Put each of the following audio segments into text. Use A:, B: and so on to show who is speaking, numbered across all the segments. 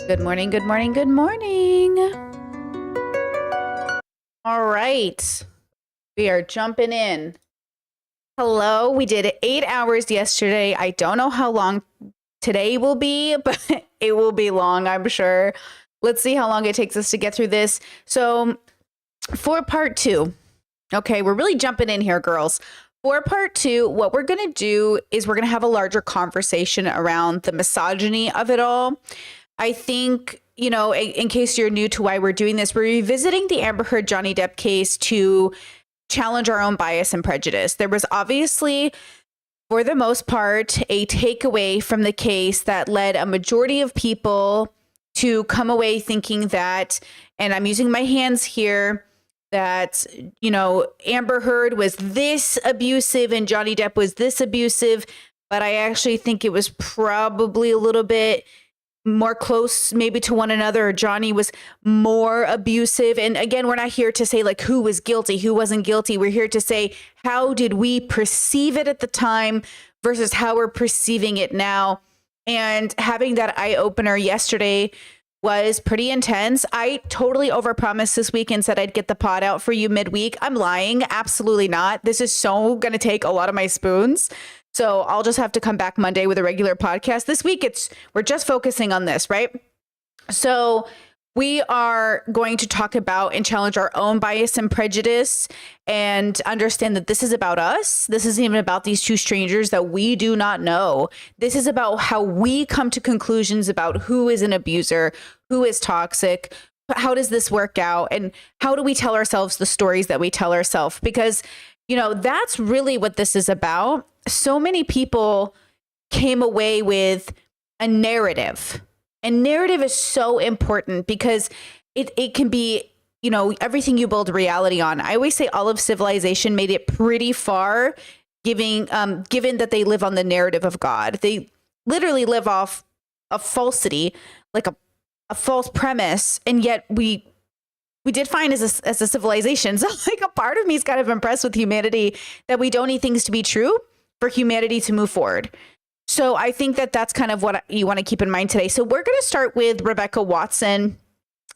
A: Good morning, good morning, good morning. All right. We are jumping in. Hello. We did 8 hours yesterday. I don't know how long today will be, but it will be long, I'm sure. Let's see how long it takes us to get through this. So for part 2, okay, we're really jumping in here, girls. For part 2, what we're going to do is we're going to have a larger conversation around the misogyny of it all. I think, you know, in case you're new to why we're doing this, we're revisiting the Amber Heard Johnny Depp case to challenge our own bias and prejudice. There was obviously, for the most part, a takeaway from the case that led a majority of people to come away thinking that, and I'm using my hands here, that, you know, Amber Heard was this abusive and Johnny Depp was this abusive. But I actually think it was probably a little bit more close maybe to one another. Johnny was more abusive. And again, we're not here to say like who was guilty, who wasn't guilty. We're here to say, how did we perceive it at the time versus how we're perceiving it now? And having that eye opener yesterday was pretty intense. I totally overpromised this week and said I'd get the pod out for you midweek. I'm lying. Absolutely not. This is so going to take a lot of my spoons. So I'll just have to come back Monday with a regular podcast. This week, we're just focusing on this, right? So we are going to talk about and challenge our own bias and prejudice and understand that this is about us. This isn't even about these two strangers that we do not know. This is about how we come to conclusions about who is an abuser, who is toxic, how does this work out, and how do we tell ourselves the stories that we tell ourselves? Because, you know, that's really what this is about. So many people came away with a narrative. And narrative is so important because it can be, you know, everything you build reality on. I always say all of civilization made it pretty far, given that they live on the narrative of God. They literally live off a falsity, like a false premise. And yet we we did find as a civilization. So like a part of me is kind of impressed with humanity that we don't need things to be true for humanity to move forward. So I think that that's kind of what you want to keep in mind today. So we're going to start with Rebecca Watson.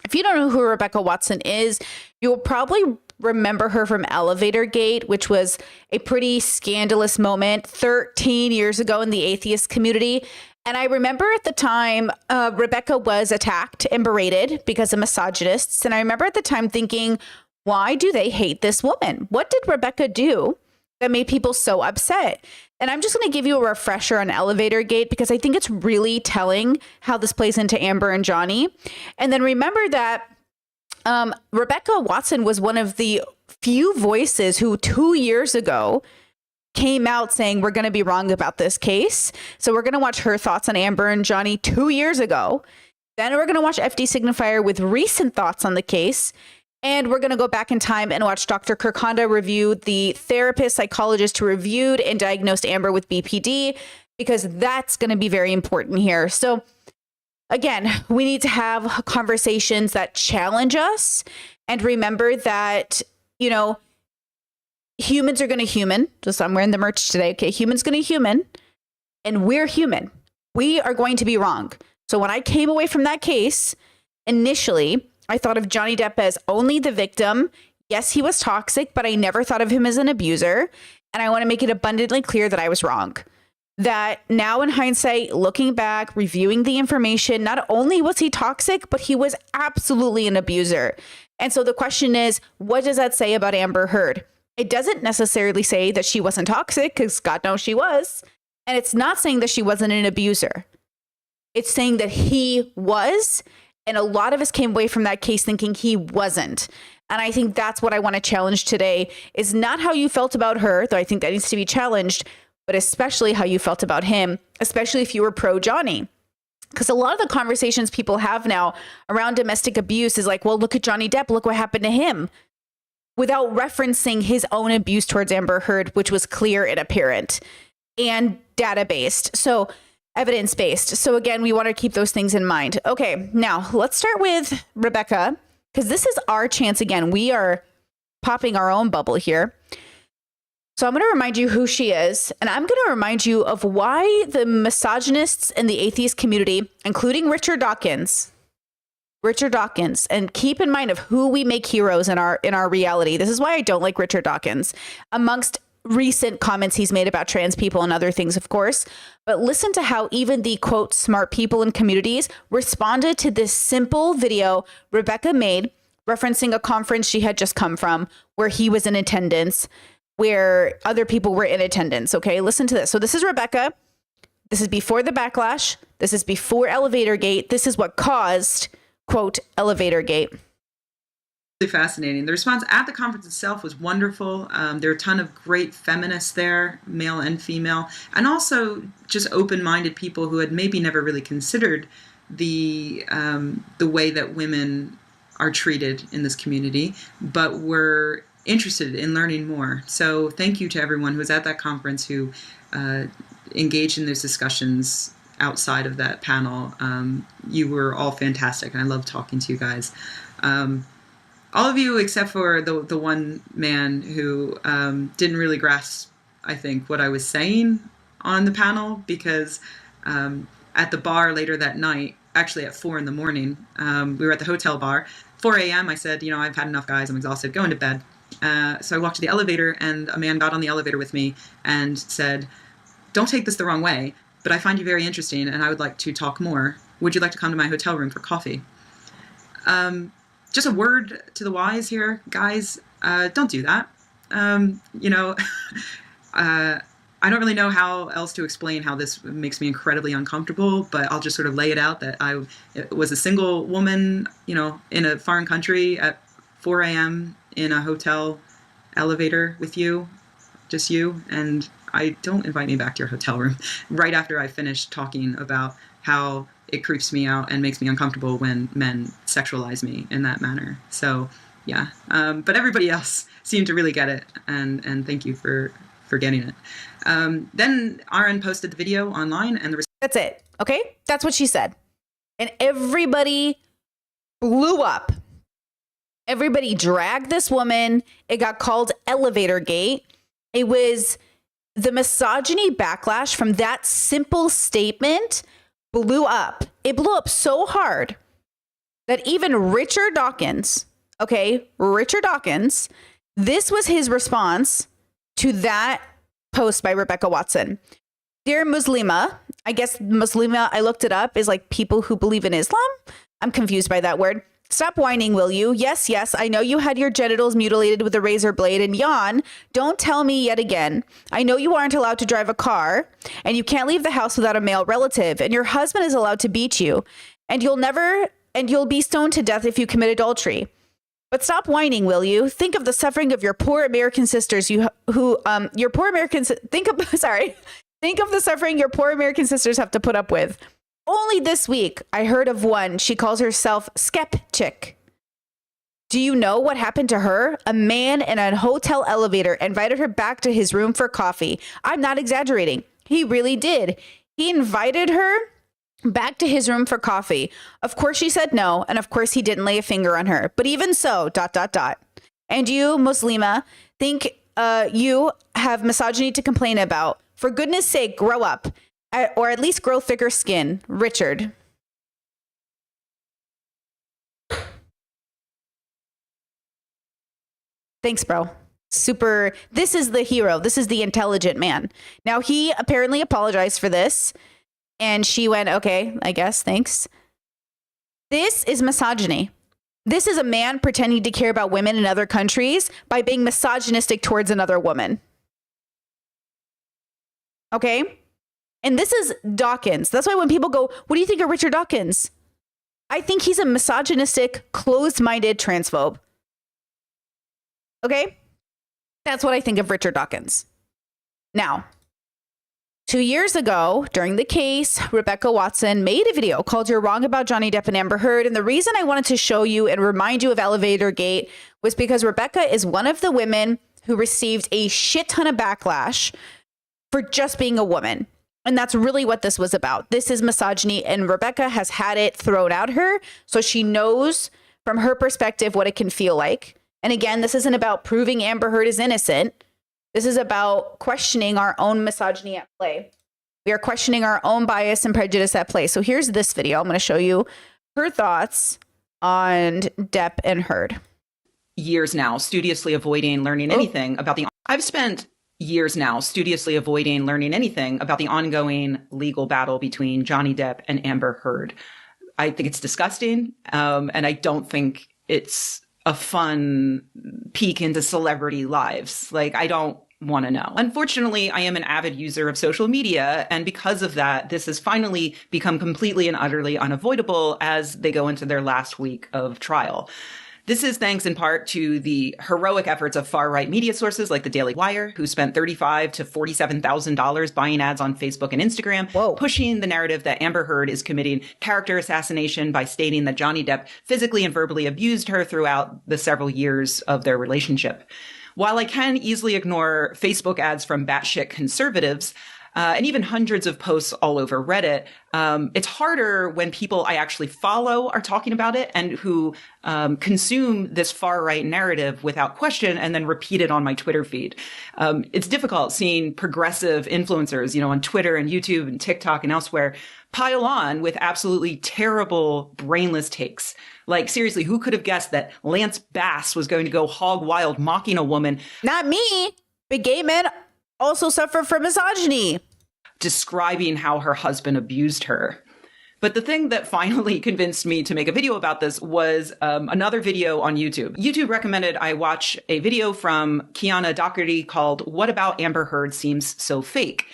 A: If you don't know who Rebecca Watson is, you'll probably remember her from Elevator Gate, which was a pretty scandalous moment 13 years ago in the atheist community. And I remember at the time, Rebecca was attacked and berated because of misogynists. And I remember at the time thinking, why do they hate this woman? What did Rebecca do that made people so upset? And I'm just going to give you a refresher on Elevator Gate because I think it's really telling how this plays into Amber and Johnny. And then remember that Rebecca Watson was one of the few voices who 2 years ago came out saying we're going to be wrong about this case. So we're going to watch her thoughts on Amber and Johnny 2 years ago. Then we're going to watch FD Signifier with recent thoughts on the case. And we're going to go back in time and watch Dr. Kirk Honda review the therapist, psychologist who reviewed and diagnosed Amber with BPD, because that's going to be very important here. So again, we need to have conversations that challenge us and remember that, you know, humans are going to human. Just I'm wearing the merch today. Okay. Humans going to human, and we're human. We are going to be wrong. So when I came away from that case, initially, I thought of Johnny Depp as only the victim. Yes, he was toxic, but I never thought of him as an abuser. And I want to make it abundantly clear that I was wrong. That now in hindsight, looking back, reviewing the information, not only was he toxic, but he was absolutely an abuser. And so the question is, what does that say about Amber Heard? It doesn't necessarily say that she wasn't toxic, because God knows she was. And it's not saying that she wasn't an abuser. It's saying that he was. And a lot of us came away from that case thinking he wasn't. And I think that's what I want to challenge today, is not how you felt about her, though I think that needs to be challenged, but especially how you felt about him, especially if you were pro Johnny. Because a lot of the conversations people have now around domestic abuse is like, well, look at Johnny Depp, look what happened to him, without referencing his own abuse towards Amber Heard, which was clear and apparent and data-based. So evidence-based. So again, we want to keep those things in mind. Okay, now let's start with Rebecca, because this is our chance again. We are popping our own bubble here. So I'm going to remind you who she is, and I'm going to remind you of why the misogynists in the atheist community, including Richard Dawkins, and keep in mind of who we make heroes in our reality. This is why I don't like Richard Dawkins, amongst recent comments he's made about trans people and other things, of course. But listen to how even the, quote, smart people in communities responded to this simple video Rebecca made referencing a conference she had just come from where he was in attendance, where other people were in attendance. Okay, listen to this. So this is Rebecca. This is before the backlash. This is before Elevator Gate. This is what caused, quote, Elevator Gate.
B: Really fascinating. The response at the conference itself was wonderful. There were a ton of great feminists there, male and female, and also just open-minded people who had maybe never really considered the way that women are treated in this community, but were interested in learning more. So thank you to everyone who was at that conference who engaged in those discussions outside of that panel. You were all fantastic, and I love talking to you guys. All of you except for the one man who didn't really grasp, I think, what I was saying on the panel, because at the bar later that night, actually at 4 a.m, we were at the hotel bar. 4 a.m, I said, you know, I've had enough, guys, I'm exhausted, going to bed. So I walked to the elevator, and a man got on the elevator with me and said, don't take this the wrong way, but I find you very interesting, and I would like to talk more. Would you like to come to my hotel room for coffee? Just a word to the wise here, guys, don't do that. You know, I don't really know how else to explain how this makes me incredibly uncomfortable, but I'll just sort of lay it out that I was a single woman, you know, in a foreign country at 4 a.m. in a hotel elevator with you, just you, and don't invite me back to your hotel room right after I finished talking about how it creeps me out and makes me uncomfortable when men sexualize me in that manner. So yeah, but everybody else seemed to really get it, and thank you for getting it. Then RN posted the video online, and
A: that's it. Okay, that's what she said, and everybody blew up. Everybody dragged this woman. It got called Elevator Gate. It was the misogyny backlash from that simple statement blew up. It blew up so hard that even Richard Dawkins, this was his response to that post by Rebecca Watson. Dear Muslima, I guess Muslima, I looked it up, is like people who believe in Islam. I'm confused by that word. Stop whining, will you? Yes, I know you had your genitals mutilated with a razor blade and yawn. Don't tell me yet again. I know you aren't allowed to drive a car and you can't leave the house without a male relative and your husband is allowed to beat you and you'll be stoned to death if you commit adultery. But stop whining, will you? Think of the suffering of your poor American sisters think of the suffering your poor American sisters have to put up with. Only this week, I heard of one. She calls herself Skeptic. Do you know what happened to her? A man in a hotel elevator invited her back to his room for coffee. I'm not exaggerating. He really did. He invited her back to his room for coffee. Of course, she said no. And of course, he didn't lay a finger on her. But even so, ... And you, Muslima, think you have misogyny to complain about. For goodness sake, grow up. Or at least grow thicker skin. Richard. Thanks, bro. Super. This is the hero. This is the intelligent man. Now, he apparently apologized for this. And she went, okay, I guess, thanks. This is misogyny. This is a man pretending to care about women in other countries by being misogynistic towards another woman. Okay? And this is Dawkins. That's why when people go, what do you think of Richard Dawkins? I think he's a misogynistic, closed-minded transphobe. Okay? That's what I think of Richard Dawkins. Now, 2 years ago, during the case, Rebecca Watson made a video called You're Wrong About Johnny Depp and Amber Heard. And the reason I wanted to show you and remind you of Elevator Gate was because Rebecca is one of the women who received a shit ton of backlash for just being a woman. And that's really what this was about. This is misogyny, and Rebecca has had it thrown at her. So she knows from her perspective what it can feel like. And again, this isn't about proving Amber Heard is innocent. This is about questioning our own misogyny at play. We are questioning our own bias and prejudice at play. So here's this video. I'm going to show you her thoughts on Depp and Heard.
C: Years now, studiously avoiding learning anything about the... I've spent years now studiously avoiding learning anything about the ongoing legal battle between Johnny Depp and Amber Heard. I think it's disgusting, and I don't think it's a fun peek into celebrity lives. Like, I don't want to know. Unfortunately, I am an avid user of social media, and because of that, this has finally become completely and utterly unavoidable as they go into their last week of trial. This is thanks in part to the heroic efforts of far-right media sources like the Daily Wire, who spent $35,000 to $47,000 buying ads on Facebook and Instagram, pushing the narrative that Amber Heard is committing character assassination by stating that Johnny Depp physically and verbally abused her throughout the several years of their relationship. While I can easily ignore Facebook ads from batshit conservatives, and even hundreds of posts all over Reddit, it's harder when people I actually follow are talking about it and who consume this far-right narrative without question and then repeat it on my Twitter feed. It's difficult seeing progressive influencers, on Twitter and YouTube and TikTok and elsewhere pile on with absolutely terrible, brainless takes. Like, seriously, who could have guessed that Lance Bass was going to go hog wild mocking a woman?
A: Not me. But gay men also suffer from misogyny.
C: Describing how her husband abused her. But the thing that finally convinced me to make a video about this was another video on YouTube. YouTube recommended I watch a video from Kiana Doherty called What About Amber Heard Seems So Fake.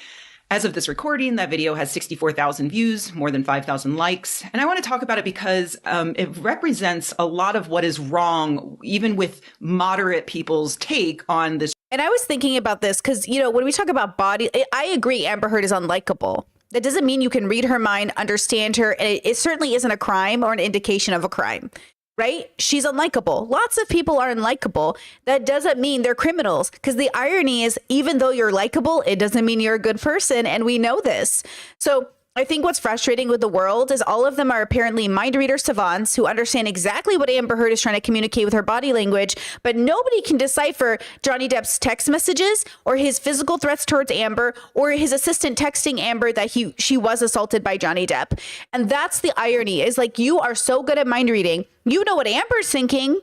C: As of this recording, that video has 64,000 views, more than 5,000 likes. And I want to talk about it because it represents a lot of what is wrong, even with moderate people's take on this.
A: And I was thinking about this because, when we talk about body, I agree Amber Heard is unlikable. That doesn't mean you can read her mind, understand her. And it certainly isn't a crime or an indication of a crime, right? She's unlikable. Lots of people are unlikable. That doesn't mean they're criminals, because the irony is, even though you're likable, it doesn't mean you're a good person. And we know this. So I think what's frustrating with the world is all of them are apparently mind reader savants who understand exactly what Amber Heard is trying to communicate with her body language, but nobody can decipher Johnny Depp's text messages or his physical threats towards Amber or his assistant texting Amber that she was assaulted by Johnny Depp. And that's the irony, is like, you are so good at mind reading. You know what Amber's thinking,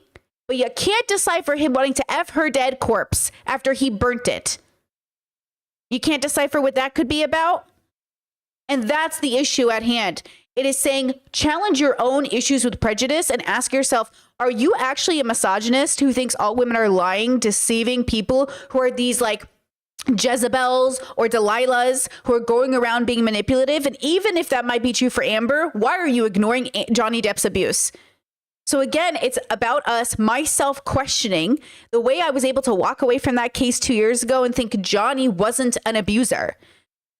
A: but you can't decipher him wanting to F her dead corpse after he burnt it. You can't decipher what that could be about. And that's the issue at hand. It is saying, challenge your own issues with prejudice and ask yourself, are you actually a misogynist who thinks all women are lying, deceiving people, who are these like Jezebels or Delilahs who are going around being manipulative? And even if that might be true for Amber, why are you ignoring Johnny Depp's abuse? So again, it's about us, myself questioning the way I was able to walk away from that case 2 years ago and think Johnny wasn't an abuser.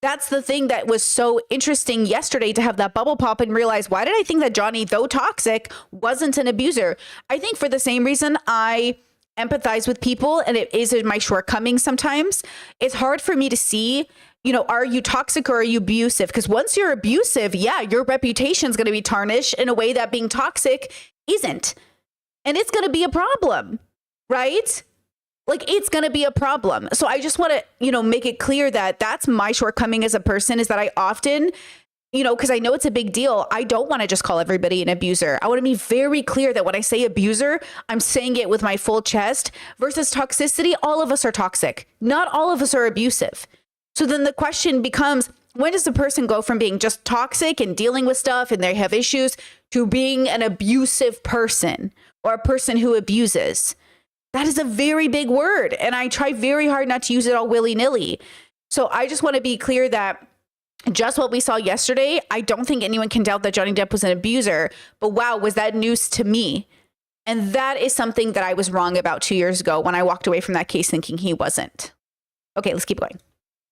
A: That's the thing that was so interesting yesterday, to have that bubble pop and realize, why did I think that Johnny, though toxic, wasn't an abuser? I think for the same reason I empathize with people, and it is my shortcoming sometimes. It's hard for me to see, are you toxic or are you abusive? Because once you're abusive, yeah, your reputation is going to be tarnished in a way that being toxic isn't. And it's going to be a problem, right? Like, it's going to be a problem. So I just want to, make it clear that that's my shortcoming as a person, is that I often, because I know it's a big deal, I don't want to just call everybody an abuser. I want to be very clear that when I say abuser, I'm saying it with my full chest. Versus toxicity, all of us are toxic. Not all of us are abusive. So then the question becomes, when does a person go from being just toxic and dealing with stuff and they have issues to being an abusive person or a person who abuses? That is a very big word, and I try very hard not to use it all willy-nilly. So I just want to be clear that just what we saw yesterday, I don't think anyone can doubt that Johnny Depp was an abuser, but wow, was that news to me? And that is something that I was wrong about 2 years ago when I walked away from that case thinking he wasn't. Okay, let's keep going.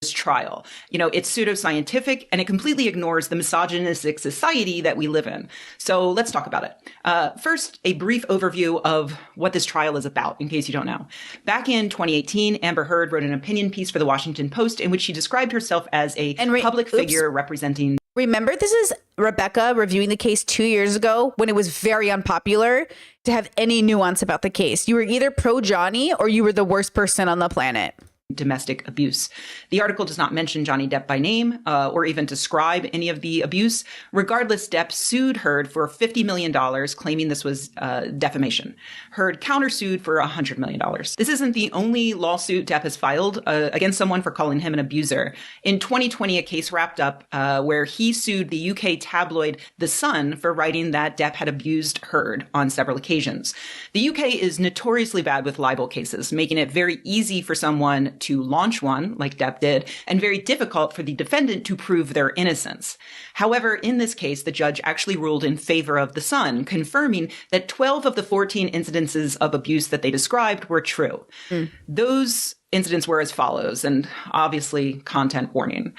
C: This trial. It's pseudoscientific, and it completely ignores the misogynistic society that we live in. So let's talk about it. First, a brief overview of what this trial is about, in case you don't know. Back in 2018, Amber Heard wrote an opinion piece for the Washington Post in which she described herself as a public figure representing.
A: Remember, this is Rebecca reviewing the case 2 years ago when it was very unpopular to have any nuance about the case. You were either pro Johnny or you were the worst person on the planet.
C: Domestic abuse. The article does not mention Johnny Depp by name or even describe any of the abuse. Regardless, Depp sued Heard for $50 million, claiming this was defamation. Heard countersued for $100 million. This isn't the only lawsuit Depp has filed against someone for calling him an abuser. In 2020, a case wrapped up where he sued the UK tabloid The Sun for writing that Depp had abused Heard on several occasions. The UK is notoriously bad with libel cases, making it very easy for someone to launch one, like Depp did, and very difficult for the defendant to prove their innocence. However, in this case, the judge actually ruled in favor of The Sun, confirming that 12 of the 14 incidences of abuse that they described were true. Those incidents were as follows, and obviously content warning.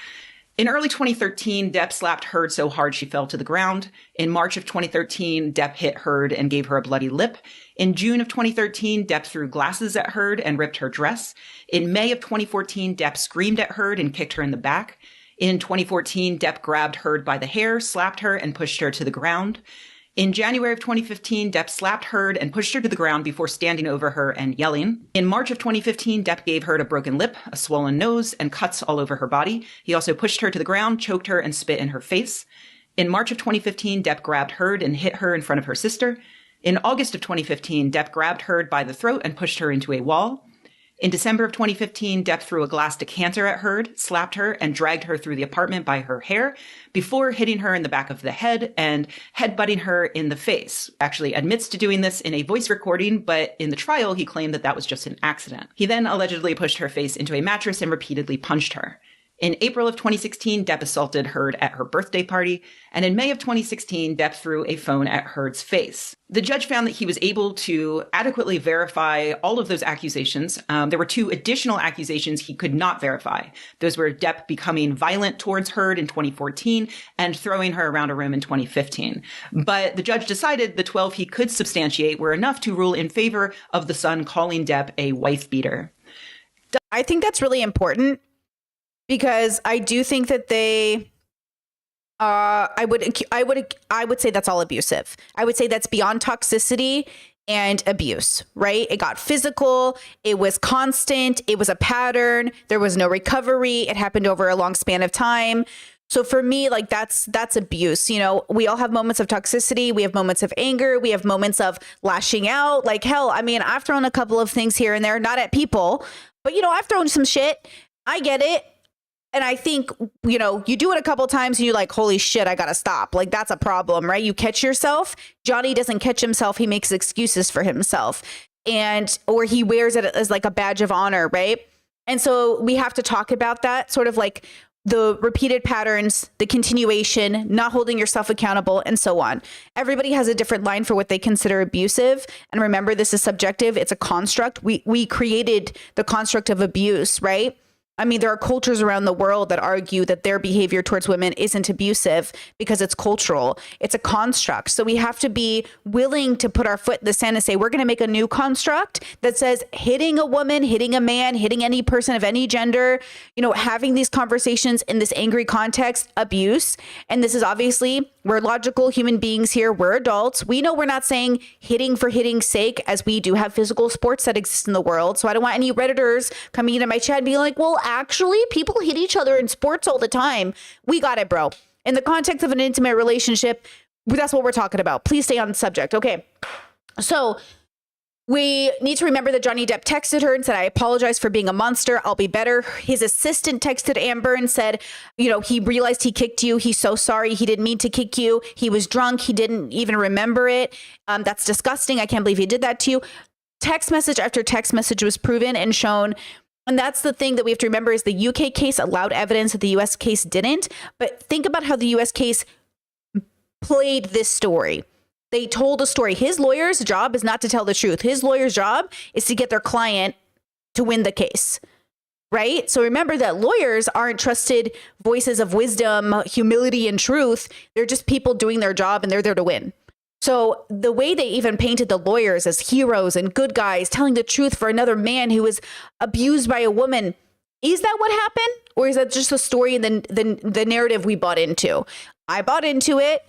C: In early 2013, Depp slapped Heard so hard she fell to the ground. In March of 2013, Depp hit Heard and gave her a bloody lip. In June of 2013, Depp threw glasses at Heard and ripped her dress. In May of 2014, Depp screamed at Heard and kicked her in the back. In 2014, Depp grabbed Heard by the hair, slapped her, and pushed her to the ground. In January of 2015, Depp slapped Heard and pushed her to the ground before standing over her and yelling. In March of 2015, Depp gave Heard a broken lip, a swollen nose, and cuts all over her body. He also pushed her to the ground, choked her, and spit in her face. In March of 2015, Depp grabbed Heard and hit her in front of her sister. In August of 2015, Depp grabbed Heard by the throat and pushed her into a wall. In December of 2015, Depp threw a glass decanter at Heard, slapped her, and dragged her through the apartment by her hair before hitting her in the back of the head and headbutting her in the face. Actually admits to doing this in a voice recording, but in the trial, he claimed that that was just an accident. He then allegedly pushed her face into a mattress and repeatedly punched her. In April of 2016, Depp assaulted Heard at her birthday party, and in May of 2016, Depp threw a phone at Heard's face. The judge found that he was able to adequately verify all of those accusations. There were two additional accusations he could not verify. Those were Depp becoming violent towards Heard in 2014 and throwing her around a room in 2015. But the judge decided the 12 he could substantiate were enough to rule in favor of The Sun calling Depp a wife beater.
A: I think that's really important, because I do think that they I would say that's all abusive. I would say that's beyond toxicity and abuse, right? It got physical. It was constant. It was a pattern. There was no recovery. It happened over a long span of time. So for me, like that's abuse. You know, we all have moments of toxicity. We have moments of anger. We have moments of lashing out. Like hell, I mean, I've thrown a couple of things here and there, not at people, but you know, I've thrown some shit. I get it. And I think, you know, you do it a couple times and you're like, holy shit, I got to stop. Like, that's a problem, right? You catch yourself. Johnny doesn't catch himself. He makes excuses for himself or he wears it as like a badge of honor, right? And so we have to talk about that, sort of like the repeated patterns, the continuation, not holding yourself accountable, and so on. Everybody has a different line for what they consider abusive. And remember, this is subjective. It's a construct. We created the construct of abuse, right? I mean, there are cultures around the world that argue that their behavior towards women isn't abusive because it's cultural. It's a construct. So we have to be willing to put our foot in the sand and say, we're going to make a new construct that says hitting a woman, hitting a man, hitting any person of any gender, you know, having these conversations in this angry context, abuse. And this is obviously, we're logical human beings here. We're adults. We know we're not saying hitting for hitting's sake, as we do have physical sports that exist in the world. So I don't want any Redditors coming into my chat and being like, well, actually, people hit each other in sports all the time. We got it, bro. In the context of an intimate relationship, that's what we're talking about. Please stay on the subject. Okay. So we need to remember that Johnny Depp texted her and said, I apologize for being a monster. I'll be better. His assistant texted Amber and said, you know, he realized he kicked you. He's so sorry. He didn't mean to kick you. He was drunk. He didn't even remember it. That's disgusting. I can't believe he did that to you. Text message after text message was proven and shown. And that's the thing that we have to remember is the UK case allowed evidence that the US case didn't. But think about how the US case played this story. They told a story. His lawyer's job is not to tell the truth. His lawyer's job is to get their client to win the case, right? So remember that lawyers aren't trusted voices of wisdom, humility, and truth. They're just people doing their job and they're there to win. So the way they even painted the lawyers as heroes and good guys telling the truth for another man who was abused by a woman, is that what happened? Or is that just a story and the narrative we bought into? I bought into it.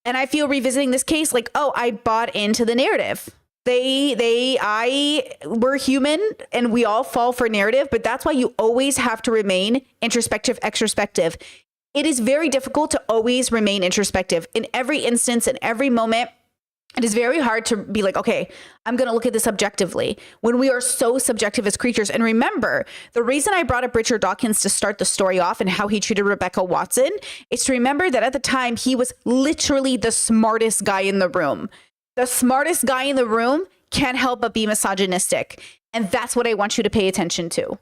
A: And I feel revisiting this case like, oh, I bought into the narrative. We're human and we all fall for narrative, but that's why you always have to remain introspective, extrospective. It is very difficult to always remain introspective. In every instance, in every moment, it is very hard to be like, okay, I'm going to look at this objectively when we are so subjective as creatures. And remember, the reason I brought up Richard Dawkins to start the story off and how he treated Rebecca Watson is to remember that at the time, he was literally the smartest guy in the room. The smartest guy in the room can't help but be misogynistic. And that's what I want you to pay attention to.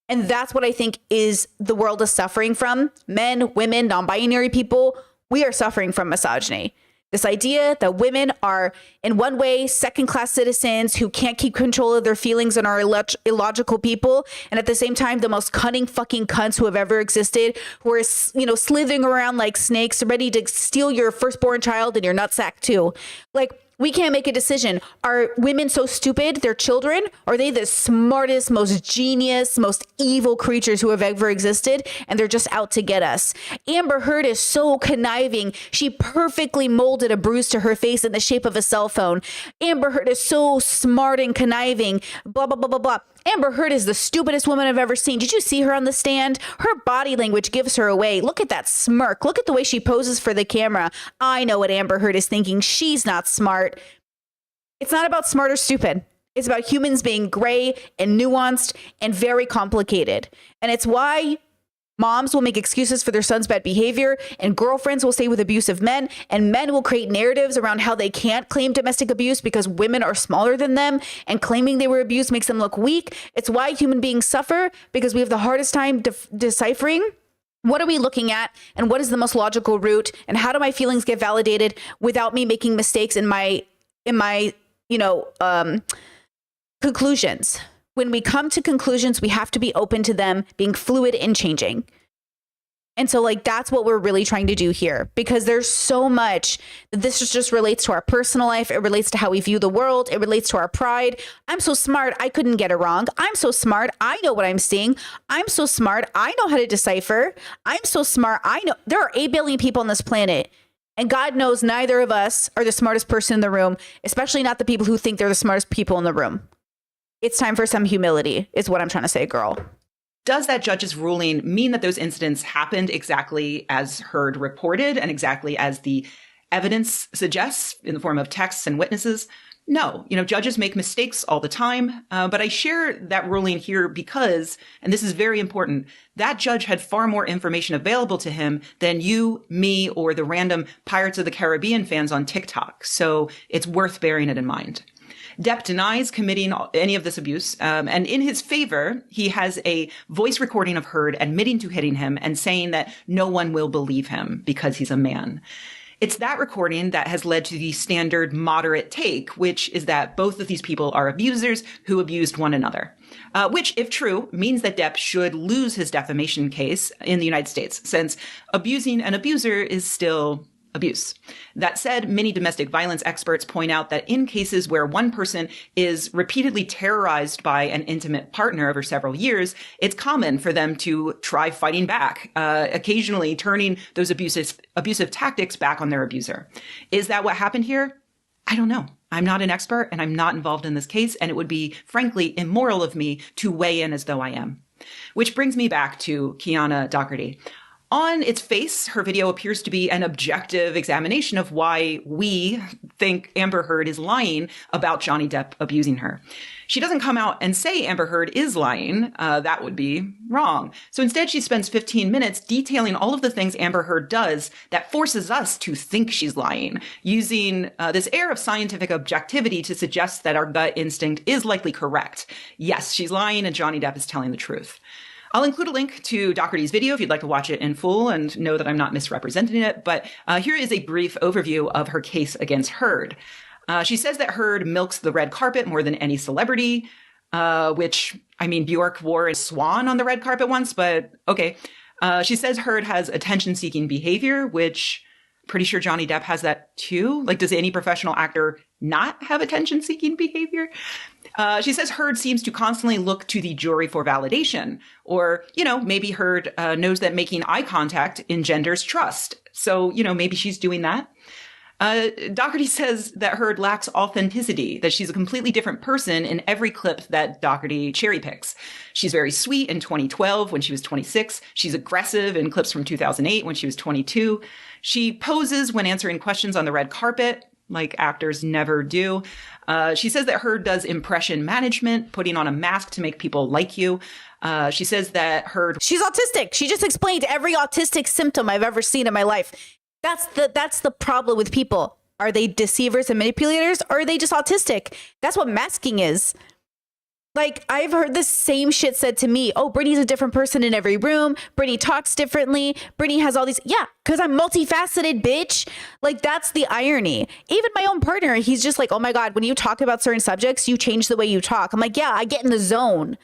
A: And that's what I think is the world is suffering from. Men, women, non-binary people, we are suffering from misogyny. This idea that women are, in one way, second-class citizens who can't keep control of their feelings and are illogical people, and at the same time, the most cunning fucking cunts who have ever existed, who are, you know, slithering around like snakes, ready to steal your firstborn child and your nutsack too. Like, we can't make a decision. Are women so stupid, their children? Are they the smartest, most genius, most evil creatures who have ever existed? And they're just out to get us. Amber Heard is so conniving. She perfectly molded a bruise to her face in the shape of a cell phone. Amber Heard is so smart and conniving. Blah, blah, blah, blah, blah. Amber Heard is the stupidest woman I've ever seen. Did you see her on the stand? Her body language gives her away. Look at that smirk. Look at the way she poses for the camera. I know what Amber Heard is thinking. She's not smart. It's not about smart or stupid. It's about humans being gray and nuanced and very complicated. And it's why moms will make excuses for their son's bad behavior, and girlfriends will stay with abusive men, and men will create narratives around how they can't claim domestic abuse because women are smaller than them, and claiming they were abused makes them look weak. It's why human beings suffer, because we have the hardest time deciphering what are we looking at and what is the most logical route, and how do my feelings get validated without me making mistakes in my conclusions. When we come to conclusions, we have to be open to them being fluid and changing. And so like, that's what we're really trying to do here, because there's so much that this just relates to our personal life. It relates to how we view the world. It relates to our pride. I'm so smart, I couldn't get it wrong. I'm so smart, I know what I'm seeing. I'm so smart, I know how to decipher. I'm so smart, I know. There are 8 billion people on this planet. And God knows neither of us are the smartest person in the room, especially not the people who think they're the smartest people in the room. It's time for some humility, is what I'm trying to say, girl.
C: Does that judge's ruling mean that those incidents happened exactly as Heard reported and exactly as the evidence suggests in the form of texts and witnesses? No, judges make mistakes all the time. But I share that ruling here because, and this is very important, that judge had far more information available to him than you, me, or the random Pirates of the Caribbean fans on TikTok. So it's worth bearing it in mind. Depp denies committing any of this abuse. And in his favor, he has a voice recording of Heard admitting to hitting him and saying that no one will believe him because he's a man. It's that recording that has led to the standard moderate take, which is that both of these people are abusers who abused one another, which, if true, means that Depp should lose his defamation case in the United States, since abusing an abuser is still abuse. That said, many domestic violence experts point out that in cases where one person is repeatedly terrorized by an intimate partner over several years, it's common for them to try fighting back, occasionally turning those abusive tactics back on their abuser. Is that what happened here? I don't know. I'm not an expert and I'm not involved in this case, and it would be, frankly, immoral of me to weigh in as though I am. Which brings me back to Kiana Doherty. On its face, her video appears to be an objective examination of why we think Amber Heard is lying about Johnny Depp abusing her. She doesn't come out and say Amber Heard is lying. That would be wrong. So instead, she spends 15 minutes detailing all of the things Amber Heard does that forces us to think she's lying, using this air of scientific objectivity to suggest that our gut instinct is likely correct. Yes, she's lying and Johnny Depp is telling the truth. I'll include a link to Doherty's video if you'd like to watch it in full and know that I'm not misrepresenting it. But here is a brief overview of her case against Heard. She says that Heard milks the red carpet more than any celebrity, which, I mean, Bjork wore a swan on the red carpet once, but okay. She says Heard has attention-seeking behavior, which pretty sure Johnny Depp has that too. Like, does any professional actor not have attention-seeking behavior? She says Heard seems to constantly look to the jury for validation, or, maybe Heard knows that making eye contact engenders trust. So, maybe she's doing that. Doherty says that Heard lacks authenticity, that she's a completely different person in every clip that Doherty cherry picks. She's very sweet in 2012 when she was 26. She's aggressive in clips from 2008 when she was 22. She poses when answering questions on the red carpet, like actors never do. She says that Heard does impression management, putting on a mask to make people like you. She says that Heard...
A: She's autistic. She just explained every autistic symptom I've ever seen in my life. That's the problem with people. Are they deceivers and manipulators, or are they just autistic? That's what masking is. Like, I've heard the same shit said to me. Oh, Brittany's a different person in every room. Brittany talks differently. Brittany has all these. Yeah, because I'm multifaceted, bitch. Like, that's the irony. Even my own partner, he's just like, oh my God, when you talk about certain subjects, you change the way you talk. I'm like, yeah, I get in the zone.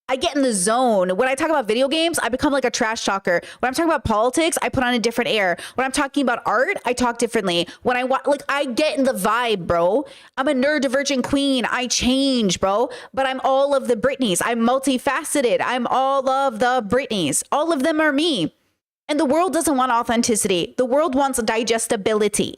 A: When I talk about video games, I become like a trash talker. When I'm talking about politics, I put on a different air. When I'm talking about art, I talk differently. When I get in the vibe, bro. I'm a neurodivergent queen. I change, bro. But I'm all of the Britneys. I'm multifaceted. I'm all of the Britneys. All of them are me. And the world doesn't want authenticity. The world wants digestibility.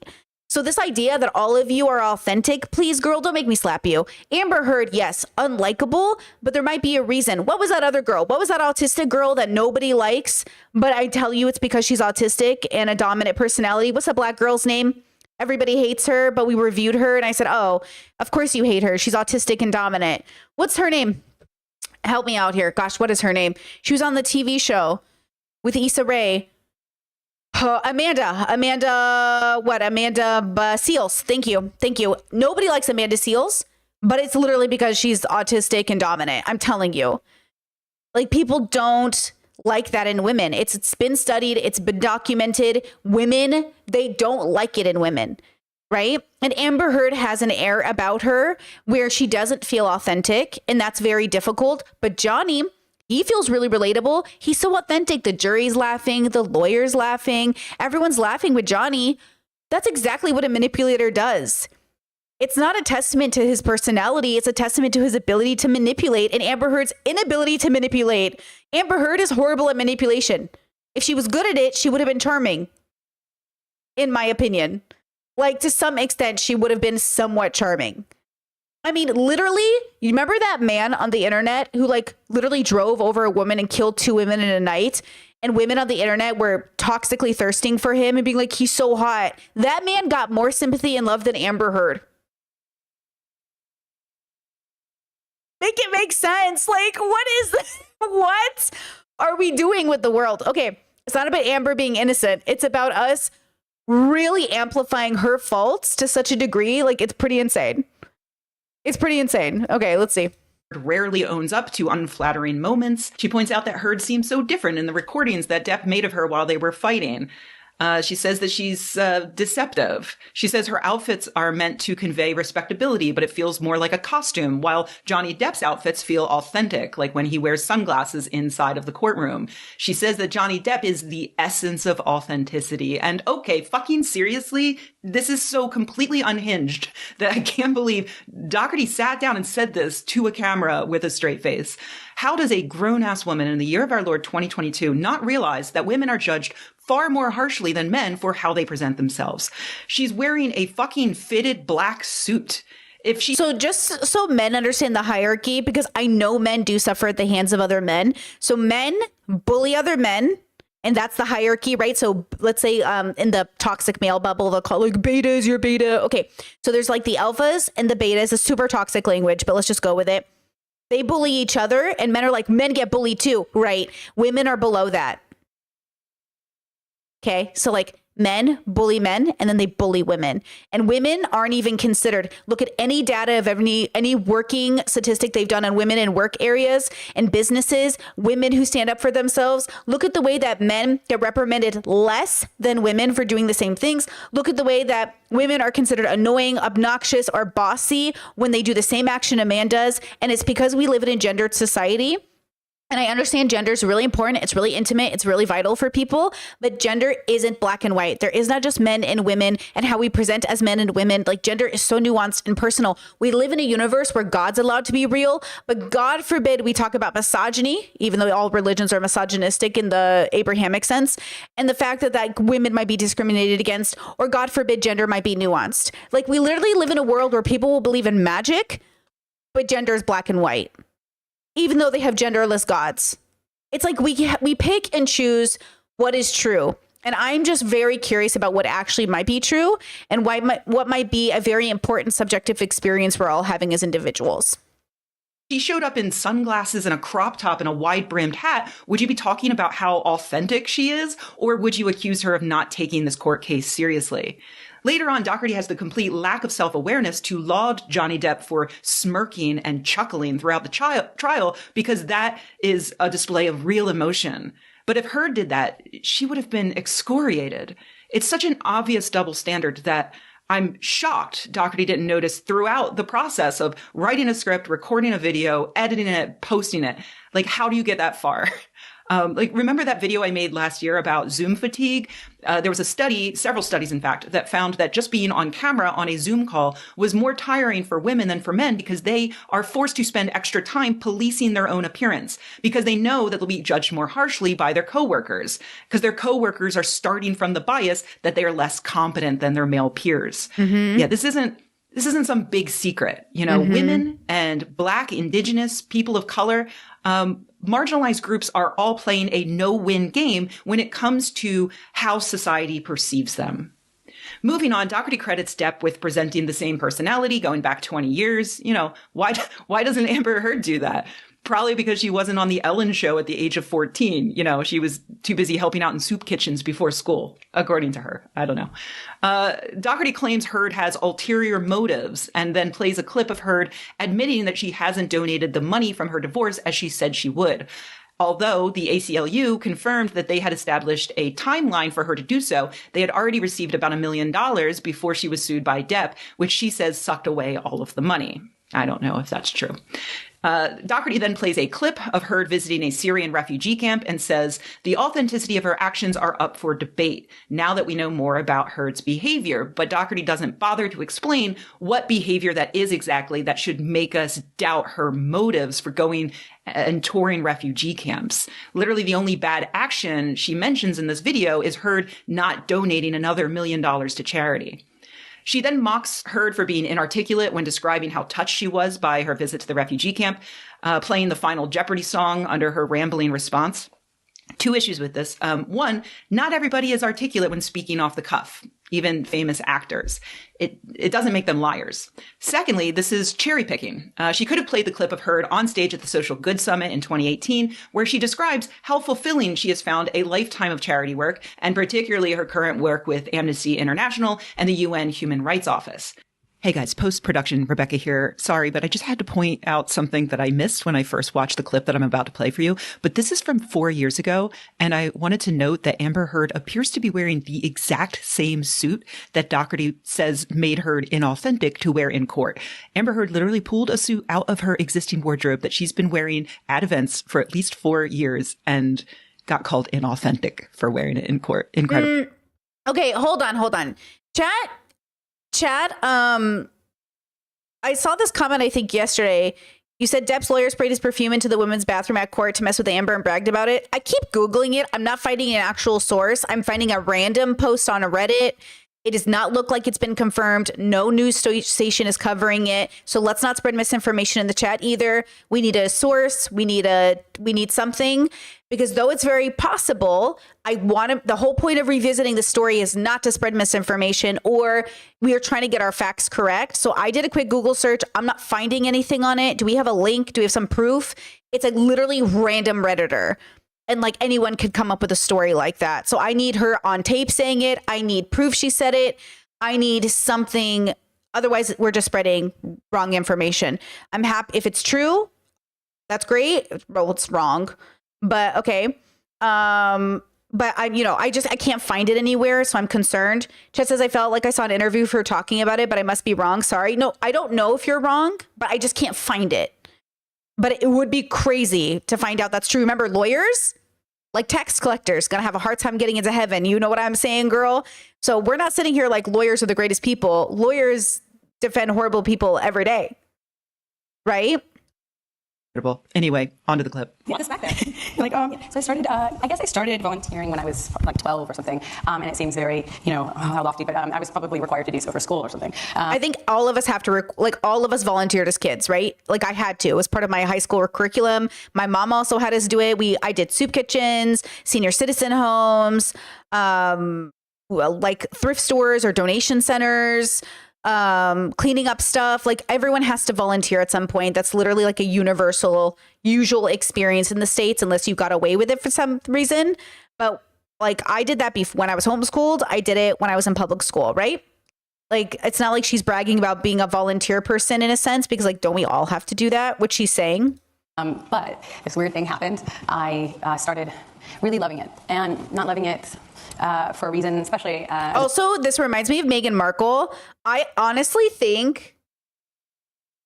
A: So this idea that all of you are authentic, please, girl, don't make me slap you. Amber Heard, yes, unlikable, but there might be a reason. What was that other girl? What was that autistic girl that nobody likes? But I tell you it's because she's autistic and a dominant personality. What's the black girl's name? Everybody hates her, but we reviewed her and I said, oh, of course you hate her. She's autistic and dominant. What's her name? Help me out here. Gosh, what is her name? She was on the TV show with Issa Rae. Amanda Seals. Thank you. Nobody likes Amanda Seals, but it's literally because she's autistic and dominant. I'm telling you, like, people don't like that in women. It's been studied. It's been documented. Women, they don't like it in women, right? And Amber Heard has an air about her where she doesn't feel authentic, and that's very difficult. But Johnny, He feels really relatable. He's so authentic. The jury's laughing, the lawyer's laughing, everyone's laughing with Johnny. That's exactly what a manipulator does. It's not a testament to his personality. It's a testament to his ability to manipulate and Amber Heard's inability to manipulate. Amber Heard is horrible at manipulation. If she was good at it, she would have been charming, in my opinion. Like, to some extent, she would have been somewhat charming. I mean, literally, you remember that man on the internet who like literally drove over a woman and killed 2 women in a night? And women on the internet were toxically thirsting for him and being like, he's so hot. That man got more sympathy and love than Amber Heard. Make it make sense. Like, what is this? What are we doing with the world? Okay, it's not about Amber being innocent. It's about us really amplifying her faults to such a degree. Like, it's pretty insane. It's pretty insane. Okay, let's see.
C: Rarely owns up to unflattering moments. She points out that Heard seems so different in the recordings that Depp made of her while they were fighting. She says that she's deceptive. She says her outfits are meant to convey respectability, but it feels more like a costume, while Johnny Depp's outfits feel authentic, like when he wears sunglasses inside of the courtroom. She says that Johnny Depp is the essence of authenticity. And okay, fucking seriously, this is so completely unhinged that I can't believe Doherty sat down and said this to a camera with a straight face. How does a grown-ass woman in the year of our Lord 2022 not realize that women are judged far more harshly than men for how they present themselves? She's wearing a fucking fitted black suit. So just so men understand the hierarchy, because I know men do suffer at the hands of other men. So men bully other men, and that's the hierarchy, right? So let's say in the toxic male bubble, they'll call like betas, you're beta. Okay, so there's like the alphas and the betas, a super toxic language, but let's just go with it. They bully each other, and men are like, men get bullied too, right? Women are below that. Okay, so like men bully men, and then they bully women. And women aren't even considered. Look at any data of any working statistic they've done on women in work areas and businesses, women who stand up for themselves. Look at the way that men get reprimanded less than women for doing the same things. Look at the way that women are considered annoying, obnoxious, or bossy when they do the same action a man does. And it's because we live in a gendered society. And I understand gender is really important. It's really intimate. It's really vital for people. But gender isn't black and white. There is not just men and women and how we present as men and women. Like, gender is so nuanced and personal. We live in a universe where God's allowed to be real. But God forbid we talk about misogyny, even though all religions are misogynistic in the Abrahamic sense. And the fact that women might be discriminated against, or God forbid gender might be nuanced. Like, we literally live in a world where people will believe in magic, but gender is black and white, even though they have genderless gods. It's like we pick and choose what is true. And I'm just very curious about what actually might be true and what might be a very important subjective experience we're all having as individuals. She showed up in sunglasses and a crop top and a wide-brimmed hat. Would you be talking about how authentic she is? Or would you accuse her of not taking this court case seriously? Later on, Doherty has the complete lack of self-awareness to laud Johnny Depp for smirking and chuckling throughout the trial, because that is a display of real emotion. But if Heard did that, she would have been excoriated. It's such an obvious double standard that I'm shocked Doherty didn't notice throughout the process of writing a script, recording a video, editing it, posting it. Like, how do you get that far? Remember that video I made last year about Zoom fatigue? There was a study, several studies, in fact, that found that just being on camera on a Zoom call was more tiring for women than for men, because they are forced to spend extra time policing their own appearance, because they know that they'll be judged more harshly by their coworkers, because their coworkers are starting from the bias that they are less competent than their male peers. Mm-hmm. Yeah, this isn't some big secret. You know, mm-hmm. Women and Black, Indigenous, people of color, marginalized groups are all playing a no-win game when it comes to how society perceives them. Moving on, Doherty credits Depp with presenting the same personality going back 20 years. You know, why doesn't Amber Heard do that? Probably because she wasn't on the Ellen show at the age of 14. You know, she was too busy helping out in soup kitchens before school, according to her. I don't know. Doherty claims Heard has ulterior motives and then plays a clip of Heard admitting that she hasn't donated the money from her divorce as she said she would. Although the ACLU confirmed that they had established a timeline for her to do so, they had already received about $1 million before she was sued by Depp, which she says sucked away all of the money. I don't know if that's true. Doherty then plays a clip of Heard visiting a Syrian refugee camp and says the authenticity of her actions are up for debate now that we know more about Heard's behavior. But Doherty doesn't bother to explain what behavior that is exactly that should make us doubt her motives for going and touring refugee camps. Literally, the only bad action she mentions in this video is Heard not donating another $1 million to charity. She then mocks Heard for being inarticulate when describing how touched she was by her visit to the refugee camp, playing the Final Jeopardy song under her rambling response. Two issues with this. One, not everybody is articulate when speaking off the cuff, even famous actors. It doesn't make them liars. Secondly, this is cherry picking. She could have played the clip of Heard on stage at the Social Good Summit in 2018, where she describes how fulfilling she has found a lifetime of charity work, and particularly her current work with Amnesty International and the UN Human Rights Office. Hey guys, post-production, Rebecca here. Sorry, but I just had to point out something that I missed when I first watched the clip that I'm about to play for you. But this is from 4 years ago, and I wanted to note that Amber Heard appears to be wearing the exact same suit that Doherty says made Heard inauthentic to wear in court. Amber Heard literally pulled a suit out of her existing wardrobe that she's been wearing at events for at least 4 years and got called inauthentic for wearing it in court. Incredible.
A: Okay, hold on. Chad, I saw this comment, I think, yesterday. You said Depp's lawyer sprayed his perfume into the women's bathroom at court to mess with Amber and bragged about it. I keep Googling it. I'm not finding an actual source. I'm finding a random post on a Reddit. It does not look like it's been confirmed. No news station is covering it. So let's not spread misinformation in the chat either. We need a source. We need something, because though it's very possible, the whole point of revisiting the story is not to spread misinformation, or we are trying to get our facts correct. So I did a quick Google search. I'm not finding anything on it. Do we have a link? Do we have some proof? It's a literally random Redditor. And like anyone could come up with a story like that. So I need her on tape saying it. I need proof she said it. I need something. Otherwise, we're just spreading wrong information. I'm happy if it's true. That's great. Well, it's wrong, but okay. But I can't find it anywhere, so I'm concerned. Chet says I felt like I saw an interview for talking about it, but I must be wrong. Sorry. No, I don't know if you're wrong, but I just can't find it. But it would be crazy to find out that's true. Remember, lawyers, like tax collectors, gonna have a hard time getting into heaven. You know what I'm saying, girl? So we're not sitting here like lawyers are the greatest people. Lawyers defend horrible people every day, right?
C: Anyway, on to the clip.
D: Yeah, this back there. So I started, I guess I started volunteering when I was like 12 or something. And it seems very, lofty, but I was probably required to do so for school or something.
A: I think all of us have to, all of us volunteered as kids, right? Like I had to. It was part of my high school curriculum. My mom also had us do it. I did soup kitchens, senior citizen homes, like thrift stores or donation centers, cleaning up stuff. Like everyone has to volunteer at some point. That's literally like a usual experience in the States, unless you got away with it for some reason. But like I did that when I was homeschooled. I did it when I was in public school, right? Like it's not like she's bragging about being a volunteer person in a sense, because like don't we all have to do that? What she's saying.
D: But this weird thing happened. I started really loving it, and not loving it for a reason, especially.
A: Also, this reminds me of Meghan Markle. I honestly think.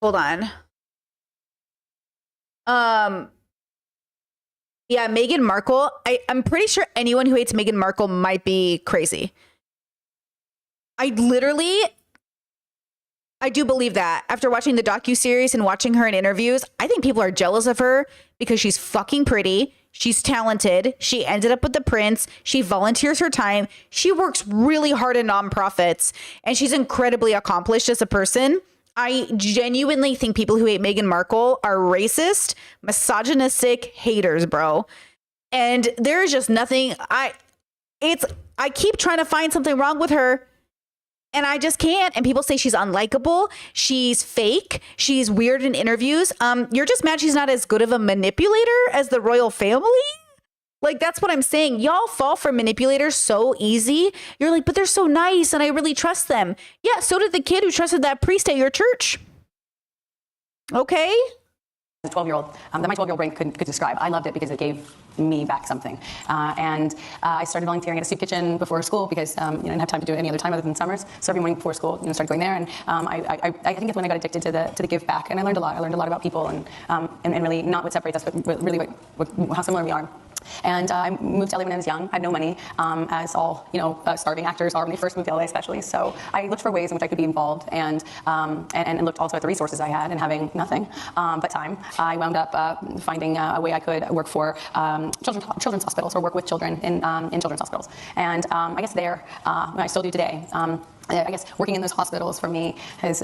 A: Hold on. Yeah, Meghan Markle. I'm pretty sure anyone who hates Meghan Markle might be crazy. I do believe that. After watching the docuseries and watching her in interviews, I think people are jealous of her because she's fucking pretty. She's talented. She ended up with the prince. She volunteers her time. She works really hard in nonprofits, and she's incredibly accomplished as a person. I genuinely think people who hate Meghan Markle are racist, misogynistic haters, bro. And there is just nothing. I keep trying to find something wrong with her, and I just can't. And people say she's unlikable. She's fake. She's weird in interviews. You're just mad she's not as good of a manipulator as the royal family. Like, that's what I'm saying. Y'all fall for manipulators so easy. You're like, but they're so nice and I really trust them. Yeah, so did the kid who trusted that priest at your church. Okay?
D: a 12-year-old that my 12-year-old brain could describe. I loved it because it gave me back something. And I started volunteering at a soup kitchen before school because I didn't have time to do it any other time other than summers. So every morning before school, started going there. And I think it's when I got addicted to the give back. And I learned a lot. I learned a lot about people and really not what separates us, but really how similar we are. And I moved to LA when I was young. I had no money, as all starving actors are when they first moved to LA, especially. So I looked for ways in which I could be involved, and looked also at the resources I had, and having nothing but time. I wound up finding a way I could work for children's hospitals, or work with children in children's hospitals. And I guess I still do today. I guess working in those hospitals for me has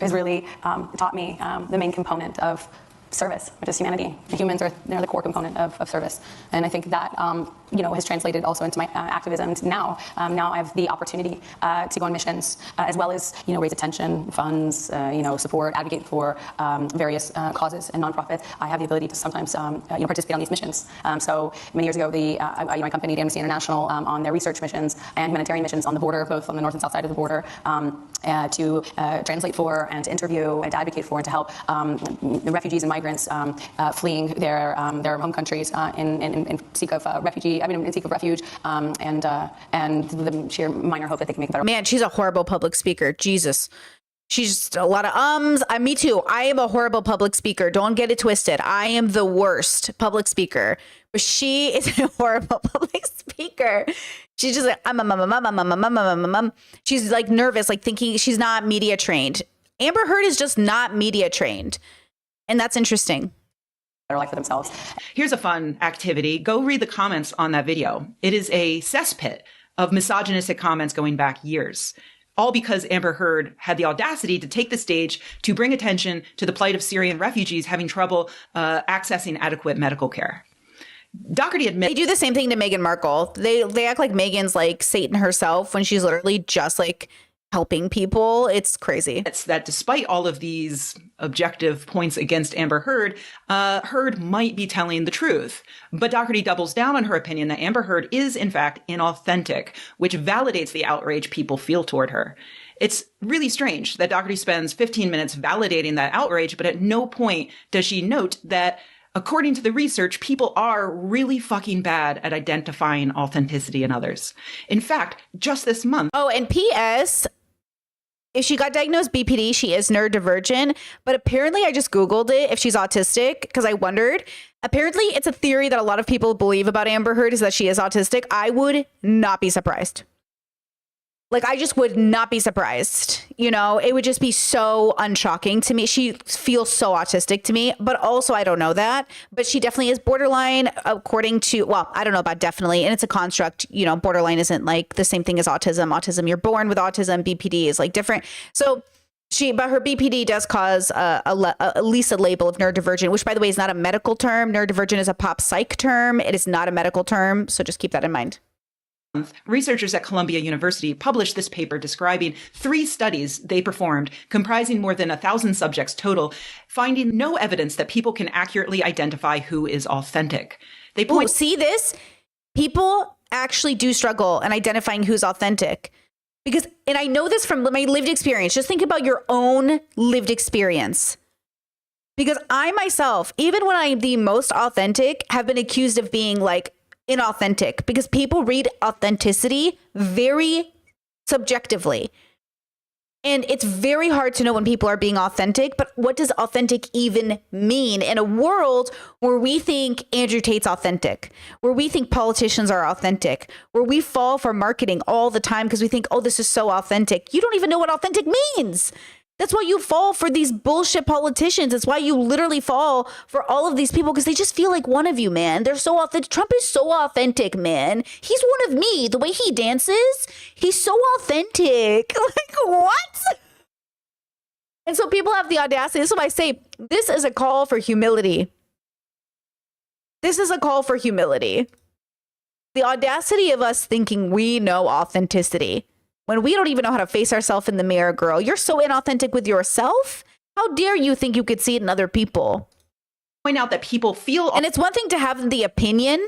D: really taught me the main component of service, which is humanity. Humans they're the core component of service, and I think that has translated also into my activism. Now I have the opportunity to go on missions, as well as raise attention, funds, support, advocate for various causes and nonprofits. I have the ability to sometimes participate on these missions. So many years ago, I accompanied Amnesty International on their research missions and humanitarian missions on the border, both on the north and south side of the border, to translate for and to interview and to advocate for and to help the refugees and migrants fleeing their home countries in seek of in seek of refuge, and the sheer minor hope that they can make a better.
A: Man, she's a horrible public speaker. Jesus. She's just a lot of me too. I am a horrible public speaker. Don't get it twisted. I am the worst public speaker. But she is a horrible public speaker. She's just like, she's like nervous, like thinking she's not media trained. Amber Heard is just not media trained. And that's interesting.
D: Better life for themselves.
C: Here's a fun activity. Go read the comments on that video. It is a cesspit of misogynistic comments going back years. All because Amber Heard had the audacity to take the stage to bring attention to the plight of Syrian refugees having trouble accessing adequate medical care. Doherty admits
A: they do the same thing to Meghan Markle. They act like Meghan's like Satan herself when she's literally just like helping people. It's crazy.
C: It's that despite all of these objective points against Amber Heard, Heard might be telling the truth. But Doherty doubles down on her opinion that Amber Heard is, in fact, inauthentic, which validates the outrage people feel toward her. It's really strange that Doherty spends 15 minutes validating that outrage, but at no point does she note that according to the research, people are really fucking bad at identifying authenticity in others. In fact, just this month.
A: Oh, and P.S., if she got diagnosed BPD, she is neurodivergent. But apparently, I just Googled it if she's autistic because I wondered. Apparently, it's a theory that a lot of people believe about Amber Heard is that she is autistic. I would not be surprised. Like, I just would not be surprised. It would just be so unshocking to me. She feels so autistic to me, but also I don't know that. But she definitely is borderline according to, well, I don't know about definitely. And it's a construct, borderline isn't like the same thing as autism. Autism, you're born with autism. BPD is like different. So but her BPD does cause at least a label of neurodivergent, which by the way is not a medical term. Neurodivergent is a pop psych term. It is not a medical term. So just keep that in mind.
C: Researchers at Columbia University published this paper describing 3 studies they performed, comprising more than 1,000 subjects total, finding no evidence that people can accurately identify who is authentic. They point.
A: See this? People actually do struggle in identifying who's authentic. And I know this from my lived experience. Just think about your own lived experience. Because I myself, even when I'm the most authentic, have been accused of being like inauthentic because people read authenticity very subjectively. And it's very hard to know when people are being authentic, but what does authentic even mean in a world where we think Andrew Tate's authentic, where we think politicians are authentic, where we fall for marketing all the time because we think, oh, this is so authentic. You don't even know what authentic means. That's why you fall for these bullshit politicians. It's why you literally fall for all of these people because they just feel like one of you, man. They're so authentic. Trump is so authentic, man. He's one of me. The way he dances, he's so authentic. Like, what? And so people have the audacity. This is why I say this is a call for humility. This is a call for humility. The audacity of us thinking we know authenticity. When we don't even know how to face ourselves in the mirror, girl, you're so inauthentic with yourself. How dare you think you could see it in other people?
C: Point out that people feel.
A: And it's one thing to have the opinion,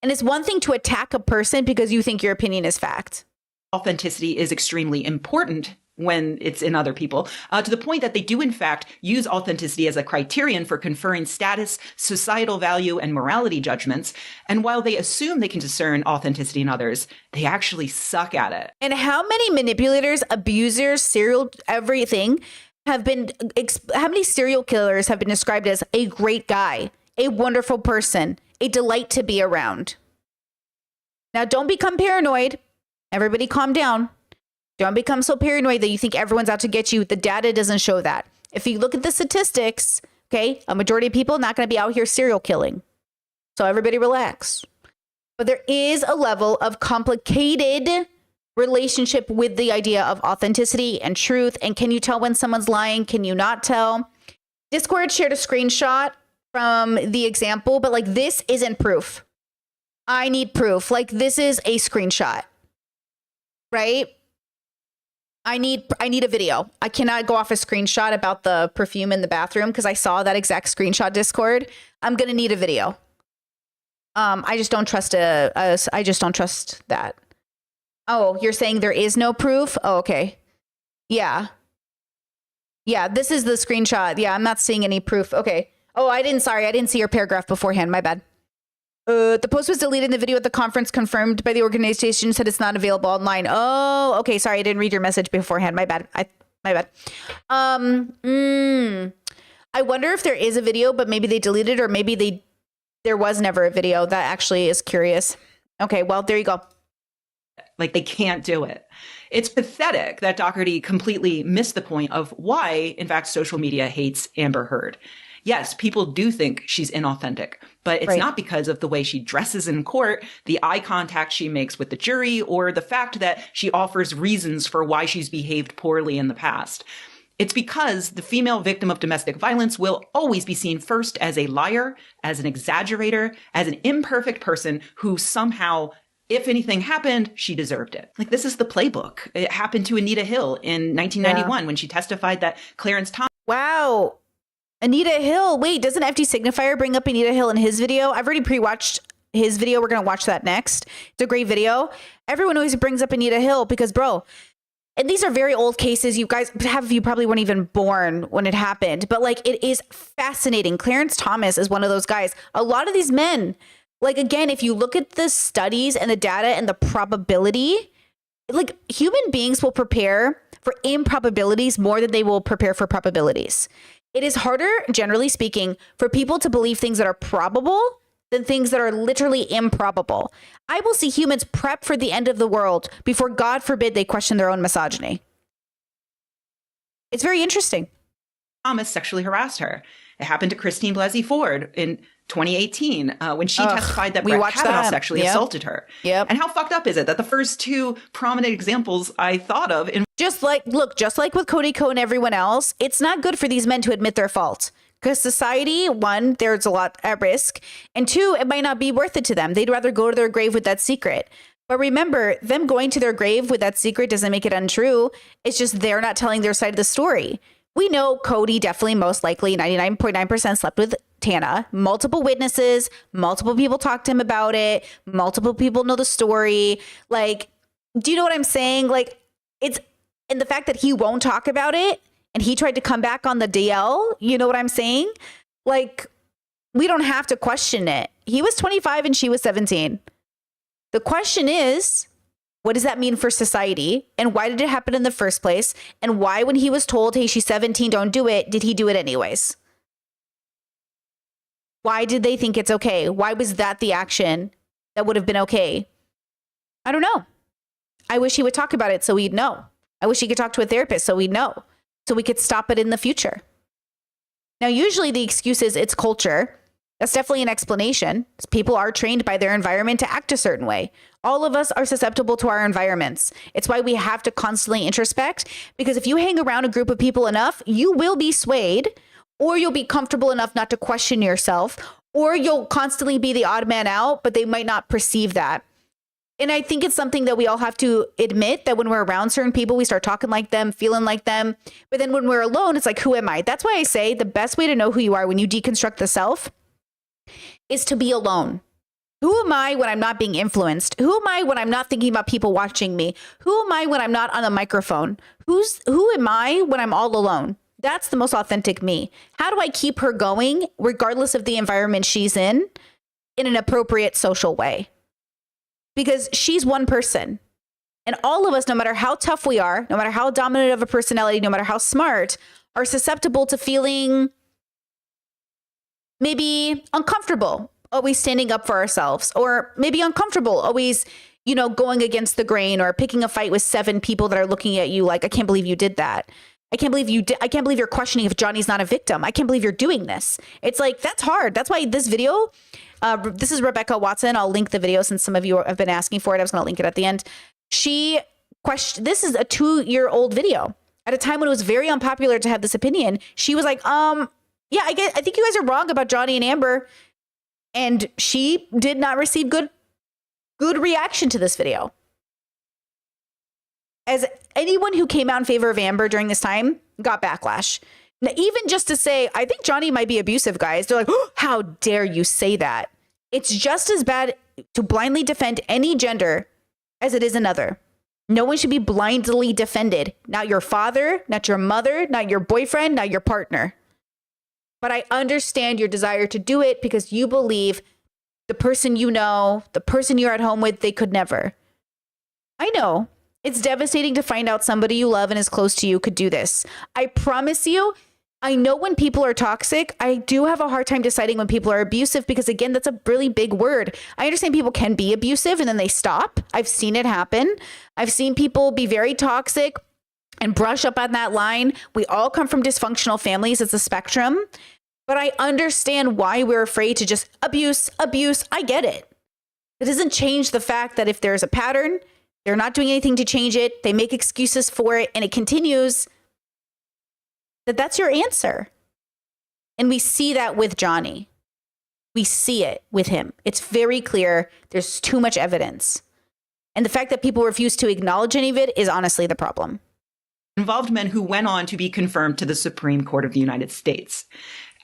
A: and it's one thing to attack a person because you think your opinion is fact.
C: Authenticity is extremely important when it's in other people, to the point that they do, in fact, use authenticity as a criterion for conferring status, societal value, and morality judgments. And while they assume they can discern authenticity in others, they actually suck at it.
A: And how many manipulators, abusers, serial everything have been, how many serial killers have been described as a great guy, a wonderful person, a delight to be around? Now, don't become paranoid. Everybody calm down. Don't become so paranoid that you think everyone's out to get you. The data doesn't show that. If you look at the statistics, okay, a majority of people not going to be out here serial killing. So everybody relax. But there is a level of complicated relationship with the idea of authenticity and truth. And can you tell when someone's lying? Can you not tell? Discord shared a screenshot from the example, but like this isn't proof. I need proof. Like this is a screenshot, right? I need a video. I cannot go off a screenshot about the perfume in the bathroom because I saw that exact screenshot Discord. I'm going to need a video. I just don't trust I just don't trust that. Oh, you're saying there is no proof? Oh, okay. Yeah. Yeah, this is the screenshot. Yeah, I'm not seeing any proof. Okay. Oh, I didn't see your paragraph beforehand. My bad. The post was deleted. The video at the conference confirmed by the organization said it's not available online. Oh, okay. Sorry, I didn't read your message beforehand. My bad. My bad. I wonder if there is a video, but maybe they deleted it, or maybe there was never a video. That actually is curious. Okay, well, there you go.
C: Like they can't do it. It's pathetic that Doherty completely missed the point of why, in fact, social media hates Amber Heard. Yes, people do think she's inauthentic, but it's not because of the way she dresses in court, the eye contact she makes with the jury, or the fact that she offers reasons for why she's behaved poorly in the past. It's because the female victim of domestic violence will always be seen first as a liar, as an exaggerator, as an imperfect person who somehow, if anything happened, she deserved it. Like, this is the playbook. It happened to Anita Hill in 1991 when she testified that Clarence Thomas.
A: Wow. Anita Hill. Wait, doesn't FD Signifier bring up Anita Hill in his video? I've already pre-watched his video. We're going to watch that next. It's a great video. Everyone always brings up Anita Hill because, bro, and these are very old cases. You guys, half of you probably weren't even born when it happened, but like, it is fascinating. Clarence Thomas is one of those guys. A lot of these men, like, again, if you look at the studies and the data and the probability, like, human beings will prepare for improbabilities more than they will prepare for probabilities. It is harder, generally speaking, for people to believe things that are probable than things that are literally improbable. I will see humans prep for the end of the world before, God forbid, they question their own misogyny. It's very interesting.
C: Thomas sexually harassed her. It happened to Christine Blasey Ford in 2018 when she testified that Brett Kavanaugh sexually assaulted her.
A: Yep.
C: And how fucked up is it that the first two prominent examples I thought of in
A: just like with Cody Ko and everyone else, it's not good for these men to admit their fault. Because society, one, there's a lot at risk. And two, it might not be worth it to them. They'd rather go to their grave with that secret. But remember, them going to their grave with that secret doesn't make it untrue. It's just they're not telling their side of the story. We know Cody definitely, most likely, 99.9% slept with Tana. Multiple witnesses, multiple people talked to him about it. Multiple people know the story. Like, do you know what I'm saying? Like, it's, and the fact that he won't talk about it and he tried to come back on the DL, you know what I'm saying? Like, we don't have to question it. He was 25 and she was 17. The question is, what does that mean for society? And why did it happen in the first place? And why, when he was told, hey, she's 17, don't do it, did he do it anyways? Why did they think it's okay? Why was that the action that would have been okay? I don't know. I wish he would talk about it so we'd know. I wish he could talk to a therapist so we'd know, so we could stop it in the future. Now, usually the excuse is it's culture. That's definitely an explanation. People are trained by their environment to act a certain way. All of us are susceptible to our environments. It's why we have to constantly introspect, because if you hang around a group of people enough, you will be swayed, or you'll be comfortable enough not to question yourself, or you'll constantly be the odd man out, but they might not perceive that. And I think it's something that we all have to admit, that when we're around certain people, we start talking like them, feeling like them. But then when we're alone, it's like, who am I? That's why I say the best way to know who you are when you deconstruct the self is to be alone. Who am I when I'm not being influenced? Who am I when I'm not thinking about people watching me? Who am I when I'm not on a microphone? Who am I when I'm all alone? That's the most authentic me. How do I keep her going, regardless of the environment she's in an appropriate social way? Because she's one person. And all of us, no matter how tough we are, no matter how dominant of a personality, no matter how smart, are susceptible to feeling maybe uncomfortable, always standing up for ourselves, or maybe uncomfortable, always, going against the grain or picking a fight with 7 people that are looking at you like, I can't believe you did that. I can't believe I can't believe you're questioning if Johnny's not a victim. I can't believe you're doing this. It's like, that's hard. That's why this video, this is Rebecca Watson. I'll link the video since some of you have been asking for it. I was going to link it at the end. This is a 2-year-old video at a time when it was very unpopular to have this opinion. She was like, yeah, I think you guys are wrong about Johnny and Amber. And she did not receive good reaction to this video. As anyone who came out in favor of Amber during this time got backlash. Now, even just to say, I think Johnny might be abusive, guys. They're like, oh, how dare you say that? It's just as bad to blindly defend any gender as it is another. No one should be blindly defended. Not your father, not your mother, not your boyfriend, not your partner. But I understand your desire to do it because you believe the person the person you're at home with, they could never. I know. It's devastating to find out somebody you love and is close to you could do this. I promise you, I know when people are toxic. I do have a hard time deciding when people are abusive because, again, that's a really big word. I understand people can be abusive and then they stop. I've seen it happen. I've seen people be very toxic and brush up on that line. We all come from dysfunctional families. It's a spectrum. But I understand why we're afraid to just abuse. I get it. It doesn't change the fact that if there's a pattern, they're not doing anything to change it. They make excuses for it and it continues. That's your answer. And we see that with Johnny. We see it with him. It's very clear. There's too much evidence. And the fact that people refuse to acknowledge any of it is honestly the problem.
C: Involved men who went on to be confirmed to the Supreme Court of the United States.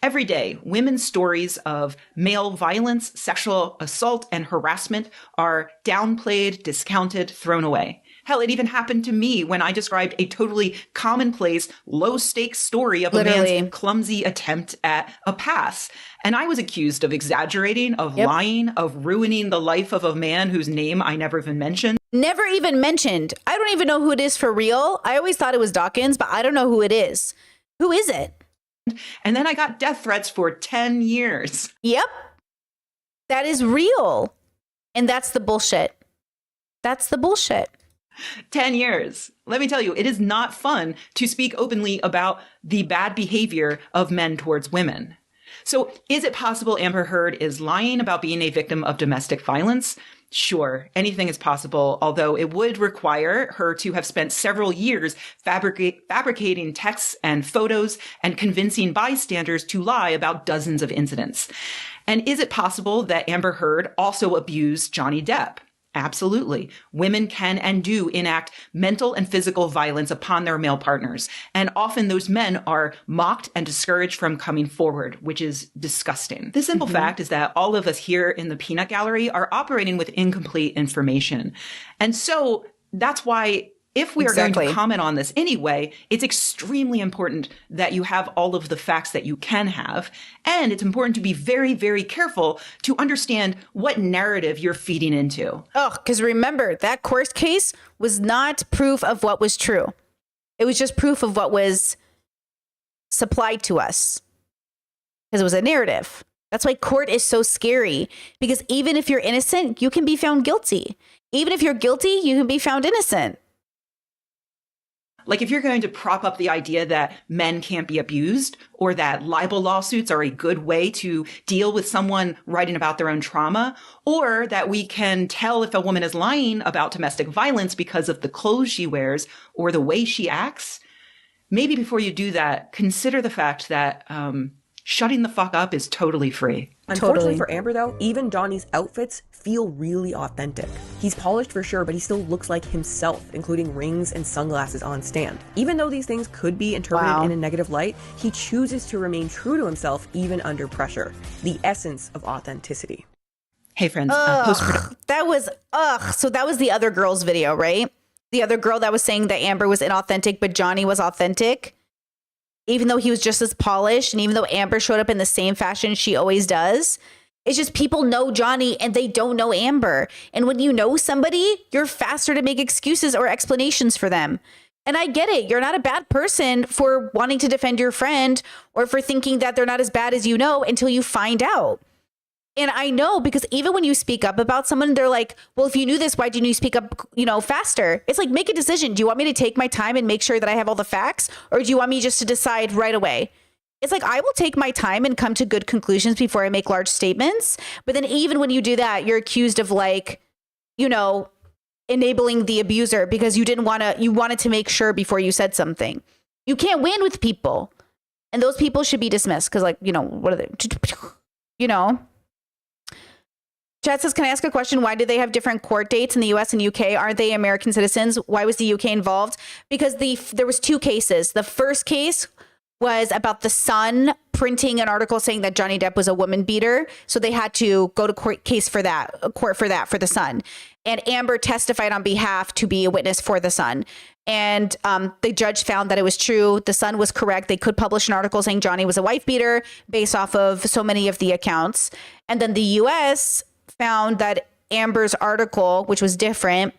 C: Every day, women's stories of male violence, sexual assault, and harassment are downplayed, discounted, thrown away. Hell, it even happened to me when I described a totally commonplace, low-stakes story of a man's clumsy attempt at a pass. And I was accused of exaggerating, of lying, of ruining the life of a man whose name I never even mentioned.
A: Never even mentioned. I don't even know who it is for real. I always thought it was Dawkins, but I don't know who it is. Who is it?
C: And then I got death threats for 10 years.
A: Yep. That is real. And that's the bullshit. That's the bullshit.
C: 10 years. Let me tell you, it is not fun to speak openly about the bad behavior of men towards women. So is it possible Amber Heard is lying about being a victim of domestic violence? Sure, anything is possible, although it would require her to have spent several years fabricating texts and photos and convincing bystanders to lie about dozens of incidents. And is it possible that Amber Heard also abused Johnny Depp? Absolutely. Women can and do enact mental and physical violence upon their male partners. And often those men are mocked and discouraged from coming forward, which is disgusting. The simple fact is that all of us here in the peanut gallery are operating with incomplete information. And so that's why if we are going to comment on this anyway, it's extremely important that you have all of the facts that you can have. And it's important to be very, very careful to understand what narrative you're feeding into.
A: Oh, because remember, that court case was not proof of what was true. It was just proof of what was supplied to us. Because it was a narrative. That's why court is so scary. Because even if you're innocent, you can be found guilty. Even if you're guilty, you can be found innocent.
C: Like if you're going to prop up the idea that men can't be abused or that libel lawsuits are a good way to deal with someone writing about their own trauma, or that we can tell if a woman is lying about domestic violence because of the clothes she wears or the way she acts, maybe before you do that, consider the fact that shutting the fuck up is totally free.
E: Unfortunately for Amber, though, even Johnny's outfits feel really authentic. He's polished for sure, but he still looks like himself, including rings and sunglasses on stand. Even though these things could be interpreted in a negative light, he chooses to remain true to himself even under pressure. The essence of authenticity.
C: Hey, friends.
A: That was, so that was the other girl's video, right? The other girl that was saying that Amber was inauthentic, but Johnny was authentic, even though he was just as polished. And even though Amber showed up in the same fashion she always does. It's just people know Johnny and they don't know Amber. And when you know somebody, you're faster to make excuses or explanations for them. And I get it. You're not a bad person for wanting to defend your friend or for thinking that they're not as bad as you know until you find out. And I know, because even when you speak up about someone, they're like, well, if you knew this, why didn't you speak up, faster? It's like, make a decision. Do you want me to take my time and make sure that I have all the facts? Or do you want me just to decide right away? It's like, I will take my time and come to good conclusions before I make large statements. But then even when you do that, you're accused of enabling the abuser because you wanted to make sure before you said something. You can't win with people. And those people should be dismissed because what are they? Chat says, can I ask a question? Why do they have different court dates in the US and UK? Aren't they American citizens? Why was the UK involved? Because there was two cases. The first case was about the Sun printing an article saying that Johnny Depp was a woman beater. So they had to go to court for the Sun. And Amber testified on behalf to be a witness for the Sun. And the judge found that it was true. The Sun was correct. They could publish an article saying Johnny was a wife beater based off of so many of the accounts. And then the US found that Amber's article, which was different,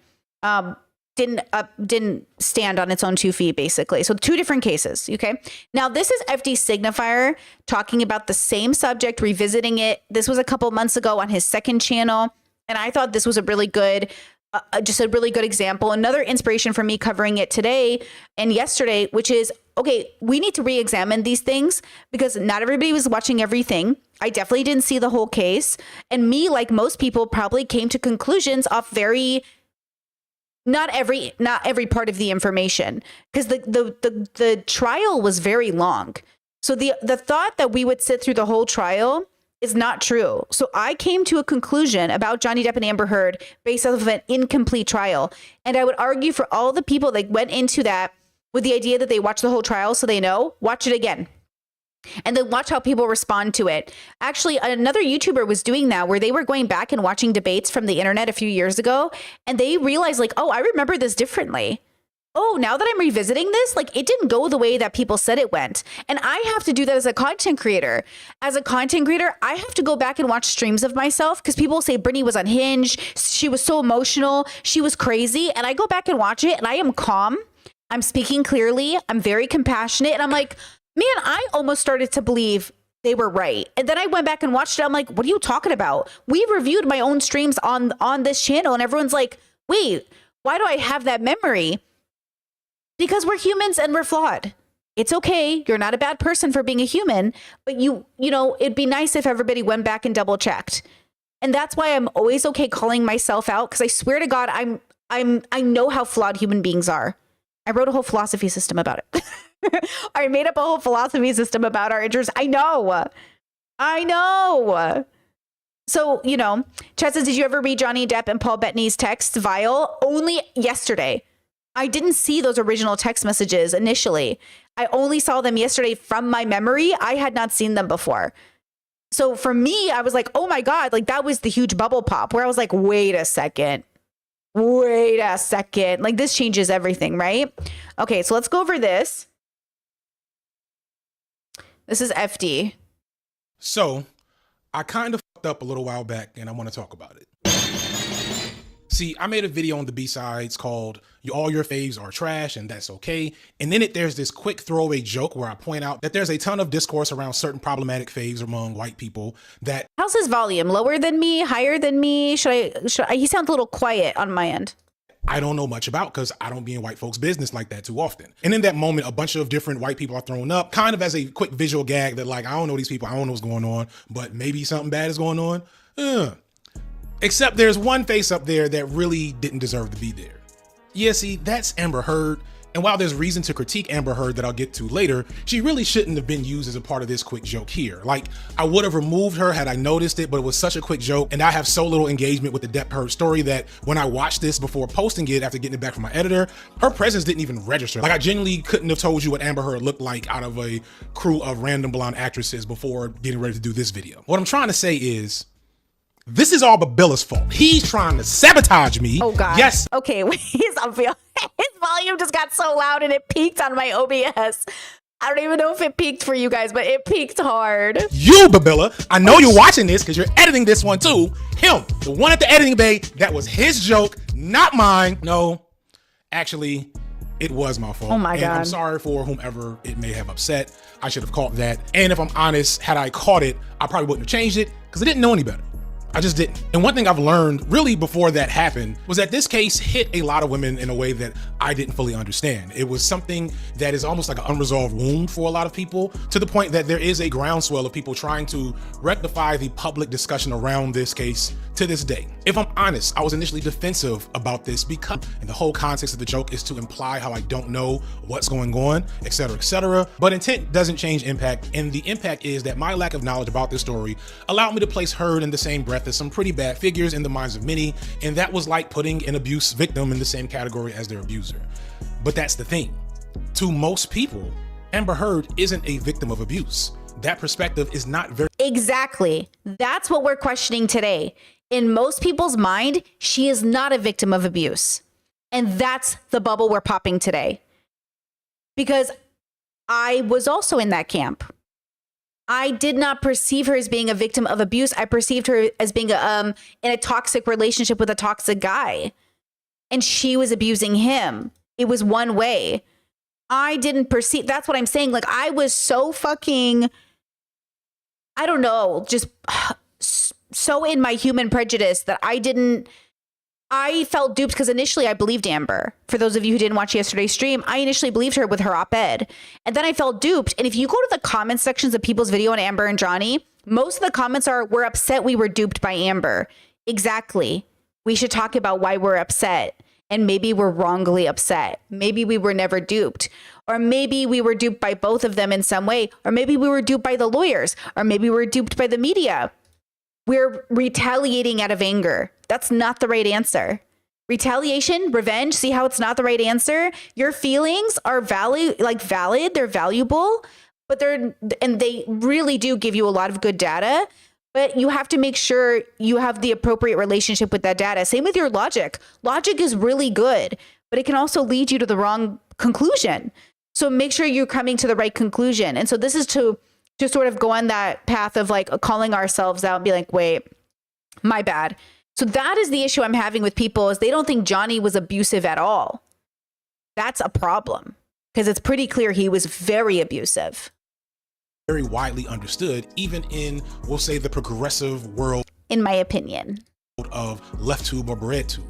A: didn't stand on its own 2 feet, basically. So 2 different cases. Okay. Now this is FD Signifier talking about the same subject, revisiting it. This was a couple months ago on his second channel. And I thought this was a really good, just a really good example. Another inspiration for me covering it today and yesterday, which is, okay, we need to re-examine these things because not everybody was watching everything. I definitely didn't see the whole case. And me, like most people, probably came to conclusions off not every part of the information, because the trial was very long. So the thought that we would sit through the whole trial is not true. So I came to a conclusion about Johnny Depp and Amber Heard based off of an incomplete trial. And I would argue for all the people that went into that with the idea that they watched the whole trial so they know, watch it again. And then watch how people respond to it. Actually, another YouTuber was doing that, where they were going back and watching debates from the internet a few years ago. And they realized, like, oh, I remember this differently. Oh, now that I'm revisiting this, like, it didn't go the way that people said it went. And I have to do that as a content creator. As a content creator, I have to go back and watch streams of myself because people say Brittany was unhinged. She was so emotional. She was crazy. And I go back and watch it and I am calm. I'm speaking clearly. I'm very compassionate. And I'm like, man, I almost started to believe they were right. And then I went back and watched it. I'm like, what are you talking about? We reviewed my own streams on this channel. And everyone's like, wait, why do I have that memory? Because we're humans and we're flawed. It's okay. You're not a bad person for being a human, but it'd be nice if everybody went back and double checked. And that's why I'm always okay calling myself out. Because I swear to God, I know how flawed human beings are. I wrote a whole philosophy system about it. I made up a whole philosophy system about our interests. I know. So, Chet says, did you ever read Johnny Depp and Paul Bettany's texts vile? Only yesterday. I didn't see those original text messages initially. I only saw them yesterday from my memory. I had not seen them before. So for me, I was like, oh my God, like that was the huge bubble pop where I was like, wait a second. Like this changes everything, right? Okay, so let's go over this. This is FD.
F: So I kind of fucked up a little while back and I want to talk about it. See, I made a video on the B-sides called All Your Faves Are Trash and That's Okay. And in it, there's this quick throwaway joke where I point out that there's a ton of discourse around certain problematic faves among white people that...
A: How's his volume? Lower than me? Higher than me? Should I he sounds a little quiet on my end.
F: I don't know much about because I don't be in white folks' business like that too often. And in that moment, a bunch of different white people are thrown up kind of as a quick visual gag that like, I don't know these people, I don't know what's going on, but maybe something bad is going on. Except there's one face up there that really didn't deserve to be there. Yeah, see, that's Amber Heard. And while there's reason to critique Amber Heard that I'll get to later, she really shouldn't have been used as a part of this quick joke here. Like, I would have removed her had I noticed it, but it was such a quick joke, and I have so little engagement with the Depp Heard story that when I watched this before posting it after getting it back from my editor, her presence didn't even register. Like, I genuinely couldn't have told you what Amber Heard looked like out of a crew of random blonde actresses before getting ready to do this video. What I'm trying to say is, This is all Babilla's fault. He's trying to sabotage me.
A: Oh God.
F: Yes.
A: Okay, his volume just got so loud and it peaked on my OBS. I don't even know if it peaked for you guys, but it peaked hard.
F: You, Babilla, I know you're watching this because you're editing this one too. Him, the one at the editing bay, that was his joke, not mine. No, actually, it was my fault.
A: Oh my
F: and
A: God.
F: I'm sorry for whomever it may have upset. I should have caught that. And if I'm honest, had I caught it, I probably wouldn't have changed it because I didn't know any better. I just didn't. And one thing I've learned really before that happened was that this case hit a lot of women in a way that I didn't fully understand. It was something that is almost like an unresolved wound for a lot of people, to the point that there is a groundswell of people trying to rectify the public discussion around this case to this day. If I'm honest, I was initially defensive about this because, and the whole context of the joke is to imply how I don't know what's going on, etc., etc. But intent doesn't change impact, and the impact is that my lack of knowledge about this story allowed me to place Heard in the same breath as some pretty bad figures in the minds of many, and that was like putting an abuse victim in the same category as their abuser. But that's the thing. To most people, Amber Heard isn't a victim of abuse. That perspective is not very...
A: Exactly. That's what we're questioning today. In most people's mind, she is not a victim of abuse. And that's the bubble we're popping today. Because I was also in that camp. I did not perceive her as being a victim of abuse. I perceived her as being in a toxic relationship with a toxic guy. And she was abusing him. It was one way. I didn't perceive, that's what I'm saying. Like, I was so fucking, I don't know, just so in my human prejudice that I felt duped because initially I believed Amber. For those of you who didn't watch yesterday's stream, I initially believed her with her op-ed. And then I felt duped. And if you go to the comment sections of people's video on Amber and Johnny, most of the comments are, we're upset we were duped by Amber. Exactly. We should talk about why we're upset. And maybe we're wrongly upset. Maybe we were never duped. Or maybe we were duped by both of them in some way. Or maybe we were duped by the lawyers. Or maybe we were duped by the media. We're retaliating out of anger. That's not the right answer. Retaliation, revenge, see how it's not the right answer? Your feelings are valid, they're valuable, but they really do give you a lot of good data, but you have to make sure you have the appropriate relationship with that data. Same with your logic. Logic is really good, but it can also lead you to the wrong conclusion. So make sure you're coming to the right conclusion. And so this is to sort of go on that path of like calling ourselves out and be like, wait, my bad. So that is the issue I'm having with people, is they don't think Johnny was abusive at all. That's a problem because it's pretty clear he was very abusive.
F: Very widely understood, even in, we'll say, the progressive world,
A: in my opinion,
F: of left tube or bread tube.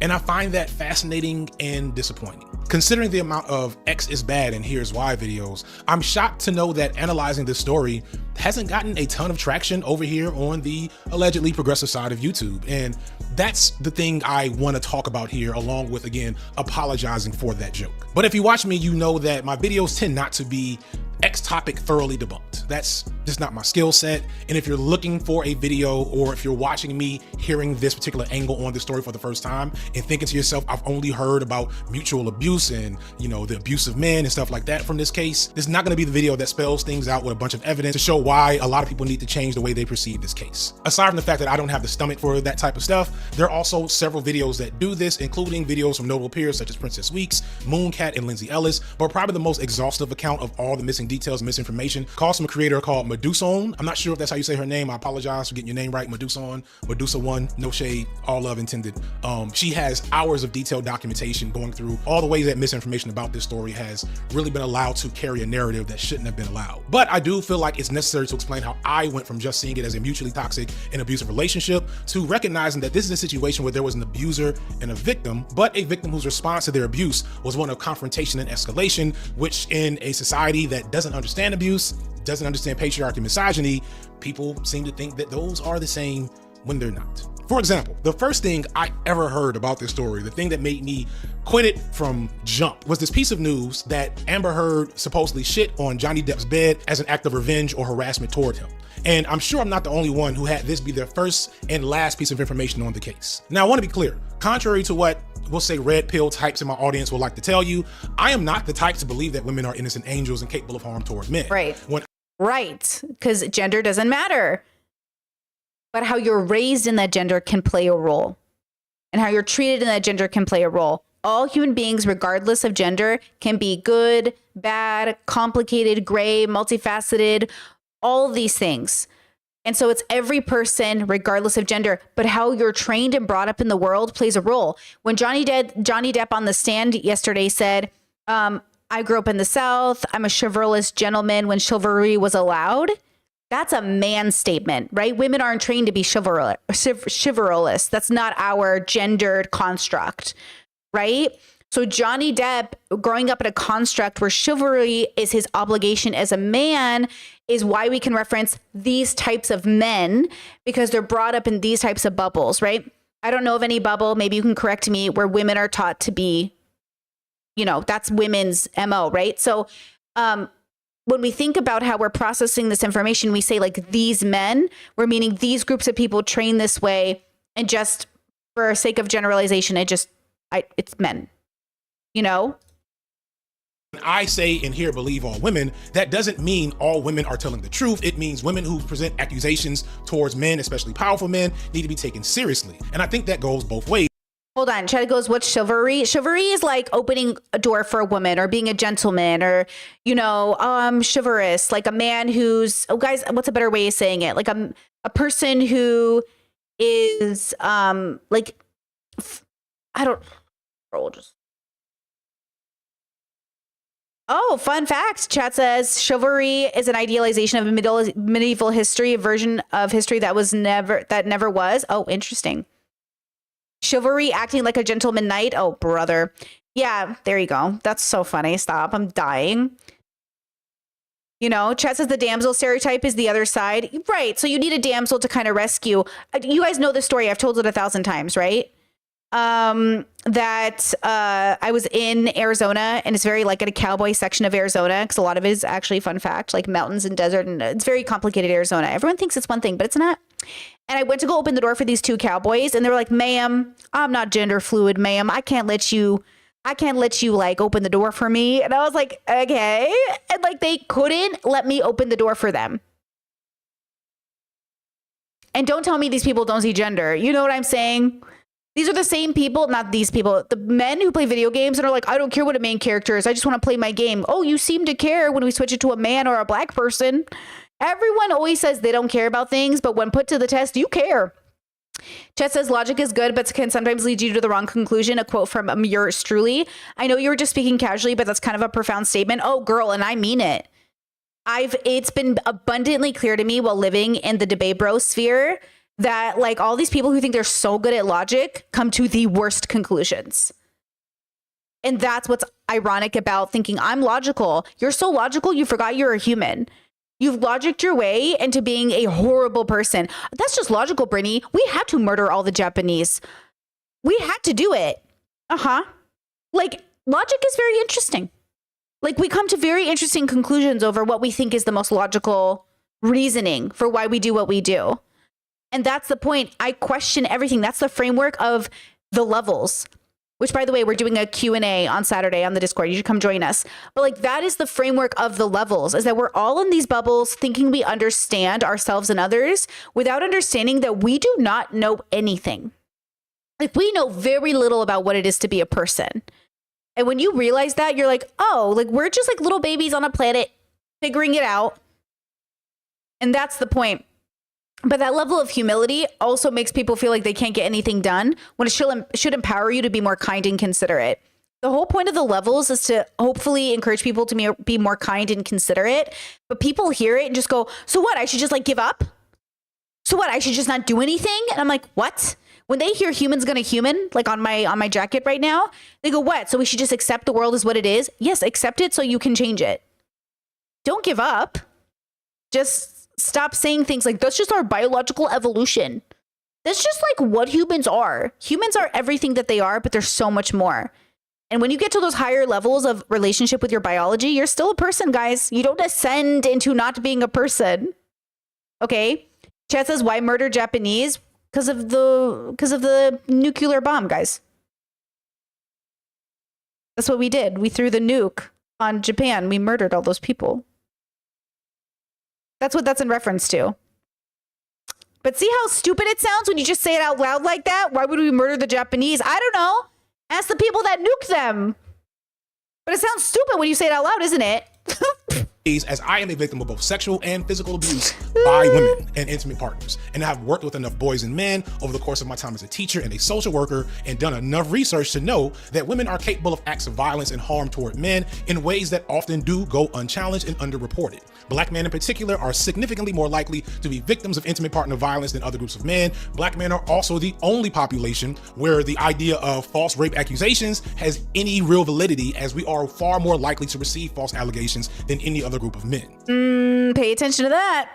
F: And I find that fascinating and disappointing. Considering the amount of X is bad and here's why videos, I'm shocked to know that analyzing this story hasn't gotten a ton of traction over here on the allegedly progressive side of YouTube. And that's the thing I want to talk about here, along with, again, apologizing for that joke. But if you watch me, you know that my videos tend not to be X topic thoroughly debunked. That's just not my skill set. And if you're looking for a video, or if you're watching me hearing this particular angle on this story for the first time and thinking to yourself, I've only heard about mutual abuse and, you know, the abuse of men and stuff like that from this case, this is not going to be the video that spells things out with a bunch of evidence to show why a lot of people need to change the way they perceive this case. Aside from the fact that I don't have the stomach for that type of stuff, there are also several videos that do this, including videos from notable peers such as Princess Weeks, Mooncat, and Lindsay Ellis. But probably the most exhaustive account of all the missing details and misinformation comes from a creator called Meduson. I'm not sure if that's how you say her name. I apologize for getting your name right. Meduson, Medusa One, no shade, all love intended. She has hours of detailed documentation going through all the ways that misinformation about this story has really been allowed to carry a narrative that shouldn't have been allowed. But I do feel like it's necessary to explain how I went from just seeing it as a mutually toxic and abusive relationship to recognizing that this is a situation where there was an abuser and a victim, but a victim whose response to their abuse was one of confrontation and escalation, which in a society that doesn't understand abuse, doesn't understand patriarchy and misogyny, people seem to think that those are the same when they're not. For example, the first thing I ever heard about this story, the thing that made me quit it from jump, was this piece of news that Amber Heard supposedly shit on Johnny Depp's bed as an act of revenge or harassment toward him. And I'm sure I'm not the only one who had this be their first and last piece of information on the case. Now, I want to be clear. Contrary to what we'll say red pill types in my audience will like to tell you, I am not the type to believe that women are innocent angels and capable of harm toward men.
A: Right. Right. Because gender doesn't matter. but how you're raised in that gender can play a role, and how you're treated in that gender can play a role. All human beings, regardless of gender, can be good, bad, complicated, gray, multifaceted, all of these things. And so it's every person, regardless of gender, but how you're trained and brought up in the world plays a role. When Johnny Depp on the stand yesterday said, I grew up in the South, I'm a chivalrous gentleman when chivalry was allowed, that's a man statement, right? Women aren't trained to be chivalrous. That's not our gendered construct, right? So Johnny Depp, growing up in a construct where chivalry is his obligation as a man, is why we can reference these types of men, because they're brought up in these types of bubbles, right? I don't know of any bubble, maybe you can correct me, where women are taught to be, that's women's MO, right? So when we think about how we're processing this information, we say like these men, we're meaning these groups of people trained this way, and just for sake of generalization, it's men.
F: I say and here believe all women, that doesn't mean all women are telling the truth. It means women who present accusations towards men, especially powerful men, need to be taken seriously. And I think that goes both ways.
A: Hold on. Chad goes, what's chivalry? Chivalry is like opening a door for a woman, or being a gentleman, or, chivalrous, like a man who's, guys, what's a better way of saying it? Like a person who is fun fact. Chat says chivalry is an idealization of medieval history, a version of history that never was. Oh, interesting. Chivalry, acting like a gentleman knight. Oh, brother. Yeah, there you go. That's so funny. Stop. I'm dying. Chat says the damsel stereotype is the other side. Right. So you need a damsel to kind of rescue. You guys know the story. I've told it 1,000 times, right? That I was in Arizona, and it's very like in a cowboy section of Arizona, because a lot of it is actually, fun fact, like mountains and desert, and it's very complicated Arizona. Everyone thinks it's one thing, but it's not. And I went to go open the door for these two cowboys, and they were like, ma'am, I'm not gender fluid, ma'am. I can't let you like open the door for me. And I was like, okay. And like, they couldn't let me open the door for them. And don't tell me these people don't see gender. You know what I'm saying? These are the same people, not these people, the men who play video games and are like, I don't care what a main character is, I just want to play my game. Oh, you seem to care when we switch it to a man or a black person. Everyone always says they don't care about things, but when put to the test, you care. Chet says logic is good, but can sometimes lead you to the wrong conclusion. A quote from yours truly. I know you were just speaking casually, but that's kind of a profound statement. Oh, girl, and I mean it. It's been abundantly clear to me while living in the debate bro sphere that like all these people who think they're so good at logic come to the worst conclusions. And that's what's ironic about thinking I'm logical. You're so logical, you forgot you're a human. You've logicked your way into being a horrible person. That's just logical, Brittany. We had to murder all the Japanese. We had to do it. Like, logic is very interesting. Like, we come to very interesting conclusions over what we think is the most logical reasoning for why we do what we do. And that's the point. I question everything. That's the framework of the levels. Which, by the way, we're doing a Q&A on Saturday on the Discord. You should come join us. But like, that is the framework of the levels, is that we're all in these bubbles thinking we understand ourselves and others without understanding that we do not know anything. Like, we know very little about what it is to be a person. And when you realize that, you're like, oh, like we're just like little babies on a planet figuring it out. And that's the point. But that level of humility also makes people feel like they can't get anything done, when it should empower you to be more kind and considerate. The whole point of the levels is to hopefully encourage people to be more kind and considerate. But people hear it and just go, so what? I should just like give up? So what? I should just not do anything? And I'm like, what? When they hear human's gonna human, like on my jacket right now, they go, what? So we should just accept the world as what it is? Yes, accept it so you can change it. Don't give up. Just stop saying things like, that's just our biological evolution. That's just like what humans are. Humans are everything that they are, but there's so much more. And when you get to those higher levels of relationship with your biology, you're still a person, guys. You don't ascend into not being a person. Okay? Chad says, why murder Japanese? Because of the nuclear bomb, guys. That's what we did. We threw the nuke on Japan. We murdered all those people. That's what that's in reference to. But see how stupid it sounds when you just say it out loud like that? Why would we murder the Japanese? I don't know. Ask the people that nuked them. But it sounds stupid when you say it out loud, isn't it?
F: As I am a victim of both sexual and physical abuse by women and intimate partners. And I've worked with enough boys and men over the course of my time as a teacher and a social worker and done enough research to know that women are capable of acts of violence and harm toward men in ways that often do go unchallenged and underreported. Black men in particular are significantly more likely to be victims of intimate partner violence than other groups of men. Black men are also the only population where the idea of false rape accusations has any real validity, as we are far more likely to receive false allegations than any other group of men.
A: Pay attention to that.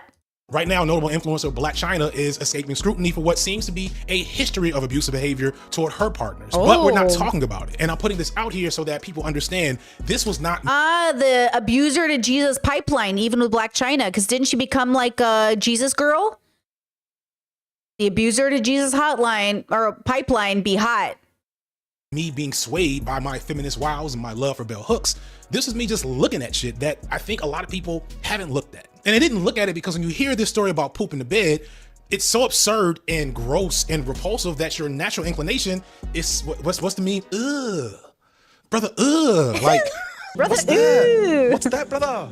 F: Right now, notable influencer Blac Chyna is escaping scrutiny for what seems to be a history of abusive behavior toward her partners. But we're not talking about it. And I'm putting this out here so that people understand this was not
A: the abuser to Jesus pipeline, even with Blac Chyna, because didn't she become like a Jesus girl? The abuser to Jesus hotline or pipeline be hot.
F: me being swayed by my feminist wows and my love for bell hooks. This is me just looking at shit that I think a lot of people haven't looked at. And I didn't look at it because when you hear this story about poop in the bed, it's so absurd and gross and repulsive that your natural inclination is what's the meme? Ugh, brother. Ugh, like
A: brother.
F: What's that? What's that, brother?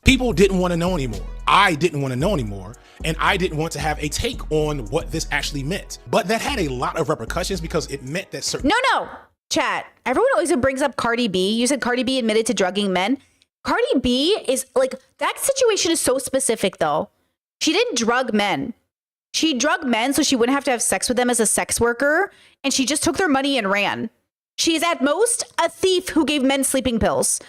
F: People didn't want to know anymore. I didn't want to know anymore. And I didn't want to have a take on what this actually meant. But that had a lot of repercussions because it meant that certain...
A: No. Chat. Everyone always brings up Cardi B. You said Cardi B admitted to drugging men. Cardi B is like, that situation is so specific though. She didn't drug men. She drugged men so she wouldn't have to have sex with them as a sex worker. And she just took their money and ran. She is at most a thief who gave men sleeping pills.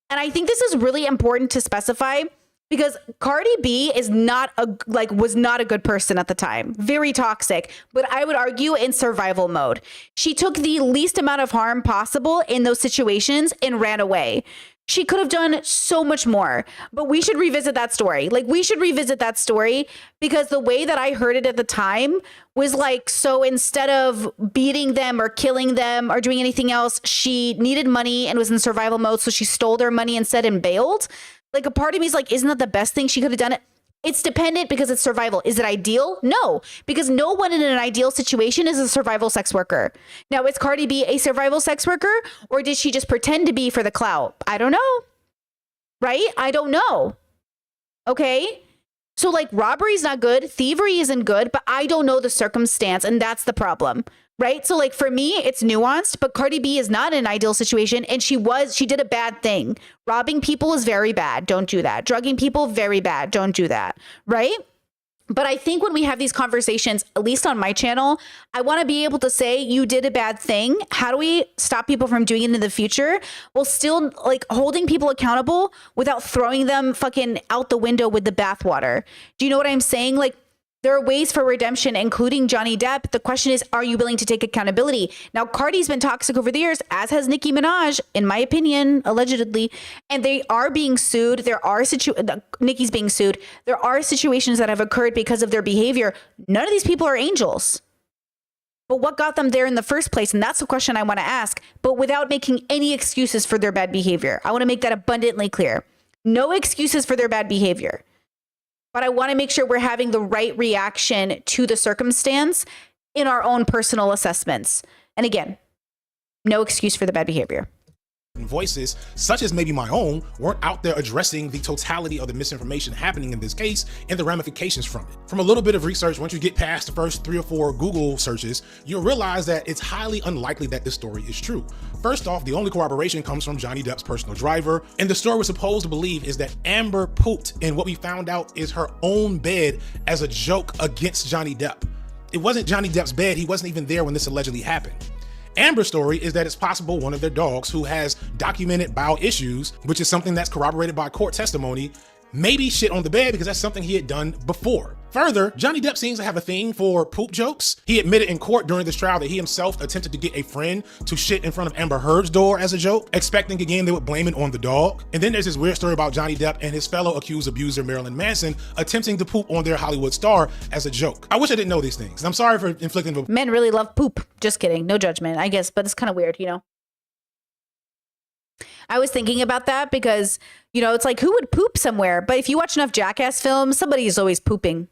A: And I think this is really important to specify because Cardi B is was not a good person at the time. Very toxic, but I would argue in survival mode. She took the least amount of harm possible in those situations and ran away. She could have done so much more, but we should revisit that story. Because the way that I heard it at the time was like, so instead of beating them or killing them or doing anything else, she needed money and was in survival mode. So she stole their money instead and bailed. Like a part of me is like, isn't that the best thing she could have done? It's dependent because it's survival. Is it ideal? No, because no one in an ideal situation is a survival sex worker. Now, is Cardi B a survival sex worker or did she just pretend to be for the clout? I don't know. Right? I don't know. Okay. So like robbery is not good. Thievery isn't good, but I don't know the circumstance. And that's the problem. Right. So like for me, it's nuanced, but Cardi B is not in an ideal situation. And she did a bad thing. Robbing people is very bad. Don't do that. Drugging people, very bad. Don't do that. Right. But I think when we have these conversations, at least on my channel, I want to be able to say you did a bad thing. How do we stop people from doing it in the future while still like holding people accountable without throwing them fucking out the window with the bathwater? Do you know what I'm saying? Like, there are ways for redemption, including Johnny Depp. The question is, are you willing to take accountability? Now, Cardi's been toxic over the years, as has Nicki Minaj, in my opinion, allegedly. And they are being sued. Nicki's being sued. There are situations that have occurred because of their behavior. None of these people are angels. But what got them there in the first place? And that's the question I want to ask, but without making any excuses for their bad behavior. I want to make that abundantly clear. No excuses for their bad behavior. But I want to make sure we're having the right reaction to the circumstance in our own personal assessments. And again, no excuse for the bad behavior.
F: Voices, such as maybe my own, weren't out there addressing the totality of the misinformation happening in this case and the ramifications from it. From a little bit of research, once you get past the first 3 or 4 Google searches, you'll realize that it's highly unlikely that this story is true. First off, the only corroboration comes from Johnny Depp's personal driver, and the story we're supposed to believe is that Amber pooped in what we found out is her own bed as a joke against Johnny Depp. It wasn't Johnny Depp's bed. He wasn't even there when this allegedly happened. Amber's story is that it's possible one of their dogs, who has documented bowel issues, which is something that's corroborated by court testimony, maybe shit on the bed because that's something he had done before. Further, Johnny Depp seems to have a thing for poop jokes. He admitted in court during this trial that he himself attempted to get a friend to shit in front of Amber Heard's door as a joke, expecting again they would blame it on the dog. And then there's this weird story about Johnny Depp and his fellow accused abuser Marilyn Manson attempting to poop on their Hollywood star as a joke. I wish I didn't know these things. I'm sorry for inflicting...
A: Men really love poop. Just kidding. No judgment, I guess, but it's kind of weird, you know? I was thinking about that because, you know, it's like, who would poop somewhere? But if you watch enough Jackass films, somebody is always pooping.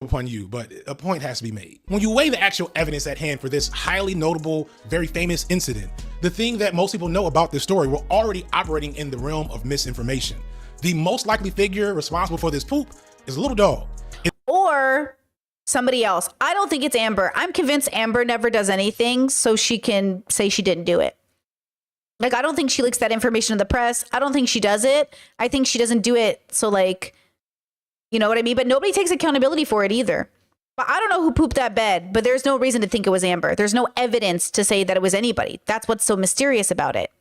F: upon you, but a point has to be made. When you weigh the actual evidence at hand for this highly notable, very famous incident, the thing that most people know about this story, we're already operating in the realm of misinformation. The most likely figure responsible for this poop is a little dog.
A: Or somebody else. I don't think it's Amber. I'm convinced Amber never does anything so she can say she didn't do it. Like, I don't think she leaks that information to the press. I don't think she does it. I think she doesn't do it so, like, you know what I mean? But nobody takes accountability for it either. But I don't know who pooped that bed, but there's no reason to think it was Amber. There's no evidence to say that it was anybody. That's what's so mysterious about it.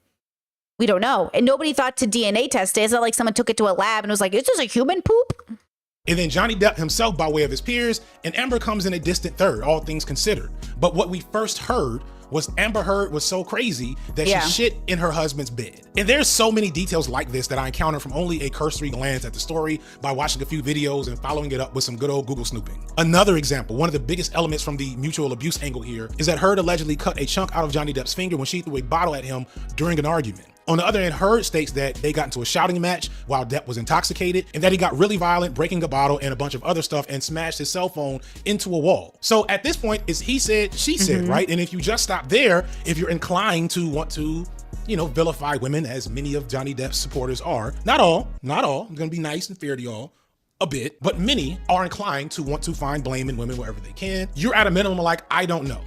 A: We don't know. And nobody thought to DNA test it. It's not like someone took it to a lab and was like, is this a human poop?
F: And then Johnny Depp himself by way of his peers, and Amber comes in a distant third, all things considered. But what we first heard was Amber Heard was so crazy that she shit in her husband's bed. And there's so many details like this that I encountered from only a cursory glance at the story by watching a few videos and following it up with some good old Google snooping. Another example, one of the biggest elements from the mutual abuse angle here is that Heard allegedly cut a chunk out of Johnny Depp's finger when she threw a bottle at him during an argument. On the other end, Heard states that they got into a shouting match while Depp was intoxicated and that he got really violent, breaking a bottle and a bunch of other stuff and smashed his cell phone into a wall. So at this point, it's he said, she said, right? And if you just stop there, if you're inclined to want to, you know, vilify women as many of Johnny Depp's supporters are, not all, I'm gonna be nice and fair to y'all, a bit, but many are inclined to want to find blame in women wherever they can. You're at a minimum like, I don't know.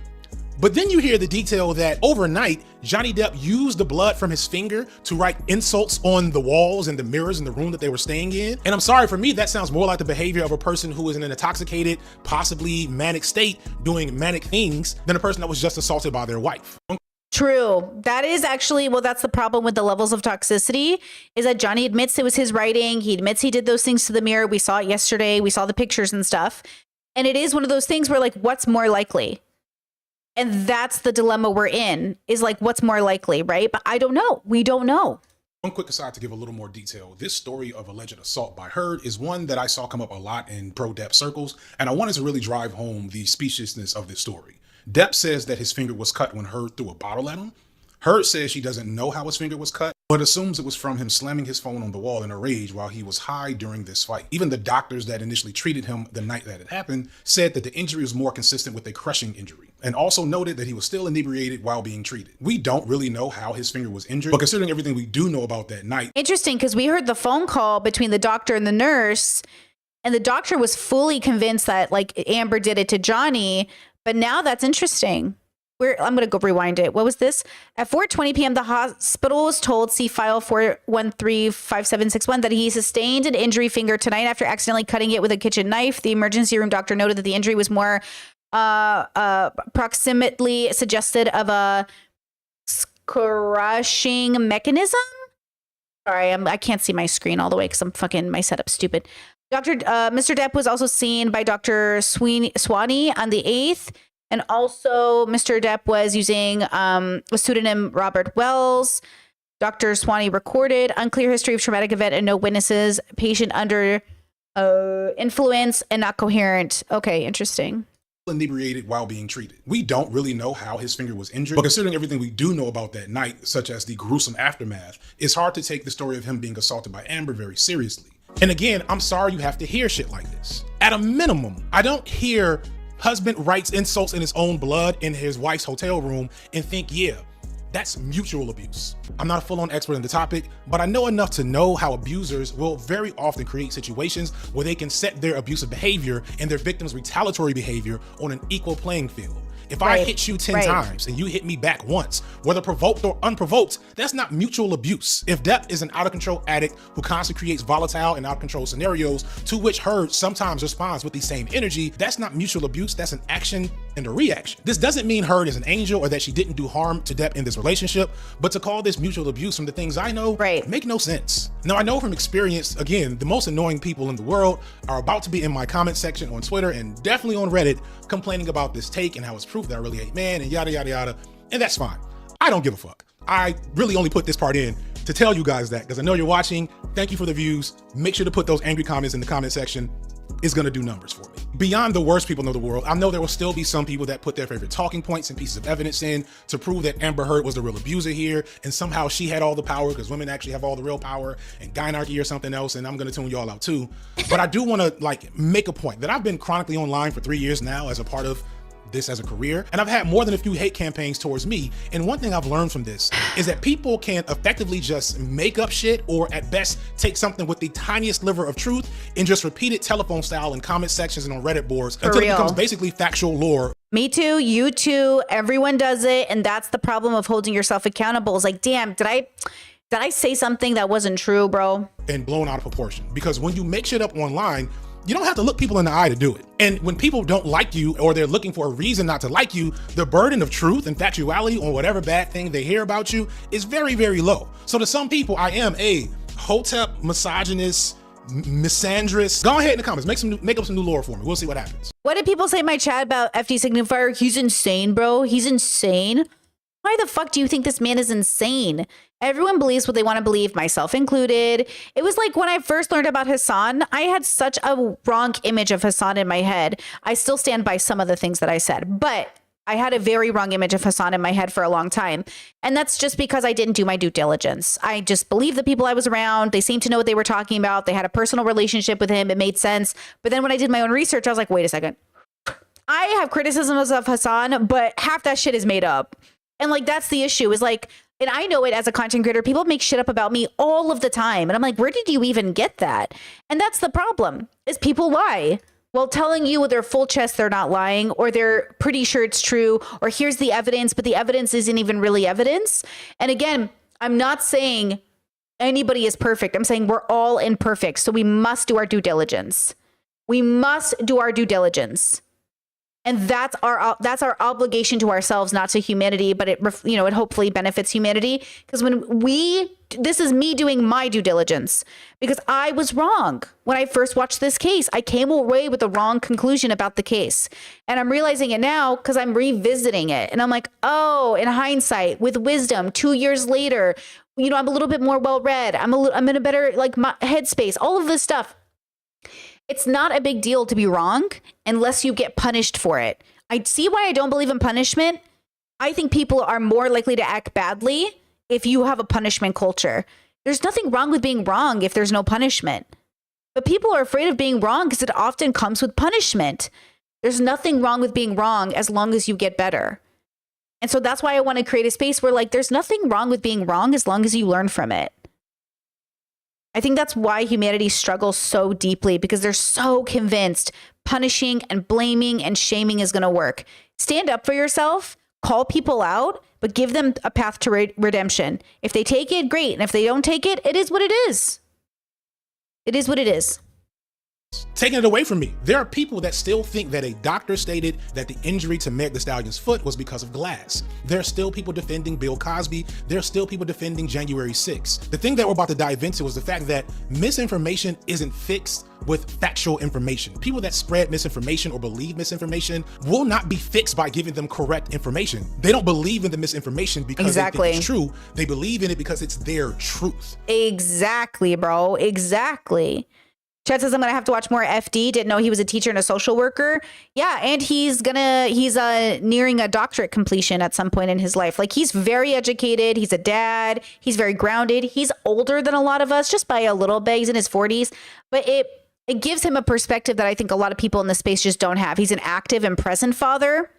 F: But then you hear the detail that overnight, Johnny Depp used the blood from his finger to write insults on the walls and the mirrors in the room that they were staying in. And I'm sorry, for me, that sounds more like the behavior of a person who is in an intoxicated, possibly manic state doing manic things than a person that was just assaulted by their wife.
A: True. That is actually, well, that's the problem with the levels of toxicity, is that Johnny admits it was his writing. He admits he did those things to the mirror. We saw it yesterday. We saw the pictures and stuff. And it is one of those things where, like, what's more likely? And that's the dilemma we're in, is like, what's more likely, right? But I don't know. We don't know.
F: One quick aside to give a little more detail. This story of alleged assault by Heard is one that I saw come up a lot in pro-Depp circles, and I wanted to really drive home the speciousness of this story. Depp says that his finger was cut when Heard threw a bottle at him. Heard says she doesn't know how his finger was cut, but assumes it was from him slamming his phone on the wall in a rage while he was high during this fight. Even the doctors that initially treated him the night that it happened said that the injury was more consistent with a crushing injury, and also noted that he was still inebriated while being treated. We don't really know how his finger was injured, but considering everything we do know about that night.
A: Interesting, because we heard the phone call between the doctor and the nurse, and the doctor was fully convinced that, like, Amber did it to Johnny, but now that's interesting. I'm going to go rewind it. What was this? At 4:20 p.m., the hospital was told, see file 4135761, that he sustained an injury finger tonight after accidentally cutting it with a kitchen knife. The emergency room doctor noted that the injury was more approximately suggested of a crushing mechanism. Sorry, I can't see my screen all the way because my setup's stupid. Mr. Depp was also seen by Dr. Swanee on the 8th. And also, Mr. Depp was using a pseudonym Robert Wells. Dr. Swanee recorded unclear history of traumatic event and no witnesses. Patient under influence and not coherent. Okay, interesting.
F: Inebriated while being treated. We don't really know how his finger was injured, but considering everything we do know about that night, such as the gruesome aftermath, it's hard to take the story of him being assaulted by Amber very seriously. And again, I'm sorry you have to hear shit like this. At a minimum, I don't hear husband writes insults in his own blood in his wife's hotel room and think, yeah, that's mutual abuse. I'm not a full-on expert in the topic, but I know enough to know how abusers will very often create situations where they can set their abusive behavior and their victim's retaliatory behavior on an equal playing field. If I hit you 10 times and you hit me back once, whether provoked or unprovoked, that's not mutual abuse. If Depp is an out-of-control addict who constantly creates volatile and out-of-control scenarios to which Heard sometimes responds with the same energy, that's not mutual abuse, that's an action and a reaction. This doesn't mean Heard is an angel or that she didn't do harm to Depp in this relationship, but to call this mutual abuse from the things I know make no sense. Now, I know from experience, again, the most annoying people in the world are about to be in my comment section on Twitter and definitely on Reddit complaining about this take and how it's proof that I really hate man and yada, yada, yada. And that's fine. I don't give a fuck. I really only put this part in to tell you guys that because I know you're watching. Thank you for the views. Make sure to put those angry comments in the comment section. It's going to do numbers for me. beyond the worst people in the world, I know there will still be some people that put their favorite talking points and pieces of evidence in to prove that Amber Heard was the real abuser here, and somehow she had all the power because women actually have all the real power, and gynarchy or something else, and I'm gonna tune y'all out too. But I do wanna make a point that I've been chronically online for 3 years now as a part of this as a career, and I've had more than a few hate campaigns towards me. And one thing I've learned from this is that people can effectively just make up shit, or at best take something with the tiniest sliver of truth and just repeat it telephone style in comment sections and on Reddit boards until it becomes basically factual lore.
A: Me too, you too, everyone does it, and that's the problem of holding yourself accountable. It's like, damn, did I say something that wasn't true, bro?
F: And blown out of proportion. Because when you make shit up online, you don't have to look people in the eye to do it. And when people don't like you, or they're looking for a reason not to like you, the burden of truth and factuality on whatever bad thing they hear about you is very, very low. So to some people, I am a hotep, misogynist, misandrist. Go ahead in the comments, make up some new lore for me. We'll see what happens.
A: What did people say in my chat about FD Signifier? He's insane, bro. He's insane. Why the fuck do you think this man is insane? Everyone believes what they want to believe, myself included. It was like when I first learned about Hassan, I had such a wrong image of Hassan in my head. I still stand by some of the things that I said, but I had a very wrong image of Hassan in my head for a long time. And that's just because I didn't do my due diligence. I just believed the people I was around. They seemed to know what they were talking about. They had a personal relationship with him. It made sense. But then when I did my own research, I was like, wait a second. I have criticisms of Hassan, but half that shit is made up. And like, that's the issue, is like, and I know it as a content creator, people make shit up about me all of the time. And I'm like, where did you even get that? And that's the problem, is people lie while telling you with their full chest they're not lying, or they're pretty sure it's true, or here's the evidence, but the evidence isn't even really evidence. And again, I'm not saying anybody is perfect. I'm saying we're all imperfect. So we must do our due diligence. We must do our due diligence. And that's our obligation to ourselves, not to humanity, but it hopefully benefits humanity. Because this is me doing my due diligence, because I was wrong. When I first watched this case, I came away with the wrong conclusion about the case. And I'm realizing it now because I'm revisiting it. And I'm like, oh, in hindsight, with wisdom, 2 years later, I'm a little bit more well-read. I'm in a better headspace, all of this stuff. It's not a big deal to be wrong unless you get punished for it. I see why I don't believe in punishment. I think people are more likely to act badly if you have a punishment culture. There's nothing wrong with being wrong if there's no punishment. But people are afraid of being wrong because it often comes with punishment. There's nothing wrong with being wrong as long as you get better. And so that's why I want to create a space where there's nothing wrong with being wrong as long as you learn from it. I think that's why humanity struggles so deeply, because they're so convinced punishing and blaming and shaming is going to work. Stand up for yourself, call people out, but give them a path to redemption. If they take it, great. And if they don't take it, it is what it is. It is what it is.
F: Taking it away from me. There are people that still think that a doctor stated that the injury to Meg Thee Stallion's foot was because of glass. There are still people defending Bill Cosby. There are still people defending January 6th. The thing that we're about to dive into is the fact that misinformation isn't fixed with factual information. People that spread misinformation or believe misinformation will not be fixed by giving them correct information. They don't believe in the misinformation because they think it's true. They believe in it because it's their truth.
A: Exactly, bro. Exactly. Chad says, I'm going to have to watch more FD. Didn't know he was a teacher and a social worker. Yeah, and he's nearing a doctorate completion at some point in his life. He's very educated. He's a dad. He's very grounded. He's older than a lot of us, just by a little bit. He's in his 40s. But it gives him a perspective that I think a lot of people in this space just don't have. He's an active and present father.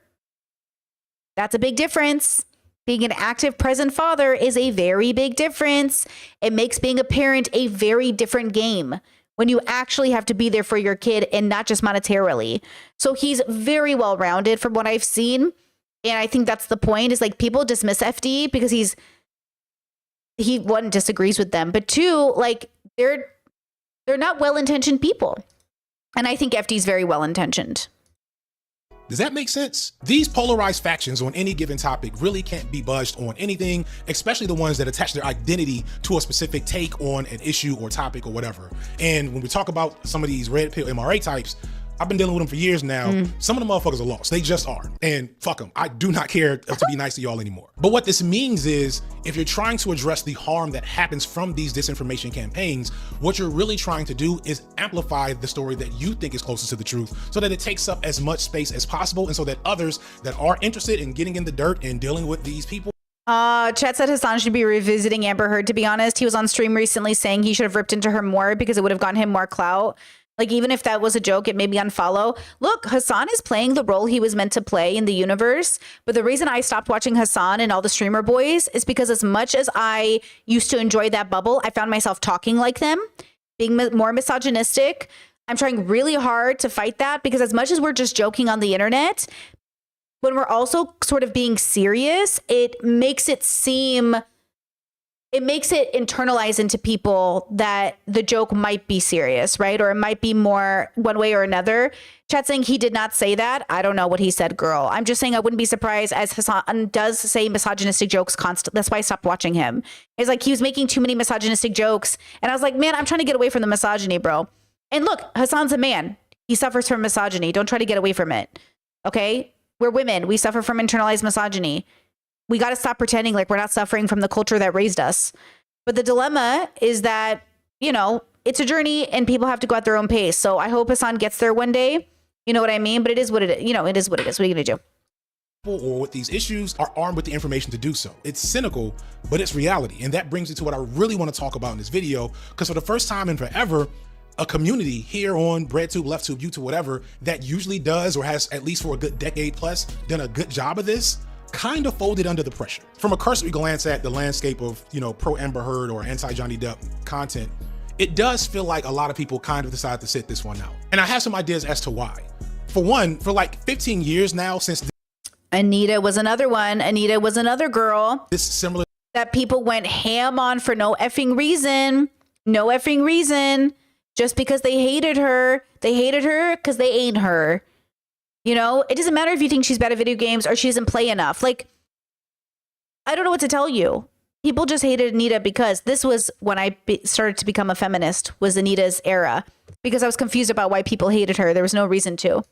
A: That's a big difference. Being an active, present father is a very big difference. It makes being a parent a very different game, when you actually have to be there for your kid and not just monetarily. So he's very well-rounded from what I've seen. And I think that's the point, is people dismiss FD because he one, disagrees with them, but two, they're not well-intentioned people. And I think FD is very well-intentioned.
F: Does that make sense? These polarized factions on any given topic really can't be budged on anything, especially the ones that attach their identity to a specific take on an issue or topic or whatever. And when we talk about some of these red pill MRA types, I've been dealing with them for years now. Some of the motherfuckers are lost. They just are. And fuck them. I do not care to be nice to y'all anymore. But what this means is, if you're trying to address the harm that happens from these disinformation campaigns, what you're really trying to do is amplify the story that you think is closest to the truth, so that it takes up as much space as possible, and so that others that are interested in getting in the dirt and dealing with these people.
A: Chat said Hassan should be revisiting Amber Heard, to be honest. He was on stream recently saying he should have ripped into her more because it would have gotten him more clout. Like, even if that was a joke, it made me unfollow. Look, Hassan is playing the role he was meant to play in the universe. But the reason I stopped watching Hassan and all the streamer boys is because, as much as I used to enjoy that bubble, I found myself talking like them, being more misogynistic. I'm trying really hard to fight that, because as much as we're just joking on the internet, when we're also sort of being serious, it makes it internalize into people that the joke might be serious, right? Or it might be more one way or another. Chat saying he did not say that. I don't know what he said, girl. I'm just saying I wouldn't be surprised, as Hassan does say misogynistic jokes constantly. That's why I stopped watching him. It's like he was making too many misogynistic jokes. And I was like, man, I'm trying to get away from the misogyny, bro. And look, Hassan's a man. He suffers from misogyny. Don't try to get away from it. Okay? We're women. We suffer from internalized misogyny. We got to stop pretending like we're not suffering from the culture that raised us. But the dilemma is that, you know, it's a journey and people have to go at their own pace. So I hope Hassan gets there one day. You know what I mean? But it is what it is. You know, it is what it is. What are you going to do?
F: Or with these issues are armed with the information to do so. It's cynical, but it's reality. And that brings me to what I really want to talk about in this video, because for the first time in forever, a community here on BreadTube, LeftTube, YouTube, whatever, that usually does, or has at least for a good decade plus, done a good job of this, kind of folded under the pressure. From a cursory glance at the landscape of, you know, pro Amber Heard or anti Johnny Depp content, it does feel like a lot of people kind of decided to sit this one out. And I have some ideas as to why. For one, for like 15 years now, since
A: Anita was another one. Anita was another girl
F: this similar
A: that people went ham on for no effing reason. No effing reason. Just because they hated her. They hated her because they ain't her. You know, it doesn't matter if you think she's bad at video games or she doesn't play enough. Like, I don't know what to tell you. People just hated Anita because this was when I started to become a feminist, was Anita's era. Because I was confused about why people hated her. There was no reason to.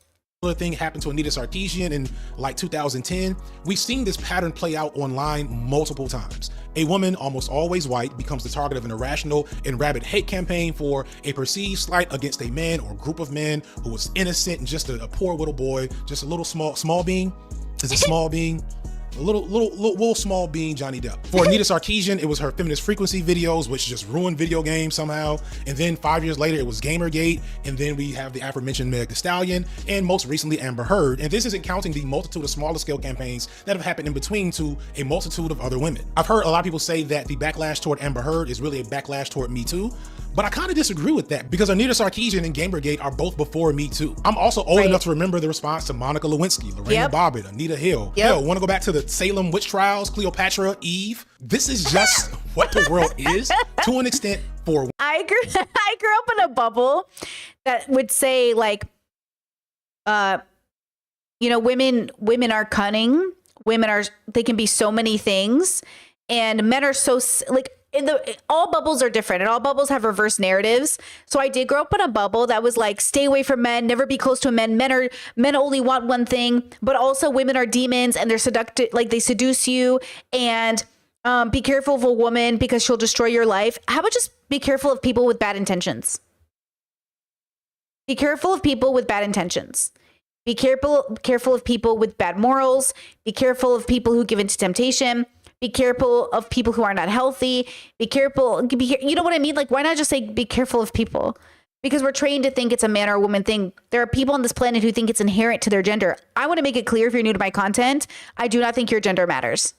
F: thing happened to Anita Sarkeesian in like 2010. We've seen this pattern play out online multiple times. A woman, almost always white, becomes the target of an irrational and rabid hate campaign for a perceived slight against a man or group of men who was innocent and just a poor little boy, just a little small being. Is a small being? A little small being Johnny Depp. For Anita Sarkeesian, it was her feminist frequency videos, which just ruined video games somehow. And then 5 years later, it was Gamergate. And then we have the aforementioned Meg Thee Stallion, and most recently Amber Heard. And this isn't counting the multitude of smaller scale campaigns that have happened in between to a multitude of other women. I've heard a lot of people say that the backlash toward Amber Heard is really a backlash toward Me Too. But I kind of disagree with that, because Anita Sarkeesian and Gamergate are both before Me Too. I'm also old enough to remember the response to Monica Lewinsky, Lorena Bobbitt, Anita Hill. Hell, want to go back to the Salem witch trials, Cleopatra, Eve? This is just what the world is to an extent for.
A: I grew up in a bubble that would say, like, you know, women are cunning. They can be so many things, and men are so, like, all bubbles are different, and all bubbles have reverse narratives. So I did grow up in a bubble that was like, stay away from men, never be close to a man. Men only want one thing, but also women are demons and they're seductive, like they seduce you. And be careful of a woman because she'll destroy your life. How about just be careful of people with bad intentions? Be careful of people with bad intentions. Be careful of people with bad morals. Be careful of people who give into temptation. Be careful of people who are not healthy. Be careful. You know what I mean? Like, why not just say be careful of people? Because we're trained to think it's a man or a woman thing. There are people on this planet who think it's inherent to their gender. I want to make it clear, if you're new to my content, I do not think your gender matters.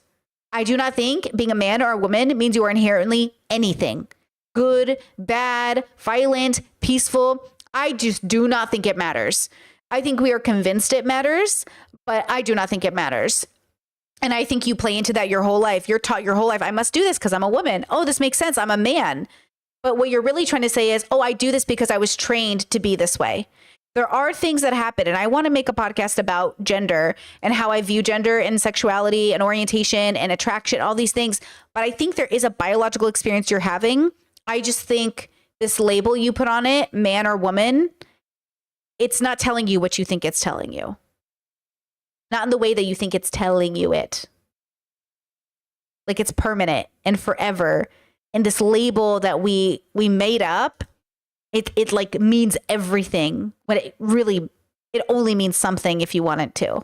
A: I do not think being a man or a woman means you are inherently anything. Good, bad, violent, peaceful. I just do not think it matters. I think we are convinced it matters, but I do not think it matters. And I think you play into that your whole life. You're taught your whole life, I must do this because I'm a woman. Oh, this makes sense. I'm a man. But what you're really trying to say is, oh, I do this because I was trained to be this way. There are things that happen. And I want to make a podcast about gender and how I view gender and sexuality and orientation and attraction, all these things. But I think there is a biological experience you're having. I just think this label you put on it, man or woman, it's not telling you what you think it's telling you. Not in the way that you think it's telling you it. Like it's permanent and forever. And this label that we made up, it like means everything when it only means something if you want it to.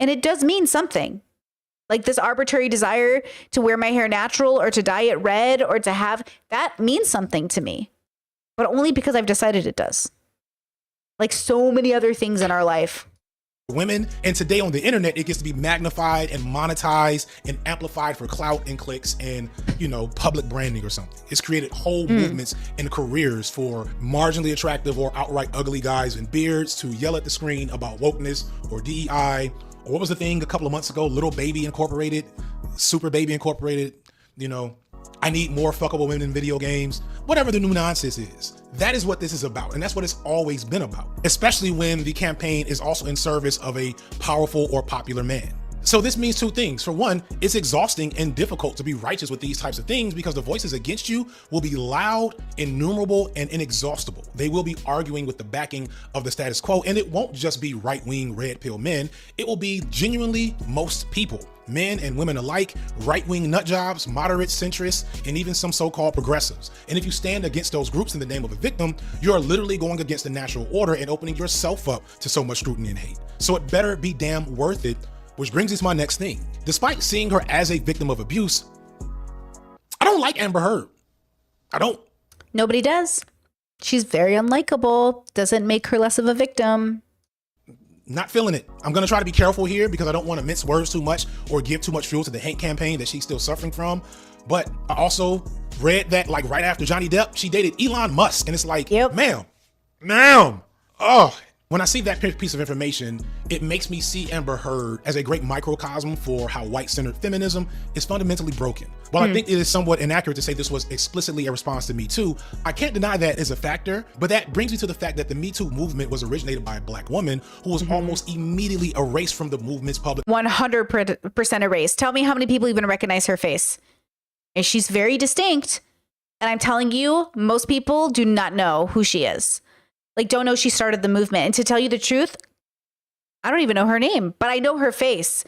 A: And it does mean something. Like this arbitrary desire to wear my hair natural or to dye it red or to have, that means something to me. But only because I've decided it does. Like so many other things in our life.
F: Women, and today on the internet, it gets to be magnified and monetized and amplified for clout and clicks and, public branding or something. It's created whole movements and careers for marginally attractive or outright ugly guys in beards to yell at the screen about wokeness or DEI. Or what was the thing a couple of months ago? Little Baby Incorporated, Super Baby Incorporated, I need more fuckable women in video games, whatever the new nonsense is. That is what this is about. And that's what it's always been about, especially when the campaign is also in service of a powerful or popular man. So this means two things. For one, it's exhausting and difficult to be righteous with these types of things because the voices against you will be loud, innumerable, and inexhaustible. They will be arguing with the backing of the status quo. And it won't just be right-wing red pill men. It will be genuinely most people. Men and women alike, right-wing nutjobs, moderate centrists, and even some so-called progressives. And if you stand against those groups in the name of a victim, you're literally going against the natural order and opening yourself up to so much scrutiny and hate. So it better be damn worth it, which brings us to my next thing. Despite seeing her as a victim of abuse, I don't like Amber Heard. I don't.
A: Nobody does. She's very unlikable. Doesn't make her less of a victim.
F: Not feeling it. I'm going to try to be careful here because I don't want to mince words too much or give too much fuel to the hate campaign that she's still suffering from. But I also read that like right after Johnny Depp, she dated Elon Musk. And it's like, ma'am. Oh, when I see that piece of information, it makes me see Amber Heard as a great microcosm for how white-centered feminism is fundamentally broken. While I think it is somewhat inaccurate to say this was explicitly a response to Me Too, I can't deny that as a factor, but that brings me to the fact that the Me Too movement was originated by a black woman who was almost immediately erased from the movement's public.
A: 100% erased. Tell me how many people even recognize her face. And she's very distinct. And I'm telling you, most people do not know who she is. Like, don't know she started the movement. And to tell you the truth, I don't even know her name, but I know her face.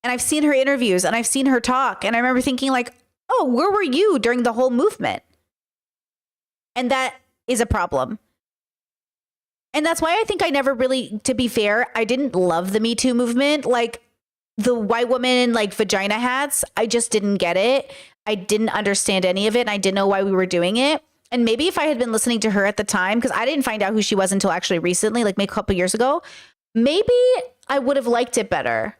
A: And I've seen her interviews and I've seen her talk. And I remember thinking like, oh, where were you during the whole movement? And that is a problem. And that's why I think I never really, to be fair, I didn't love the Me Too movement. Like the white woman in like vagina hats, I just didn't get it. I didn't understand any of it. And I didn't know why we were doing it. And maybe if I had been listening to her at the time, because I didn't find out who she was until actually recently, like maybe a couple years ago, maybe I would have liked it better.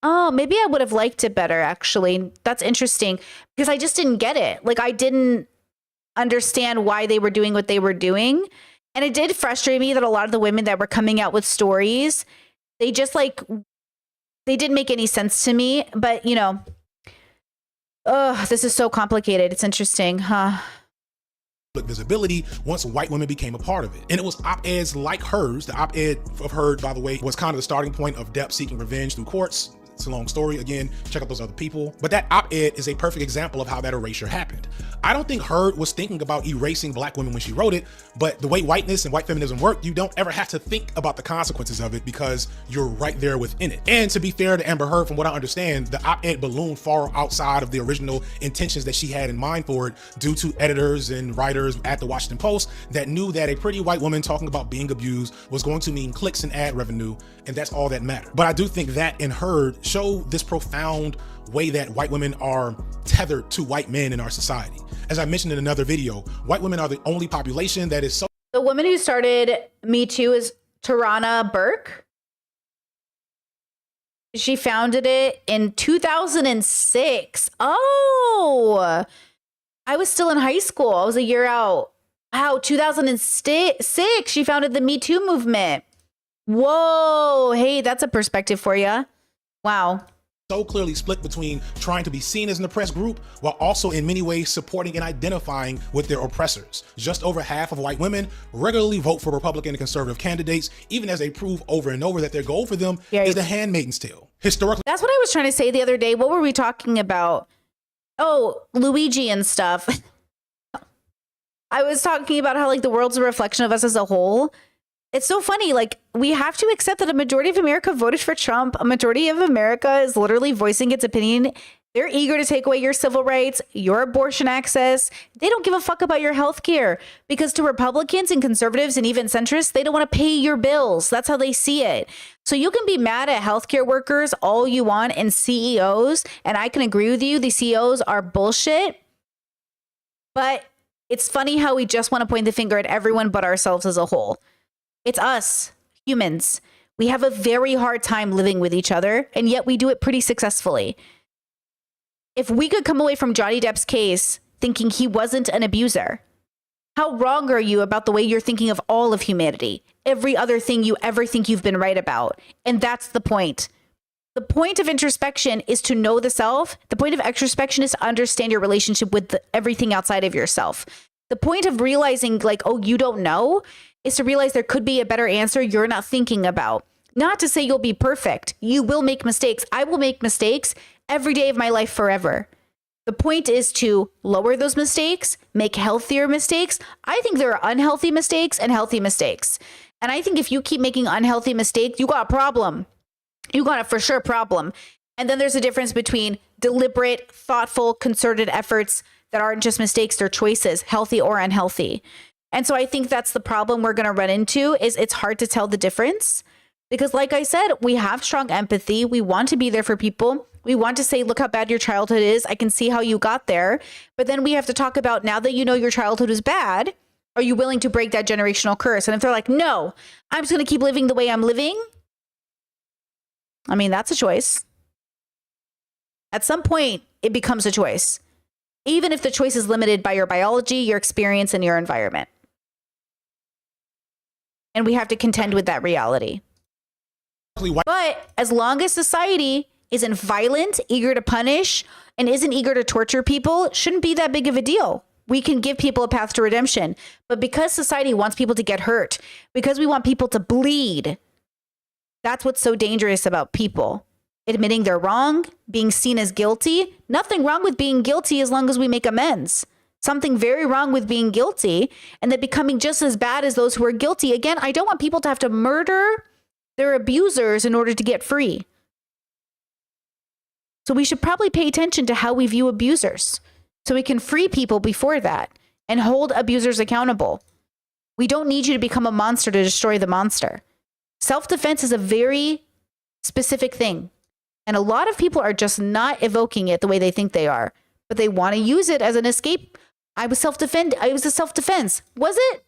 A: Oh, maybe I would have liked it better, actually. That's interesting because I just didn't get it. Like I didn't understand why they were doing what they were doing. And it did frustrate me that a lot of the women that were coming out with stories, they just like, they didn't make any sense to me. But, this is so complicated. It's interesting, huh?
F: Visibility once white women became a part of it. And it was op-eds like hers. The op-ed of Heard, by the way, was kind of the starting point of Depp seeking revenge through courts. It's a long story. Again, check out those other people. But that op-ed is a perfect example of how that erasure happened. I don't think Heard was thinking about erasing black women when she wrote it, but the way whiteness and white feminism work, you don't ever have to think about the consequences of it because you're right there within it. And to be fair to Amber Heard, from what I understand, the op-ed ballooned far outside of the original intentions that she had in mind for it due to editors and writers at the Washington Post that knew that a pretty white woman talking about being abused was going to mean clicks and ad revenue, and that's all that mattered. But I do think that in Heard show this profound way that white women are tethered to white men in our society. As I mentioned in another video, white women are the only population that is so...
A: The woman who started Me Too is Tarana Burke. She founded it in 2006. Oh, I was still in high school. I was a year out. Wow, 2006, she founded the Me Too movement. Whoa, hey, that's a perspective for you. Wow.
F: So clearly split between trying to be seen as an oppressed group while also in many ways supporting and identifying with their oppressors. Just over half of white women regularly vote for Republican and conservative candidates, even as they prove over and over that their goal for them is the Handmaid's Tale. Historically,
A: that's what I was trying to say the other day. What were we talking about? Oh, Luigi and stuff. I was talking about how like the world's a reflection of us as a whole. It's so funny. Like, we have to accept that a majority of America voted for Trump. A majority of America is literally voicing its opinion. They're eager to take away your civil rights, your abortion access. They don't give a fuck about your health care, because to Republicans and conservatives and even centrists, they don't want to pay your bills. That's how they see it. So you can be mad at healthcare workers all you want and CEOs. And I can agree with you. The CEOs are bullshit. But it's funny how we just want to point the finger at everyone but ourselves as a whole. It's us, humans. We have a very hard time living with each other, and yet we do it pretty successfully. If we could come away from Johnny Depp's case thinking he wasn't an abuser, how wrong are you about the way you're thinking of all of humanity? Every other thing you ever think you've been right about. And that's the point. The point of introspection is to know the self. The point of extrospection is to understand your relationship with everything outside of yourself. The point of realizing, like, oh, you don't know, is to realize there could be a better answer you're not thinking about. Not to say you'll be perfect. You will make mistakes. I will make mistakes every day of my life forever. The point is to lower those mistakes, make healthier mistakes. I think there are unhealthy mistakes and healthy mistakes. And I think if you keep making unhealthy mistakes, you got a problem. You got a for sure problem. And then there's a difference between deliberate, thoughtful, concerted efforts that aren't just mistakes, they're choices, healthy or unhealthy. And so I think that's the problem we're going to run into, is it's hard to tell the difference. Because like I said, we have strong empathy. We want to be there for people. We want to say, look how bad your childhood is. I can see how you got there. But then we have to talk about, now that you know your childhood is bad, are you willing to break that generational curse? And if they're like, no, I'm just going to keep living the way I'm living. I mean, that's a choice. At some point, it becomes a choice, even if the choice is limited by your biology, your experience, and your environment. And we have to contend with that reality. But as long as society isn't violent, eager to punish, and isn't eager to torture people, it shouldn't be that big of a deal. We can give people a path to redemption. But because society wants people to get hurt, because we want people to bleed, that's what's so dangerous about people. Admitting they're wrong, being seen as guilty. Nothing wrong with being guilty as long as we make amends. Something very wrong with being guilty, and then becoming just as bad as those who are guilty. Again, I don't want people to have to murder their abusers in order to get free. So we should probably pay attention to how we view abusers, so we can free people before that and hold abusers accountable. We don't need you to become a monster to destroy the monster. Self-defense is a very specific thing. And a lot of people are just not evoking it the way they think they are, but they want to use it as an escape. I was a self-defense. Was it?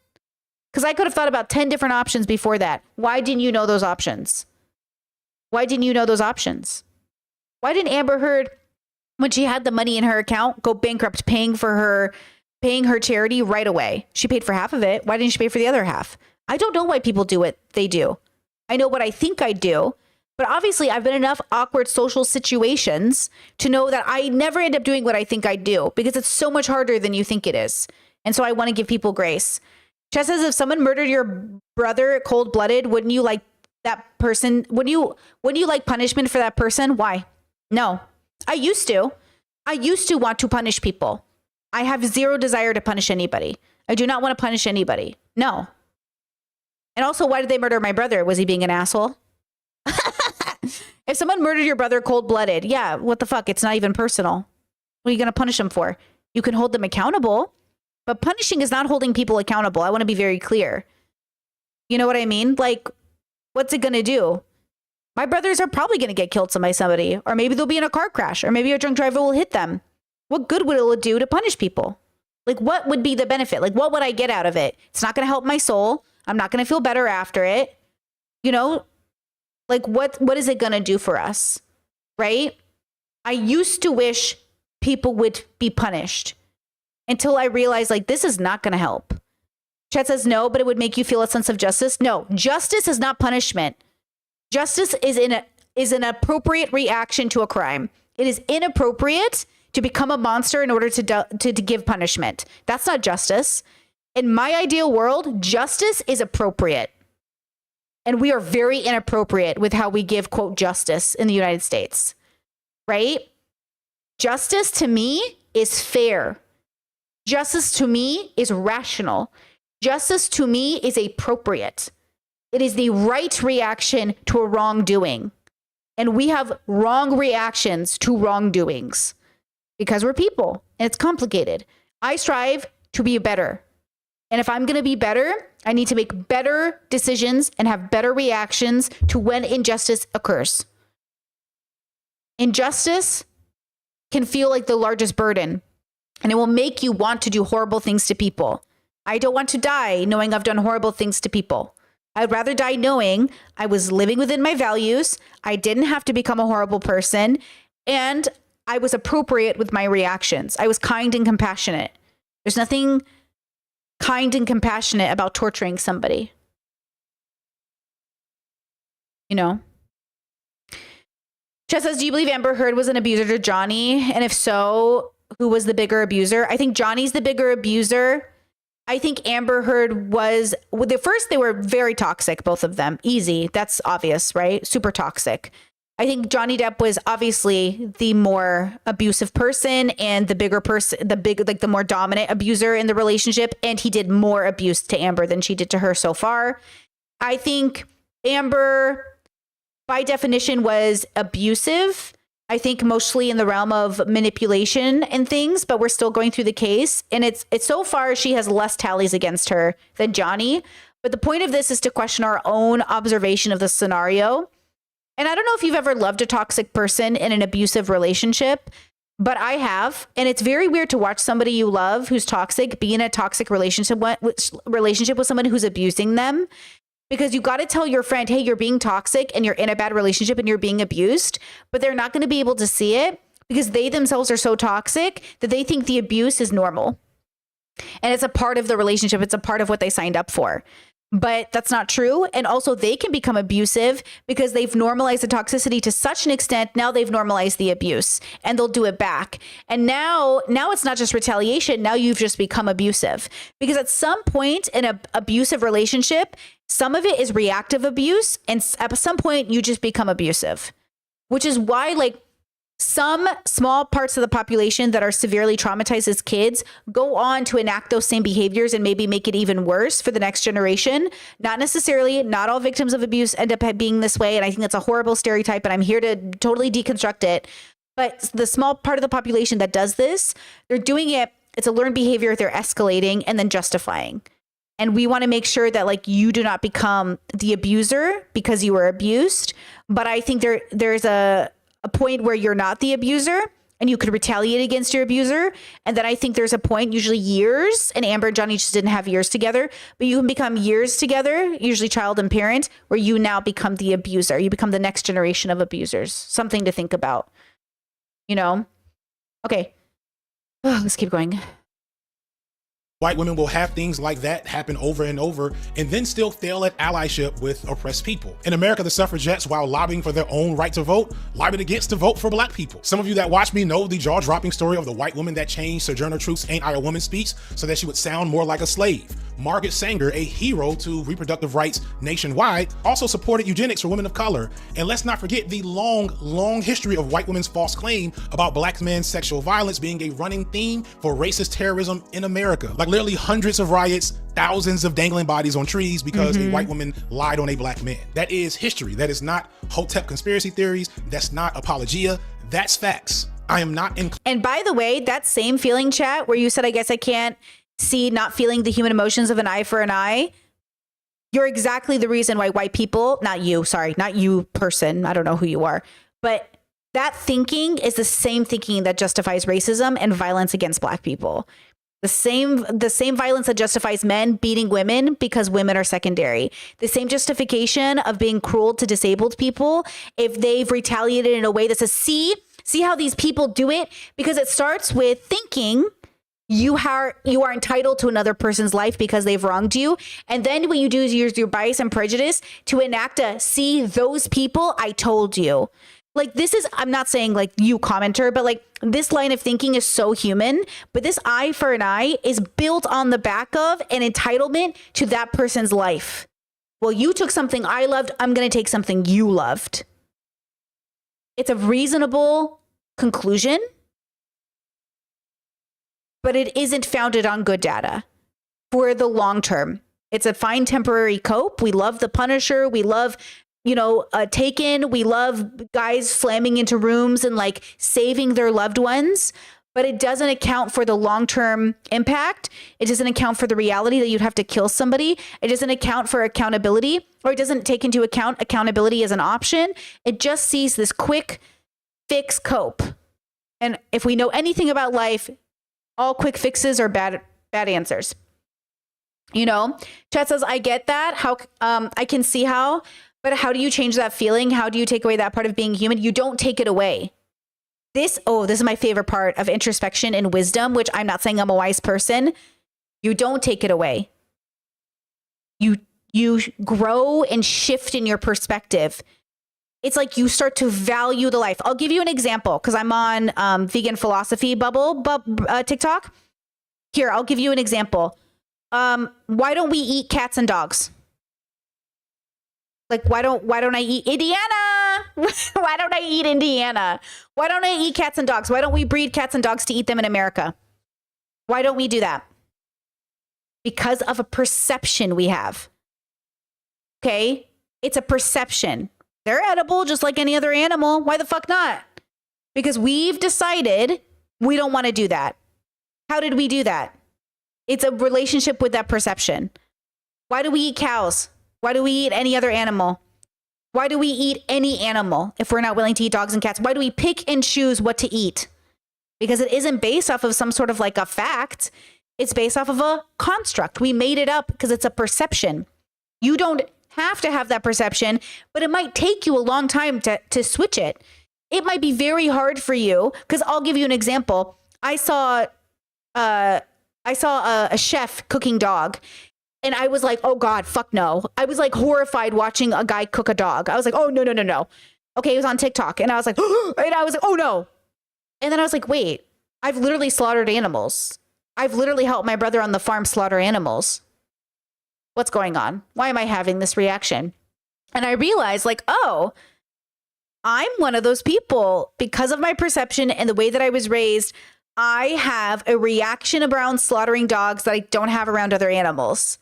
A: Because I could have thought about 10 different options before that. Why didn't you know those options? Why didn't you know those options? Why didn't Amber Heard, when she had the money in her account, go bankrupt paying her charity right away? She paid for half of it. Why didn't she pay for the other half? I don't know why people do what they do. I know what I think I do. But obviously, I've been in enough awkward social situations to know that I never end up doing what I think I do, because it's so much harder than you think it is. And so I want to give people grace. Chess says, if someone murdered your brother cold-blooded, wouldn't you like that person? Wouldn't you like punishment for that person? Why? No. I used to want to punish people. I have zero desire to punish anybody. I do not want to punish anybody. No. And also, why did they murder my brother? Was he being an asshole? If someone murdered your brother cold-blooded, yeah, what the fuck? It's not even personal. What are you going to punish them for? You can hold them accountable, but punishing is not holding people accountable. I want to be very clear. You know what I mean? Like, what's it going to do? My brothers are probably going to get killed by somebody, or maybe they'll be in a car crash, or maybe a drunk driver will hit them. What good will it do to punish people? Like, what would be the benefit? Like, what would I get out of it? It's not going to help my soul. I'm not going to feel better after it. You know? Like, what is it going to do for us, right? I used to wish people would be punished until I realized, like, this is not going to help. Chet says no, but it would make you feel a sense of justice. No, justice is not punishment. Justice is an appropriate reaction to a crime. It is inappropriate to become a monster in order to give punishment. That's not justice. In my ideal world, justice is appropriate. And we are very inappropriate with how we give, quote, justice in the United States, right? Justice to me is fair. Justice to me is rational. Justice to me is appropriate. It is the right reaction to a wrongdoing. And we have wrong reactions to wrongdoings because we're people and it's complicated. I strive to be better. And if I'm going to be better, I need to make better decisions and have better reactions to when injustice occurs. Injustice can feel like the largest burden, and it will make you want to do horrible things to people. I don't want to die knowing I've done horrible things to people. I'd rather die knowing I was living within my values, I didn't have to become a horrible person, and I was appropriate with my reactions. I was kind and compassionate. There's nothing kind and compassionate about torturing somebody. You know? Chess says, do you believe Amber Heard was an abuser to Johnny? And if so, who was the bigger abuser? I think Johnny's the bigger abuser. I think Amber Heard was, well, at first they were very toxic, both of them. Easy. That's obvious, right? Super toxic. I think Johnny Depp was obviously the more abusive person and the bigger person, the more dominant abuser in the relationship. And he did more abuse to Amber than she did to her so far. I think Amber, by definition, was abusive. I think mostly in the realm of manipulation and things, but we're still going through the case. And it's so far she has less tallies against her than Johnny. But the point of this is to question our own observation of the scenario. And I don't know if you've ever loved a toxic person in an abusive relationship, but I have. And it's very weird to watch somebody you love who's toxic be in a toxic relationship with someone who's abusing them. Because you got to tell your friend, hey, you're being toxic and you're in a bad relationship and you're being abused, but they're not going to be able to see it because they themselves are so toxic that they think the abuse is normal. And it's a part of the relationship. It's a part of what they signed up for. But that's not true. And also they can become abusive because they've normalized the toxicity to such an extent. Now they've normalized the abuse and they'll do it back. And now it's not just retaliation. Now you've just become abusive because at some point in an abusive relationship, some of it is reactive abuse. And at some point you just become abusive, which is why like some small parts of the population that are severely traumatized as kids go on to enact those same behaviors and maybe make it even worse for the next generation. Not necessarily, not all victims of abuse end up being this way. And I think that's a horrible stereotype, and I'm here to totally deconstruct it. But the small part of the population that does this, they're doing it. It's a learned behavior. They're escalating and then justifying. And we want to make sure that like you do not become the abuser because you were abused. But I think there's a point where you're not the abuser and you could retaliate against your abuser. And then I think there's a point, usually years, and Amber and Johnny just didn't have years together, but you can become years together, usually child and parent, where you now become the abuser. You become the next generation of abusers. Something to think about, you know? Okay, let's keep going.
F: White women will have things like that happen over and over and then still fail at allyship with oppressed people. In America, the suffragettes, while lobbying for their own right to vote, lobbied against to vote for black people. Some of you that watch me know the jaw-dropping story of the white woman that changed Sojourner Truth's Ain't I a Woman speech so that she would sound more like a slave. Margaret Sanger, a hero to reproductive rights nationwide, also supported eugenics for women of color. And let's not forget the long history of white women's false claim about black men's sexual violence being a running theme for racist terrorism in America. Like literally hundreds of riots, thousands of dangling bodies on trees because a white woman lied on a black man. That is history. That is not Hotep conspiracy theories. That's not apologia. That's facts. I am not in.
A: And by the way, that same feeling, chat, where you said, I guess I can't see not feeling the human emotions of an eye for an eye. You're exactly the reason why white people, not you person, I don't know who you are, but that thinking is the same thinking that justifies racism and violence against black people. The same violence that justifies men beating women because women are secondary. The same justification of being cruel to disabled people if they've retaliated in a way that says, see how these people do it? Because it starts with thinking you are entitled to another person's life because they've wronged you. And then what you do is use your bias and prejudice to enact a, see those people, I told you. Like this is, I'm not saying like you commenter, but like this line of thinking is so human, but this eye for an eye is built on the back of an entitlement to that person's life. Well, you took something I loved, I'm going to take something you loved. It's a reasonable conclusion, but it isn't founded on good data for the long term. It's a fine temporary cope. We love The Punisher. We love, Taken. We love guys slamming into rooms and like saving their loved ones. But it doesn't account for the long-term impact. It doesn't account for the reality that you'd have to kill somebody. It doesn't account for accountability, or it doesn't take into account accountability as an option. It just sees this quick fix cope. And if we know anything about life, all quick fixes are bad answers. Chat says, I get that. How I can see how, but how do you change that feeling? How do you take away that part of being human? You don't take it away. This is my favorite part of introspection and wisdom, which I'm not saying I'm a wise person. You don't take it away. You grow and shift in your perspective. It's like you start to value the life. I'll give you an example because I'm on vegan philosophy bubble TikTok. Here, I'll give you an example. Why don't we eat cats and dogs? Like, why don't I eat Indiana? Why don't I eat Indiana? Why don't I eat cats and dogs? Why don't we breed cats and dogs to eat them in America? Why don't we do that? Because of a perception we have. Okay? It's a perception. They're edible just like any other animal. Why the fuck not? Because we've decided we don't want to do that. How did we do that? It's a relationship with that perception. Why do we eat cows? Why do we eat any other animal? Why do we eat any animal if we're not willing to eat dogs and cats? Why do we pick and choose what to eat? Because it isn't based off of some sort of like a fact. It's based off of a construct. We made it up because it's a perception. You don't have to have that perception, but it might take you a long time to switch it. It might be very hard for you because I'll give you an example. I saw a chef cooking dog. And I was like, oh God, fuck no. I was like horrified watching a guy cook a dog. I was like, oh, no. Okay, it was on TikTok. And I was like, oh no. And then I was like, wait, I've literally slaughtered animals. I've literally helped my brother on the farm slaughter animals. What's going on? Why am I having this reaction? And I realized like, oh, I'm one of those people because of my perception and the way that I was raised. I have a reaction around slaughtering dogs that I don't have around other animals.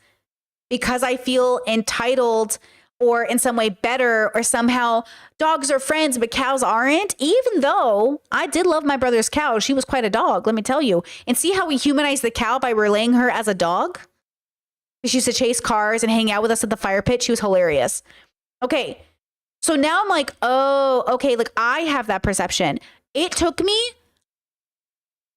A: Because I feel entitled or in some way better, or somehow dogs are friends, but cows aren't, even though I did love my brother's cow. She was quite a dog, let me tell you. And see how we humanize the cow by relaying her as a dog? She used to chase cars and hang out with us at the fire pit. She was hilarious. Okay, so now I'm like, oh, okay, like I have that perception.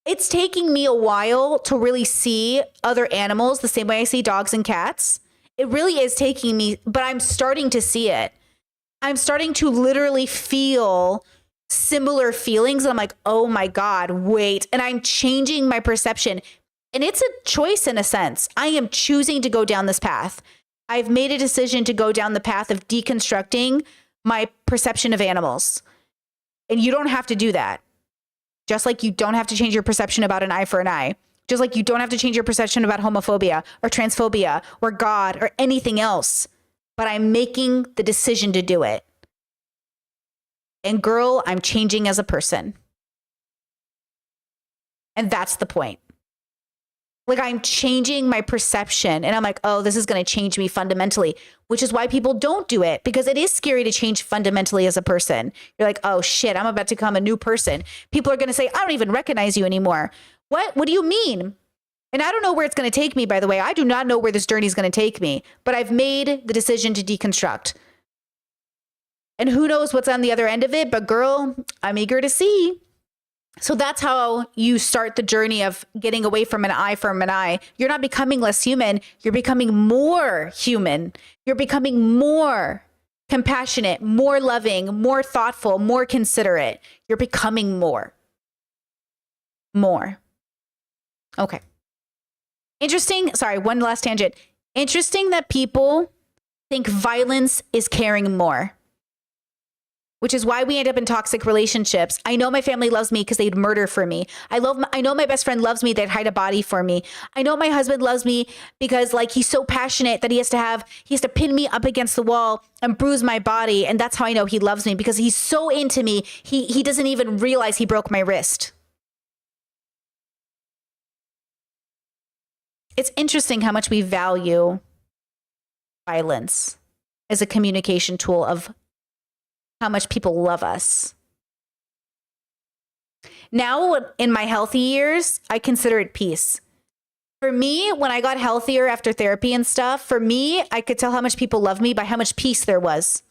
A: It's taking me a while to really see other animals the same way I see dogs and cats. It really is taking me, but I'm starting to see it. I'm starting to literally feel similar feelings. And I'm like, oh my God, wait. And I'm changing my perception. And it's a choice in a sense. I am choosing to go down this path. I've made a decision to go down the path of deconstructing my perception of animals. And you don't have to do that. Just like you don't have to change your perception about an eye for an eye. Just like you don't have to change your perception about homophobia or transphobia or God or anything else. But I'm making the decision to do it. And girl, I'm changing as a person. And that's the point. Like I'm changing my perception and I'm like, oh, this is going to change me fundamentally, which is why people don't do it, because it is scary to change fundamentally as a person. You're like, oh shit, I'm about to become a new person. People are going to say, I don't even recognize you anymore. What do you mean? And I don't know where it's going to take me, by the way. I do not know where this journey is going to take me, but I've made the decision to deconstruct. And who knows what's on the other end of it, but girl, I'm eager to see. So that's how you start the journey of getting away from an eye for an eye. You're not becoming less human. You're becoming more human. You're becoming more compassionate, more loving, more thoughtful, more considerate. You're becoming more. Okay. Interesting. Sorry, one last tangent. Interesting that people think violence is caring more, which is why we end up in toxic relationships. I know my family loves me because they'd murder for me. I know my best friend loves me. They'd hide a body for me. I know my husband loves me because like he's so passionate that he has to pin me up against the wall and bruise my body. And that's how I know he loves me, because he's so into me. He doesn't even realize he broke my wrist. It's interesting how much we value violence as a communication tool of how much people love us. Now, in my healthy years, I consider it peace. For me, when I got healthier after therapy and stuff, for me, I could tell how much people love me by how much peace there was.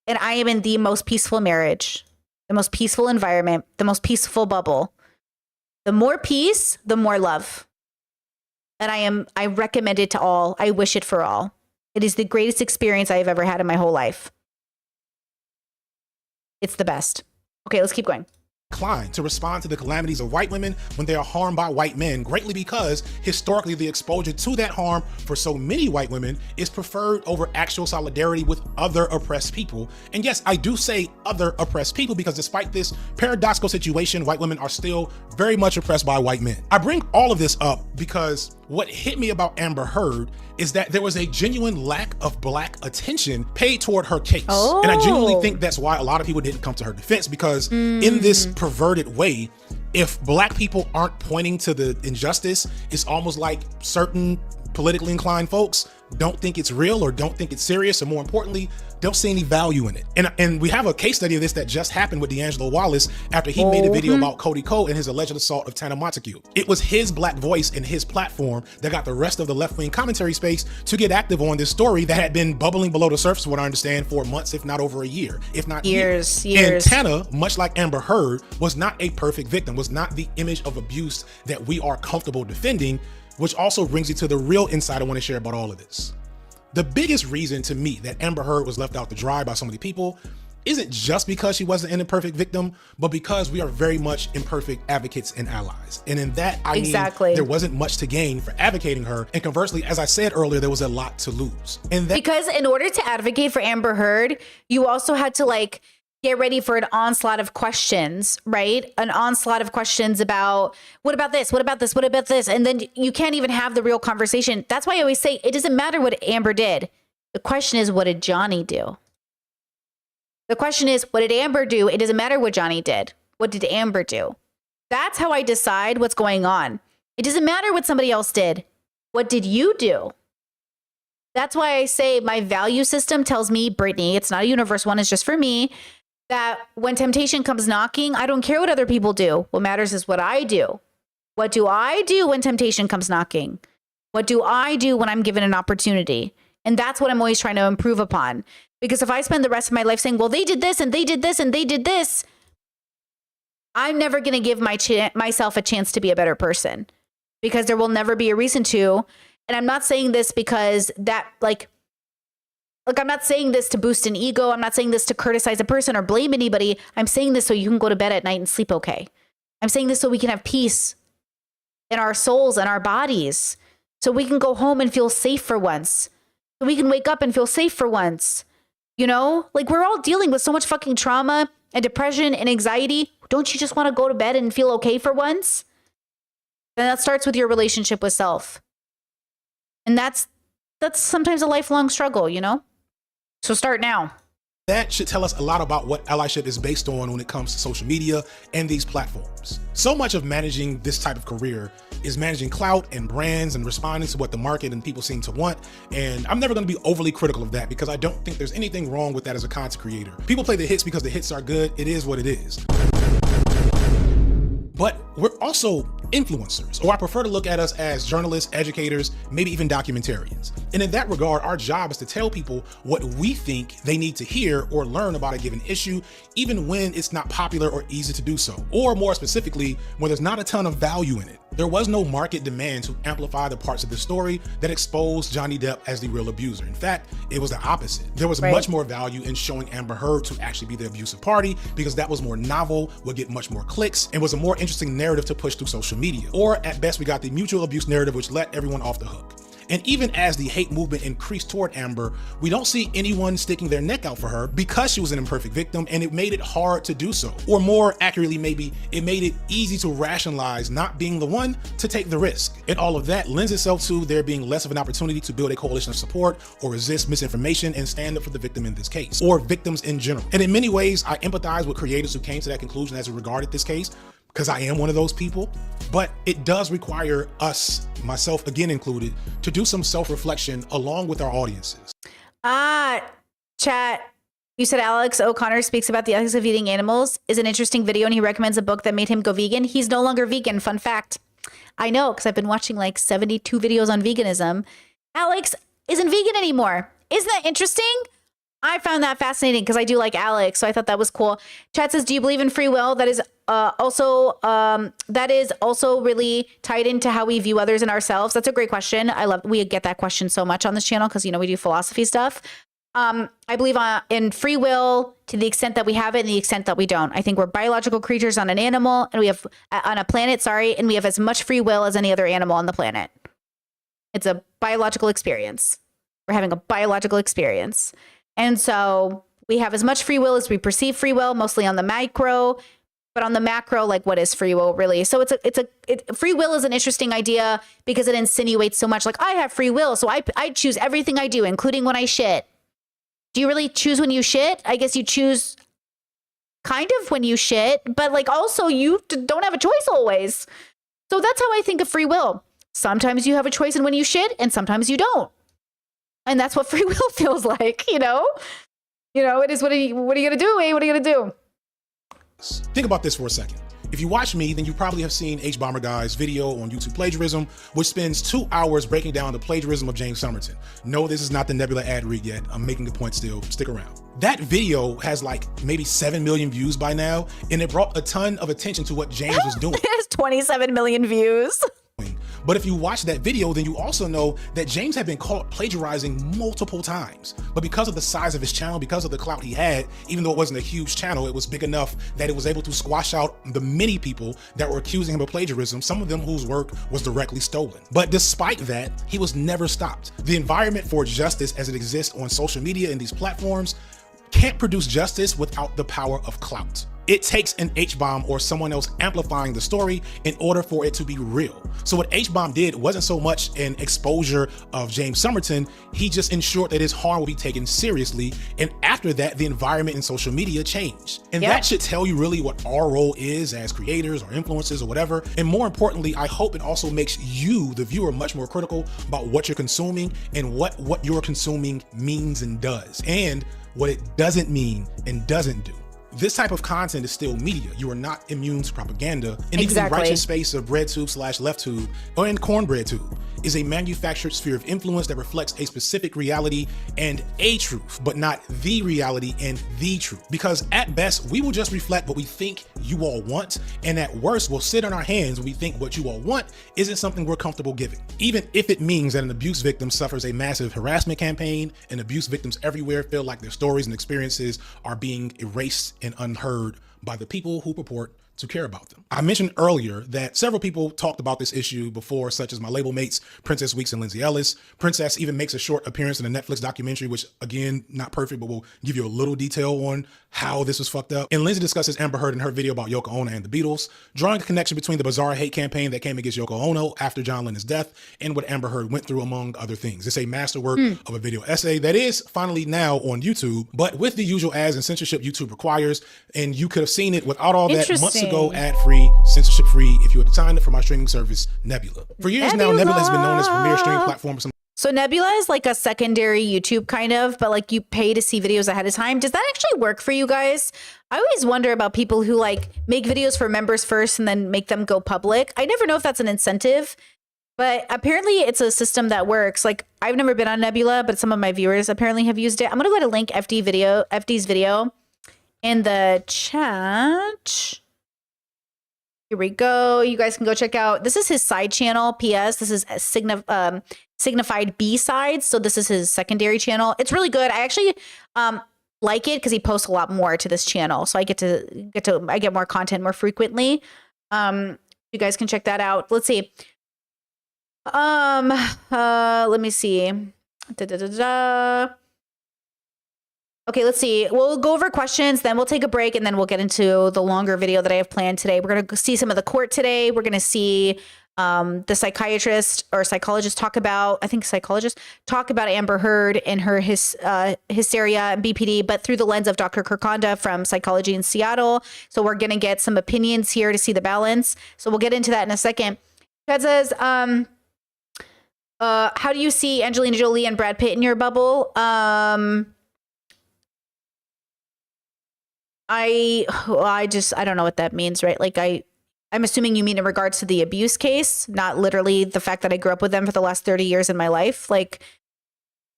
A: And I am in the most peaceful marriage, the most peaceful environment, the most peaceful bubble. The more peace, the more love. And I recommend it to all. I wish it for all. It is the greatest experience I've ever had in my whole life. It's the best. Okay, let's keep going.
F: Inclined to respond to the calamities of white women when they are harmed by white men, greatly because historically the exposure to that harm for so many white women is preferred over actual solidarity with other oppressed people. And yes, I do say other oppressed people because despite this paradoxical situation, white women are still very much oppressed by white men. I bring all of this up because what hit me about Amber Heard is that there was a genuine lack of Black attention paid toward her case.
A: Oh.
F: And I genuinely think that's why a lot of people didn't come to her defense, because in this perverted way, if Black people aren't pointing to the injustice, it's almost like certain politically inclined folks don't think it's real or don't think it's serious, or more importantly, don't see any value in it. And we have a case study of this that just happened with D'Angelo Wallace after he made a video about Cody Ko and his alleged assault of Tana Montague. It was his Black voice and his platform that got the rest of the left-wing commentary space to get active on this story that had been bubbling below the surface, what I understand, for months, if not over a year, if not years. And Tana, much like Amber Heard, was not a perfect victim, was not the image of abuse that we are comfortable defending, which also brings you to the real insight I want to share about all of this. The biggest reason to me that Amber Heard was left out to dry by so many people isn't just because she wasn't an imperfect victim, but because we are very much imperfect advocates and allies. And in that, I mean, there wasn't much to gain for advocating her. And conversely, as I said earlier, there was a lot to lose. And that, because
A: in order to advocate for Amber Heard, you also had to get ready for an onslaught of questions, right? An onslaught of questions about, what about this? What about this? What about this? And then you can't even have the real conversation. That's why I always say it doesn't matter what Amber did. The question is, what did Johnny do? The question is, what did Amber do? It doesn't matter what Johnny did. What did Amber do? That's how I decide what's going on. It doesn't matter what somebody else did. What did you do? That's why I say my value system tells me, Brittany, it's not a universal one, it's just for me, that when temptation comes knocking, I don't care what other people do. What matters is what I do. What do I do when temptation comes knocking? What do I do when I'm given an opportunity? And that's what I'm always trying to improve upon. Because if I spend the rest of my life saying, well, they did this and they did this and they did this, I'm never going to give myself a chance to be a better person, because there will never be a reason to. And I'm not saying this because that I'm not saying this to boost an ego. I'm not saying this to criticize a person or blame anybody. I'm saying this so you can go to bed at night and sleep okay. I'm saying this so we can have peace in our souls and our bodies, so we can go home and feel safe for once, so we can wake up and feel safe for once. You know, we're all dealing with so much fucking trauma and depression and anxiety. Don't you just want to go to bed and feel okay for once? And that starts with your relationship with self. And that's sometimes a lifelong struggle, you know? So start now.
F: That should tell us a lot about what allyship is based on when it comes to social media and these platforms. So much of managing this type of career is managing clout and brands and responding to what the market and people seem to want. And I'm never going to be overly critical of that, because I don't think there's anything wrong with that as a content creator. People play the hits because the hits are good. It is what it is. But we're also influencers, or I prefer to look at us as journalists, educators, maybe even documentarians. And in that regard, our job is to tell people what we think they need to hear or learn about a given issue, even when it's not popular or easy to do so. Or more specifically, when there's not a ton of value in it. There was no market demand to amplify the parts of the story that exposed Johnny Depp as the real abuser. In fact, it was the opposite. There was much more value in showing Amber Heard to actually be the abusive party, because that was more novel, would get much more clicks, and was a more interesting narrative to push through social media. Or at best, we got the mutual abuse narrative, which let everyone off the hook. And even as the hate movement increased toward Amber, we don't see anyone sticking their neck out for her because she was an imperfect victim, and it made it hard to do so. Or more accurately, maybe it made it easy to rationalize not being the one to take the risk. And all of that lends itself to there being less of an opportunity to build a coalition of support or resist misinformation and stand up for the victim in this case, or victims in general. And in many ways, I empathize with creators who came to that conclusion as it regarded this case, because I am one of those people, but it does require us, myself again included, to do some self-reflection along with our audiences.
A: Chat, you said Alex O'Connor speaks about the ethics of eating animals, is an interesting video, and he recommends a book that made him go vegan. He's no longer vegan, fun fact. I know, because I've been watching like 72 videos on veganism. Alex isn't vegan anymore. Isn't that interesting? I found that fascinating because I do like Alex, so I thought that was cool. Chat says, do you believe in free will? That is also really tied into how we view others and ourselves. That's a great question. We get that question so much on this channel because, we do philosophy stuff. I believe in free will to the extent that we have it and the extent that we don't. I think we're biological creatures on an animal and we have on a planet, and we have as much free will as any other animal on the planet. It's a biological experience. We're having a biological experience. And so we have as much free will as we perceive free will, mostly on the micro, but on the macro, like what is free will really? So free will is an interesting idea because it insinuates so much like I have free will. So I choose everything I do, including when I shit. Do you really choose when you shit? I guess you choose kind of when you shit, but like also you don't have a choice always. So that's how I think of free will. Sometimes you have a choice in when you shit and sometimes you don't. And that's what free will feels like, it is what are you going to do, eh? What are you going to do?
F: Think about this for a second. If you watch me, then you probably have seen H-Bomber Guy's video on YouTube Plagiarism, which spends 2 hours breaking down the plagiarism of James Somerton. No, this is not the Nebula ad read yet. I'm making the point still. Stick around. That video has like maybe 7 million views by now, and it brought a ton of attention to what James was doing.
A: It has 27 million views.
F: But if you watch that video, then you also know that James had been caught plagiarizing multiple times. But because of the size of his channel, because of the clout he had, even though it wasn't a huge channel, it was big enough that it was able to squash out the many people that were accusing him of plagiarism, some of them whose work was directly stolen. But despite that, he was never stopped. The environment for justice as it exists on social media and these platforms can't produce justice without the power of clout. It takes an H-bomb or someone else amplifying the story in order for it to be real. So what H-bomb did wasn't so much an exposure of James Somerton, he just ensured that his harm will be taken seriously. And after that, the environment in social media changed. And that should tell you really what our role is as creators or influencers or whatever. And more importantly, I hope it also makes you, the viewer, much more critical about what you're consuming and what you're consuming means and does, and what it doesn't mean and doesn't do. This type of content is still media. You are not immune to propaganda. And even the righteous space of BreadTube/LeftTube and CornbreadTube is a manufactured sphere of influence that reflects a specific reality and a truth, but not the reality and the truth. Because at best, we will just reflect what we think you all want, and at worst, we'll sit on our hands when we think what you all want isn't something we're comfortable giving. Even if it means that an abuse victim suffers a massive harassment campaign, and abuse victims everywhere feel like their stories and experiences are being erased and unheard by the people who purport to care about them. I mentioned earlier that several people talked about this issue before, such as my label mates, Princess Weeks and Lindsay Ellis. Princess even makes a short appearance in a Netflix documentary, which again, not perfect, but will give you a little detail on how this was fucked up. And Lindsay discusses Amber Heard in her video about Yoko Ono and the Beatles, drawing a connection between the bizarre hate campaign that came against Yoko Ono after John Lennon's death and what Amber Heard went through, among other things. It's a masterwork of a video essay that is finally now on YouTube, but with the usual ads and censorship YouTube requires, and you could have seen it without all that months ago, ad-free, censorship-free, if you had signed up for my streaming service, Nebula. For years now, Nebula has been known as the premier streaming platform for some.
A: So Nebula is like a secondary YouTube kind of, but like you pay to see videos ahead of time. Does that actually work for you guys? I always wonder about people who like make videos for members first and then make them go public. I never know if that's an incentive, but apparently it's a system that works. Like I've never been on Nebula, but some of my viewers apparently have used it. I'm going to go ahead and link FD's video in the chat. Here we go. You guys can go check out. This is his side channel. PS. This is Signified B-sides. So this is his secondary channel. It's really good. I actually like it because he posts a lot more to this channel. So I get more content more frequently. You guys can check that out. Let's see. Let me see. Okay, let's see. We'll go over questions, then we'll take a break, and then we'll get into the longer video that I have planned today. We're going to see some of the court today. We're going to see The psychiatrist or psychologist talk about, I think psychologists talk about Amber Heard and her hysteria and BPD, but through the lens of Dr. Kirkonda from Psychology in Seattle. So we're going to get some opinions here to see the balance. So we'll get into that in a second. Ted says, how do you see Angelina Jolie and Brad Pitt in your bubble? I don't know what that means, right? Like I'm assuming you mean in regards to the abuse case, not literally the fact that I grew up with them for the last 30 years in my life. Like,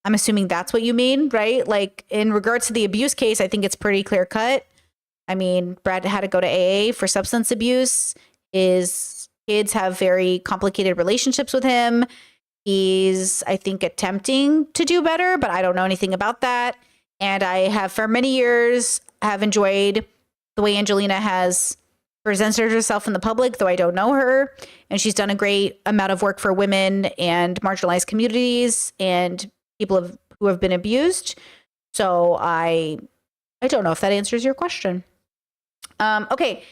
A: I'm assuming that's what you mean, right? Like, in regards to the abuse case, I think it's pretty clear cut. I mean, Brad had to go to AA for substance abuse. His kids have very complicated relationships with him. He's, I think, attempting to do better, but I don't know anything about that. And I have for many years have enjoyed the way Angelina has presented herself in the public, though I don't know her. And she's done a great amount of work for women and marginalized communities and people who have been abused. So I don't know if that answers your question. Okay.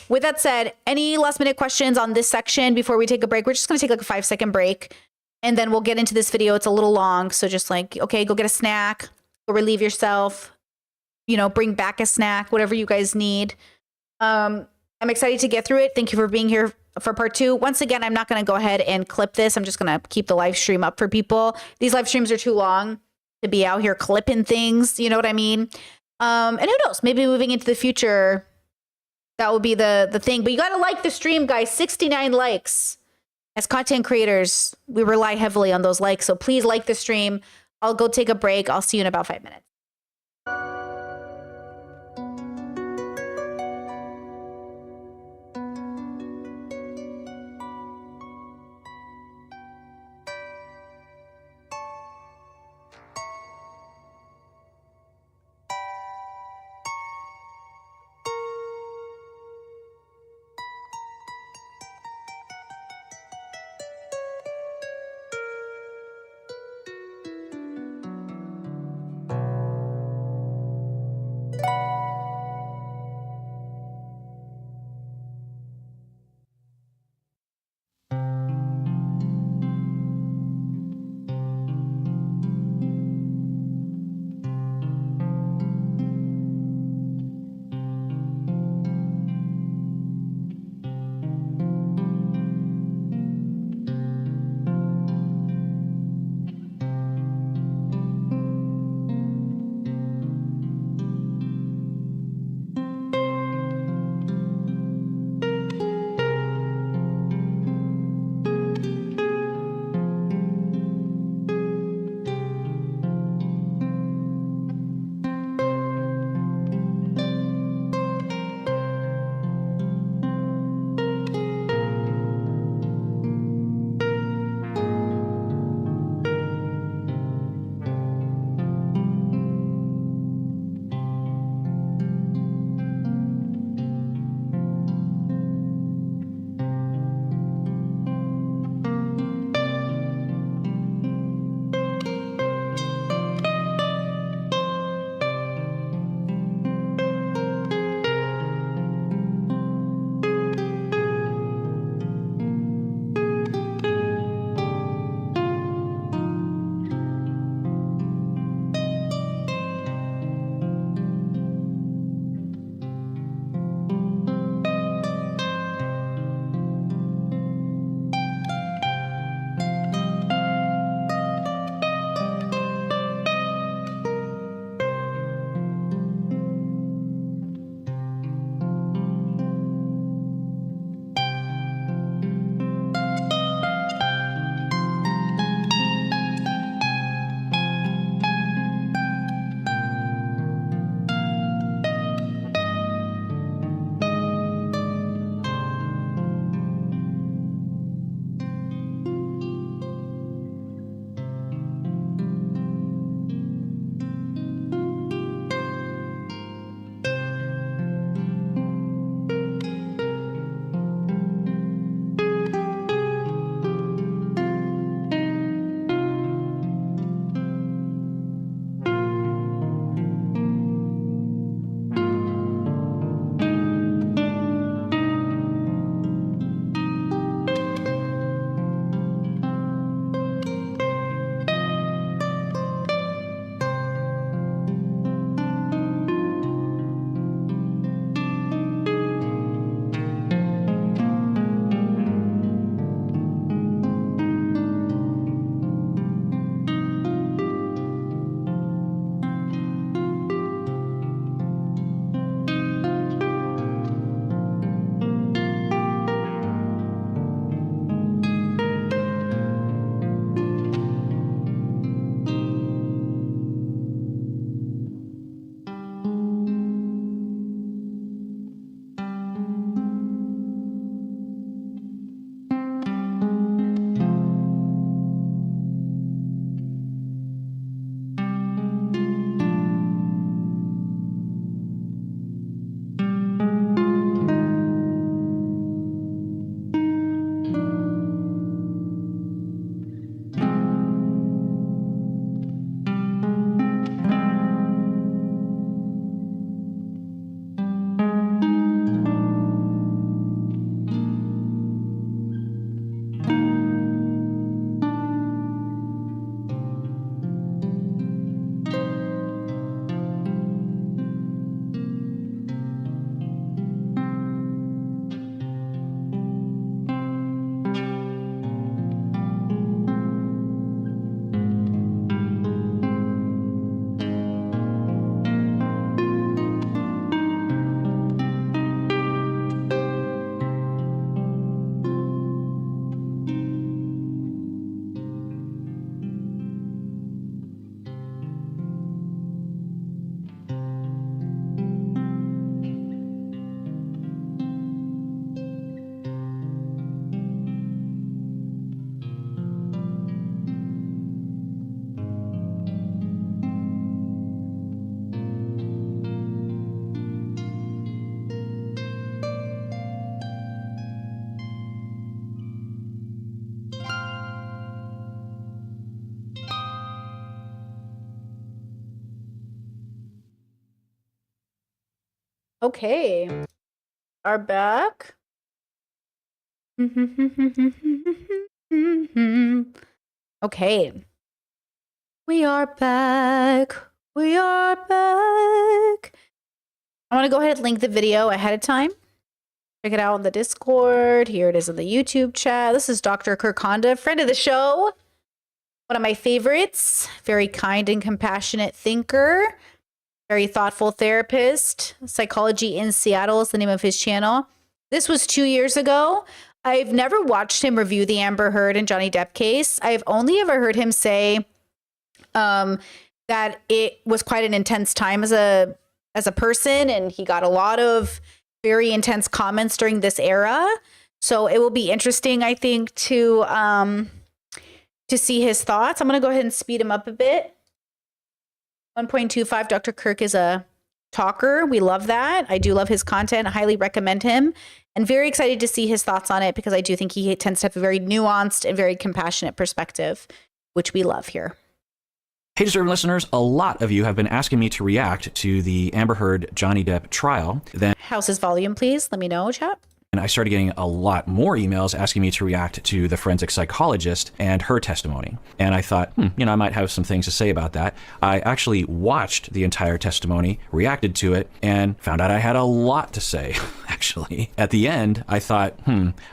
A: With that said, any last minute questions on this section before we take a break? We're just going to take like a 5-second break and then we'll get into this video. It's a little long. So just like, okay, go get a snack, go relieve yourself, bring back a snack, whatever you guys need. I'm excited to get through it. Thank you for being here for part 2. Once again, I'm not going to go ahead and clip this. I'm just going to keep the live stream up for people. These live streams are too long to be out here clipping things. You know what I mean? And who knows? Maybe moving into the future, that would be the thing. But you got to like the stream, guys. 69 likes. As content creators, we rely heavily on those likes. So please like the stream. I'll go take a break. I'll see you in about 5 minutes. Okay. Are back. Okay. We are back. We are back. I want to go ahead and link the video ahead of time. Check it out on the Discord. Here it is in the YouTube chat. This is Dr. Kirk Honda, friend of the show. One of my favorites. Very kind and compassionate thinker. Very thoughtful therapist. Psychology in Seattle is the name of his channel. This was 2 years ago. I've never watched him review the Amber Heard and Johnny Depp case. I've only ever heard him say that it was quite an intense time as a person, and he got a lot of very intense comments during this era. So it will be interesting, I think, to see his thoughts. I'm going to go ahead and speed him up a bit. 1.25, Dr. Kirk is a talker. We love that. I do love his content. I highly recommend him, and very excited to see his thoughts on it, because I do think he tends to have a very nuanced and very compassionate perspective, which we love here.
G: Hey, Deserving listeners, a lot of you have been asking me to react to the Amber Heard Johnny Depp trial. Then
A: House's volume, please. Let me know, chat.
G: And I started getting a lot more emails asking me to react to the forensic psychologist and her testimony. And I thought, I might have some things to say about that. I actually watched the entire testimony, reacted to it, and found out I had a lot to say, actually. At the end, I thought,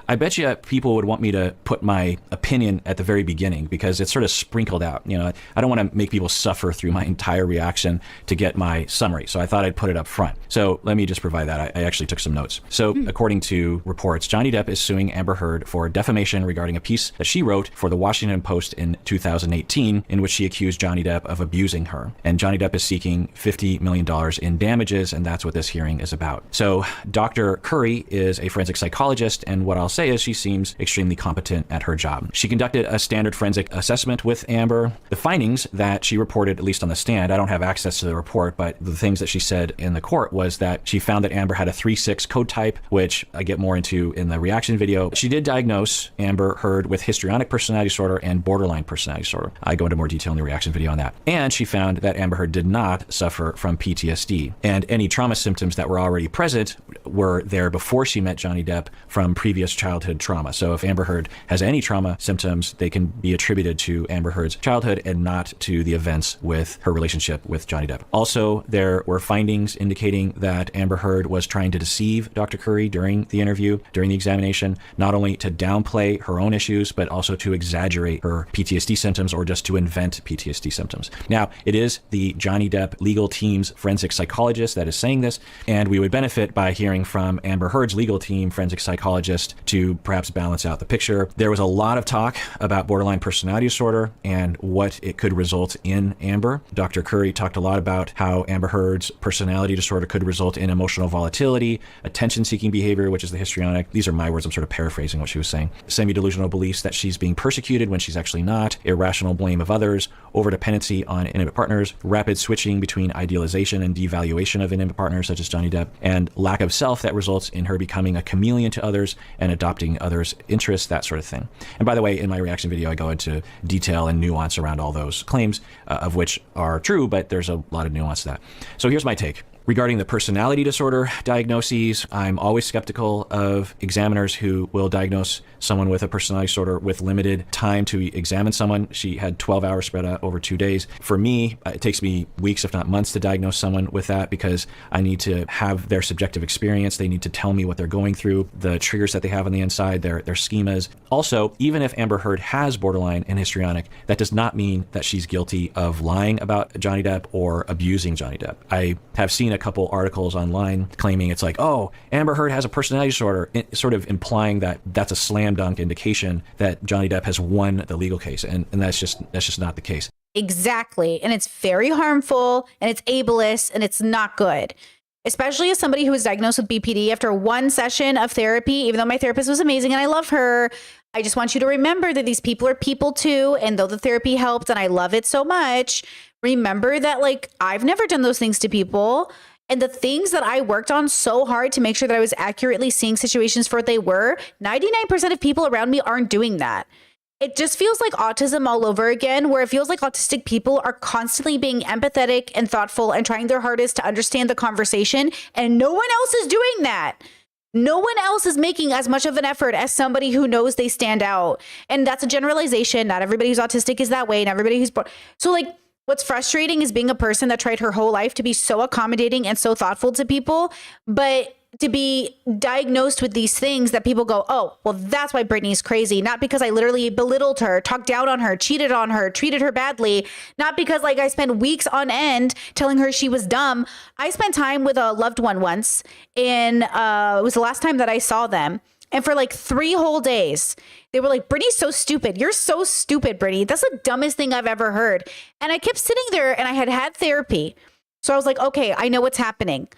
G: I bet you people would want me to put my opinion at the very beginning, because it's sort of sprinkled out. I don't want to make people suffer through my entire reaction to get my summary. So I thought I'd put it up front. So let me just provide that. I actually took some notes. So according to reports, Johnny Depp is suing Amber Heard for defamation regarding a piece that she wrote for the Washington Post in 2018, in which she accused Johnny Depp of abusing her. And Johnny Depp is seeking $50 million in damages, and that's what this hearing is about. So Dr. Curry is a forensic psychologist, and what I'll say is she seems extremely competent at her job. She conducted a standard forensic assessment with Amber. The findings that she reported, at least on the stand, I don't have access to the report, but the things that she said in the court was that she found that Amber had a 3-6 code type, which I get more into in the reaction video. She did diagnose Amber Heard with histrionic personality disorder and borderline personality disorder. I go into more detail in the reaction video on that. And she found that Amber Heard did not suffer from PTSD, and any trauma symptoms that were already present were there before she met Johnny Depp from previous childhood trauma. So if Amber Heard has any trauma symptoms, they can be attributed to Amber Heard's childhood and not to the events with her relationship with Johnny Depp. Also, there were findings indicating that Amber Heard was trying to deceive Dr. Curry during the interview, during the examination, not only to downplay her own issues, but also to exaggerate her PTSD symptoms, or just to invent PTSD symptoms. Now, it is the Johnny Depp legal team's forensic psychologist that is saying this, and we would benefit by hearing from Amber Heard's legal team forensic psychologist to perhaps balance out the picture. There was a lot of talk about borderline personality disorder and what it could result in Amber. Dr. Curry talked a lot about how Amber Heard's personality disorder could result in emotional volatility, attention-seeking behavior, which is the histrionic. These are my words. I'm sort of paraphrasing what she was saying. Semi-delusional beliefs that she's being persecuted when she's actually not, irrational blame of others, over-dependency on intimate partners, rapid switching between idealization and devaluation of intimate partners, such as Johnny Depp, and lack of self that results in her becoming a chameleon to others and adopting others' interests, that sort of thing. And by the way, in my reaction video, I go into detail and nuance around all those claims, of which are true, but there's a lot of nuance to that. So here's my take. Regarding the personality disorder diagnoses, I'm always skeptical of examiners who will diagnose someone with a personality disorder with limited time to examine someone. She had 12 hours spread out over 2 days. For me, it takes me weeks, if not months, to diagnose someone with that, because I need to have their subjective experience. They need to tell me what they're going through, the triggers that they have on the inside, their schemas. Also, even if Amber Heard has borderline and histrionic, that does not mean that she's guilty of lying about Johnny Depp or abusing Johnny Depp. I have seen a couple articles online claiming it's like, oh, Amber Heard has a personality disorder, sort of implying that that's a slam dunk indication that Johnny Depp has won the legal case, and that's just not the case.
A: Exactly. And it's very harmful, and it's ableist, and it's not good. Especially as somebody who was diagnosed with BPD after one session of therapy, even though my therapist was amazing and I love her, I just want you to remember that these people are people too. And though the therapy helped and I love it so much, remember that I've never done those things to people. And the things that I worked on so hard to make sure that I was accurately seeing situations for what they were, 99% of people around me aren't doing that. it just feels like autism all over again, where it feels like autistic people are constantly being empathetic and thoughtful and trying their hardest to understand the conversation. And no one else is doing that. No one else is making as much of an effort as somebody who knows they stand out. And that's a generalization. Not everybody who's autistic is that way. Not everybody who's born. So like, what's frustrating is being a person that tried her whole life to be so accommodating and so thoughtful to people, but to be diagnosed with these things that people go, oh, well, that's why Brittany's crazy. Not because I literally belittled her, talked down on her, cheated on her, treated her badly. Not because like I spent weeks on end telling her she was dumb. I spent time with a loved one once, and it was the last time that I saw them. And for like 3 whole days, they were like, Brittany's so stupid. You're so stupid, Brittany. That's the dumbest thing I've ever heard. And I kept sitting there, and I had therapy. So I was like, okay, I know what's happening.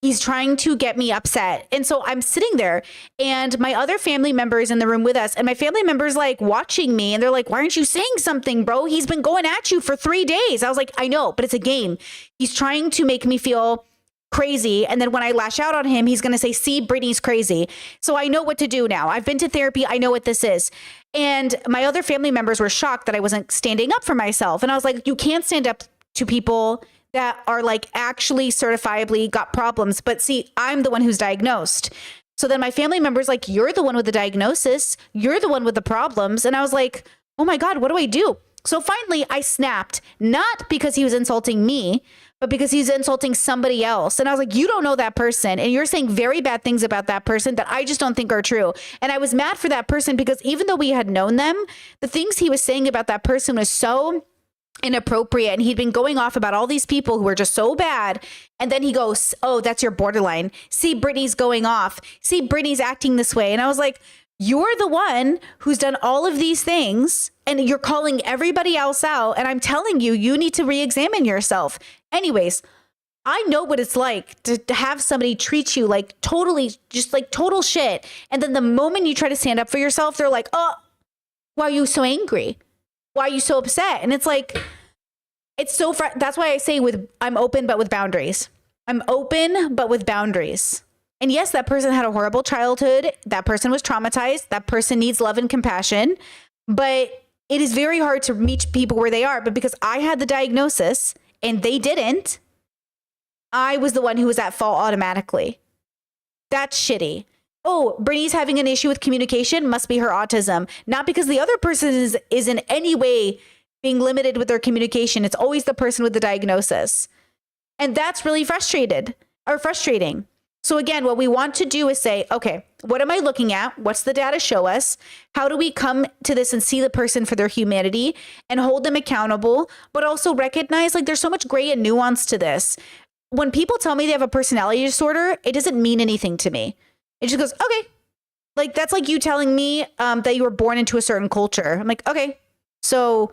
A: He's trying to get me upset. And so I'm sitting there, and my other family member is in the room with us. And my family member's like watching me, and they're like, why aren't you saying something, bro? He's been going at you for 3 days. I was like, I know, but it's a game. He's trying to make me feel crazy. And then when I lash out on him, he's going to say, see, Brittany's crazy. So I know what to do now. I've been to therapy. I know what this is. And my other family members were shocked that I wasn't standing up for myself. And I was like, you can't stand up to people that are like actually certifiably got problems. But see, I'm the one who's diagnosed. So then my family member's like, you're the one with the diagnosis. You're the one with the problems. And I was like, oh my God, what do I do? So finally I snapped, not because he was insulting me, but because he's insulting somebody else. And I was like, you don't know that person, and you're saying very bad things about that person that I just don't think are true. And I was mad for that person because even though we had known them, the things he was saying about that person was so inappropriate. And he'd been going off about all these people who were just so bad. And then he goes, oh, that's your borderline. See, Brittany's going off. See, Brittany's acting this way. And I was like, you're the one who's done all of these things, and you're calling everybody else out. And I'm telling you, you need to re-examine yourself. Anyways, I know what it's like to have somebody treat you like totally, just like total shit. And then the moment you try to stand up for yourself, they're like, oh, why are you so angry? Why are you so upset? And it's like, it's so, that's why I say I'm open, but with boundaries. I'm open, but with boundaries. And yes, that person had a horrible childhood. That person was traumatized. That person needs love and compassion. But it is very hard to meet people where they are. But because I had the diagnosis and they didn't, I was the one who was at fault automatically. That's shitty. Oh, Brittany's having an issue with communication, must be her autism. Not because the other person is in any way being limited with their communication. It's always the person with the diagnosis. And that's really frustrating. So again, what we want to do is say, okay, what am I looking at? What's the data show us? How do we come to this and see the person for their humanity and hold them accountable, but also recognize like there's so much gray and nuance to this. When people tell me they have a personality disorder, it doesn't mean anything to me. It just goes, okay. Like that's like you telling me that you were born into a certain culture. I'm like, okay. So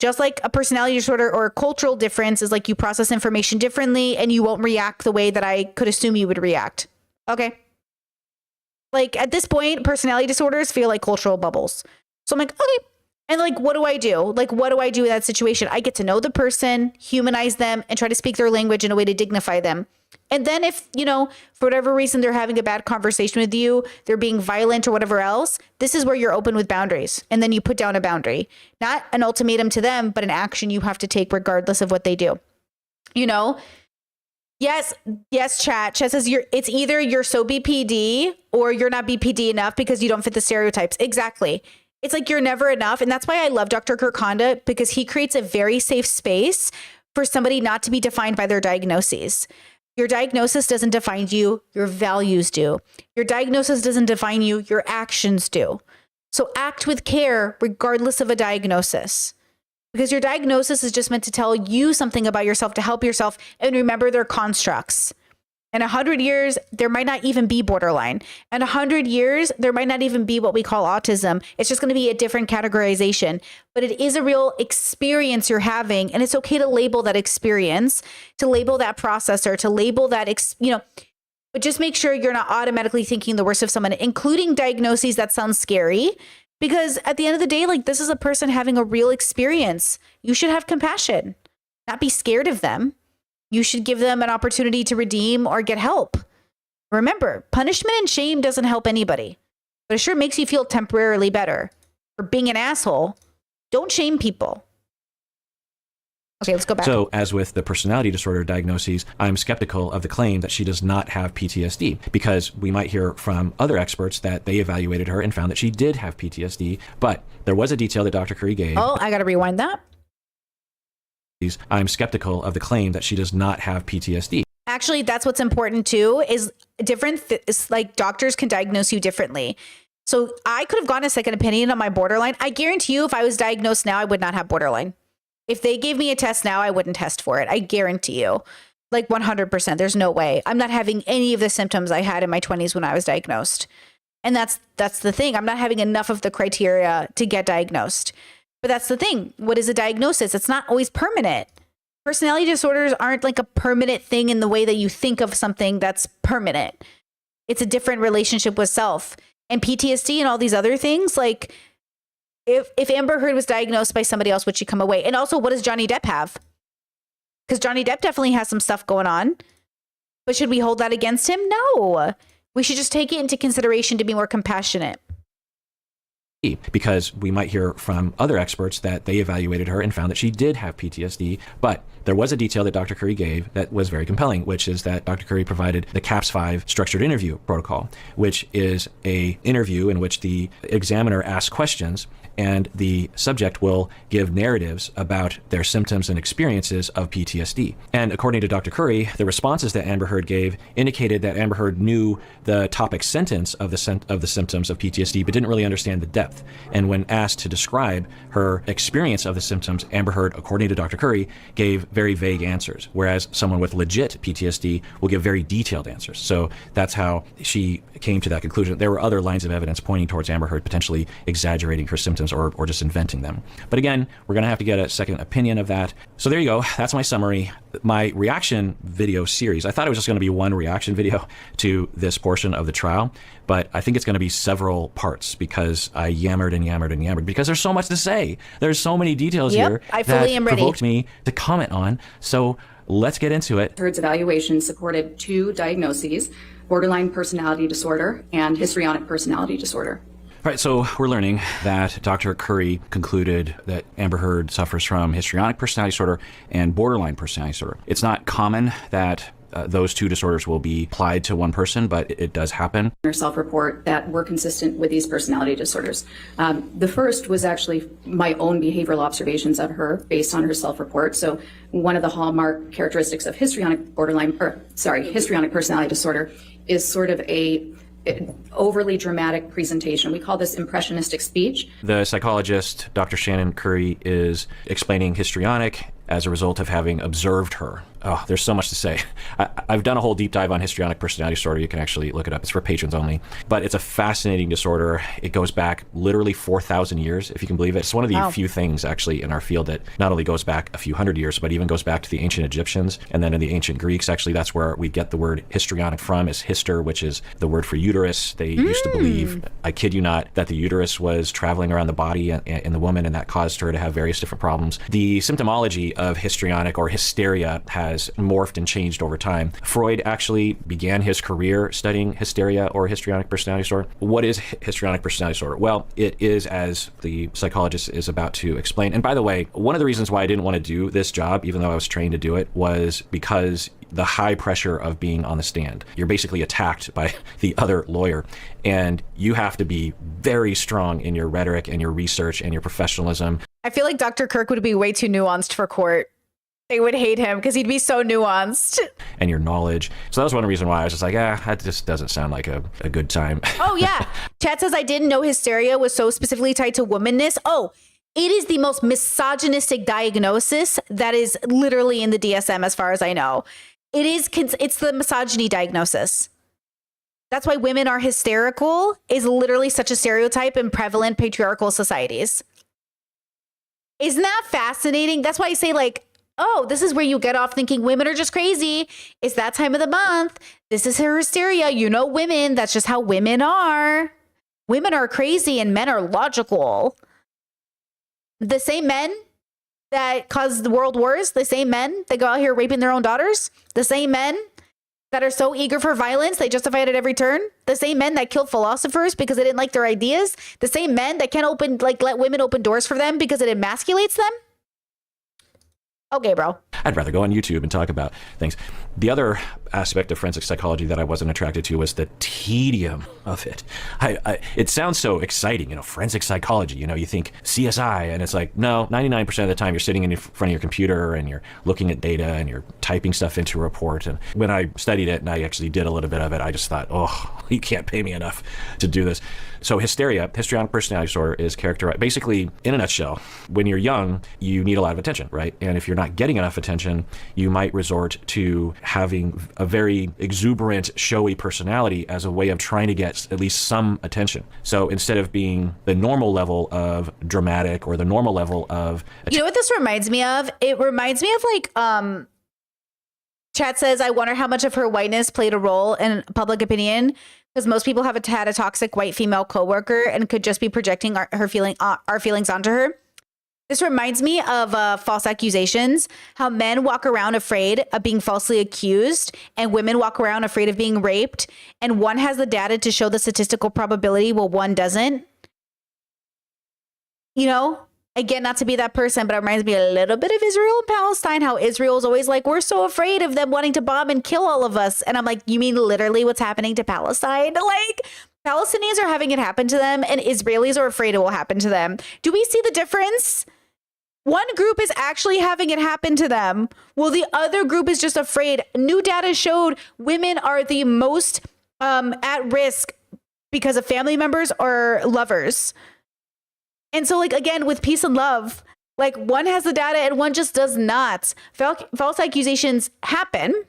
A: just like a personality disorder or a cultural difference is like you process information differently and you won't react the way that I could assume you would react. Okay. Like at this point, personality disorders feel like cultural bubbles. So I'm like, okay. And like, what do I do? Like, what do I do in that situation? I get to know the person, humanize them, and try to speak their language in a way to dignify them. And then if, for whatever reason, they're having a bad conversation with you, they're being violent or whatever else, this is where you're open with boundaries. And then you put down a boundary, not an ultimatum to them, but an action you have to take regardless of what they do. Yes, chat. Chat says it's either you're so BPD or you're not BPD enough because you don't fit the stereotypes. Exactly. It's like you're never enough. And that's why I love Dr. Kirk Honda, because he creates a very safe space for somebody not to be defined by their diagnoses. Your diagnosis doesn't define you, your values do. Your diagnosis doesn't define you, your actions do. So act with care regardless of a diagnosis. Because your diagnosis is just meant to tell you something about yourself to help yourself, and remember their constructs. In 100 years, there might not even be borderline. In 100 years, there might not even be what we call autism. It's just going to be a different categorization. But it is a real experience you're having. And it's okay to label that experience, to label that processor, to label that, but just make sure you're not automatically thinking the worst of someone, including diagnoses that sound scary. Because at the end of the day, like this is a person having a real experience. You should have compassion, not be scared of them. You should give them an opportunity to redeem or get help. Remember, punishment and shame doesn't help anybody, but it sure makes you feel temporarily better. for being an asshole. Don't shame people. Okay, let's go back.
G: So, as with the personality disorder diagnoses, I'm skeptical of the claim that she does not have PTSD, because we might hear from other experts that they evaluated her and found that she did have PTSD, but there was a detail that Dr. Curry gave.
A: Oh, I got to rewind that.
G: I'm skeptical of the claim that she does not have PTSD.
A: Actually, that's what's important too, is it's like doctors can diagnose you differently. So I could have gotten a second opinion on my borderline. I guarantee you, if I was diagnosed now, I would not have borderline. If they gave me a test now, I wouldn't test for it. I guarantee you, like 100%. There's no way. I'm not having any of the symptoms I had in my 20s when I was diagnosed. And that's the thing. I'm not having enough of the criteria to get diagnosed. But that's the thing. What is a diagnosis? It's not always permanent. Personality disorders aren't like a permanent thing in the way that you think of something that's permanent. It's a different relationship with self. And PTSD and all these other things, like if Amber Heard was diagnosed by somebody else, would she come away? And also, what does Johnny Depp have? Because Johnny Depp definitely has some stuff going on. But should we hold that against him? No. We should just take it into consideration to be more compassionate.
G: Because we might hear from other experts that they evaluated her and found that she did have PTSD, but there was a detail that Dr. Curry gave that was very compelling, which is that Dr. Curry provided the CAPS-5 structured interview protocol, which is an interview in which the examiner asks questions and the subject will give narratives about their symptoms and experiences of PTSD. And according to Dr. Curry, the responses that Amber Heard gave indicated that Amber Heard knew the topic sentence of the symptoms of PTSD, but didn't really understand the depth. And when asked to describe her experience of the symptoms, Amber Heard, according to Dr. Curry, gave very vague answers, whereas someone with legit PTSD will give very detailed answers. So that's how she came to that conclusion. There were other lines of evidence pointing towards Amber Heard potentially exaggerating her symptoms or just inventing them. But again, we're going to have to get a second opinion of that. So there you go. That's my summary. My reaction video series, I thought it was just going to be one reaction video to this portion of the trial, but I think it's going to be several parts because I yammered and yammered and yammered because there's so much to say. There's so many details here
A: I fully am ready.
G: Provoked me to comment on. So let's get into it.
H: Heard's evaluation supported 2 diagnoses: borderline personality disorder and histrionic personality disorder.
G: All right, so we're learning that Dr. Curry concluded that Amber Heard suffers from histrionic personality disorder and borderline personality disorder. It's not common that those 2 disorders will be applied to one person, but it does happen.
H: Her self-report that were consistent with these personality disorders. The first was actually my own behavioral observations of her based on her self-report. So one of the hallmark characteristics of histrionic personality disorder is sort of a overly dramatic presentation. We call this impressionistic speech.
G: The psychologist, Dr. Shannon Curry, is explaining histrionic as a result of having observed her. Oh, there's so much to say. I've done a whole deep dive on histrionic personality disorder. You can actually look it up. It's for patrons only. But it's a fascinating disorder. It goes back literally 4,000 years, if you can believe it. It's one of the few things actually in our field that not only goes back a few hundred years, but even goes back to the ancient Egyptians. And then in the ancient Greeks, actually, that's where we get the word histrionic from, is hister, which is the word for uterus. They used to believe, I kid you not, that the uterus was traveling around the body in the woman, and that caused her to have various different problems. The symptomology of histrionic or hysteria has morphed and changed over time. Freud actually began his career studying hysteria or histrionic personality disorder. What is histrionic personality disorder? Well, it is, as the psychologist is about to explain. And by the way, one of the reasons why I didn't want to do this job, even though I was trained to do it, was because the high pressure of being on the stand. You're basically attacked by the other lawyer, and you have to be very strong in your rhetoric and your research and your professionalism.
A: I feel like Dr. Kirk would be way too nuanced for court. They would hate him because he'd be so nuanced.
G: And your knowledge. So that was one reason why I was just like, that just doesn't sound like a good time.
A: Oh, yeah. Chad says, I didn't know hysteria was so specifically tied to womanness. Oh, it is the most misogynistic diagnosis that is literally in the DSM, as far as I know. It's the misogyny diagnosis. That's why women are hysterical is literally such a stereotype in prevalent patriarchal societies. Isn't that fascinating? That's why I say, like, oh, this is where you get off thinking women are just crazy. It's that time of the month. This is her hysteria. You know, women, that's just how women are. Women are crazy and men are logical. The same men that cause the world wars, the same men that go out here raping their own daughters, the same men that are so eager for violence, they justify it at every turn. The same men that kill philosophers because they didn't like their ideas. The same men that can't let women open doors for them because it emasculates them. Okay, bro.
G: I'd rather go on YouTube and talk about things. The other aspect of forensic psychology that I wasn't attracted to was the tedium of it. It sounds so exciting, forensic psychology. You think CSI, and it's like, no, 99% of the time you're sitting in front of your computer and you're looking at data and you're typing stuff into a report. And when I studied it and I actually did a little bit of it, I just thought, oh, you can't pay me enough to do this. So hysteria, histrionic personality disorder, is characterized, basically, in a nutshell, when you're young, you need a lot of attention, right? And if you're not getting enough attention, you might resort to having a very exuberant, showy personality as a way of trying to get at least some attention. So instead of being the normal level of dramatic or the normal level of...
A: You know what this reminds me of? It reminds me of Chat says, I wonder how much of her whiteness played a role in public opinion, because most people have had a toxic white female coworker and could just be projecting our feelings onto her. This reminds me of false accusations, how men walk around afraid of being falsely accused and women walk around afraid of being raped. And one has the data to show the statistical probability while one doesn't. Again, not to be that person, but it reminds me a little bit of Israel and Palestine, how Israel is always like, we're so afraid of them wanting to bomb and kill all of us. And I'm like, you mean literally what's happening to Palestine? Like, Palestinians are having it happen to them and Israelis are afraid it will happen to them. Do we see the difference? One group is actually having it happen to them, while the other group is just afraid. New data showed women are the most at risk because of family members or lovers. And so, again, with peace and love, one has the data and one just does not. False accusations happen.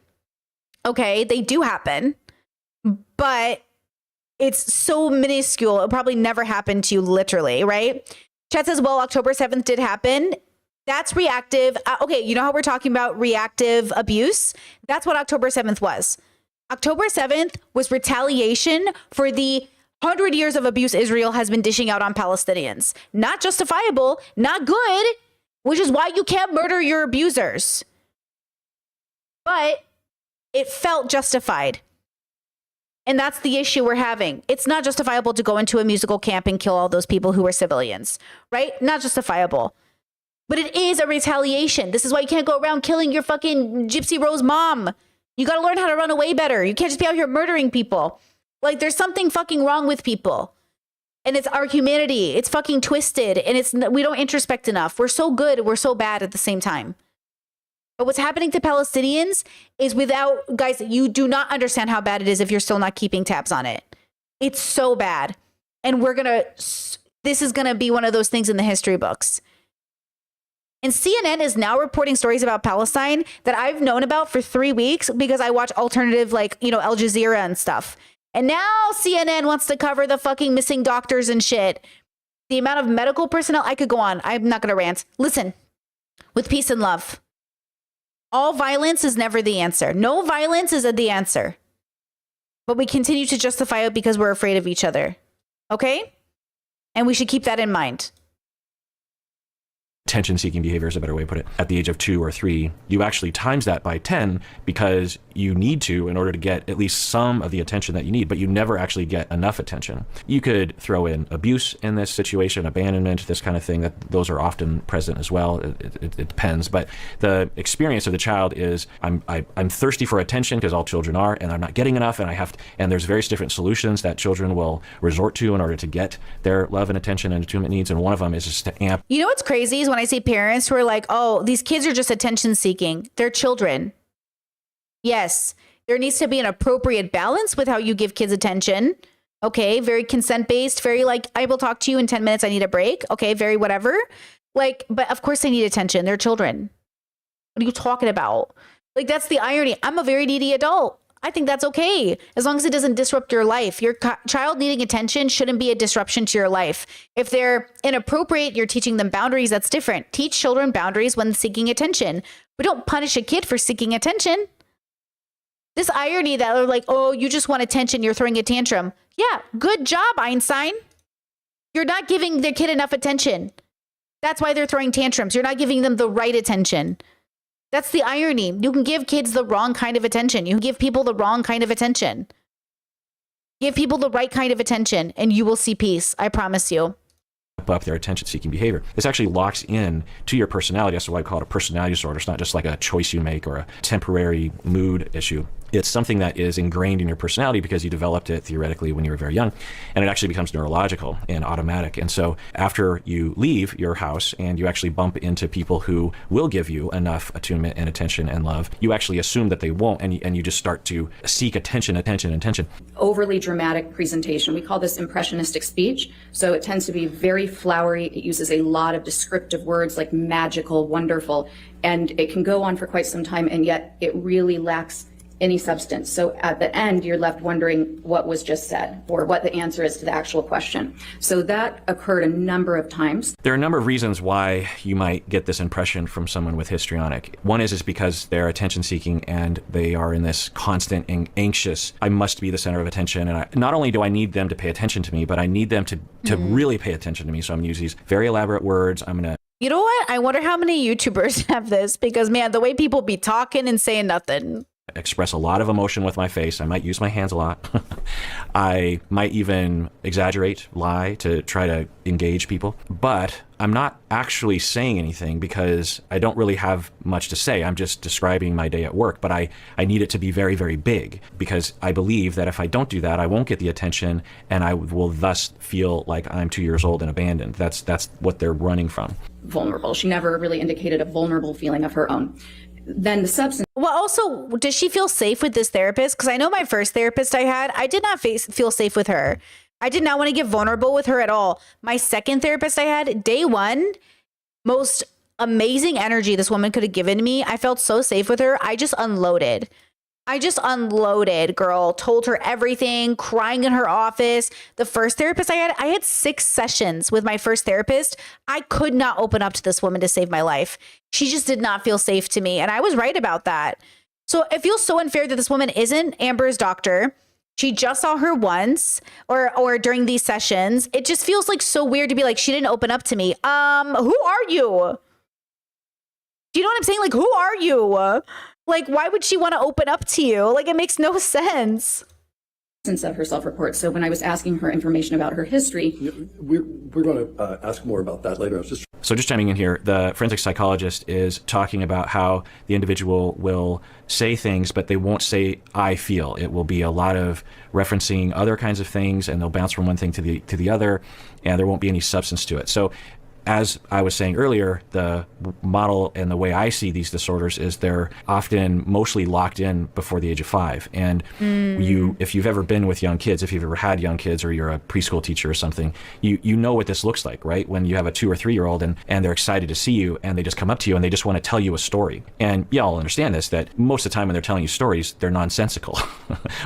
A: Okay, they do happen. But it's so minuscule. It'll probably never happen to you, literally, right? Chat says, well, October 7th did happen. That's reactive. Okay, you know how we're talking about reactive abuse? That's what October 7th was. October 7th was retaliation for the 100 years of abuse Israel has been dishing out on Palestinians. Not justifiable, not good, which is why you can't murder your abusers. But it felt justified. And that's the issue we're having. It's not justifiable to go into a musical camp and kill all those people who were civilians, right? Not justifiable. But it is a retaliation. This is why you can't go around killing your fucking Gypsy Rose mom. You got to learn how to run away better. You can't just be out here murdering people. There's something fucking wrong with people. And it's our humanity. It's fucking twisted. And we don't introspect enough. We're so good. We're so bad at the same time. But what's happening to Palestinians is guys, you do not understand how bad it is if you're still not keeping tabs on it. It's so bad. And this is going to be one of those things in the history books. And CNN is now reporting stories about Palestine that I've known about for 3 weeks because I watch alternative, Al Jazeera and stuff. And now CNN wants to cover the fucking missing doctors and shit. The amount of medical personnel, I could go on. I'm not going to rant. Listen, with peace and love, all violence is never the answer. No violence is the answer. But we continue to justify it because we're afraid of each other. Okay? And we should keep that in mind.
G: Attention-seeking behavior is a better way to put it. At the age of 2 or 3, you actually times that by 10 because you need to in order to get at least some of the attention that you need, but you never actually get enough attention. You could throw in abuse in this situation, abandonment, this kind of thing. Those are often present as well. It depends, but the experience of the child is I'm thirsty for attention because all children are, and I'm not getting enough, and there's various different solutions that children will resort to in order to get their love and attention and attunement needs, and one of them is just to amp.
A: You know what's crazy is when I see parents who are like, oh, these kids are just attention seeking. They're children. Yes, there needs to be an appropriate balance with how you give kids attention. Okay, very consent-based, very I will talk to you in 10 minutes, I need a break. Okay, very whatever. But of course they need attention. They're children. What are you talking about? That's the irony. I'm a very needy adult. I think that's okay, as long as it doesn't disrupt your life. Your child needing attention shouldn't be a disruption to your life. If they're inappropriate, you're teaching them boundaries, that's different. Teach children boundaries when seeking attention, but don't punish a kid for seeking attention. This irony that they're like, oh, you just want attention, you're throwing a tantrum. Yeah, good job, Einstein. You're not giving the kid enough attention. That's why they're throwing tantrums. You're not giving them the right attention. That's the irony. You can give kids the wrong kind of attention. You can give people the wrong kind of attention. Give people the right kind of attention and you will see peace. I promise you.
G: Up their attention-seeking behavior. This actually locks in to your personality. That's why I call it a personality disorder. It's not just like a choice you make or a temporary mood issue. It's something that is ingrained in your personality because you developed it theoretically when you were very young, and it actually becomes neurological and automatic. And so after you leave your house and you actually bump into people who will give you enough attunement and attention and love, you actually assume that they won't, and you just start to seek attention.
H: Overly dramatic presentation. We call this impressionistic speech. So it tends to be very flowery. It uses a lot of descriptive words like magical, wonderful, and it can go on for quite some time, and yet it really lacks any substance. So at the end, you're left wondering what was just said or what the answer is to the actual question. So that occurred a number of times.
G: There are a number of reasons why you might get this impression from someone with histrionic. One is because they're attention seeking and they are in this constant and anxious, I must be the center of attention. And not only do I need them to pay attention to me, but I need them to really pay attention to me. So I'm going to use these very elaborate words.
A: You know what? I wonder how many YouTubers have this because, man, the way people be talking and saying nothing.
G: Express a lot of emotion with my face. I might use my hands a lot. I might even exaggerate, lie to try to engage people. But I'm not actually saying anything because I don't really have much to say. I'm just describing my day at work. But I need it to be very, very big because I believe that if I don't do that, I won't get the attention and I will thus feel like I'm 2 years old and abandoned. That's what they're running from.
H: Vulnerable. She never really indicated a vulnerable feeling of her own. Then the substance.
A: Well, also, does she feel safe with this therapist? Because I know my first therapist I had, I did not feel safe with her. I did not want to get vulnerable with her at all. My second therapist I had, day one, most amazing energy this woman could have given me. I felt so safe with her. I just unloaded, girl. Told her everything, crying in her office. The first therapist I had 6 sessions with my first therapist. I could not open up to this woman to save my life. She just did not feel safe to me. And I was right about that. So it feels so unfair that this woman isn't Amber's doctor. She just saw her once or during these sessions. It just feels like so weird to be like, she didn't open up to me. Who are you? Do you know what I'm saying? Like, who are you? Like, why would she want to open up to you? Like, it makes no sense.
H: Of her self-report. So when I was asking her information about her history,
I: we're going to ask more about that later.
G: So just chiming in here, the forensic psychologist is talking about how the individual will say things, but they won't say "I feel." It will be a lot of referencing other kinds of things, and they'll bounce from one thing to the other, and there won't be any substance to it. So, as I was saying earlier, the model and the way I see these disorders is they're often mostly locked in before the age of 5. And if you've ever been with young kids, if you've ever had young kids or you're a preschool teacher or something, you know what this looks like, right? When you have a 2 or 3 year old and they're excited to see you and they just come up to you and they just want to tell you a story. And y'all understand this, that most of the time when they're telling you stories, they're nonsensical.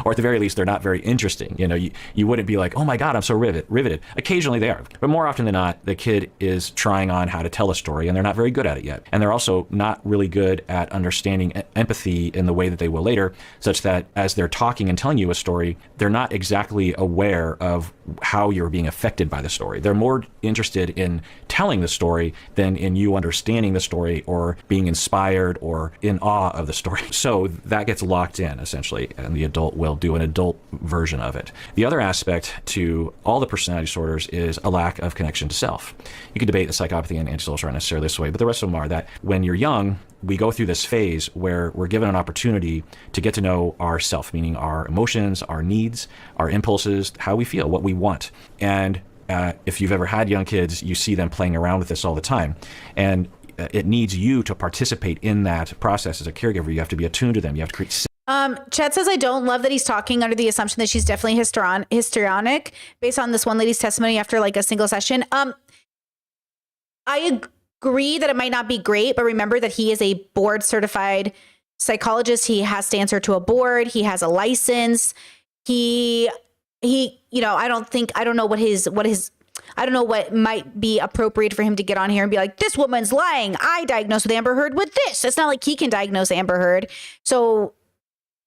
G: Or at the very least, they're not very interesting. You know, you wouldn't be like, oh my God, I'm so riveted. Occasionally they are. But more often than not, the kid is trying on how to tell a story and they're not very good at it yet. And they're also not really good at understanding empathy in the way that they will later, such that as they're talking and telling you a story, they're not exactly aware of how you're being affected by the story. They're more interested in telling the story than in you understanding the story or being inspired or in awe of the story. So that gets locked in essentially, and the adult will do an adult version of it. The other aspect to all the personality disorders is a lack of connection to self. You could debate the psychopathy and antisocial aren't necessarily this way, but the rest of them are that when you're young, we go through this phase where we're given an opportunity to get to know ourself, meaning our emotions, our needs, our impulses, how we feel, what we want. And if you've ever had young kids, you see them playing around with this all the time. And it needs you to participate in that process as a caregiver. You have to be attuned to them. You have to create.
A: Chet says, I don't love that he's talking under the assumption that she's definitely histrionic based on this one lady's testimony after like a single session. I agree that it might not be great, but remember that he is a board certified psychologist. He has to answer to a board. He has a license. He, you know, I don't know what might be appropriate for him to get on here and be like, this woman's lying. I diagnosed with Amber Heard with this. It's not like he can diagnose Amber Heard. So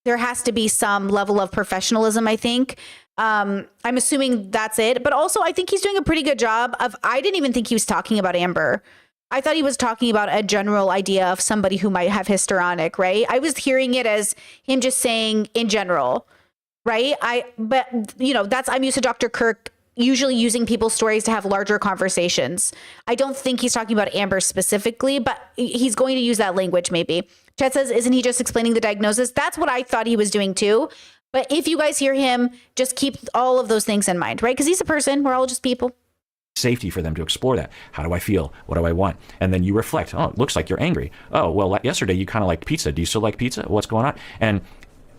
A: there has to be some level of professionalism, I think. I'm assuming that's it. But also, I think he's doing a pretty good job of, I didn't even think he was talking about Amber. I thought he was talking about a general idea of somebody who might have histrionic, right? I was hearing it as him just saying in general, right? But I'm used to Dr. Kirk usually using people's stories to have larger conversations. I don't think he's talking about Amber specifically, but he's going to use that language maybe. Chet says, isn't he just explaining the diagnosis? That's what I thought he was doing too. But if you guys hear him, just keep all of those things in mind, right? Because he's a person. We're all just people.
G: Safety for them to explore that. How do I feel? What do I want? And then you reflect. Oh, it looks like you're angry. Oh, well, yesterday you kind of liked pizza. Do you still like pizza? What's going on? And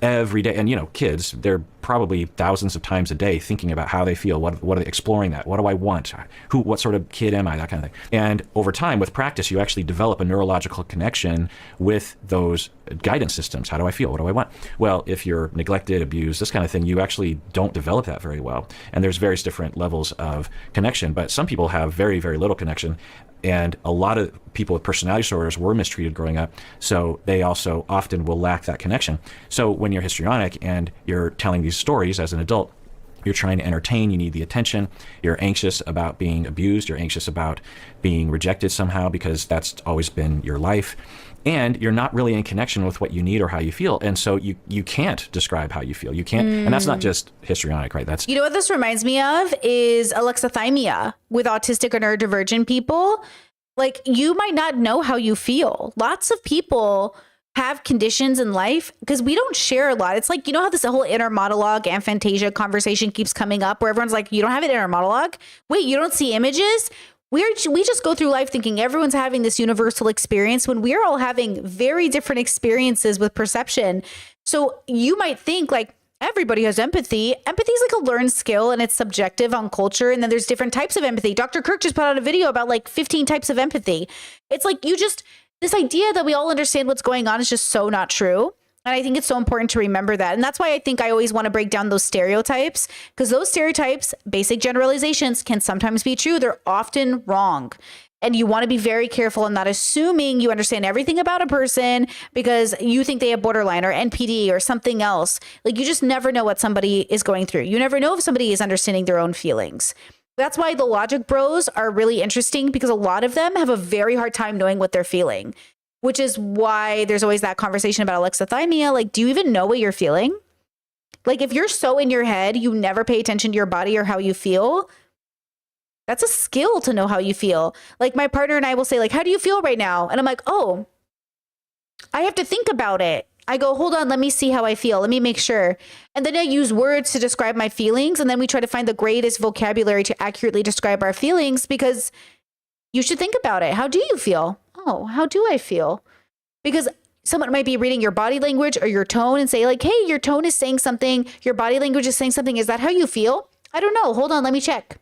G: every day, and kids, they're probably thousands of times a day thinking about how they feel. What are they exploring that? What do I want? What sort of kid am I? That kind of thing. And over time, with practice, you actually develop a neurological connection with those guidance systems. How do I feel? What do I want? Well, if you're neglected, abused, this kind of thing, you actually don't develop that very well. And there's various different levels of connection, but some people have very, very little connection. And a lot of people with personality disorders were mistreated growing up, so they also often will lack that connection. So when you're histrionic and you're telling these stories as an adult, you're trying to entertain, you need the attention, you're anxious about being abused, you're anxious about being rejected somehow because that's always been your life. And you're not really in connection with what you need or how you feel. And so you can't describe how you feel. You can't. And that's not just histrionic, right? That's,
A: you know what this reminds me of is alexithymia with autistic or neurodivergent people. Like, you might not know how you feel. Lots of people have conditions in life because we don't share a lot. It's like, how this whole inner monologue and aphantasia conversation keeps coming up where everyone's like, you don't have an inner monologue? Wait, you don't see images? We just go through life thinking everyone's having this universal experience when we're all having very different experiences with perception. So you might think like everybody has empathy. Empathy is like a learned skill and it's subjective on culture. And then there's different types of empathy. Dr. Kirk just put out a video about like 15 types of empathy. It's like this idea that we all understand what's going on is just so not true. And I think it's so important to remember that. And that's why I think I always want to break down those stereotypes, because those stereotypes, basic generalizations, can sometimes be true. They're often wrong. And you want to be very careful in not assuming you understand everything about a person because you think they have borderline or NPD or something else. Like, you just never know what somebody is going through. You never know if somebody is understanding their own feelings. That's why the logic bros are really interesting, because a lot of them have a very hard time knowing what they're feeling. Which is why there's always that conversation about alexithymia. Like, do you even know what you're feeling? Like, if you're so in your head, you never pay attention to your body or how you feel. That's a skill to know how you feel. Like, my partner and I will say, like, how do you feel right now? And I'm like, oh, I have to think about it. I go, hold on, let me see how I feel. Let me make sure. And then I use words to describe my feelings. And then we try to find the greatest vocabulary to accurately describe our feelings, because you should think about it. How do you feel? Oh, how do I feel? Because someone might be reading your body language or your tone and say like, hey, your tone is saying something. Your body language is saying something. Is that how you feel? I don't know. Hold on. Let me check.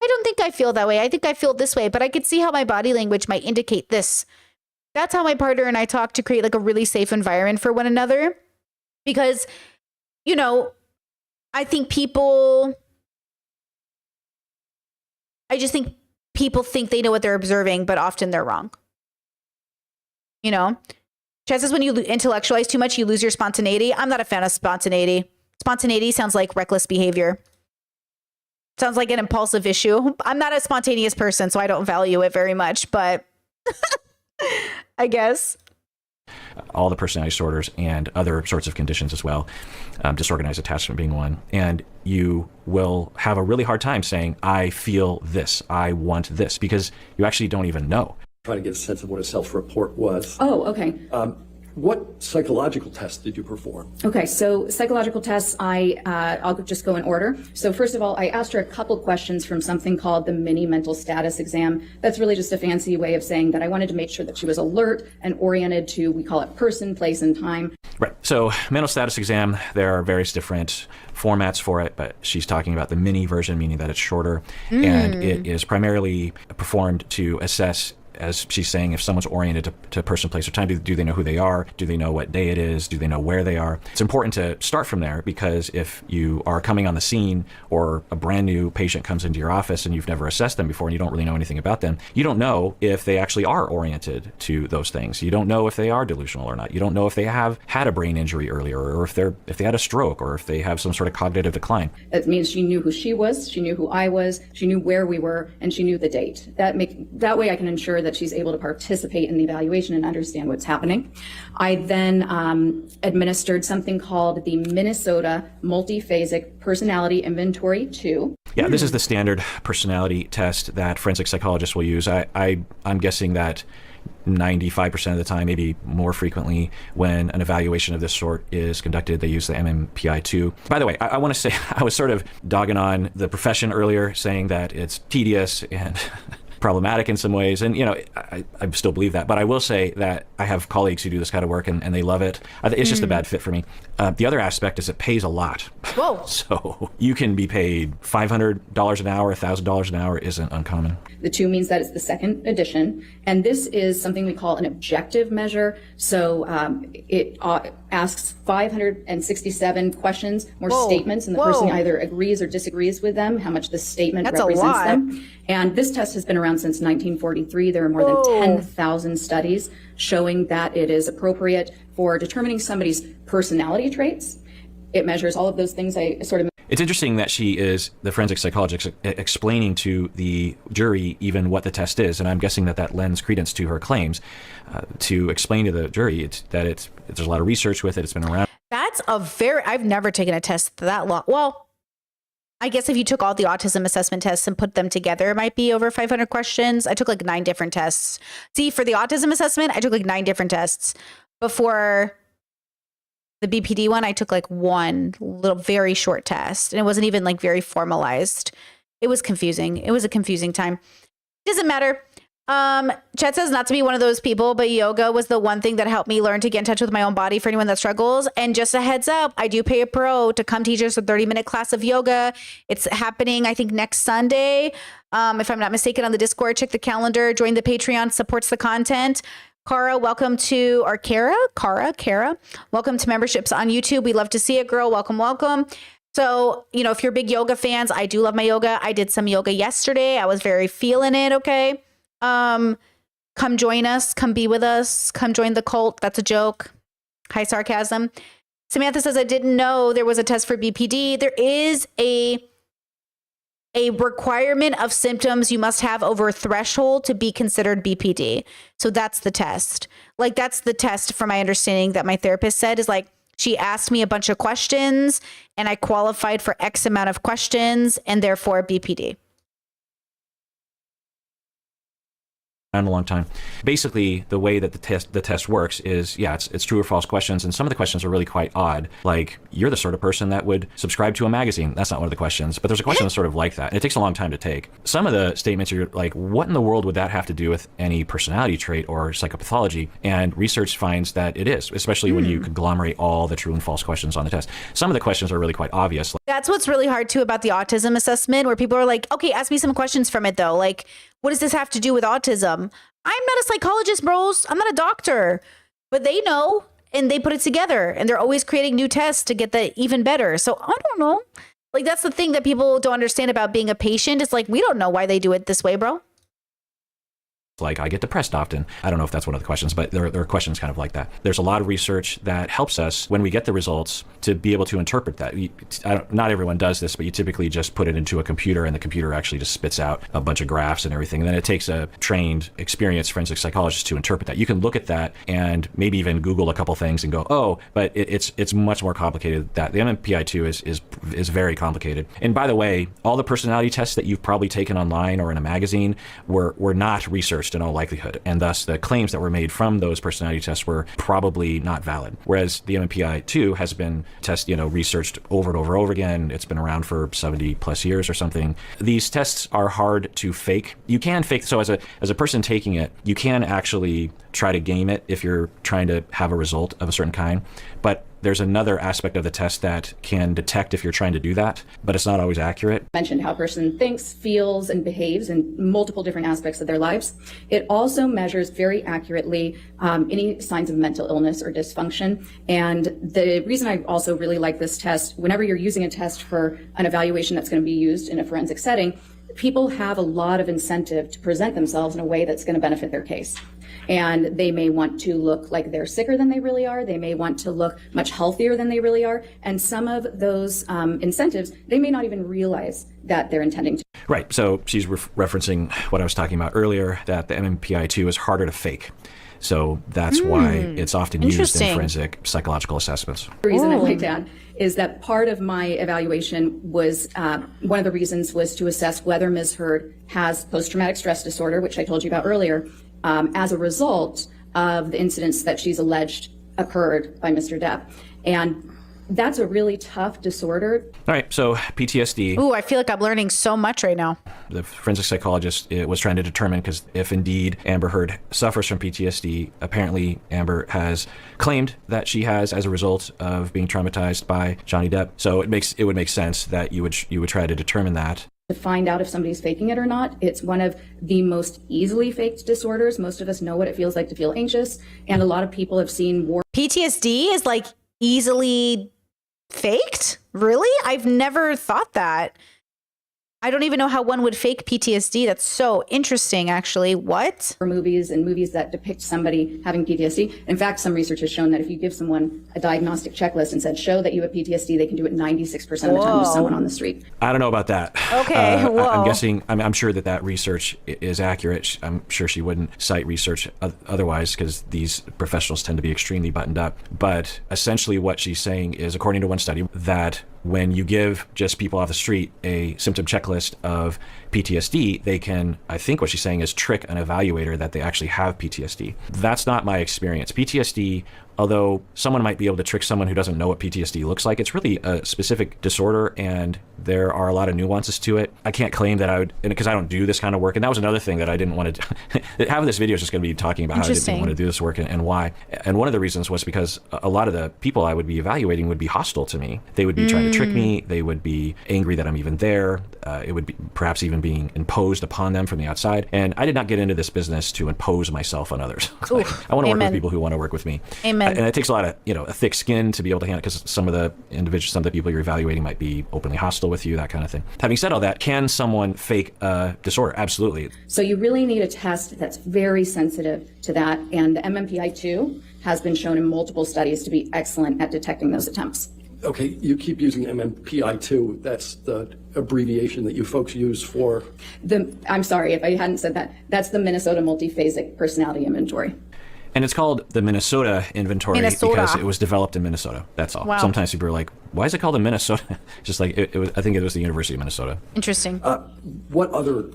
A: I don't think I feel that way. I think I feel this way, but I could see how my body language might indicate this. That's how my partner and I talk to create like a really safe environment for one another. Because, I think people think they know what they're observing, but often they're wrong. Chad says when you intellectualize too much, you lose your spontaneity. I'm not a fan of spontaneity. Spontaneity sounds like reckless behavior. Sounds like an impulsive issue. I'm not a spontaneous person, so I don't value it very much, but I guess.
G: All the personality disorders and other sorts of conditions as well, disorganized attachment being one. And you will have a really hard time saying, I feel this, I want this, because you actually don't even know.
I: Trying to get a sense of what a self-report was.
H: Oh, okay.
I: What psychological tests did you perform?
H: Okay, so psychological tests, I'll just go in order. So first of all, I asked her a couple questions from something called the mini mental status exam. That's really just a fancy way of saying that I wanted to make sure that she was alert and oriented to, we call it person, place, and time.
G: Right. So mental status exam, there are various different formats for it, but she's talking about the mini version, meaning that it's shorter. And it is primarily performed to assess, as she's saying, if someone's oriented to person, place, or time. Do they know who they are? Do they know what day it is? Do they know where they are? It's important to start from there, because if you are coming on the scene or a brand new patient comes into your office and you've never assessed them before and you don't really know anything about them, you don't know if they actually are oriented to those things. You don't know if they are delusional or not. You don't know if they have had a brain injury earlier, or if they had a stroke, or if they have some sort of cognitive decline.
H: It means she knew who she was, she knew who I was, she knew where we were, and she knew the date. That way I can ensure that that she's able to participate in the evaluation and understand what's happening. I then administered something called the Minnesota Multiphasic Personality Inventory 2.
G: Yeah, this is the standard personality test that forensic psychologists will use. I'm guessing that 95% of the time, maybe more frequently, when an evaluation of this sort is conducted, they use the MMPI-2. By the way, I want to say I was sort of dogging on the profession earlier, saying that it's tedious and problematic in some ways. And, I still believe that. But I will say that I have colleagues who do this kind of work and they love it. It's just a bad fit for me. The other aspect is it pays a lot.
A: Whoa.
G: So you can be paid $500 an hour, $1,000 an hour isn't uncommon.
H: The 2 means that it's the second edition. And this is something we call an objective measure. So it asks 567 questions, more statements, and the person either agrees or disagrees with them, how much the statement represents them. And this test has been around since 1943. There are more than 10,000 studies showing that it is appropriate for determining somebody's personality traits. It measures all of those things I sort of...
G: It's interesting that she is the forensic psychologist explaining to the jury even what the test is, and I'm guessing that lends credence to her claims to explain to the jury there's a lot of research with it. It's been around.
A: That's I've never taken a test that long. Well, I guess if you took all the autism assessment tests and put them together, it might be over 500 questions. I took like 9 different tests. See, for the autism assessment, I took like 9 different tests. Before the BPD one, I took like one little very short test, and it wasn't even like very formalized. It was confusing. It was a confusing time. Doesn't matter. Chet says not to be one of those people, but yoga was the one thing that helped me learn to get in touch with my own body for anyone that struggles. And just a heads up, I do pay a pro to come teach us a 30-minute class of yoga. It's happening, I think, next Sunday. If I'm not mistaken, on the Discord, check the calendar, join the Patreon, supports the content. Kara, welcome to our Kara, welcome to memberships on YouTube. We love to see it, girl. Welcome. So, if you're big yoga fans, I do love my yoga. I did some yoga yesterday. I was very feeling it. Okay. Come join us. Come be with us. Come join the cult. That's a joke. High sarcasm. Samantha says, I didn't know there was a test for BPD. There is a requirement of symptoms you must have over a threshold to be considered BPD. So that's the test. Like, that's the test, from my understanding, that my therapist said, is like, she asked me a bunch of questions and I qualified for X amount of questions and therefore BPD.
G: A long time. Basically, the way that the test works is, it's true or false questions, and some of the questions are really quite odd. Like, you're the sort of person that would subscribe to a magazine. That's not one of the questions, but there's a question that's sort of like that, and it takes a long time to take. Some of the statements are like, what in the world would that have to do with any personality trait or psychopathology? And research finds that it is, especially when you conglomerate all the true and false questions on the test. Some of the questions are really quite obvious.
A: That's what's really hard too about the autism assessment, where people are like, okay, ask me some questions from it though. Like, what does this have to do with autism? I'm not a psychologist, bros. I'm not a doctor, but they know, and they put it together, and they're always creating new tests to get that even better. So I don't know. Like, that's the thing that people don't understand about being a patient. It's like, we don't know why they do it this way, bro.
G: Like, I get depressed often. I don't know if that's one of the questions, but there are questions kind of like that. There's a lot of research that helps us, when we get the results, to be able to interpret that. Not everyone does this, but you typically just put it into a computer, and the computer actually just spits out a bunch of graphs and everything. And then it takes a trained, experienced forensic psychologist to interpret that. You can look at that and maybe even Google a couple things and go, oh, but it's much more complicated. That the MMPI-2 is very complicated. And by the way, all the personality tests that you've probably taken online or in a magazine were not researched in all likelihood, and thus the claims that were made from those personality tests were probably not valid. Whereas the MMPI-2 has been researched over and over again. It's been around for 70 plus years or something. These tests are hard to fake. You can fake, so as a person taking it, you can actually try to game it if you're trying to have a result of a certain kind. But there's another aspect of the test that can detect if you're trying to do that, but it's not always accurate.
H: Mentioned how a person thinks, feels, and behaves in multiple different aspects of their lives. It also measures very accurately any signs of mental illness or dysfunction. And the reason I also really like this test, whenever you're using a test for an evaluation that's going to be used in a forensic setting, people have a lot of incentive to present themselves in a way that's going to benefit their case. And they may want to look like they're sicker than they really are. They may want to look much healthier than they really are. And some of those incentives, they may not even realize that they're intending to.
G: Right. So she's referencing what I was talking about earlier, that the MMPI-2 is harder to fake. So that's why it's often used in forensic psychological assessments.
H: The reason I like that is that part of my evaluation was, one of the reasons was to assess whether Ms. Heard has post-traumatic stress disorder, which I told you about earlier, as a result of the incidents that she's alleged occurred by Mr. Depp. And that's a really tough disorder.
G: All right, so PTSD.
A: Ooh, I feel like I'm learning so much right now.
G: The forensic psychologist was trying to determine, because if indeed Amber Heard suffers from PTSD, apparently Amber has claimed that she has as a result of being traumatized by Johnny Depp. So it would make sense that you would try to determine that.
H: To find out if somebody's faking it or not. It's one of the most easily faked disorders. Most of us know what it feels like to feel anxious, and a lot of people have seen war.
A: PTSD is like easily faked? Really? I've never thought that. I don't even know how one would fake PTSD. That's so interesting, actually. What?
H: Movies and movies that depict somebody having PTSD. In fact, some research has shown that if you give someone a diagnostic checklist and said, show that you have PTSD, they can do it 96% of the time with someone on the street.
G: I don't know about that.
A: Okay, whoa.
G: I'm guessing, I'm sure that research is accurate. I'm sure she wouldn't cite research otherwise, because these professionals tend to be extremely buttoned up. But essentially what she's saying is, according to one study, that when you give just people off the street a symptom checklist of PTSD, they can, I think what she's saying is, trick an evaluator that they actually have PTSD. That's not my experience. PTSD, although someone might be able to trick someone who doesn't know what PTSD looks like, it's really a specific disorder, and there are a lot of nuances to it. I can't claim that I would, because I don't do this kind of work, and that was another thing that I didn't want to having this video is just going to be talking about how I didn't want to do this work and why. And one of the reasons was because a lot of the people I would be evaluating would be hostile to me. They would be trying to trick me. They would be angry that I'm even there. It would be perhaps even being imposed upon them from the outside. And I did not get into this business to impose myself on others. I want to work with people who want to work with me.
A: Amen.
G: And it takes a lot of, a thick skin to be able to handle, because some of the people you're evaluating might be openly hostile with you, that kind of thing. Having said all that, can someone fake a disorder? Absolutely.
H: So you really need a test that's very sensitive to that. And the MMPI-2 has been shown in multiple studies to be excellent at detecting those attempts.
I: Okay, you keep using MMPI-2. That's the abbreviation that you folks use for...
H: I'm sorry if I hadn't said that. That's the Minnesota Multiphasic Personality Inventory.
G: And it's called the Minnesota Inventory because it was developed in Minnesota. That's all.
A: Wow.
G: Sometimes people are like, why is it called the Minnesota? Just like it was, I think it was the University of Minnesota.
A: Interesting.
I: What other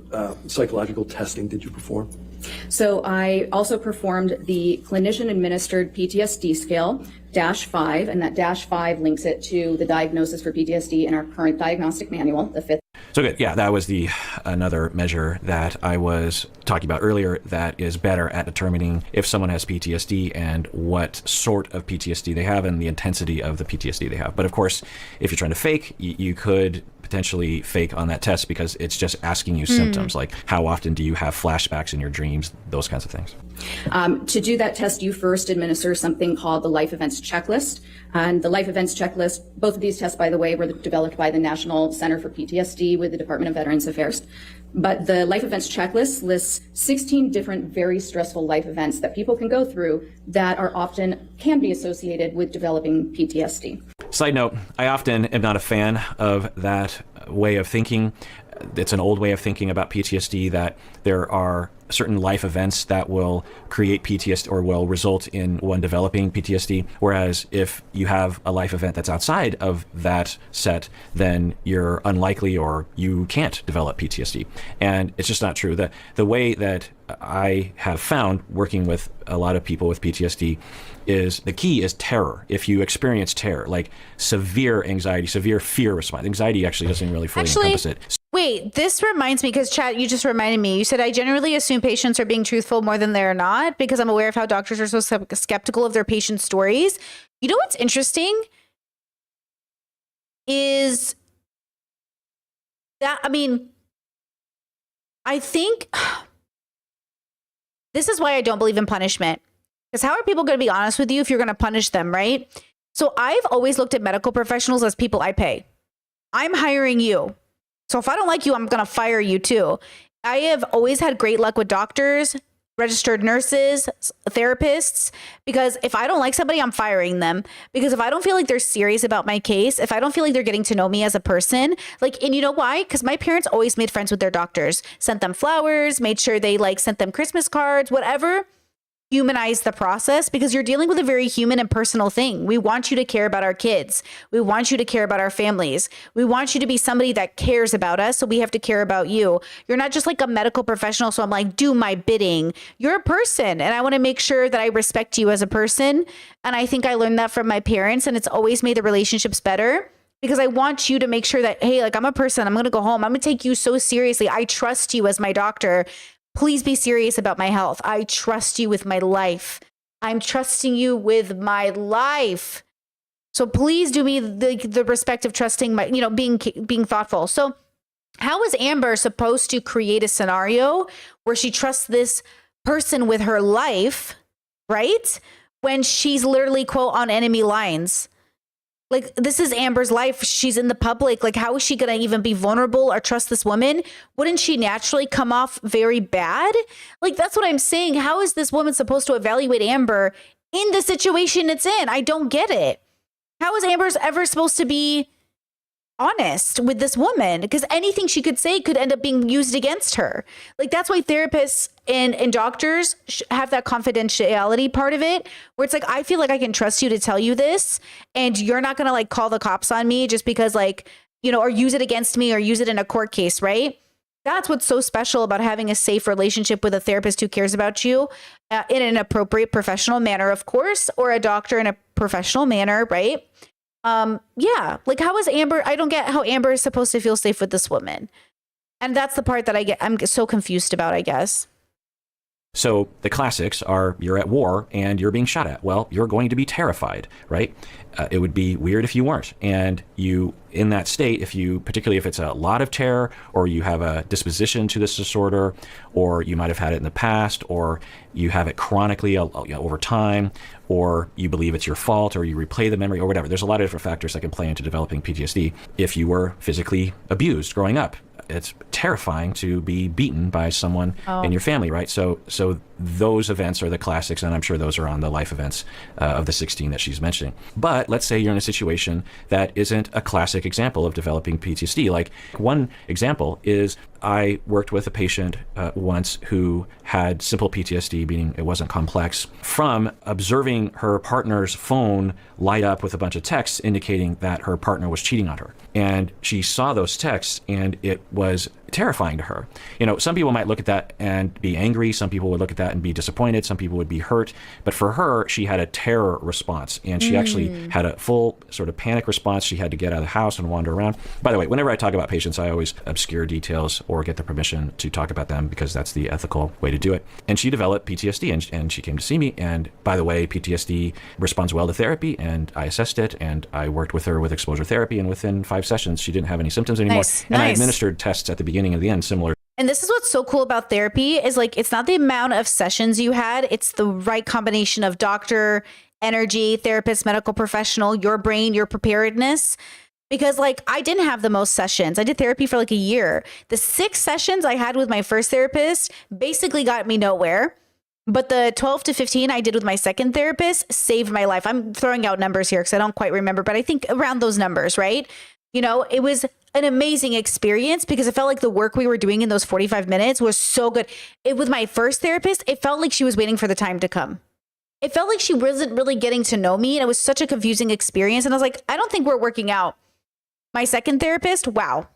I: psychological testing did you perform?
H: So I also performed the clinician-administered PTSD scale, -5, and that -5 links it to the diagnosis for PTSD in our current diagnostic manual, the 5th.
G: So good. Yeah, that was another measure that I was talking about earlier that is better at determining if someone has PTSD and what sort of PTSD they have and the intensity of the PTSD they have. But of course, if you're trying to fake, you could potentially fake on that test, because it's just asking you symptoms, like how often do you have flashbacks in your dreams, those kinds of things.
H: To do that test, you first administer something called the Life Events Checklist. And the Life Events Checklist, both of these tests, by the way, were developed by the National Center for PTSD with the Department of Veterans Affairs. But the Life Events Checklist lists 16 different very stressful life events that people can go through that are often can be associated with developing PTSD.
G: Side note, I often am not a fan of that way of thinking. It's an old way of thinking about PTSD, that there are certain life events that will create PTSD or will result in one developing PTSD. Whereas if you have a life event that's outside of that set, then you're unlikely or you can't develop PTSD. And it's just not true. The way that I have found working with a lot of people with PTSD is the key is terror. If you experience terror, like severe anxiety, severe fear response, anxiety actually doesn't really fully encompass it.
A: Wait, this reminds me, because Chad, you just reminded me. You said, I generally assume patients are being truthful more than they're not, because I'm aware of how doctors are so skeptical of their patients' stories. You know what's interesting is that, I think this is why I don't believe in punishment. Because how are people going to be honest with you if you're going to punish them, right? So I've always looked at medical professionals as people I pay. I'm hiring you. So if I don't like you, I'm going to fire you too. I have always had great luck with doctors, registered nurses, therapists, because if I don't like somebody, I'm firing them. Because if I don't feel like they're serious about my case, if I don't feel like they're getting to know me as a person, like, and you know why? Because my parents always made friends with their doctors, sent them flowers, made sure they like sent them Christmas cards, whatever. Humanize the process, because you're dealing with a very human and personal thing. We want you to care about our kids. We want you to care about our families. We want you to be somebody that cares about us. So we have to care about you. You're not just like a medical professional. So I'm like, do my bidding. You're a person. And I want to make sure that I respect you as a person. And I think I learned that from my parents, and it's always made the relationships better. Because I want you to make sure that, hey, like, I'm a person. I'm going to go home. I'm going to take you so seriously. I trust you as my doctor. Please be serious about my health. I trust you with my life. I'm trusting you with my life. So please do me the respect of trusting my, being thoughtful. So how is Amber supposed to create a scenario where she trusts this person with her life, right? When she's literally, quote, on enemy lines? Like, this is Amber's life. She's in the public. Like, how is she going to even be vulnerable or trust this woman? Wouldn't she naturally come off very bad? Like, that's what I'm saying. How is this woman supposed to evaluate Amber in the situation it's in? I don't get it. How is Amber ever supposed to be honest with this woman? Because anything she could say could end up being used against her. Like, that's why therapists and doctors have that confidentiality part of it, where it's like, I feel like I can trust you to tell you this, and you're not going to like call the cops on me just because like, or use it against me or use it in a court case, right? That's what's so special about having a safe relationship with a therapist who cares about you in an appropriate professional manner, of course, or a doctor in a professional manner, right? Yeah, like, how is Amber? I don't get how Amber is supposed to feel safe with this woman. And that's the part that I'm so confused about, I guess.
G: So the classics are, you're at war and you're being shot at. Well, you're going to be terrified, right? It would be weird if you weren't. And you, in that state, particularly if it's a lot of terror, or you have a disposition to this disorder, or you might have had it in the past, or you have it chronically over time, or you believe it's your fault, or you replay the memory, or whatever. There's a lot of different factors that can play into developing PTSD. If you were physically abused growing up, it's terrifying to be beaten by someone in your family, right? So those events are the classics, and I'm sure those are on the life events of the 16 that she's mentioning. But let's say you're in a situation that isn't a classic example of developing PTSD. Like, one example is I worked with a patient once who had simple PTSD, meaning it wasn't complex, from observing her partner's phone light up with a bunch of texts indicating that her partner was cheating on her. And she saw those texts, and it was terrifying to her. Some people might look at that and be angry. Some people would look at that and be disappointed. Some people would be hurt. But for her, she had a terror response, and she actually had a full sort of panic response. She had to get out of the house and wander around. By the way, whenever I talk about patients, I always obscure details or get the permission to talk about them, because that's the ethical way to do it. And she developed PTSD, and she came to see me. And by the way, PTSD responds well to therapy, and I assessed it, and I worked with her with exposure therapy, and within 5 sessions, she didn't have any symptoms anymore. And I administered tests at the beginning and the end similar.
A: And this is what's so cool about therapy is, like, it's not the amount of sessions you had. It's the right combination of doctor, energy, therapist, medical professional, your brain, your preparedness. Because, like, I didn't have the most sessions. I did therapy for like a year. The 6 sessions I had with my first therapist basically got me nowhere. But the 12 to 15 I did with my second therapist saved my life. I'm throwing out numbers here because I don't quite remember, but I think around those numbers, right? It was an amazing experience because it felt like the work we were doing in those 45 minutes was so good. With my first therapist, it felt like she was waiting for the time to come. It felt like she wasn't really getting to know me, and it was such a confusing experience. And I was like, I don't think we're working out. My second therapist, wow,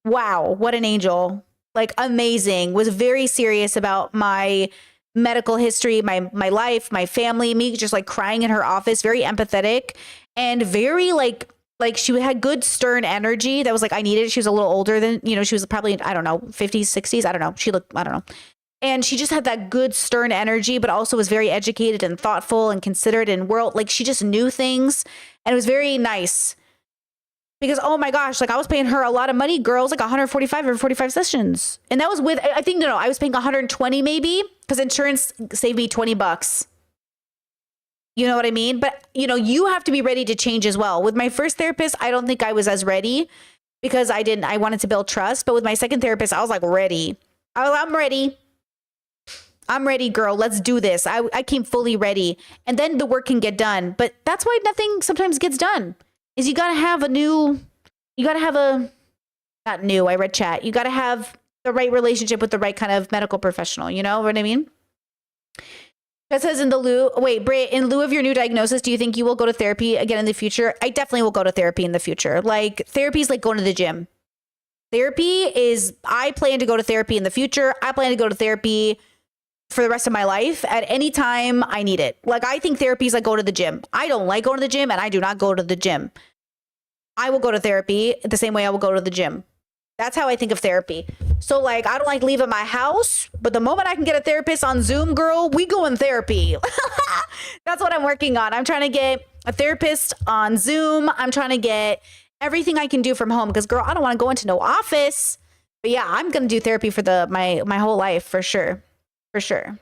A: what an angel. Like, amazing. Was very serious about my medical history, my life, my family, me just like crying in her office, very empathetic and very like she had good stern energy that was like I needed. She was a little older than, she was probably, I don't know, 50s, 60s. I don't know. She looked, I don't know. And she just had that good stern energy, but also was very educated and thoughtful and considerate and like she just knew things. And it was very nice. Because, oh my gosh, like I was paying her a lot of money, girls, like 145 or 45 sessions. And that was with, I think, no, I was paying 120 maybe because insurance saved me $20. You know what I mean? But, you have to be ready to change as well. With my first therapist, I don't think I was as ready because I wanted to build trust. But with my second therapist, I was like ready. I'm ready. I'm ready, girl. Let's do this. I came fully ready. And then the work can get done. But that's why nothing sometimes gets done, is you got to have I read chat. You got to have the right relationship with the right kind of medical professional. You know what I mean? That says in lieu of your new diagnosis, do you think you will go to therapy again in the future? I definitely will go to therapy in the future. Like, therapy is like going to the gym. I plan to go to therapy in the future. I plan to go to therapy for the rest of my life at any time I need it. Like, I think therapy is like going to the gym. I don't like going to the gym, and I do not go to the gym. I will go to therapy the same way I will go to the gym. That's how I think of therapy. So, like, I don't like leaving my house, but the moment I can get a therapist on Zoom, girl, we go in therapy. That's what I'm working on. I'm trying to get a therapist on Zoom. I'm trying to get everything I can do from home, because, girl, I don't want to go into no office. But yeah, I'm going to do therapy for my whole life, for sure. For sure.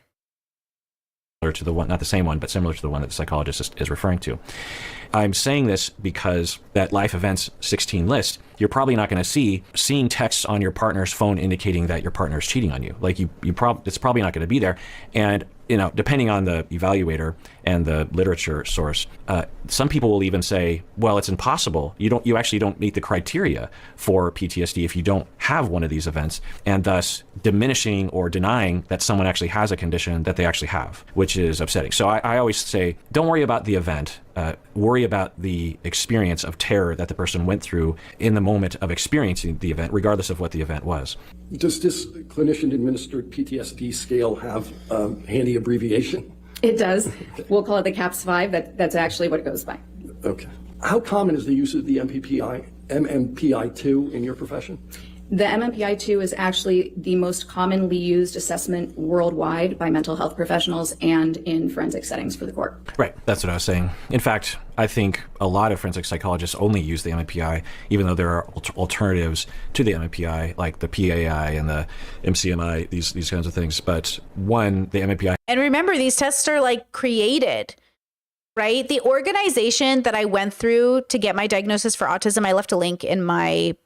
G: Similar to the one, not the same one, but similar to the one that the psychologist is referring to. I'm saying this because that life events 16 list, you're probably not going to see seeing texts on your partner's phone indicating that your partner is cheating on you. Like, it's probably not going to be there. And, you know, depending on the evaluator and the literature source, some people will even say, well, it's impossible. You actually don't meet the criteria for PTSD if you don't have one of these events, and thus diminishing or denying that someone actually has a condition that they actually have, which is upsetting. So I always say, don't worry about the event. Worry about the experience of terror that the person went through in the moment of experiencing the event, regardless of what the event was.
I: Does this clinician-administered PTSD scale have a handy abbreviation?
H: It does. We'll call it the CAPS-5. That's actually what it goes by.
I: Okay. How common is the use of the MMPI-2 in your profession?
H: The MMPI-2 is actually the most commonly used assessment worldwide by mental health professionals and in forensic settings for the court.
G: Right. That's what I was saying. In fact, I think a lot of forensic psychologists only use the MMPI, even though there are alternatives to the MMPI, like the PAI and the MCMI, these kinds of things. But the MMPI.
A: And remember, these tests are like created, right? The organization that I went through to get my diagnosis for autism, I left a link in my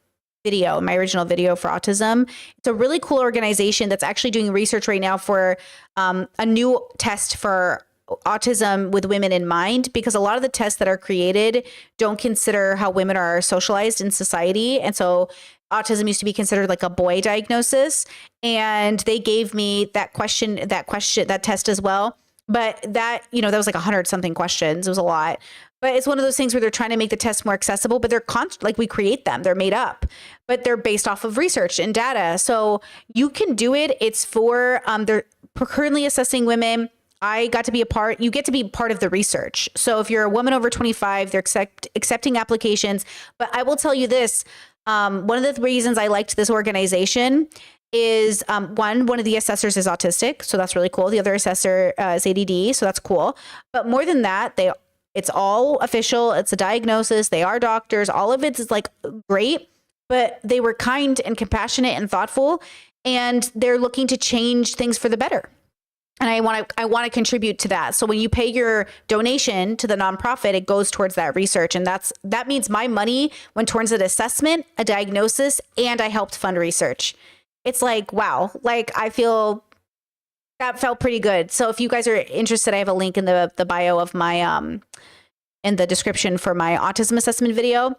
A: original video for autism. It's a really cool organization that's actually doing research right now for a new test for autism with women in mind, because a lot of the tests that are created don't consider how women are socialized in society. And so autism used to be considered like a boy diagnosis. And they gave me that test as well. But that was like 100 something questions. It was a lot. But it's one of those things where they're trying to make the tests more accessible, but they're like we create them. They're made up, but they're based off of research and data. So you can do it. It's for, they're currently assessing women. You get to be part of the research. So if you're a woman over 25, they're accepting applications. But I will tell you this, one of the reasons I liked this organization is one of the assessors is autistic. So that's really cool. The other assessor is ADD. So that's cool. But more than that, it's all official. It's a diagnosis. They are doctors. All of it is like great, but they were kind and compassionate and thoughtful, and they're looking to change things for the better. And I want to contribute to that. So when you pay your donation to the nonprofit, it goes towards that research. And that means my money went towards an assessment, a diagnosis, and I helped fund research. It's like, wow, like I feel that felt pretty good. So if you guys are interested, I have a link in the bio of my, in the description for my autism assessment video.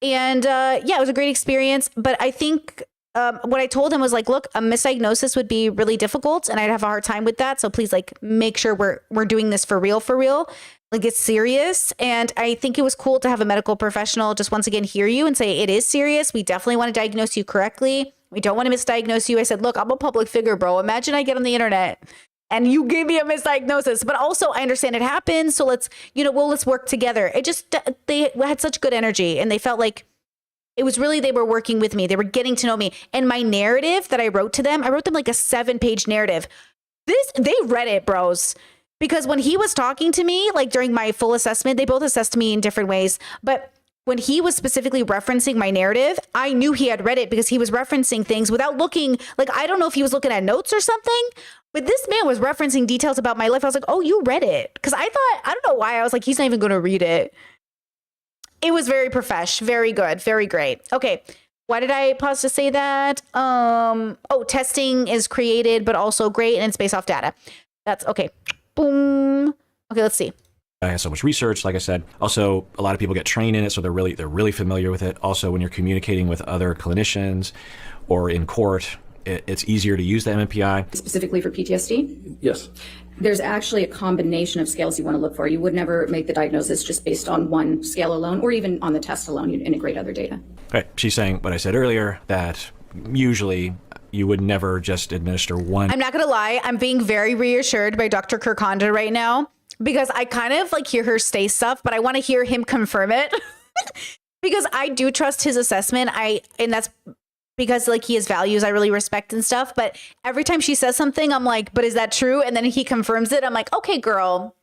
A: And it was a great experience. But I think what I told him was like, look, a misdiagnosis would be really difficult and I'd have a hard time with that. So please like make sure we're doing this for real. Like it's serious. And I think it was cool to have a medical professional just once again hear you and say, it is serious. We definitely want to diagnose you correctly. We don't want to misdiagnose you. I said, look, I'm a public figure, bro. Imagine I get on the internet and you gave me a misdiagnosis, but also I understand it happens. So let's work together. They had such good energy and they felt like it was really, they were working with me. They were getting to know me. And my narrative that I wrote them like a 7-page narrative. They read it, bros. Because when he was talking to me, like during my full assessment, they both assessed me in different ways. But when he was specifically referencing my narrative, I knew he had read it because he was referencing things without looking, like, I don't know if he was looking at notes or something, but this man was referencing details about my life. I was like, oh, you read it. Because I don't know why. I was like, he's not even going to read it. It was very profesh, very good, very great. Okay. Why did I pause to say that? Testing is created, but also great, and it's based off data. That's okay. Boom. Okay, let's see.
G: I have so much research, like I said. Also, a lot of people get trained in it, so they're really familiar with it. Also, when you're communicating with other clinicians or in court, it's easier to use the MMPI.
H: Specifically for PTSD?
I: Yes.
H: There's actually a combination of scales you want to look for. You would never make the diagnosis just based on one scale alone, or even on the test alone. You'd integrate other data.
G: Right. She's saying what I said earlier, that usually you would never just administer one.
A: I'm not going to lie. I'm being very reassured by Dr. Kirkonda right now, because I kind of like hear her say stuff, but I want to hear him confirm it because I do trust his assessment. And that's because like he has values I really respect and stuff. But every time she says something, I'm like, but is that true? And then he confirms it. I'm like, okay, girl.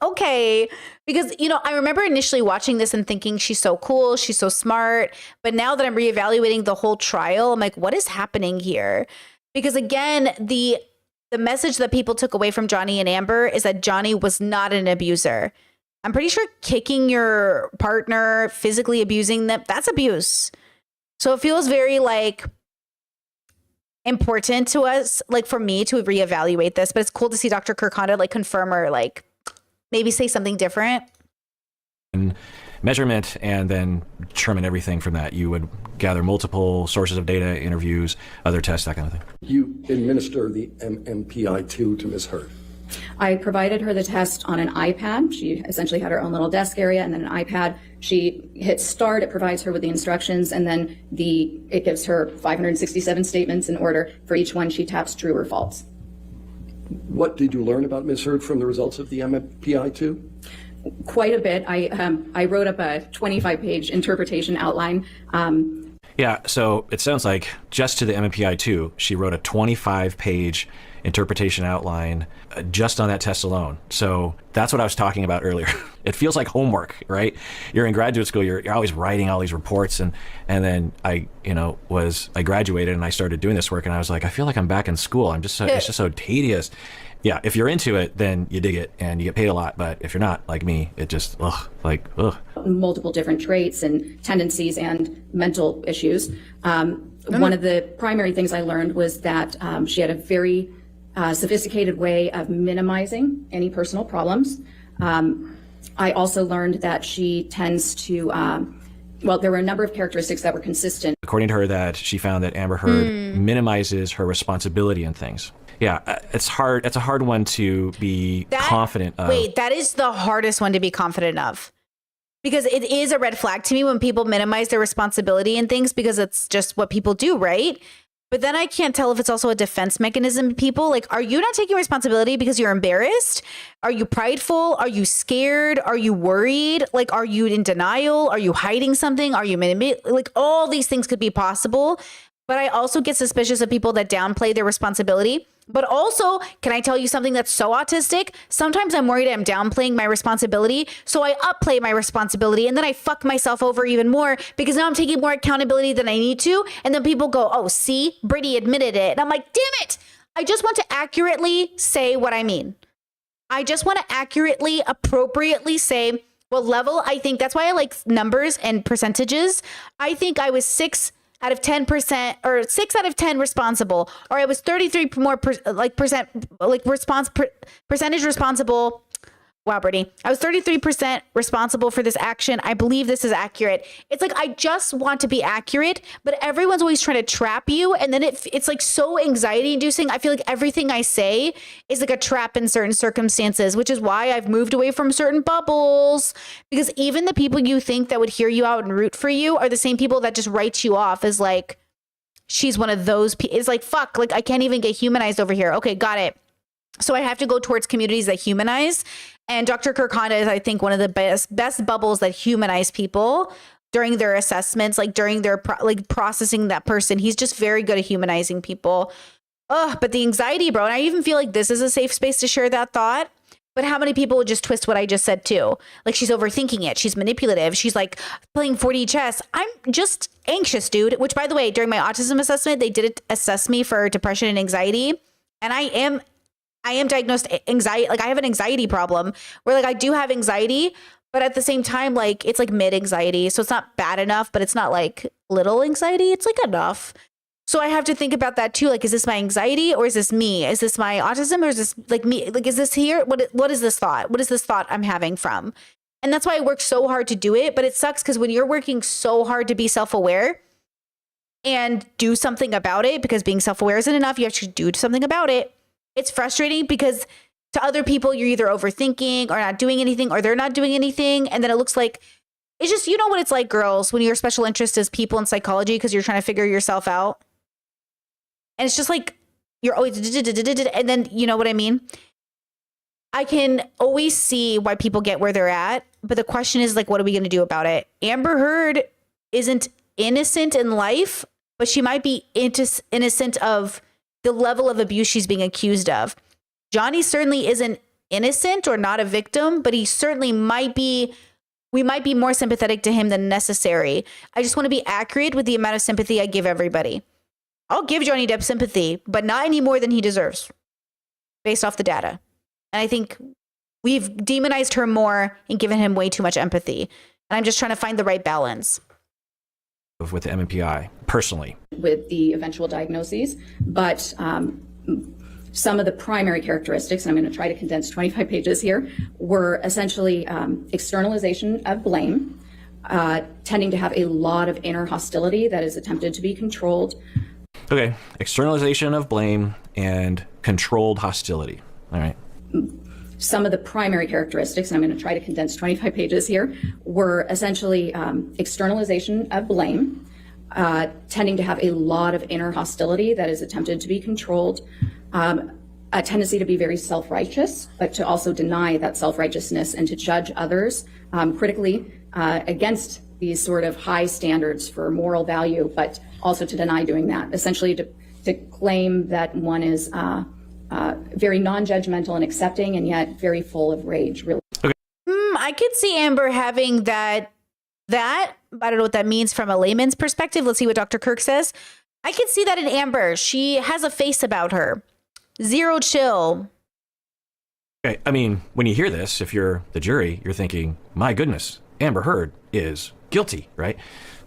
A: Okay. Because, I remember initially watching this and thinking she's so cool. She's so smart. But now that I'm reevaluating the whole trial, I'm like, what is happening here? Because again, the message that people took away from Johnny and Amber is that Johnny was not an abuser. I'm pretty sure kicking your partner, physically abusing them, that's abuse. So it feels very like important to us, like for me to reevaluate this, but it's cool to see Dr. Kirkonda like confirm or like maybe say something different.
G: Measurement and then determine everything from that. You would gather multiple sources of data, interviews, other tests, that kind of thing.
I: You administer the MMPI-2 to Ms. Heard.
H: I provided her the test on an iPad. She essentially had her own little desk area and then an iPad. She hits start, it provides her with the instructions, and then it gives her 567 statements in order. For each one, she taps true or false.
I: What did you learn about Ms. Heard from the results of the MMPI-2?
H: Quite a bit. I wrote up a 25-page interpretation outline.
G: Yeah, so it sounds like just to the MMPI-2, she wrote a 25-page interpretation outline just on that test alone. So that's what I was talking about earlier. It feels like homework, right? You're in graduate school, you're always writing all these reports, and then I graduated and I started doing this work, and I was like, I feel like I'm back in school. It's just so tedious. Yeah, if you're into it, then you dig it and you get paid a lot. But if you're not, like me, it just, ugh.
H: Multiple different traits and tendencies and mental issues. One of the primary things I learned was that she had a very sophisticated way of minimizing any personal problems. I also learned that she tends to, there were a number of characteristics that were consistent.
G: According to her, that she found that Amber Heard minimizes her responsibility in things. Yeah, it's hard. It's a hard one to be confident of.
A: Wait, that is the hardest one to be confident of. Because it is a red flag to me when people minimize their responsibility in things, because it's just what people do, right? But then I can't tell if it's also a defense mechanism. People, like, are you not taking responsibility because you're embarrassed? Are you prideful? Are you scared? Are you worried? Like, are you in denial? Are you hiding something? Are you like, all these things could be possible. But I also get suspicious of people that downplay their responsibility. But also, can I tell you something that's so autistic? Sometimes I'm worried I'm downplaying my responsibility, so I upplay my responsibility, and then I fuck myself over even more because now I'm taking more accountability than I need to. And then people go, oh, see, Brittany admitted it. And I'm like, damn it. I just want to accurately say what I mean. I just want to accurately, appropriately say what level I think. That's why I like numbers and percentages. I think I was 6 out of 10% or 6 out of 10 responsible, or I was 33 more percentage responsible. Wow, Brittany, I was 33% responsible for this action. I believe this is accurate. It's like, I just want to be accurate, but everyone's always trying to trap you. And then it's like so anxiety inducing. I feel like everything I say is like a trap in certain circumstances, which is why I've moved away from certain bubbles, because even the people you think that would hear you out and root for you are the same people that just write you off as like, she's one of those people. It's like, fuck, like I can't even get humanized over here. Okay, got it. So I have to go towards communities that humanize. And Dr. Kirkonda is, I think, one of the best bubbles that humanize people during their assessments, like during their processing that person. He's just very good at humanizing people. But the anxiety, bro. And I even feel like this is a safe space to share that thought. But how many people would just twist what I just said too? Like, she's overthinking it. She's manipulative. She's like playing 4D chess. I'm just anxious, dude. Which, by the way, during my autism assessment, they did assess me for depression and anxiety. And I am diagnosed anxiety. Like, I have an anxiety problem where like I do have anxiety, But at the same time, like, it's like mid anxiety. So it's not bad enough, but it's not like little anxiety. It's like enough. So I have to think about that too. Like, is this my anxiety or is this me? Is this my autism or is this like me? Like, is this here? What is this thought? What is this thought I'm having from? And that's why I work so hard to do it. But it sucks because when you're working so hard to be self-aware and do something about it, because being self-aware isn't enough, you have to do something about it. It's frustrating because to other people, you're either overthinking or not doing anything, or they're not doing anything. And then it looks like, it's just, you know what it's like, girls, when your special interest is people in psychology because you're trying to figure yourself out. And it's just like, you're always, and then, you know what I mean? I can always see why people get where they're at. But the question is, like, what are we going to do about it? Amber Heard isn't innocent in life, but she might be innocent of the level of abuse she's being accused of. Johnny certainly isn't innocent or not a victim, but he certainly might be, we might be more sympathetic to him than necessary. I just want to be accurate with the amount of sympathy I give everybody. I'll give Johnny Depp sympathy, but not any more than he deserves based off the data. And I think we've demonized her more and given him way too much empathy. And I'm just trying to find the right balance.
G: With the MMPI, personally.
H: With the eventual diagnoses, but some of the primary characteristics, and I'm going to try to condense 25 pages here, were essentially externalization of blame, tending to have a lot of inner hostility that is attempted to be controlled.
G: Okay, externalization of blame and controlled hostility. All right.
H: Some of the primary characteristics, and I'm going to try to condense 25 pages here, were essentially externalization of blame, tending to have a lot of inner hostility that is attempted to be controlled, a tendency to be very self-righteous, but to also deny that self-righteousness and to judge others critically against these sort of high standards for moral value, but also to deny doing that, essentially to claim that one is very non-judgmental and accepting, and yet very full of rage. Really,
A: I could see Amber having that. I don't know what that means from a layman's perspective. Let's see what Dr. Kirk says. I could see that in Amber. She has a face about her. Zero chill.
G: Okay, I mean, when you hear this, if you're the jury, you're thinking, my goodness, Amber Heard is guilty, right?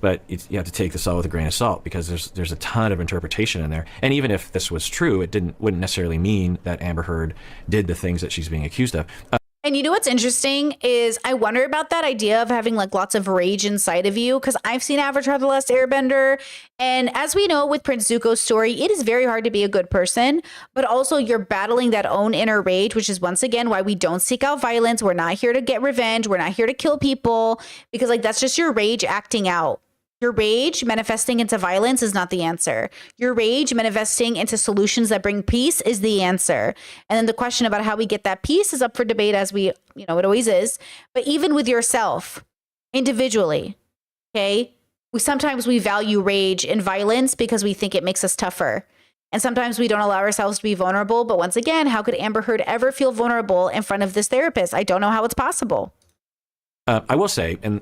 G: But you have to take this all with a grain of salt because there's a ton of interpretation in there. And even if this was true, it wouldn't necessarily mean that Amber Heard did the things that she's being accused of.
A: And you know what's interesting is I wonder about that idea of having like lots of rage inside of you, because I've seen Avatar: The Last Airbender. And as we know with Prince Zuko's story, it is very hard to be a good person, but also you're battling that own inner rage, which is once again why we don't seek out violence. We're not here to get revenge. We're not here to kill people, because like that's just your rage acting out. Your rage manifesting into violence is not the answer. Your rage manifesting into solutions that bring peace is the answer. And then the question about how we get that peace is up for debate, as we, it always is. But even with yourself, individually, okay, sometimes we value rage and violence because we think it makes us tougher. And sometimes we don't allow ourselves to be vulnerable. But once again, how could Amber Heard ever feel vulnerable in front of this therapist? I don't know how it's possible.
G: I will say, and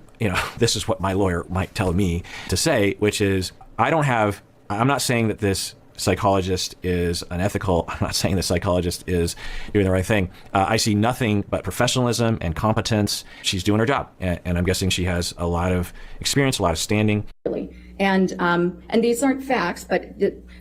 G: this is what my lawyer might tell me to say, which is I'm not saying that this psychologist is unethical. I'm not saying the psychologist is doing the right thing. I see nothing but professionalism and competence. She's doing her job. And I'm guessing she has a lot of experience, a lot of standing.
H: And these aren't facts, but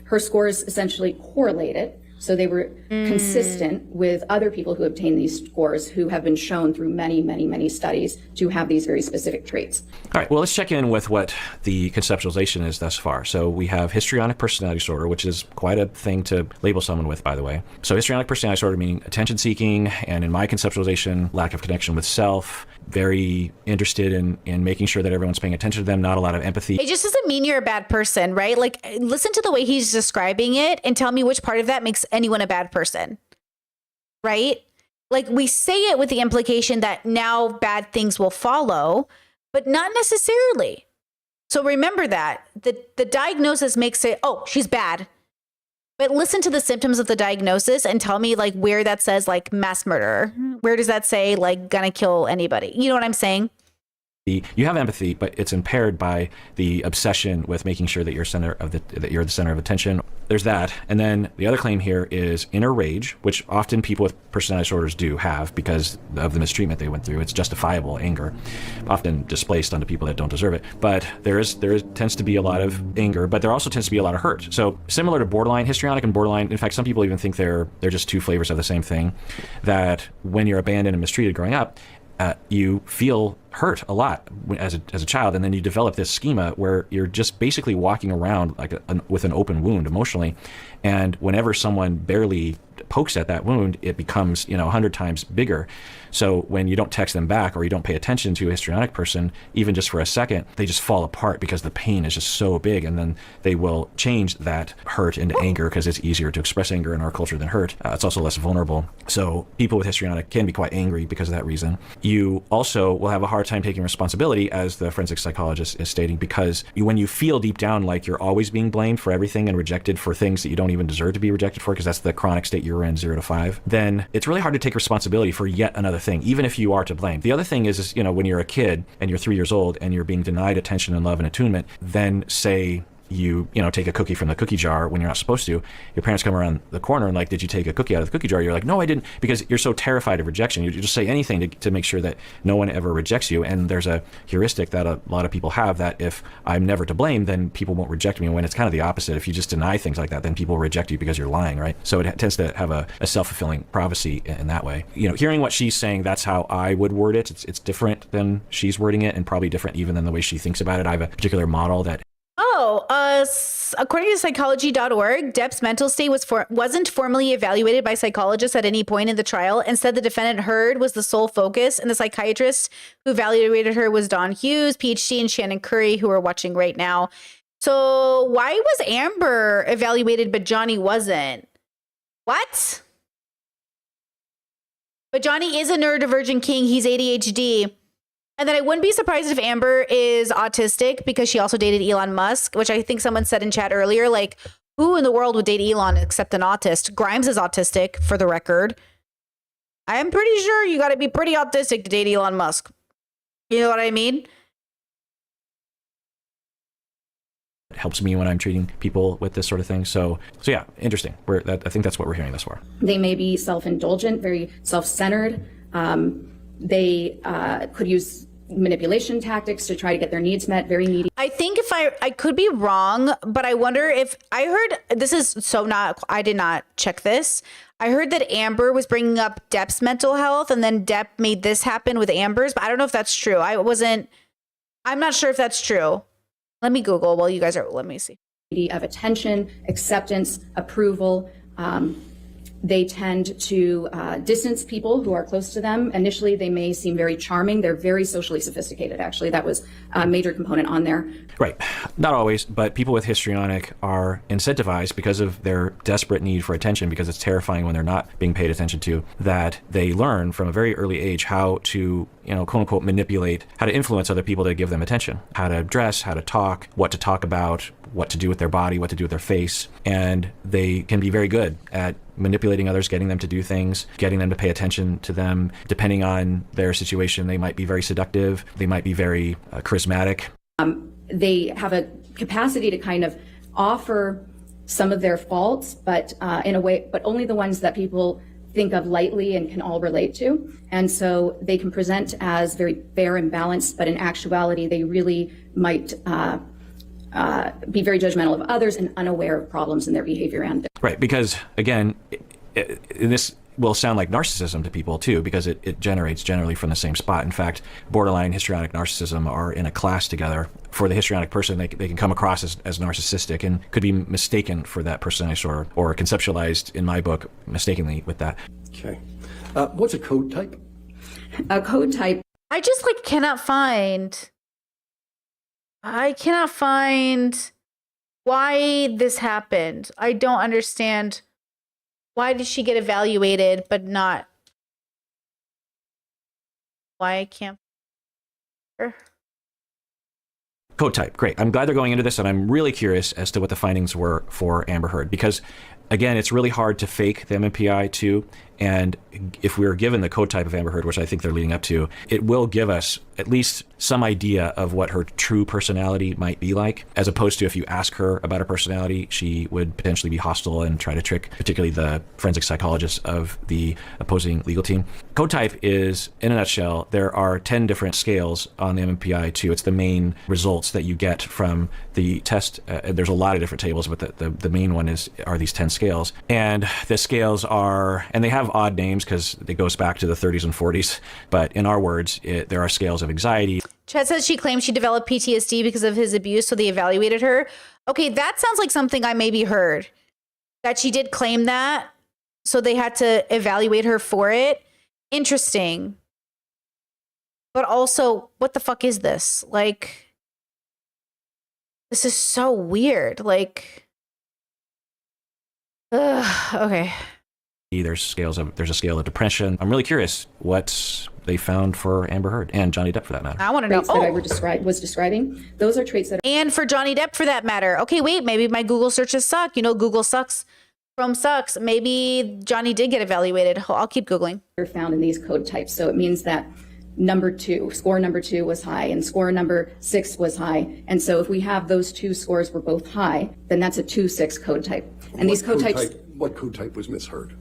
H: her scores essentially correlated. So they were consistent with other people who obtained these scores who have been shown through many, many, many studies to have these very specific traits.
G: All right, well, let's check in with what the conceptualization is thus far. So we have histrionic personality disorder, which is quite a thing to label someone with, by the way. So histrionic personality disorder meaning attention-seeking, and in my conceptualization, lack of connection with self, very interested in making sure that everyone's paying attention to them, not a lot of empathy.
A: It just doesn't mean you're a bad person, right? Like, listen to the way he's describing it and tell me which part of that makes anyone a bad person, right? Like, we say it with the implication that now bad things will follow, but not necessarily. So remember that. The diagnosis makes it, oh, she's bad. But listen to the symptoms of the diagnosis and tell me like where that says like mass murderer. Where does that say like gonna kill anybody? You know what I'm saying?
G: You have empathy, but it's impaired by the obsession with making sure that you're the center of attention. There's that. And then the other claim here is inner rage, which often people with personality disorders do have because of the mistreatment they went through. It's justifiable anger, often displaced onto people that don't deserve it. But there tends to be a lot of anger, but there also tends to be a lot of hurt. So similar to borderline, histrionic and borderline, in fact, some people even think they're just two flavors of the same thing, that when you're abandoned and mistreated growing up, you feel hurt a lot as a child, and then you develop this schema where you're just basically walking around like with an open wound emotionally, and whenever someone barely pokes at that wound, it becomes 100 times bigger. So when you don't text them back or you don't pay attention to a histrionic person, even just for a second, they just fall apart because the pain is just so big, and then they will change that hurt into anger because it's easier to express anger in our culture than hurt. It's also less vulnerable. So people with histrionic can be quite angry because of that reason. You also will have a hard time taking responsibility, as the forensic psychologist is stating, because when you feel deep down like you're always being blamed for everything and rejected for things that you don't even deserve to be rejected for, because that's the chronic state you're in, 0 to 5, then it's really hard to take responsibility for yet another thing, even if you are to blame. The other thing is when you're a kid and you're 3 years old and you're being denied attention and love and attunement, then say you take a cookie from the cookie jar when you're not supposed to, your parents come around the corner and like, did you take a cookie out of the cookie jar? You're like, no, I didn't, because you're so terrified of rejection. You just say anything to make sure that no one ever rejects you. And there's a heuristic that a lot of people have, that if I'm never to blame, then people won't reject me, when it's kind of the opposite. If you just deny things like that, then people reject you because you're lying, right? So it tends to have a self-fulfilling prophecy in that way. Hearing what she's saying, that's how I would word it. It's different than she's wording it, and probably different even than the way she thinks about it. I have a particular model that
A: according to psychology.org, Depp's mental state wasn't formally evaluated by psychologists at any point in the trial. Instead, the defendant Heard was the sole focus, and the psychiatrist who evaluated her was Don Hughes, PhD, and Shannon Curry, who are watching right now. So why was Amber evaluated, but Johnny wasn't? What? But Johnny is a neurodivergent king. He's ADHD. And then I wouldn't be surprised if Amber is autistic, because she also dated Elon Musk, which I think someone said in chat earlier, like, who in the world would date Elon except an autist? Grimes is autistic, for the record. I am pretty sure you got to be pretty autistic to date Elon Musk. You know what I mean?
G: It helps me when I'm treating people with this sort of thing. So yeah, interesting. I think that's what we're hearing thus far.
H: They may be self-indulgent, very self-centered. They could use manipulation tactics to try to get their needs met, very needy.
A: I think if I could be wrong, but I wonder if I heard, this is so not, I did not check this. I heard that Amber was bringing up Depp's mental health, and then Depp made this happen with Amber's, but I don't know if that's true. I'm not sure if that's true. Let me Google while you guys are, let me see.
H: Of attention, acceptance, approval. They tend to distance people who are close to them. Initially, they may seem very charming. They're very socially sophisticated, actually. That was a major component on there.
G: Right. Not always, but people with histrionic are incentivized because of their desperate need for attention, because it's terrifying when they're not being paid attention to, that they learn from a very early age how to, quote unquote, manipulate, how to influence other people to give them attention, how to dress, how to talk, what to talk about, what to do with their body, what to do with their face. And they can be very good at manipulating others, getting them to do things, getting them to pay attention to them. Depending on their situation, they might be very seductive. They might be very charismatic.
H: They have a capacity to kind of offer some of their faults, but in a way, but only the ones that people think of lightly and can all relate to. And so they can present as very fair and balanced, but in actuality, they really might be very judgmental of others and unaware of problems in their behavior.
G: Right, because again, this will sound like narcissism to people too, because it generates generally from the same spot. In fact, borderline histrionic narcissism are in a class together. For the histrionic person, they can come across as narcissistic and could be mistaken for that personality disorder, or conceptualized in my book mistakenly with that.
I: Okay. What's a code type?
H: A code type.
A: I just cannot find why this happened. I don't understand. Why did she get evaluated but not? Why I can't?
G: Code type, great. I'm glad they're going into this, and I'm really curious as to what the findings were for Amber Heard, because again, it's really hard to fake the MMPI too. And if we were given the code type of Amber Heard, which I think they're leading up to, it will give us at least some idea of what her true personality might be like, as opposed to if you ask her about her personality, she would potentially be hostile and try to trick particularly the forensic psychologist of the opposing legal team. Code type is, in a nutshell, there are 10 different scales on the MMPI-2. It's the main results that you get from the test. There's a lot of different tables, but the main one are these 10 scales. And the scales are, and they have odd names because it goes back to the 30s and 40s, but in our words, there are scales of anxiety.
A: Chad says she claims she developed PTSD because of his abuse, so they evaluated her. Okay, that sounds like something I maybe heard, that she did claim that, so they had to evaluate her for it. Interesting. But also, what the fuck is this? Like, this is so weird. Like, okay.
G: There's a scale of depression. I'm really curious what they found for Amber Heard and Johnny Depp for that matter.
A: I want to know.
H: Traits that I was describing, those are traits that.
A: And for Johnny Depp for that matter. Okay, wait, maybe my Google searches suck. You know, Google sucks. Chrome sucks. Maybe Johnny did get evaluated. I'll keep Googling.
H: Are found in these code types. So it means that score number 2 was high and score number 6 was high. And so if we have those two scores were both high, then that's a 2-6 code type. And these code types.
I: What code type was Ms. Heard?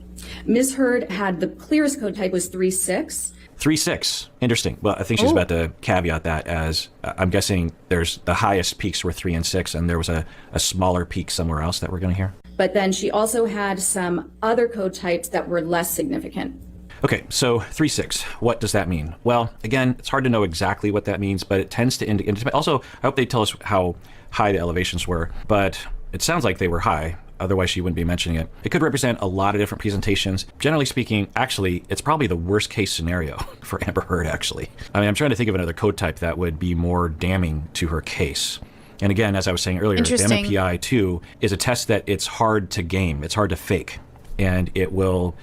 H: Ms. Heard had the clearest code type was 3-6.
G: 3-6. Interesting. Well, I think she's about to caveat that as I'm guessing there's the highest peaks were 3 and 6, and there was a smaller peak somewhere else that we're going to hear.
H: But then she also had some other code types that were less significant.
G: Okay, so 3-6. What does that mean? Well, again, it's hard to know exactly what that means, but it tends to indicate. Also, I hope they tell us how high the elevations were, but it sounds like they were high. Otherwise, she wouldn't be mentioning it. It could represent a lot of different presentations. Generally speaking, actually, it's probably the worst case scenario for Amber Heard, actually. I mean, I'm trying to think of another code type that would be more damning to her case. And again, as I was saying earlier, the MMPI-2 is a test that it's hard to game. It's hard to fake. And it will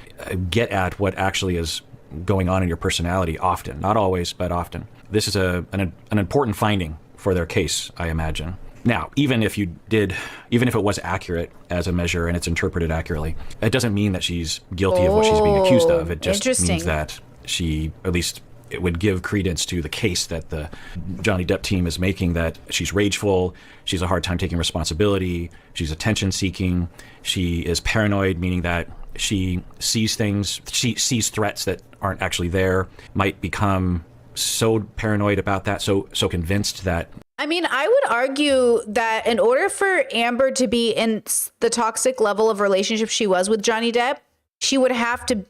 G: get at what actually is going on in your personality often. Not always, but often. This is an important finding for their case, I imagine. Now, even if it was accurate as a measure and it's interpreted accurately, it doesn't mean that she's guilty of what she's being accused of. It just means that she, at least it would give credence to the case that the Johnny Depp team is making, that she's rageful, she's a hard time taking responsibility, she's attention seeking, she is paranoid, meaning that she sees things, she sees threats that aren't actually there, might become so paranoid about that, so convinced that.
A: I mean, I would argue that in order for Amber to be in the toxic level of relationship she was with Johnny Depp, she would have to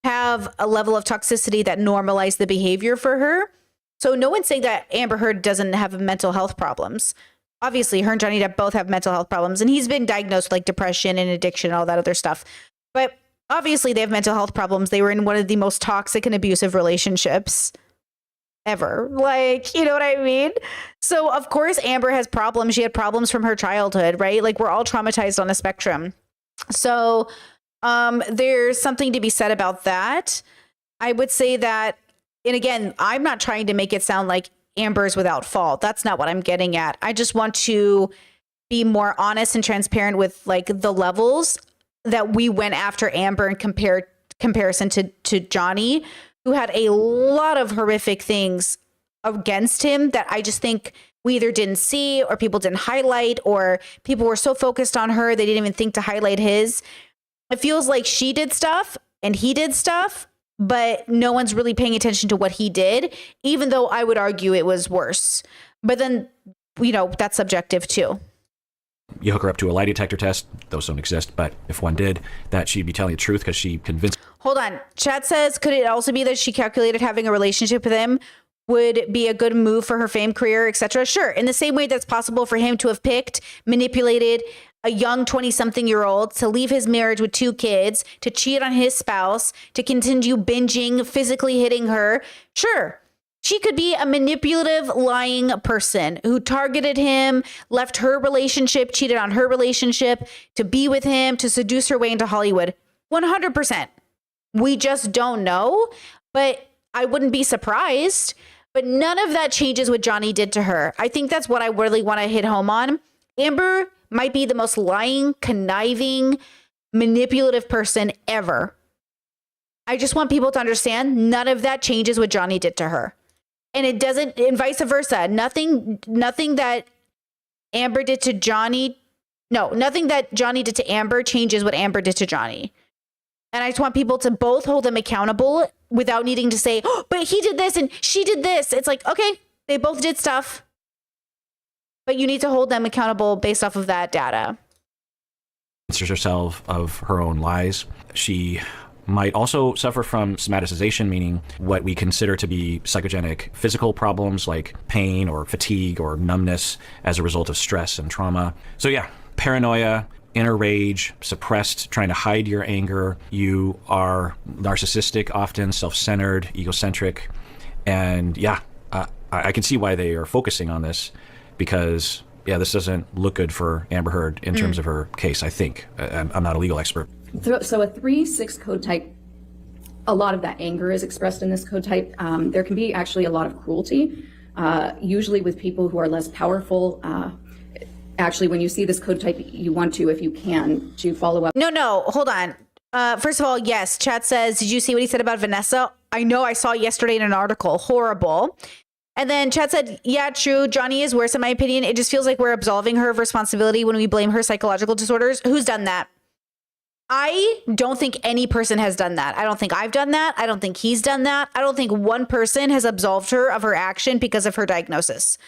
A: have a level of toxicity that normalized the behavior for her. So no one's saying that Amber Heard doesn't have mental health problems. Obviously, her and Johnny Depp both have mental health problems, and he's been diagnosed with like depression and addiction and all that other stuff. But obviously, they have mental health problems. They were in one of the most toxic and abusive relationships ever. Like, you know what I mean? So of course Amber has problems. She had problems from her childhood, right? Like, we're all traumatized on a spectrum. So there's something to be said about that. I would say that, and again, I'm not trying to make it sound like Amber's without fault. That's not what I'm getting at. I just want to be more honest and transparent with like the levels that we went after Amber in comparison to Johnny, who had a lot of horrific things against him that I just think we either didn't see or people didn't highlight, or people were so focused on her, they didn't even think to highlight his. It feels like she did stuff and he did stuff, but no one's really paying attention to what he did, even though I would argue it was worse. But then, you know, that's subjective too.
G: You hook her up to a lie detector test. Those don't exist, but if one did, that she'd be telling the truth because she convinced. Hold
A: on. Chad says, could it also be that she calculated having a relationship with him would be a good move for her fame, career, etc.? Sure. In the same way that's possible for him to have picked, manipulated a young 20-something-year-old to leave his marriage with 2 kids, to cheat on his spouse, to continue binging, physically hitting her. Sure. She could be a manipulative, lying person who targeted him, left her relationship, cheated on her relationship to be with him, to seduce her way into Hollywood. 100%. We just don't know, but I wouldn't be surprised. But none of that changes what Johnny did to her. I think that's what I really want to hit home on. Amber might be the most lying, conniving, manipulative person ever. I just want people to understand none of that changes what Johnny did to her. And it doesn't, and vice versa. Nothing that Amber did to Johnny, nothing that Johnny did to Amber changes what Amber did to Johnny. And I just want people to both hold them accountable without needing to say, oh, but he did this and she did this. It's like, okay, they both did stuff, but you need to hold them accountable based off of that data.
G: Convinces herself of her own lies. She might also suffer from somaticization, meaning what we consider to be psychogenic physical problems like pain or fatigue or numbness as a result of stress and trauma. So yeah, paranoia, inner rage, suppressed, trying to hide your anger. You are narcissistic, often self-centered, egocentric. And yeah, I can see why they are focusing on this, because yeah, this doesn't look good for Amber Heard in terms of her case, I think. I'm not a legal expert.
H: So a 3-6 code type, a lot of that anger is expressed in this code type. There can be actually a lot of cruelty, usually with people who are less powerful. Actually, when you see this code type, you want to, if you can, to follow up.
A: No, hold on. First of all, yes, chat says, did you see what he said about Vanessa? I know, I saw yesterday in an article. Horrible. And then Chad said, yeah, true. Johnny is worse in my opinion. It just feels like we're absolving her of responsibility when we blame her psychological disorders. Who's done that? I don't think any person has done that. I don't think I've done that. I don't think he's done that. I don't think one person has absolved her of her action because of her diagnosis.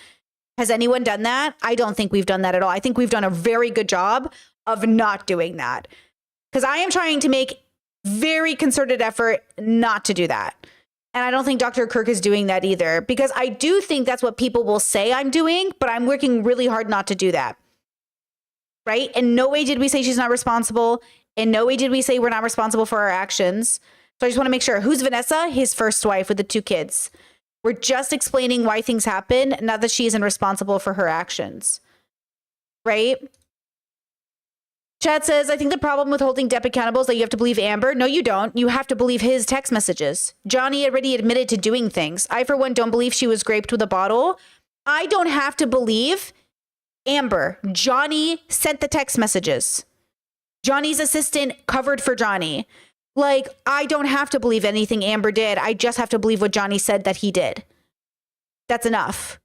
A: Has anyone done that? I don't think we've done that at all. I think we've done a very good job of not doing that. Because I am trying to make very concerted effort not to do that. And I don't think Dr. Kirk is doing that either, because I do think that's what people will say I'm doing, but I'm working really hard not to do that. Right? In no way did we say she's not responsible. In no way did we say we're not responsible for our actions. So I just want to make sure. Who's Vanessa? His first wife with the 2 kids. We're just explaining why things happen, not that she isn't responsible for her actions. Right? Chad says, I think the problem with holding Depp accountable is that you have to believe Amber. No, you don't. You have to believe his text messages. Johnny already admitted to doing things. I, for one, don't believe she was raped with a bottle. I don't have to believe Amber. Johnny sent the text messages. Johnny's assistant covered for Johnny. Like, I don't have to believe anything Amber did. I just have to believe what Johnny said that he did. That's enough.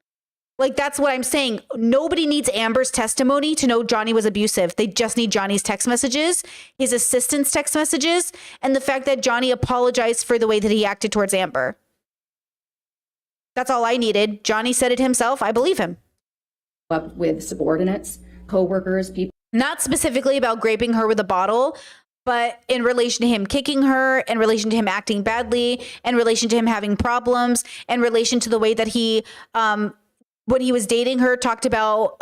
A: Like, that's what I'm saying. Nobody needs Amber's testimony to know Johnny was abusive. They just need Johnny's text messages, his assistant's text messages, and the fact that Johnny apologized for the way that he acted towards Amber. That's all I needed. Johnny said it himself. I believe him.
H: Up with subordinates, co-workers, people.
A: Not specifically about graping her with a bottle, but in relation to him kicking her, in relation to him acting badly, in relation to him having problems, in relation to the way that he, when he was dating her, talked about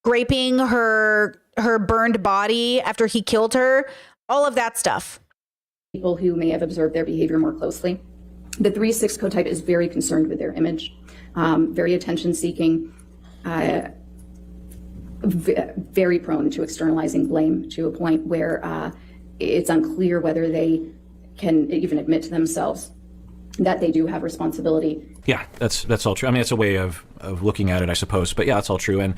A: graping her burned body after he killed her, all of that stuff.
H: People who may have observed their behavior more closely. The 3-6 code type is very concerned with their image, very attention-seeking, very prone to externalizing blame to a point where it's unclear whether they can even admit to themselves that they do have responsibility.
G: Yeah, that's all true. I mean, it's a way of looking at it, I suppose. But yeah, that's all true.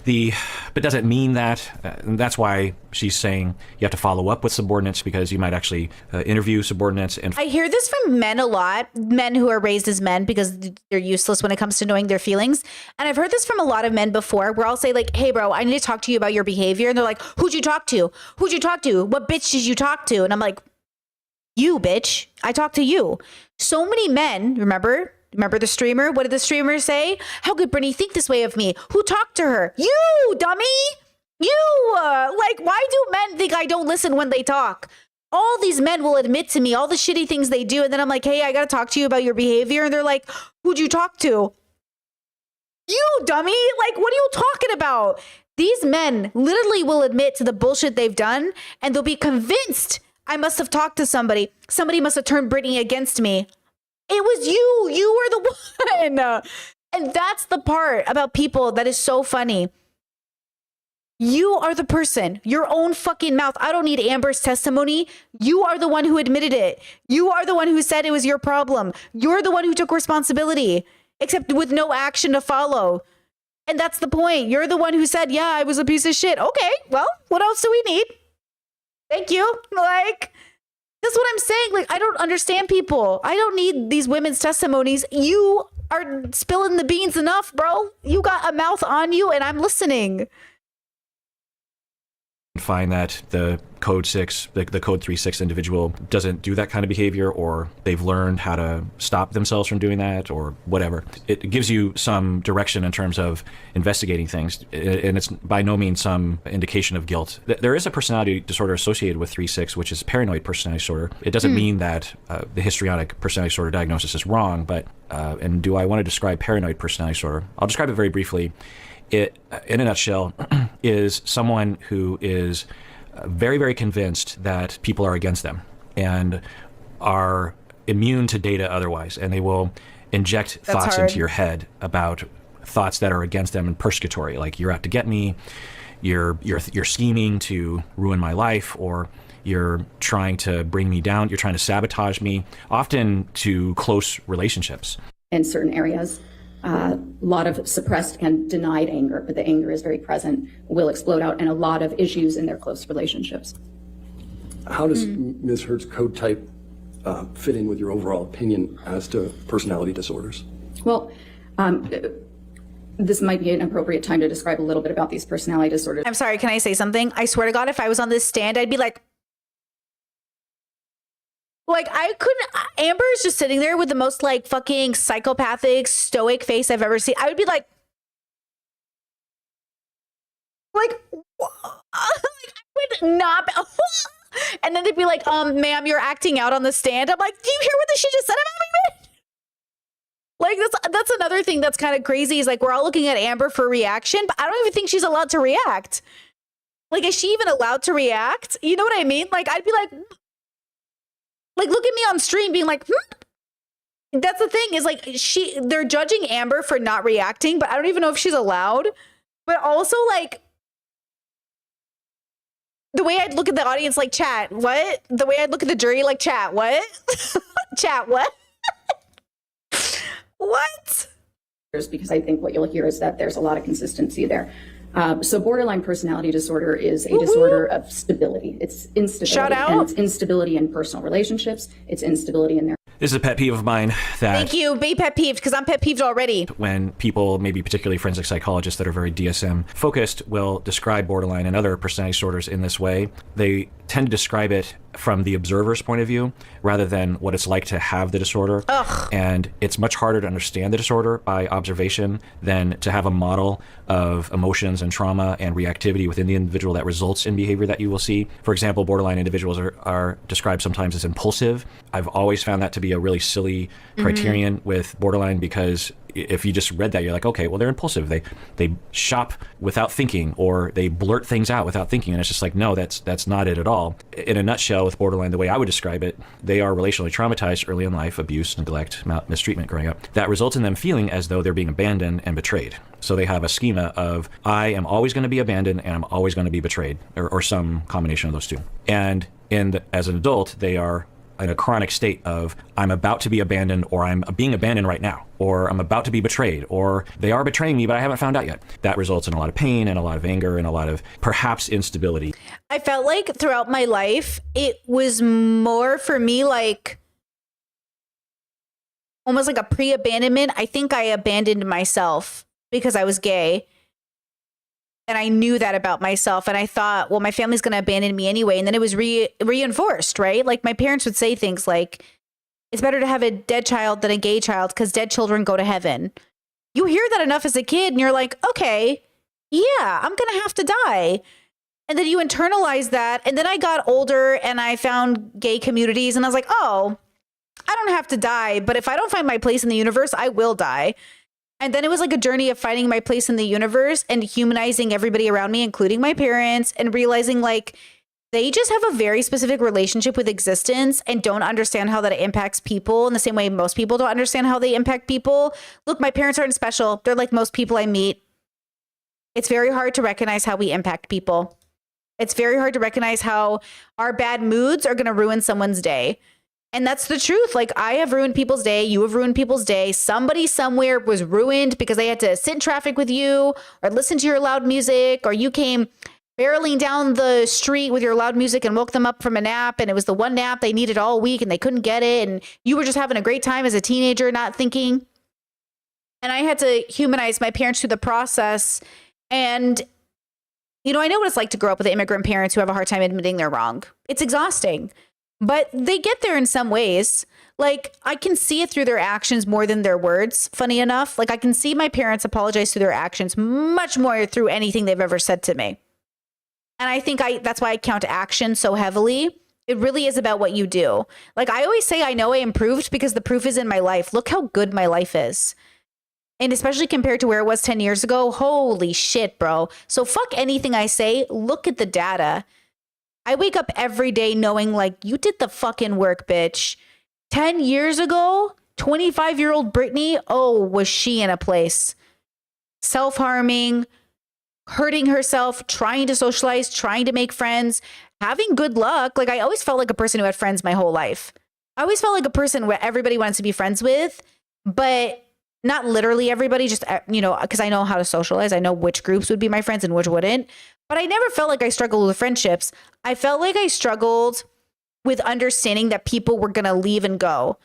G: But does it mean that? That's why she's saying you have to follow up with subordinates, because you might actually interview subordinates. And
A: I hear this from men a lot, men who are raised as men, because they're useless when it comes to knowing their feelings. And I've heard this from a lot of men before, where I'll say like, hey, bro, I need to talk to you about your behavior. And they're like, who'd you talk to? Who'd you talk to? What bitch did you talk to? And I'm like, you, bitch. I talked to you. So many men, remember the streamer? What did the streamer say? How could Brittany think this way of me? Who talked to her? You, dummy! You! Like, why do men think I don't listen when they talk? All these men will admit to me all the shitty things they do, and then I'm like, hey, I gotta talk to you about your behavior, and they're like, who'd you talk to? You, dummy! Like, what are you talking about? These men literally will admit to the bullshit they've done, and they'll be convinced I must have talked to somebody. Somebody must have turned Brittany against me. It was you. You were the one. And that's the part about people that is so funny. You are the person, your own fucking mouth. I don't need Amber's testimony. You are the one who admitted it. You are the one who said it was your problem. You're the one who took responsibility, except with no action to follow. And that's the point. You're the one who said, yeah, I was a piece of shit. Okay, well, what else do we need? Thank you. Like, that's what I'm saying. Like, I don't understand people. I don't need these women's testimonies. You are spilling the beans enough, bro. You got a mouth on you, and I'm listening.
G: Find that the code 6, the code 3-6 individual doesn't do that kind of behavior, or they've learned how to stop themselves from doing that, or whatever. It gives you some direction in terms of investigating things, and it's by no means some indication of guilt. There is a personality disorder associated with 3-6, which is paranoid personality disorder. It doesn't mean that the histrionic personality disorder diagnosis is wrong, but and do I want to describe paranoid personality disorder? I'll describe it very briefly. It, in a nutshell, is someone who is very, very convinced that people are against them and are immune to data otherwise. And they will inject thoughts into your head about thoughts that are against them and persecutory, like you're out to get me, you're scheming to ruin my life, or you're trying to bring me down, you're trying to sabotage me, often to close relationships.
H: In certain areas. A lot of suppressed and denied anger, but the anger is very present, will explode out, and a lot of issues in their close relationships.
I: How does Ms. Hurd's code type fit in with your overall opinion as to personality disorders?
H: Well, this might be an appropriate time to describe a little bit about these personality disorders.
A: I'm sorry, can I say something? I swear to God, if I was on this stand, I'd be like, I couldn't. Amber is just sitting there with the most like fucking psychopathic, stoic face I've ever seen. I would be like, I would not. And then they'd be like, ma'am, you're acting out on the stand. I'm like, do you hear what she just said about me? Like, that's another thing that's kind of crazy is like, we're all looking at Amber for reaction, but I don't even think she's allowed to react. Like, is she even allowed to react? You know what I mean? Like, I'd be like, look at me on stream being like, That's the thing is like they're judging Amber for not reacting, but I don't even know if she's allowed. But also like the way I'd look at the audience, like chat, what? The way I'd look at the jury, like chat, what? Chat, what? What?
H: Because I think what you'll hear is that there's a lot of consistency there. So borderline personality disorder is a disorder of stability. It's instability.
A: Shout out.
H: And it's instability in personal relationships. It's instability in their...
G: This is a pet peeve of mine that...
A: Thank you. Be pet peeved, because I'm pet peeved already.
G: When people, maybe particularly forensic psychologists that are very DSM focused, will describe borderline and other personality disorders in this way, they tend to describe it from the observer's point of view rather than what it's like to have the disorder.
A: Ugh.
G: And it's much harder to understand the disorder by observation than to have a model of emotions and trauma and reactivity within the individual that results in behavior that you will see. For example, borderline individuals are described sometimes as impulsive. I've always found that to be a really silly criterion with borderline, because if you just read that, you're like, okay, well, they're impulsive. They shop without thinking, or they blurt things out without thinking. And it's just like, no, that's not it at all. In a nutshell, with borderline, the way I would describe it, they are relationally traumatized early in life, abuse, neglect, mistreatment growing up. That results in them feeling as though they're being abandoned and betrayed. So they have a schema of, I am always going to be abandoned and I'm always going to be betrayed, or some combination of those two. And as an adult, they are in a chronic state of, I'm about to be abandoned, or I'm being abandoned right now, or I'm about to be betrayed, or they are betraying me, but I haven't found out yet. That results in a lot of pain and a lot of anger and a lot of perhaps instability.
A: I felt like throughout my life, it was more for me like almost like a pre-abandonment. I think I abandoned myself because I was gay. And I knew that about myself. And I thought, well, my family's going to abandon me anyway. And then it was reinforced, right? Like my parents would say things like, it's better to have a dead child than a gay child because dead children go to heaven. You hear that enough as a kid and you're like, okay, yeah, I'm going to have to die. And then you internalize that. And then I got older and I found gay communities and I was like, oh, I don't have to die. But if I don't find my place in the universe, I will die. And then it was like a journey of finding my place in the universe and humanizing everybody around me, including my parents, and realizing like they just have a very specific relationship with existence and don't understand how that impacts people in the same way most people don't understand how they impact people. Look, my parents aren't special. They're like most people I meet. It's very hard to recognize how we impact people. It's very hard to recognize how our bad moods are going to ruin someone's day. And that's the truth. Like, I have ruined people's day. You have ruined people's day. Somebody somewhere was ruined because they had to sit in traffic with you or listen to your loud music, or you came barreling down the street with your loud music and woke them up from a nap, and it was the one nap they needed all week and they couldn't get it, and you were just having a great time as a teenager, not thinking. And I had to humanize my parents through the process. And, you know, I know what it's like to grow up with immigrant parents who have a hard time admitting they're wrong. It's exhausting, but they get there in some ways. Like, I can see it through their actions more than their words, funny enough. Like, I can see my parents apologize through their actions much more through anything they've ever said to me. And I think that's why I count action so heavily. It really is about what you do. Like, I always say I know I improved because the proof is in my life. Look how good my life is. And especially compared to where it was 10 years ago, holy shit, bro. So fuck anything I say. Look at the data. I wake up every day knowing, like, you did the fucking work, bitch. 10 years ago, 25-year-old Brittany, oh, was she in a place? Self-harming, hurting herself, trying to socialize, trying to make friends, having good luck. Like, I always felt like a person who had friends my whole life. I always felt like a person where everybody wants to be friends with, but not literally everybody, just, you know, because I know how to socialize. I know which groups would be my friends and which wouldn't. But I never felt like I struggled with friendships. I felt like I struggled with understanding that people were going to leave and go.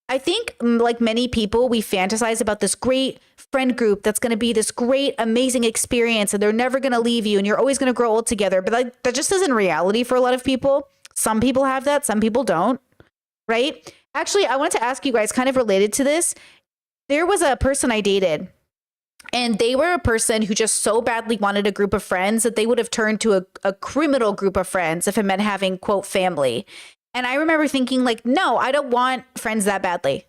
A: I think, like many people, we fantasize about this great friend group that's going to be this great, amazing experience, and they're never going to leave you, and you're always going to grow old together. But like, that just isn't reality for a lot of people. Some people have that, some people don't, right? Actually, I wanted to ask you guys, kind of related to this. There was a person I dated, and they were a person who just so badly wanted a group of friends that they would have turned to a criminal group of friends if it meant having, quote, family. And I remember thinking, like, no, I don't want friends that badly.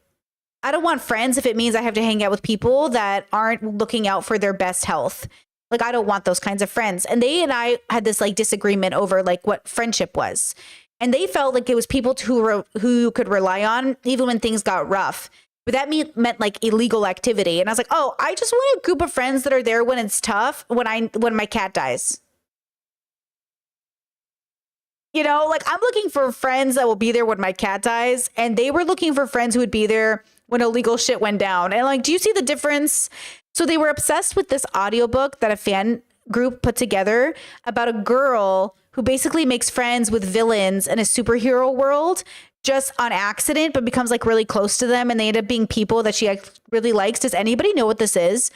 A: I don't want friends if it means I have to hang out with people that aren't looking out for their best health. Like, I don't want those kinds of friends. And they and I had this like disagreement over like what friendship was. And they felt like it was people who could rely on even when things got rough. But that meant like illegal activity. And I was like, oh, I just want a group of friends that are there when it's tough, when my cat dies. You know, like, I'm looking for friends that will be there when my cat dies. And they were looking for friends who would be there when illegal shit went down. And like, do you see the difference? So they were obsessed with this audiobook that a fan group put together about a girl who basically makes friends with villains in a superhero world just on accident, but becomes like really close to them. And they end up being people that she really likes. Does anybody know what this is?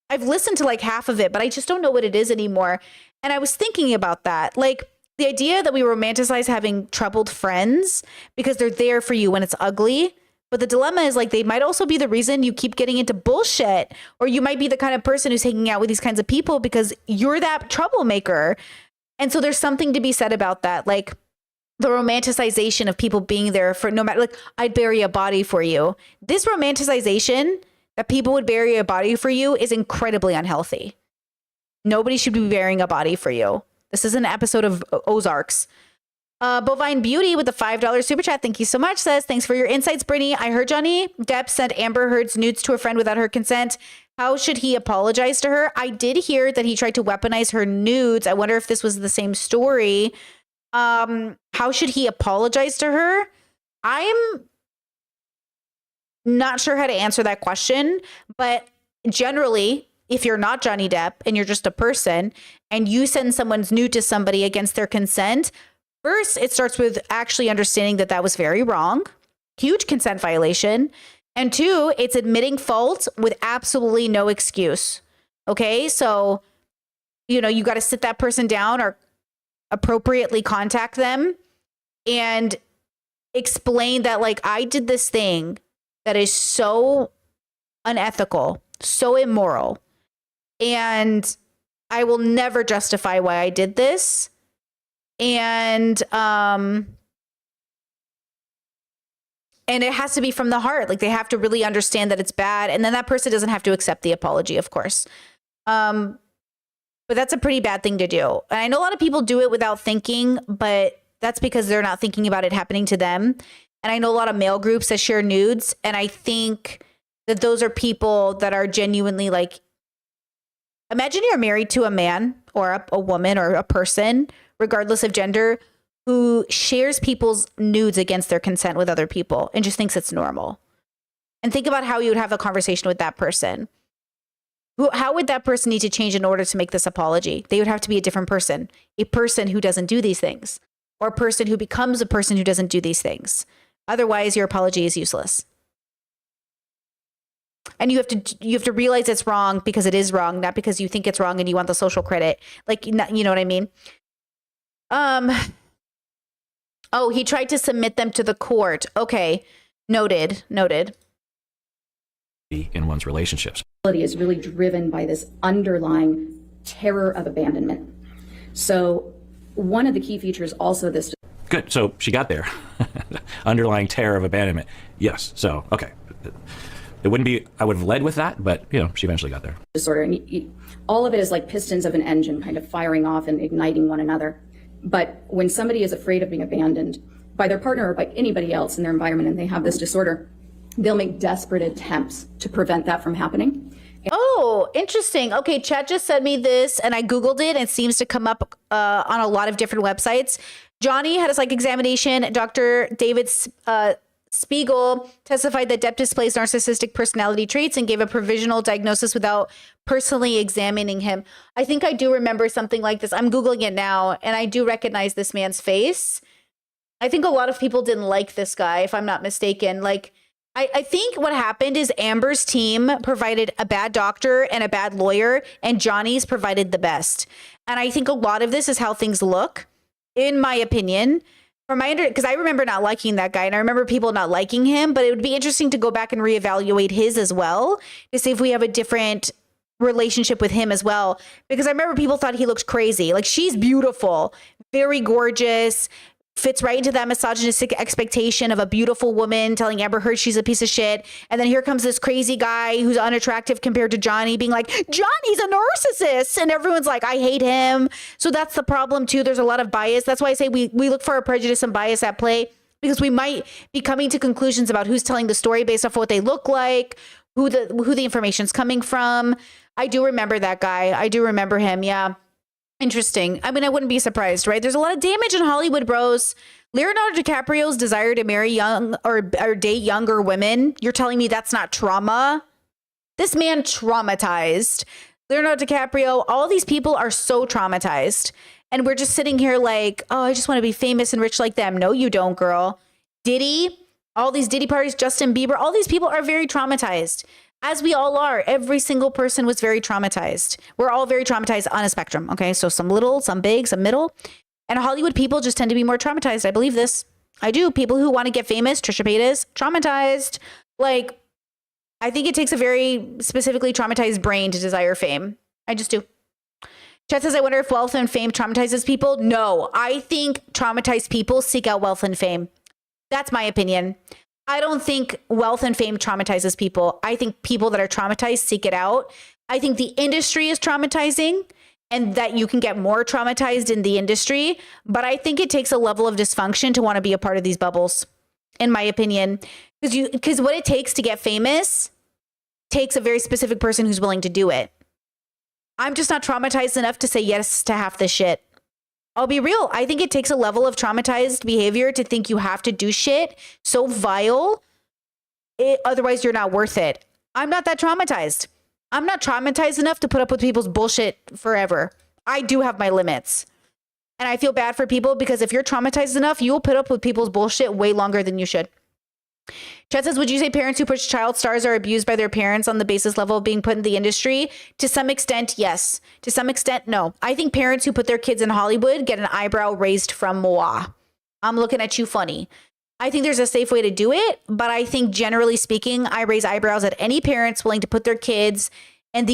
A: I've listened to like half of it, but I just don't know what it is anymore. And I was thinking about that. Like, the idea that we romanticize having troubled friends because they're there for you when it's ugly. But the dilemma is, like, they might also be the reason you keep getting into bullshit, or you might be the kind of person who's hanging out with these kinds of people because you're that troublemaker. And so there's something to be said about that. Like, the romanticization of people being there for no matter, like, I'd bury a body for you. This romanticization that people would bury a body for you is incredibly unhealthy. Nobody should be burying a body for you. This is an episode of Ozarks. Bovine Beauty with the $5 super chat. Thank you so much. Says, thanks for your insights, Brittany. I heard Johnny Depp sent Amber Heard's nudes to a friend without her consent. How should he apologize to her? I did hear that he tried to weaponize her nudes. I wonder if this was the same story. How should he apologize to her? I'm not sure how to answer that question, but generally, if you're not Johnny Depp and you're just a person and you send someone's nude to somebody against their consent, first, it starts with actually understanding that that was very wrong. Huge consent violation. And two, it's admitting fault with absolutely no excuse. Okay. So, you know, you got to sit that person down or appropriately contact them and explain that, like, I did this thing that is so unethical, so immoral. And I will never justify why I did this. And it has to be from the heart. Like, they have to really understand that it's bad. And then that person doesn't have to accept the apology, of course. But that's a pretty bad thing to do. And I know a lot of people do it without thinking, but that's because they're not thinking about it happening to them. And I know a lot of male groups that share nudes. And I think that those are people that are genuinely, like, imagine you're married to a man or a woman or a person, regardless of gender, who shares people's nudes against their consent with other people and just thinks it's normal. And think about how you would have a conversation with that person. How would that person need to change in order to make this apology? They would have to be a different person, a person who doesn't do these things, or a person who becomes a person who doesn't do these things. Otherwise, your apology is useless. And you have to realize it's wrong because it is wrong, not because you think it's wrong and you want the social credit. Like, you know what I mean? Oh, he tried to submit them to the court. Okay. Noted.
G: In one's relationships.
H: Is really driven by this underlying terror of abandonment. So one of the key features also this.
G: Good. So she got there. Underlying terror of abandonment. Yes. So, okay. It wouldn't be, I would have led with that, but, you know, she eventually got there.
H: Disorder. And all of it is like pistons of an engine kind of firing off and igniting one another. But when somebody is afraid of being abandoned by their partner or by anybody else in their environment and they have this disorder, they'll make desperate attempts to prevent that from happening.
A: Oh, interesting. Okay, chat just sent me this and I Googled it and it seems to come up on a lot of different websites. Johnny had a psych examination. Dr. David Spiegel testified that Depp displays narcissistic personality traits and gave a provisional diagnosis without personally examining him. I think I do remember something like this. I'm Googling it now and I do recognize this man's face. I think a lot of people didn't like this guy, if I'm not mistaken. Like, I think what happened is Amber's team provided a bad doctor and a bad lawyer, and Johnny's provided the best. And I think a lot of this is how things look, in my opinion. Because I remember not liking that guy, and I remember people not liking him, but it would be interesting to go back and reevaluate his as well, to see if we have a different relationship with him as well. Because I remember people thought he looked crazy. Like, she's beautiful, very gorgeous, fits right into that misogynistic expectation of a beautiful woman telling Amber Heard she's a piece of shit. And then here comes this crazy guy who's unattractive compared to Johnny being like, Johnny's a narcissist. And everyone's like, I hate him. So that's the problem too. There's a lot of bias. That's why I say we look for a prejudice and bias at play, because we might be coming to conclusions about who's telling the story based off what they look like, who the information's coming from. I do remember that guy. I do remember him. Yeah. Interesting. I mean, I wouldn't be surprised, right? There's a lot of damage in Hollywood, bros. Leonardo DiCaprio's desire to marry young or date younger women. You're telling me that's not trauma? This man traumatized. Leonardo DiCaprio, all these people are so traumatized. And we're just sitting here like, oh, I just want to be famous and rich like them. No, you don't, girl. Diddy, all these Diddy parties, Justin Bieber, all these people are very traumatized. As we all are. Every single person was very traumatized. We're all very traumatized on a spectrum. Okay. So some little, some big, some middle. And Hollywood people just tend to be more traumatized. I believe this. I do. People who want to get famous, Trisha Paytas, traumatized. Like, I think it takes a very specifically traumatized brain to desire fame. I just do. Chet says, I wonder if wealth and fame traumatizes people. No, I think traumatized people seek out wealth and fame. That's my opinion. I don't think wealth and fame traumatizes people. I think people that are traumatized seek it out. I think the industry is traumatizing and that you can get more traumatized in the industry. But I think it takes a level of dysfunction to want to be a part of these bubbles, in my opinion. Because what it takes to get famous takes a very specific person who's willing to do it. I'm just not traumatized enough to say yes to half this shit. I'll be real. I think it takes a level of traumatized behavior to think you have to do shit so vile. Otherwise, you're not worth it. I'm not that traumatized. I'm not traumatized enough to put up with people's bullshit forever. I do have my limits. And I feel bad for people because if you're traumatized enough, you will put up with people's bullshit way longer than you should. Chet says, would you say parents who push child stars are abused by their parents on the basis level of being put in the industry? To some extent, yes. To some extent, no. I think parents who put their kids in Hollywood get an eyebrow raised from moi. I'm looking at you funny. I think there's a safe way to do it, but I think generally speaking, I raise eyebrows at any parents willing to put their kids in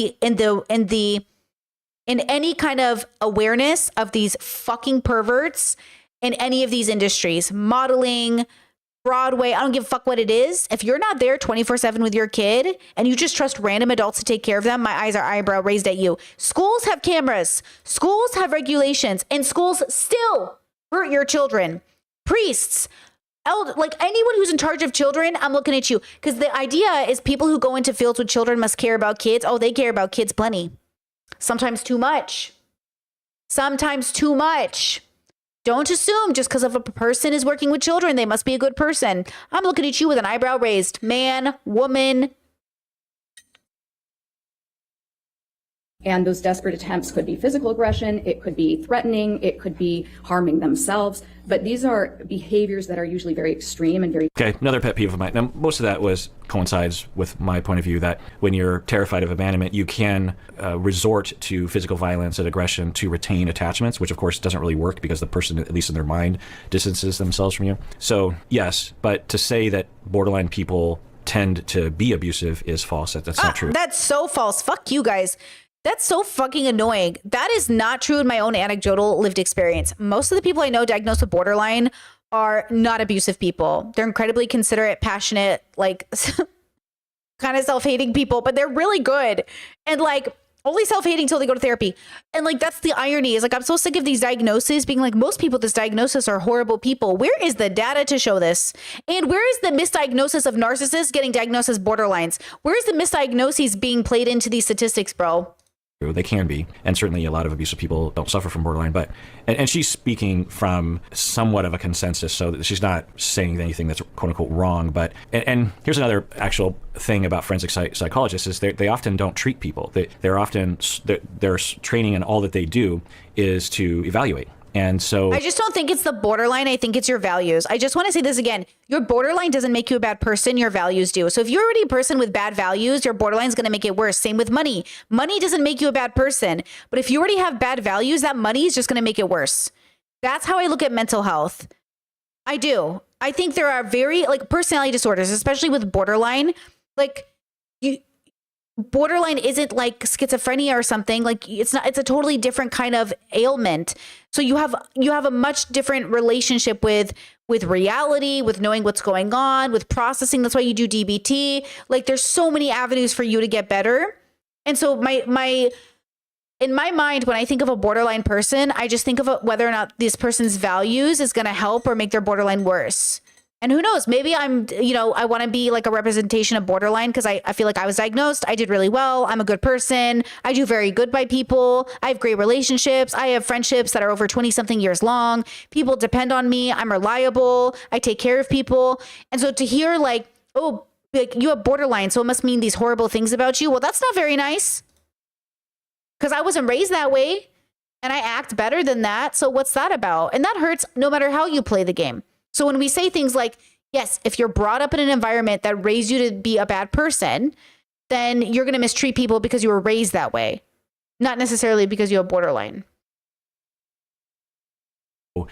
A: any kind of awareness of these fucking perverts in any of these industries, modeling, Broadway, I don't give a fuck what it is. If you're not there 24/7 with your kid and you just trust random adults to take care of them, my eyes are eyebrow raised at you. Schools have cameras. Schools have regulations, and schools still hurt your children. Priests, like anyone who's in charge of children, I'm looking at you. Because the idea is people who go into fields with children must care about kids. Oh, they care about kids plenty. Sometimes too much. Sometimes too much. Don't assume just because a person is working with children, they must be a good person. I'm looking at you with an eyebrow raised. Man, woman,
H: And those desperate attempts could be physical aggression, it could be threatening, it could be harming themselves. But these are behaviors that are usually very extreme and very...
G: Okay, another pet peeve of mine. Now, most of that coincides with my point of view that when you're terrified of abandonment, you can resort to physical violence and aggression to retain attachments, which of course doesn't really work because the person, at least in their mind, distances themselves from you. So yes, but to say that borderline people tend to be abusive is false. That's not true.
A: That's so false. Fuck you guys. That's so fucking annoying. That is not true in my own anecdotal lived experience. Most of the people I know diagnosed with borderline are not abusive people. They're incredibly considerate, passionate, like kind of self-hating people, but they're really good. And like only self-hating till they go to therapy. And like, that's the irony is like, I'm so sick of these diagnoses being like, most people with this diagnosis are horrible people. Where is the data to show this? And where is the misdiagnosis of narcissists getting diagnosed as borderlines? Where is the misdiagnoses being played into these statistics, bro?
G: They can be, and certainly a lot of abusive people don't suffer from borderline, but and she's speaking from somewhat of a consensus, so that she's not saying anything that's quote unquote wrong. But and here's another actual thing about forensic psychologists is they often don't treat people. They're often their training and all that they do is to evaluate. And so
A: I just don't think it's the borderline. I think it's your values. I just want to say this again. Your borderline doesn't make you a bad person. Your values do. So if you're already a person with bad values, your borderline is going to make it worse. Same with money. Money doesn't make you a bad person. But if you already have bad values, that money is just going to make it worse. That's how I look at mental health. I do. I think there are very like personality disorders, especially with borderline. Like borderline isn't like schizophrenia or something. Like it's not, it's a totally different kind of ailment. So you have a much different relationship with reality, with knowing what's going on, with processing. That's why you do DBT. Like there's so many avenues for you to get better. And so in my mind, when I think of a borderline person, I just think of whether or not this person's values is going to help or make their borderline worse. And who knows, maybe I want to be like a representation of borderline because I feel like I was diagnosed. I did really well. I'm a good person. I do very good by people. I have great relationships. I have friendships that are over 20 something years long. People depend on me. I'm reliable. I take care of people. And so to hear like, oh, like you have borderline, so it must mean these horrible things about you. Well, that's not very nice because I wasn't raised that way and I act better than that. So what's that about? And that hurts no matter how you play the game. So when we say things like, yes, if you're brought up in an environment that raised you to be a bad person, then you're going to mistreat people because you were raised that way, not necessarily because you have borderline.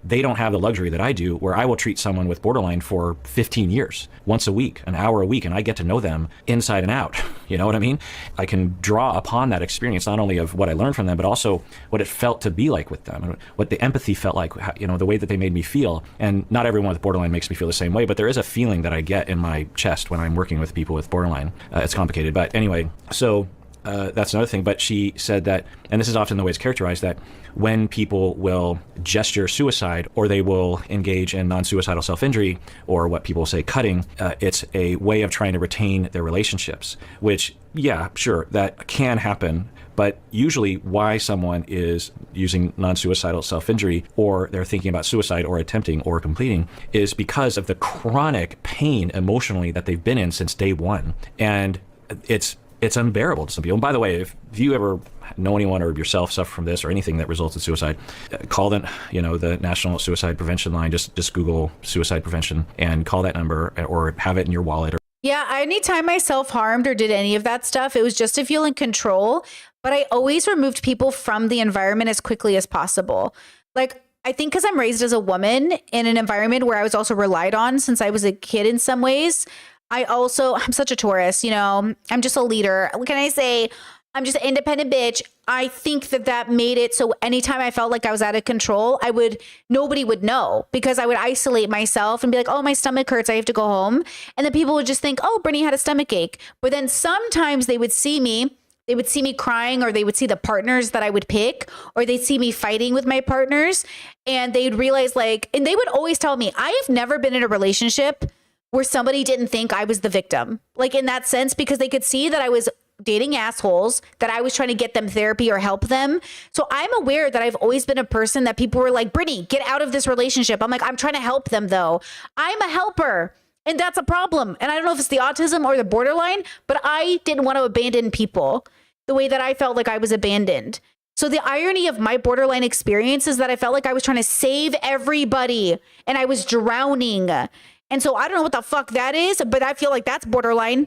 G: They don't have the luxury that I do where I will treat someone with borderline for 15 years, once a week, an hour a week, and I get to know them inside and out. You know what I mean? I can draw upon that experience, not only of what I learned from them, but also what it felt to be like with them, and what the empathy felt like, you know, the way that they made me feel. And not everyone with borderline makes me feel the same way, but there is a feeling that I get in my chest when I'm working with people with borderline. It's complicated, but anyway, so that's another thing. But she said that, and this is often the way it's characterized, that when people will gesture suicide or they will engage in non-suicidal self-injury or what people say cutting, it's a way of trying to retain their relationships, which, yeah, sure, that can happen. But usually why someone is using non-suicidal self-injury or they're thinking about suicide or attempting or completing is because of the chronic pain emotionally that they've been in since day one. And it's unbearable to some people. And by the way, if you ever know anyone or yourself suffer from this or anything that results in suicide, call the National Suicide Prevention Line. Just Google suicide prevention and call that number or have it in your wallet.
A: Yeah, anytime I self-harmed or did any of that stuff, it was just to feel in control. But I always removed people from the environment as quickly as possible. Like, I think because I'm raised as a woman in an environment where I was also relied on since I was a kid in some ways, I'm such a Taurus, I'm just a leader. What can I say? I'm just an independent bitch. I think that made it so anytime I felt like I was out of control, nobody would know because I would isolate myself and be like, oh, my stomach hurts, I have to go home. And then people would just think, oh, Brittany had a stomach ache. But then sometimes they would see me crying, or they would see the partners that I would pick, or they'd see me fighting with my partners, and they'd realize and they would always tell me, I have never been in a relationship where somebody didn't think I was the victim, like in that sense, because they could see that I was dating assholes, that I was trying to get them therapy or help them. So I'm aware that I've always been a person that people were like, Brittany, get out of this relationship. I'm like, I'm trying to help them though. I'm a helper. And that's a problem. And I don't know if it's the autism or the borderline, but I didn't want to abandon people. the way that I felt like I was abandoned. So the irony of my borderline experience is that I felt like I was trying to save everybody and I was drowning. And so I don't know what the fuck that is, but I feel like that's borderline.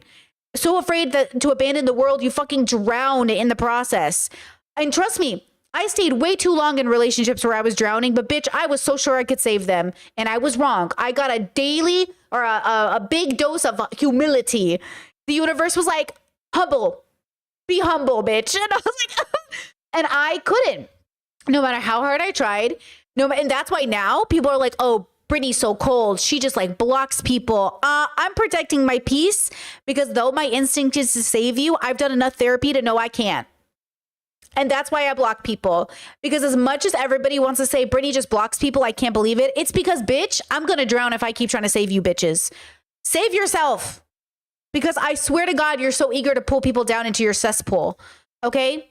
A: So afraid that to abandon the world, you fucking drown in the process. And trust me, I stayed way too long in relationships where I was drowning, but bitch, I was so sure I could save them. And I was wrong. I got a daily or a big dose of humility. The universe was like, humble, be humble, bitch. And I was like, and I couldn't, no matter how hard I tried. And that's why now people are like, oh, Brittany's so cold. She just like blocks people. I'm protecting my peace because though my instinct is to save you, I've done enough therapy to know I can't. And that's why I block people. Because as much as everybody wants to say, Brittany just blocks people, I can't believe it. It's because, bitch, I'm going to drown if I keep trying to save you bitches. Save yourself. Because I swear to God, you're so eager to pull people down into your cesspool. Okay?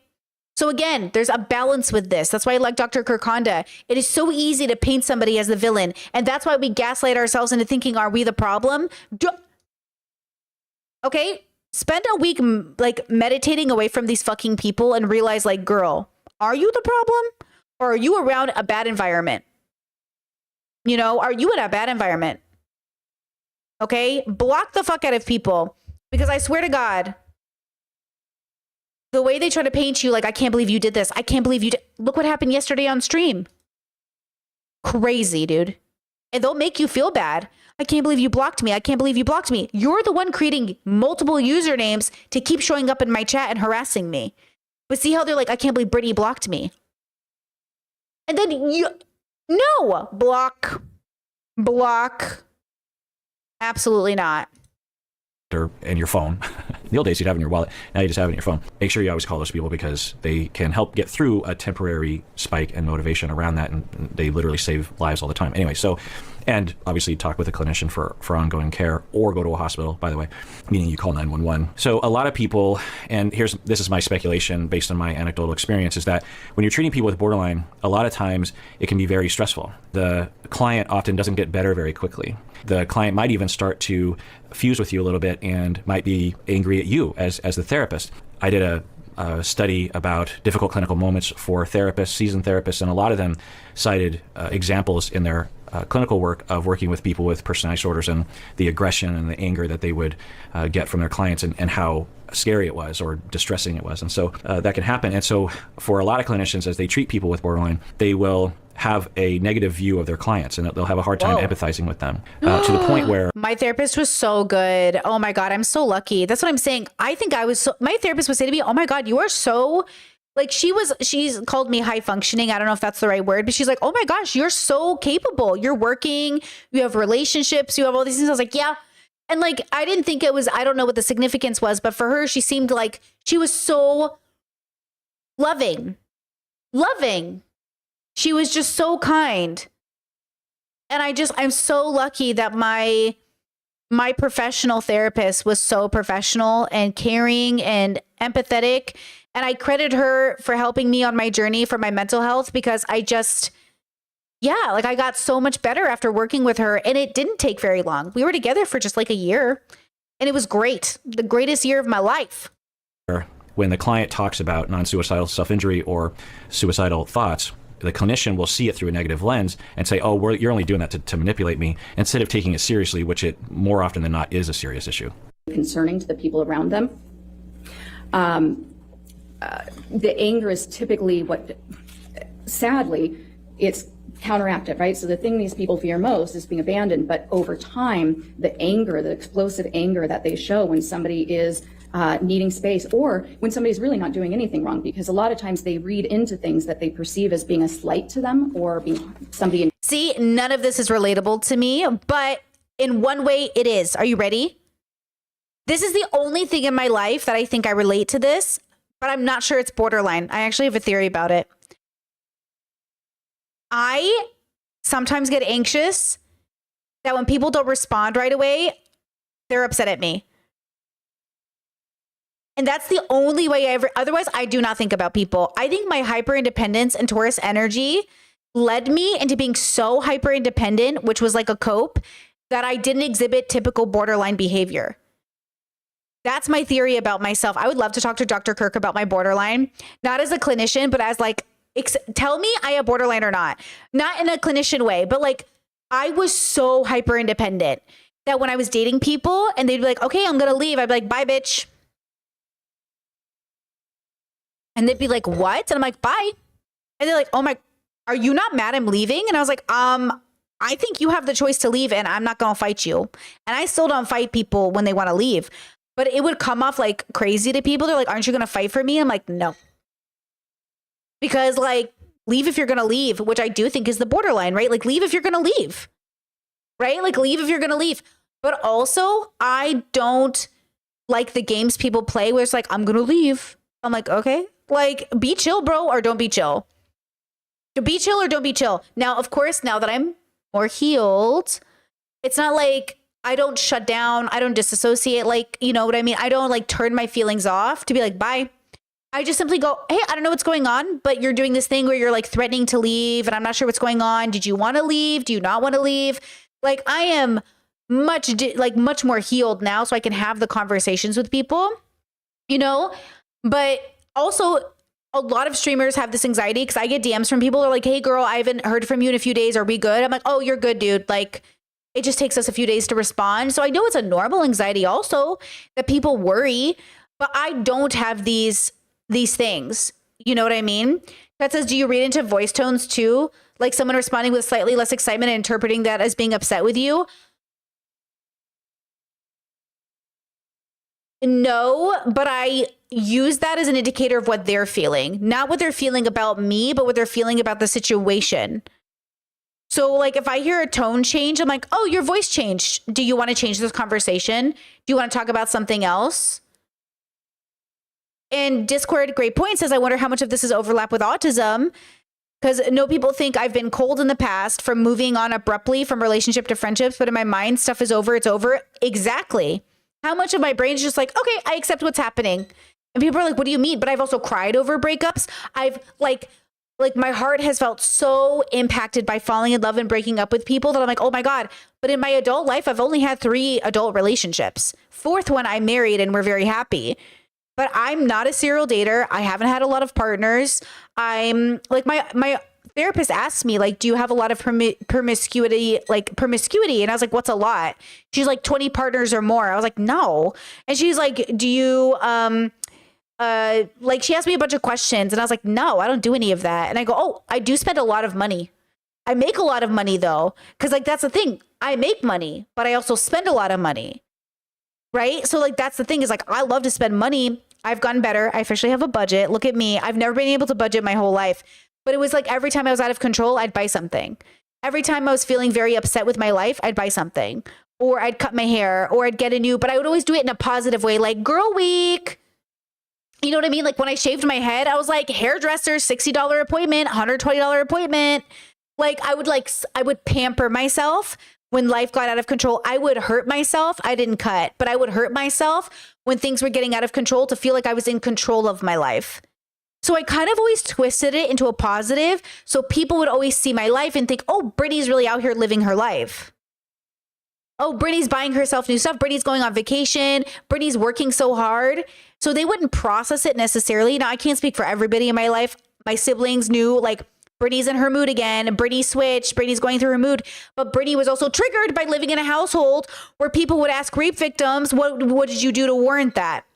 A: So again, there's a balance with this. That's why I like Dr. Kirkonda. It is so easy to paint somebody as the villain. And that's why we gaslight ourselves into thinking, are we the problem? Okay? Spend a week like meditating away from these fucking people and realize like, girl, are you the problem? Or are you around a bad environment? You know, are you in a bad environment? Okay? Block the fuck out of people. Because I swear to God, the way they try to paint you like, I can't believe you did this. I can't believe you did. Look what happened yesterday on stream. Crazy, dude. And they'll make you feel bad. I can't believe you blocked me. I can't believe you blocked me. You're the one creating multiple usernames to keep showing up in my chat and harassing me. But see how they're like, I can't believe Brittany blocked me. And then no, block. Absolutely not.
G: And your phone. In the old days, you'd have it in your wallet. Now you just have it in your phone. Make sure you always call those people because they can help get through a temporary spike and motivation around that. And they literally save lives all the time. Anyway, so, and obviously talk with a clinician for ongoing care or go to a hospital, by the way, meaning you call 911. So a lot of people, and this is my speculation based on my anecdotal experience, is that when you're treating people with borderline, a lot of times it can be very stressful. The client often doesn't get better very quickly. The client might even start to fuse with you a little bit and might be angry at you as the therapist. I did a study about difficult clinical moments for therapists, seasoned therapists, and a lot of them cited examples in their clinical work of working with people with personality disorders and the aggression and the anger that they would get from their clients and how scary it was or distressing it was. And so that can happen. And so for a lot of clinicians, as they treat people with borderline, they will have a negative view of their clients and they'll have a hard time empathizing with them to the point where
A: my therapist was so good. Oh my God, I'm so lucky. That's what I'm saying. I think my therapist would say to me, oh my God, you are so like, she's called me high functioning. I don't know if that's the right word, but she's like, oh my gosh, you're so capable. You're working, you have relationships, you have all these things. I was like, yeah. And like, I didn't think it was, I don't know what the significance was, but for her, she seemed like she was so loving. She was just so kind. And I'm so lucky that my professional therapist was so professional and caring and empathetic. And I credit her for helping me on my journey for my mental health because I got so much better after working with her. And it didn't take very long. We were together for just like a year. And it was great. The greatest year of my life.
G: When the client talks about non-suicidal self-injury or suicidal thoughts, the clinician will see it through a negative lens and say, oh, you're only doing that to manipulate me, instead of taking it seriously, which it more often than not is a serious issue.
H: Concerning to the people around them. The anger is typically sadly, it's counteractive, right? So the thing these people fear most is being abandoned, but over time, the explosive anger that they show when somebody is needing space or when somebody's really not doing anything wrong, because a lot of times they read into things that they perceive as being a slight to them or being somebody.
A: See, none of this is relatable to me, but in one way it is. Are you ready? This is the only thing in my life that I think I relate to this, but I'm not sure it's borderline. I actually have a theory about it. I sometimes get anxious that when people don't respond right away, they're upset at me. And that's the only way otherwise I do not think about people. I think my hyper independence and Taurus energy led me into being so hyper independent, which was like a cope, that I didn't exhibit typical borderline behavior. That's my theory about myself. I would love to talk to Dr. Kirk about my borderline, not as a clinician, but as like, tell me I have borderline or not. Not in a clinician way, but like I was so hyper independent that when I was dating people and they'd be like, okay, I'm going to leave. I'd be like, bye, bitch. And they'd be like, what? And I'm like, bye. And they're like, oh my, are you not mad I'm leaving? And I was like, I think you have the choice to leave and I'm not going to fight you. And I still don't fight people when they want to leave. But it would come off like crazy to people. They're like, aren't you going to fight for me? I'm like, no. Because like, leave if you're going to leave, which I do think is the borderline, right? Like, leave if you're going to leave, right? Like, leave if you're going to leave. But also, I don't like the games people play where it's like, I'm going to leave. I'm like, okay, like, be chill, bro, or don't be chill. Be chill or don't be chill. Now, of course, now that I'm more healed, it's not like I don't shut down. I don't disassociate. Like, you know what I mean? I don't like turn my feelings off to be like, bye. I just simply go, hey, I don't know what's going on, but you're doing this thing where you're like threatening to leave and I'm not sure what's going on. Did you want to leave? Do you not want to leave? Like, I am much more healed now so I can have the conversations with people, you know? But also, a lot of streamers have this anxiety because I get DMs from people who are like, hey, girl, I haven't heard from you in a few days. Are we good? I'm like, oh, you're good, dude. Like, it just takes us a few days to respond. So I know it's a normal anxiety also that people worry, but I don't have these things. You know what I mean? That says, do you read into voice tones too? Like someone responding with slightly less excitement and interpreting that as being upset with you? No, but I use that as an indicator of what they're feeling. Not what they're feeling about me, but what they're feeling about the situation. So like if I hear a tone change, I'm like, oh, your voice changed. Do you want to change this conversation? Do you want to talk about something else? And Discord Great Point says, I wonder how much of this is overlap with autism. Because no, people think I've been cold in the past from moving on abruptly from relationship to friendships. But in my mind, stuff is over. It's over. Exactly. How much of my brain is just like, okay, I accept what's happening. And people are like, what do you mean? But I've also cried over breakups. I've like my heart has felt so impacted by falling in love and breaking up with people that I'm like, oh my God. But in my adult life, I've only had 3 adult relationships. 4th one I married and we're very happy. But I'm not a serial dater. I haven't had a lot of partners. I'm like, my therapist asked me, like, do you have a lot of promiscuity? And I was like, what's a lot? She's like, 20 partners or more. I was like, no. And she's like, do you, like, she asked me a bunch of questions and I was like, no, I don't do any of that. And I go, oh, I do spend a lot of money. I make a lot of money though. Cause like, that's the thing. I make money, but I also spend a lot of money. Right. So like, that's the thing is like, I love to spend money. I've gotten better. I officially have a budget. Look at me. I've never been able to budget my whole life, but it was like every time I was out of control, I'd buy something. Every time I was feeling very upset with my life, I'd buy something, or I'd cut my hair, or I'd get a new, but I would always do it in a positive way, like girl week. You know what I mean? Like when I shaved my head, I was like hairdresser, $60 appointment, $120 appointment. Like I would pamper myself. When life got out of control, I would hurt myself. I didn't cut, but I would hurt myself when things were getting out of control to feel like I was in control of my life. So I kind of always twisted it into a positive. So people would always see my life and think, oh, Brittany's really out here living her life. Oh, Brittany's buying herself new stuff. Brittany's going on vacation. Brittany's working so hard. So they wouldn't process it necessarily. Now, I can't speak for everybody in my life. My siblings knew, like, Brittany's in her mood again. Brittany switched. Brittany's going through her mood. But Brittany was also triggered by living in a household where people would ask rape victims, what did you do to warrant that?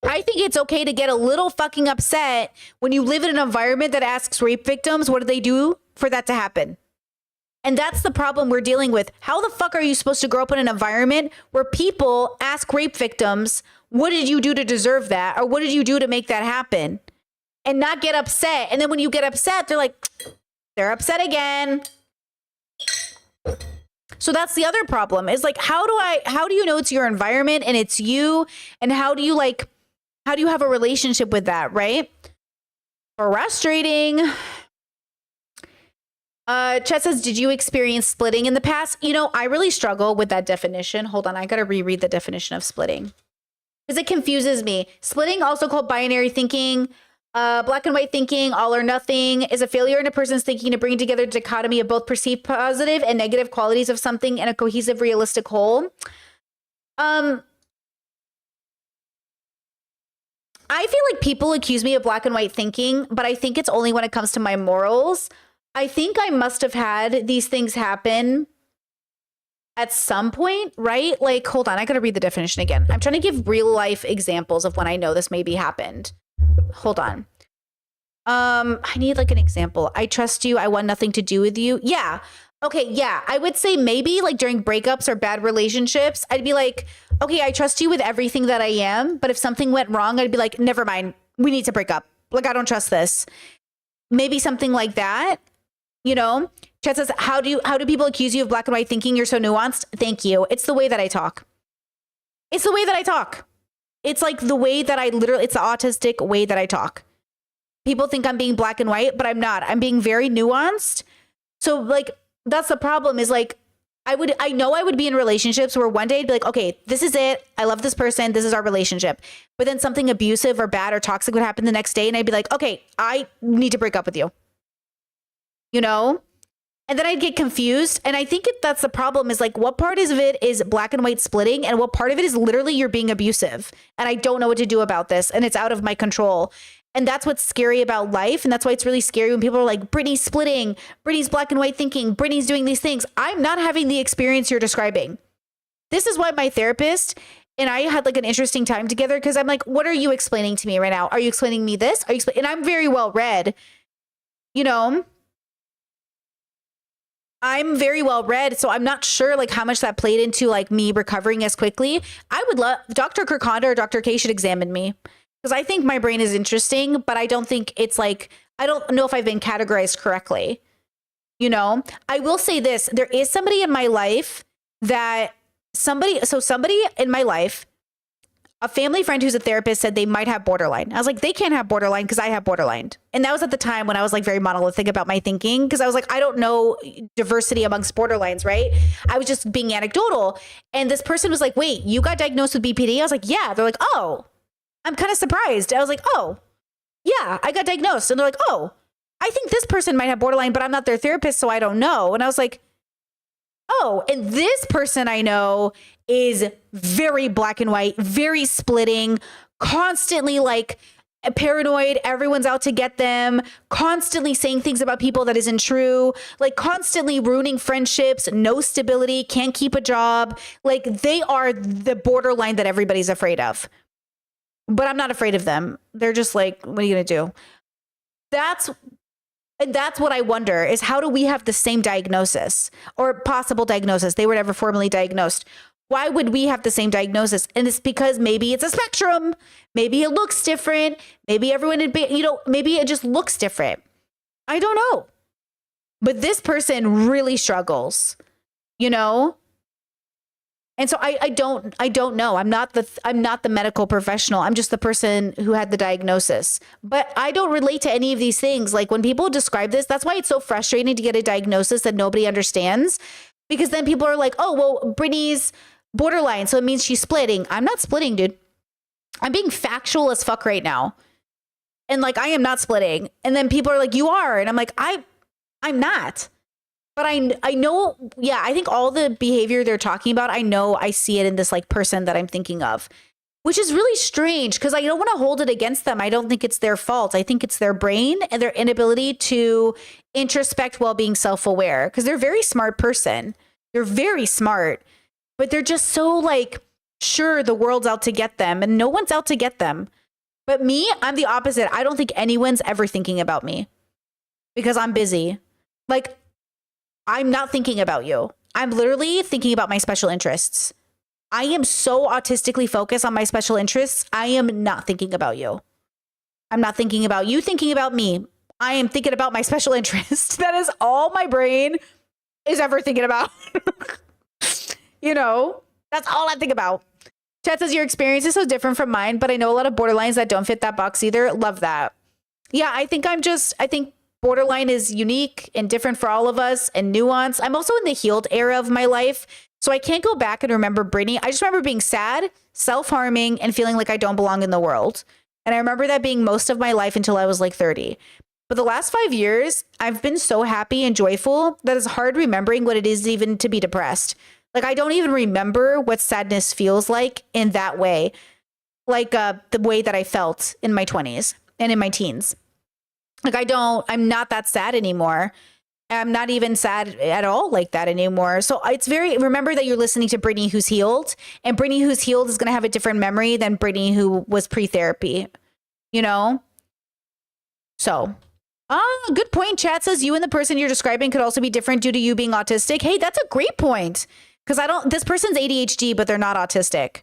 A: I think it's okay to get a little fucking upset when you live in an environment that asks rape victims, what did they do for that to happen? And that's the problem we're dealing with. How the fuck are you supposed to grow up in an environment where people ask rape victims, what did you do to deserve that? Or what did you do to make that happen? And not get upset. And then when you get upset, they're upset again. So that's the other problem is like, how do you know it's your environment and it's you? And how do you have a relationship with that, right? Frustrating. Chet says, did you experience splitting in the past? You know, I really struggle with that definition. Hold on, I got to reread the definition of splitting because it confuses me. Splitting, also called binary thinking, black and white thinking, all or nothing, is a failure in a person's thinking to bring together a dichotomy of both perceived positive and negative qualities of something in a cohesive, realistic whole. I feel like people accuse me of black and white thinking, but I think it's only when it comes to my morals. I think I must have had these things happen at some point, right? Like, hold on, I gotta read the definition again. I'm trying to give real life examples of when I know this maybe happened. Hold on. I need like an example. I trust you. I want nothing to do with you. Yeah. Okay. Yeah. I would say maybe like during breakups or bad relationships, I'd be like, okay, I trust you with everything that I am. But if something went wrong, I'd be like, never mind. We need to break up. Like, I don't trust this. Maybe something like that. You know, Chet says, how do people accuse you of black and white thinking? You're so nuanced. Thank you. It's the way that I talk. It's the way that I talk. It's like the way that it's the autistic way that I talk. People think I'm being black and white, but I'm not. I'm being very nuanced. So like, that's the problem is like, I know I would be in relationships where one day I'd be like, okay, this is it. I love this person. This is our relationship. But then something abusive or bad or toxic would happen the next day. And I'd be like, okay, I need to break up with you. You know? And then I'd get confused. And I think that's the problem is like, what part of it is black and white splitting? And what part of it is literally you're being abusive? And I don't know what to do about this. And it's out of my control. And that's what's scary about life. And that's why it's really scary when people are like, Brittany's splitting, Brittany's black and white thinking, Brittany's doing these things. I'm not having the experience you're describing. This is why my therapist and I had like an interesting time together because I'm like, what are you explaining to me right now? Are you explaining me this? And I'm very well read, you know? I'm very well read, so I'm not sure like how much that played into like me recovering as quickly. I would love Dr. Kirkanda or Dr. K should examine me. Because I think my brain is interesting, but I don't think it's like, I don't know if I've been categorized correctly. You know, I will say this. There is somebody in my life somebody in my life, a family friend who's a therapist said they might have borderline. I was like, they can't have borderline because I have borderline. And that was at the time when I was like very monolithic about my thinking. Because I was like, I don't know diversity amongst borderlines, right? I was just being anecdotal. And this person was like, wait, you got diagnosed with BPD? I was like, yeah. They're like, oh. I'm kind of surprised. I was like, oh, yeah, I got diagnosed. And they're like, oh, I think this person might have borderline, but I'm not their therapist, so I don't know. And I was like, oh, and this person I know is very black and white, very splitting, constantly like paranoid. Everyone's out to get them, constantly saying things about people that isn't true, like constantly ruining friendships, no stability, can't keep a job. Like they are the borderline that everybody's afraid of. But I'm not afraid of them. They're just like, what are you going to do? That's what I wonder is how do we have the same diagnosis or possible diagnosis? They were never formally diagnosed. Why would we have the same diagnosis? And it's because maybe it's a spectrum. Maybe it looks different. Maybe everyone, maybe it just looks different. I don't know. But this person really struggles, you know? And so I don't know. I'm not the medical professional. I'm just the person who had the diagnosis. But I don't relate to any of these things. Like when people describe this, that's why it's so frustrating to get a diagnosis that nobody understands. Because then people are like, oh, well, Brittany's borderline, so it means she's splitting. I'm not splitting, dude. I'm being factual as fuck right now. And like I am not splitting. And then people are like, you are. And I'm like, I'm not. But I know, yeah, I think all the behavior they're talking about, I see it in this like person that I'm thinking of, which is really strange because I don't want to hold it against them. I don't think it's their fault. I think it's their brain and their inability to introspect while being self-aware because they're a very smart person. They're very smart, but they're just so like, sure, the world's out to get them and no one's out to get them. But me, I'm the opposite. I don't think anyone's ever thinking about me because I'm busy. Like, I'm not thinking about you. I'm literally thinking about my special interests. I am so autistically focused on my special interests. I am not thinking about you. I'm not thinking about you thinking about me. I am thinking about my special interests. That is all my brain is ever thinking about. You know, that's all I think about. Chat says your experience is so different from mine, but I know a lot of borderlines that don't fit that box either. Love that. Yeah, I think borderline is unique and different for all of us and nuanced. I'm also in the healed era of my life. So I can't go back and remember Brittany. I just remember being sad, self-harming, and feeling like I don't belong in the world. And I remember that being most of my life until I was like 30. But the last 5 years, I've been so happy and joyful that it's hard remembering what it is even to be depressed. Like, I don't even remember what sadness feels like in that way. Like the way that I felt in my 20s and in my teens. Like, I'm not that sad anymore. I'm not even sad at all like that anymore. So remember that you're listening to Brittany Who's Healed, and Brittany Who's Healed is going to have a different memory than Brittany who was pre-therapy, you know? So, good point. Chat says you and the person you're describing could also be different due to you being autistic. Hey, that's a great point. Because this person's ADHD, but they're not autistic.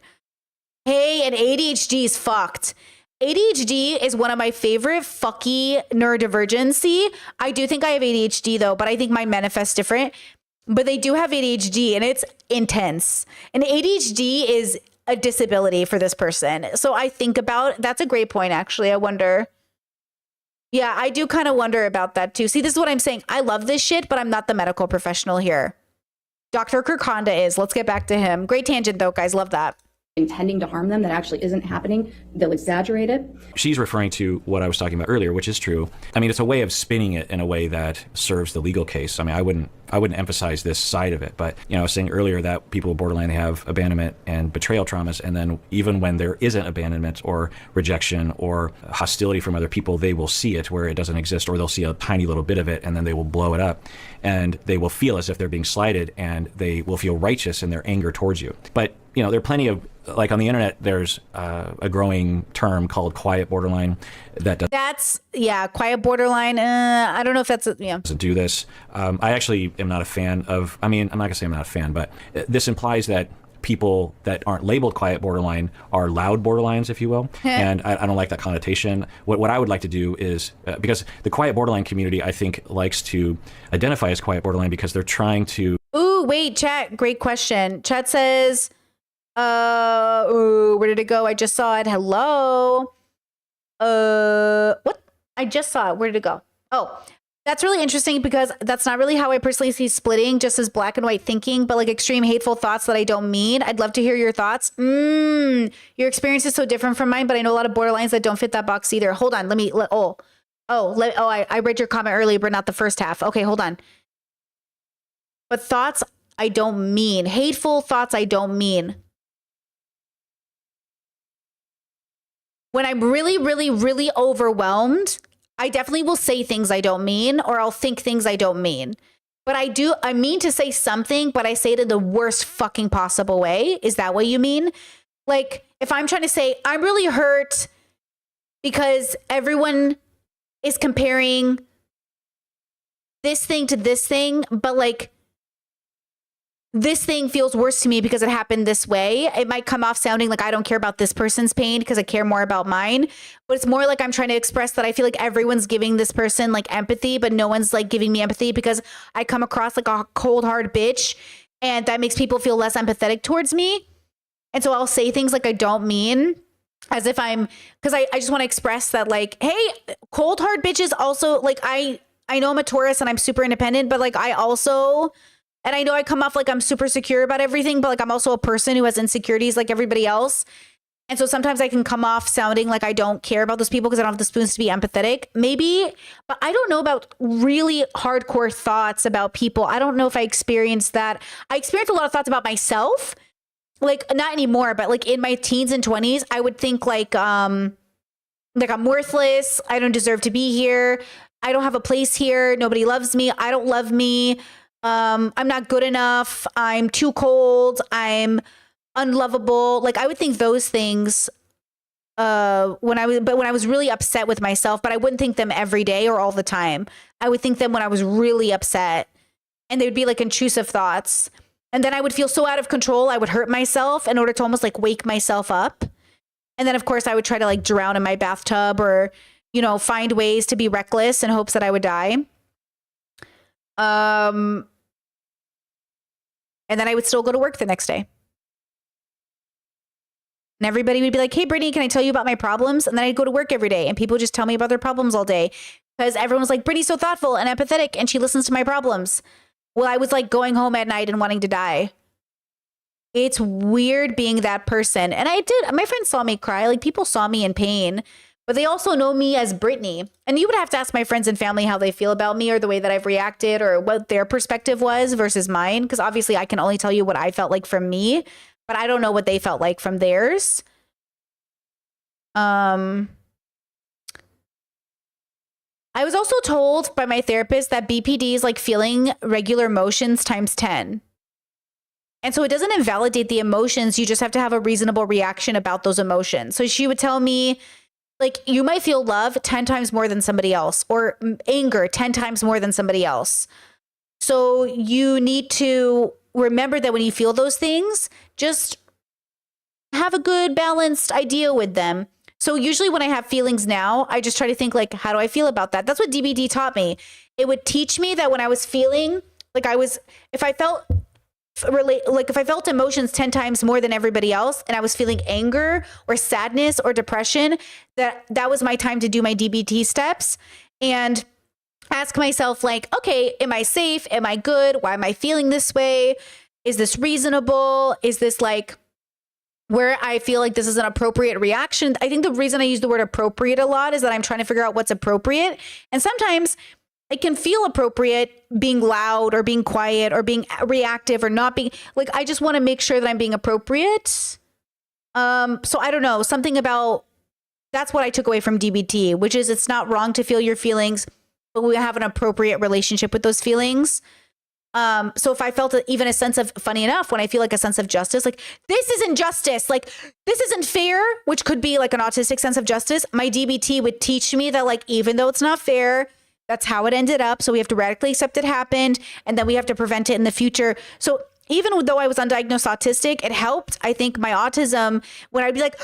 A: Hey, and ADHD is fucked. ADHD is one of my favorite fucky neurodivergency. I do think I have ADHD though, but I think mine manifests different. But they do have ADHD and it's intense. And ADHD is a disability for this person. So I think that's a great point, actually. I wonder. Yeah, I do kind of wonder about that too. See, this is what I'm saying. I love this shit, but I'm not the medical professional here. Dr. Kirk Honda is. Let's get back to him. Great tangent though, guys. Love that.
H: Intending to harm them that actually isn't happening. They'll exaggerate it.
G: She's referring to what I was talking about earlier, which is true. I mean, it's a way of spinning it in a way that serves the legal case. I mean, I wouldn't emphasize this side of it, but I was saying earlier that people with borderline have abandonment and betrayal traumas, and then even when there isn't abandonment or rejection or hostility from other people, they will see it where it doesn't exist, or they'll see a tiny little bit of it and then they will blow it up, and they will feel as if they're being slighted, and they will feel righteous in their anger towards you. But there are plenty of, like on the internet, there's a growing term called quiet borderline quiet borderline. I don't know if that's doesn't do this. I actually am not a fan of. I mean, I'm not gonna say I'm not a fan, but this implies that people that aren't labeled quiet borderline are loud borderlines, if you will. And I don't like that connotation. What I would like to do is, because the quiet borderline community, I think, likes to identify as quiet borderline because they're trying to.
A: Ooh, wait, chat. Great question. Chat says, where did it go? I just saw it. Hello. What? I just saw it. Where did it go? Oh, that's really interesting because that's not really how I personally see splitting, just as black and white thinking, but like extreme hateful thoughts that I don't mean. I'd love to hear your thoughts. Your experience is so different from mine, but I know a lot of borderlines that don't fit that box either. Hold on. I read your comment earlier, but not the first half. Okay, hold on. But thoughts I don't mean. Hateful thoughts I don't mean. When I'm really, really, really overwhelmed, I definitely will say things I don't mean, or I'll think things I don't mean. But I mean to say something, but I say it in the worst fucking possible way. Is that what you mean? Like, if I'm trying to say, I'm really hurt because everyone is comparing this thing to this thing, but like, this thing feels worse to me because it happened this way. It might come off sounding like I don't care about this person's pain because I care more about mine. But it's more like I'm trying to express that I feel like everyone's giving this person like empathy, but no one's like giving me empathy because I come across like a cold, hard bitch. And that makes people feel less empathetic towards me. And so I'll say things like I don't mean, as if because I just want to express that like, hey, cold, hard bitches also, like I know I'm a Taurus and I'm super independent, but like and I know I come off like I'm super secure about everything, but like I'm also a person who has insecurities like everybody else. And so sometimes I can come off sounding like I don't care about those people because I don't have the spoons to be empathetic. Maybe, but I don't know about really hardcore thoughts about people. I don't know if I experienced that. I experienced a lot of thoughts about myself, like not anymore, but like in my teens and 20s, I would think like I'm worthless. I don't deserve to be here. I don't have a place here. Nobody loves me. I don't love me. I'm not good enough. I'm too cold. I'm unlovable. Like I would think those things when I was really upset with myself, but I wouldn't think them every day or all the time. I would think them when I was really upset, and they would be like intrusive thoughts. And then I would feel so out of control, I would hurt myself in order to almost like wake myself up. And then of course I would try to like drown in my bathtub or, find ways to be reckless in hopes that I would die. And then I would still go to work the next day. And everybody would be like, hey, Brittany, can I tell you about my problems? And then I'd go to work every day and people would just tell me about their problems all day because everyone was like, Brittany's so thoughtful and empathetic and she listens to my problems. Well, I was like going home at night and wanting to die. It's weird being that person. And my friends saw me cry. Like people saw me in pain, but they also know me as Brittany. And you would have to ask my friends and family how they feel about me or the way that I've reacted or what their perspective was versus mine. Because obviously I can only tell you what I felt like from me, but I don't know what they felt like from theirs. I was also told by my therapist that BPD is like feeling regular emotions times 10. And so it doesn't invalidate the emotions. You just have to have a reasonable reaction about those emotions. So she would tell me, like, you might feel love 10 times more than somebody else, or anger 10 times more than somebody else. So you need to remember that when you feel those things, just have a good balanced idea with them. So usually when I have feelings now, I just try to think like, how do I feel about that? That's what DBT taught me. It would teach me that when I was feeling like if I felt emotions 10 times more than everybody else and I was feeling anger or sadness or depression, that was my time to do my DBT steps and ask myself like, okay, am I safe? Am I good? Why am I feeling this way? Is this reasonable? Is this like where I feel like this is an appropriate reaction? I think the reason I use the word appropriate a lot is that I'm trying to figure out what's appropriate. And sometimes it can feel appropriate being loud or being quiet or being reactive or not being like, I just want to make sure that I'm being appropriate. So I don't know, something about, that's what I took away from DBT, which is it's not wrong to feel your feelings, but we have an appropriate relationship with those feelings. So if I felt even a sense of, funny enough, when I feel like a sense of justice, like this isn't justice, like this isn't fair, which could be like an autistic sense of justice, my DBT would teach me that like, even though it's not fair, that's how it ended up. So we have to radically accept it happened. And then we have to prevent it in the future. So even though I was undiagnosed autistic, it helped, I think, my autism when I'd be like,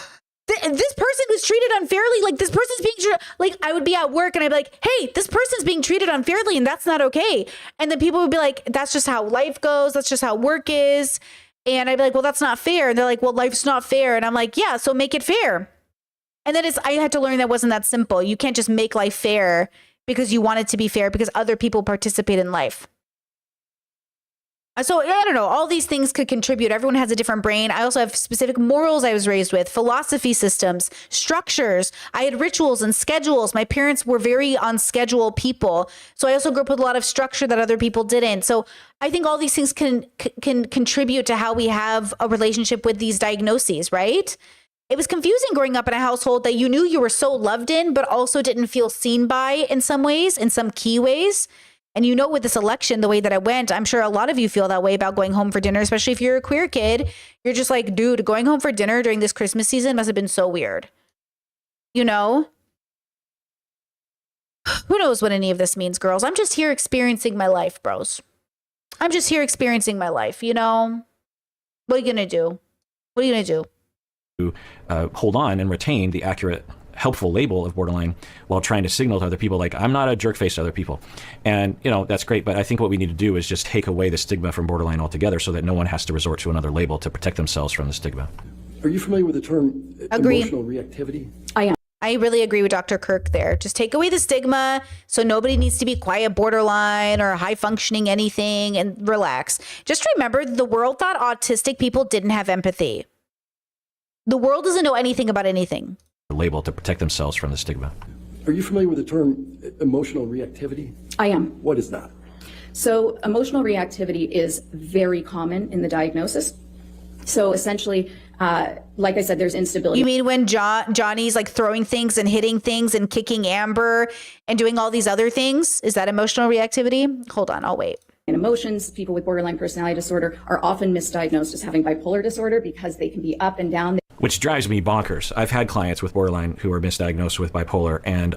A: this person was treated unfairly. Like this person's being treated, like I would be at work and I'd be like, hey, this person's being treated unfairly and that's not okay. And then people would be like, that's just how life goes. That's just how work is. And I'd be like, well, that's not fair. And they're like, well, life's not fair. And I'm like, yeah, so make it fair. And then I had to learn that wasn't that simple. You can't just make life fair because you want it to be fair because other people participate in life. So I don't know, all these things could contribute. Everyone has a different brain. I also have specific morals I was raised with, philosophy systems, structures. I had rituals and schedules. My parents were very on schedule people. So I also grew up with a lot of structure that other people didn't. So I think all these things can contribute to how we have a relationship with these diagnoses, right? It was confusing growing up in a household that you knew you were so loved in, but also didn't feel seen by in some ways, in some key ways. And you know, with this election, the way that it went, I'm sure a lot of you feel that way about going home for dinner, especially if you're a queer kid. You're just like, dude, going home for dinner during this Christmas season must have been so weird. You know? Who knows what any of this means, girls? I'm just here experiencing my life, bros. I'm just here experiencing my life, you know? What are you going to do? What are you going to
G: do? Hold on and retain the accurate, helpful label of borderline while trying to signal to other people like, I'm not a jerk face to other people. And, you know, that's great. But I think what we need to do is just take away the stigma from borderline altogether so that no one has to resort to another label to protect themselves from the stigma.
I: Are you familiar with the term emotional reactivity?
H: I am.
A: I really agree with Dr. Kirk there. Just take away the stigma so nobody needs to be quiet borderline or high functioning anything and relax. Just remember, the world thought autistic people didn't have empathy. The world doesn't know anything about anything.
G: Label to protect themselves from the stigma.
I: Are you familiar with the term emotional reactivity?
H: I am.
I: What is that?
H: So emotional reactivity is very common in the diagnosis. So essentially, like I said, there's instability.
A: You mean when Johnny's like throwing things and hitting things and kicking Amber and doing all these other things? Is that emotional reactivity? Hold on, I'll wait.
H: And emotions, people with borderline personality disorder are often misdiagnosed as having bipolar disorder because they can be up and down.
G: Which drives me bonkers. I've had clients with borderline who are misdiagnosed with bipolar, and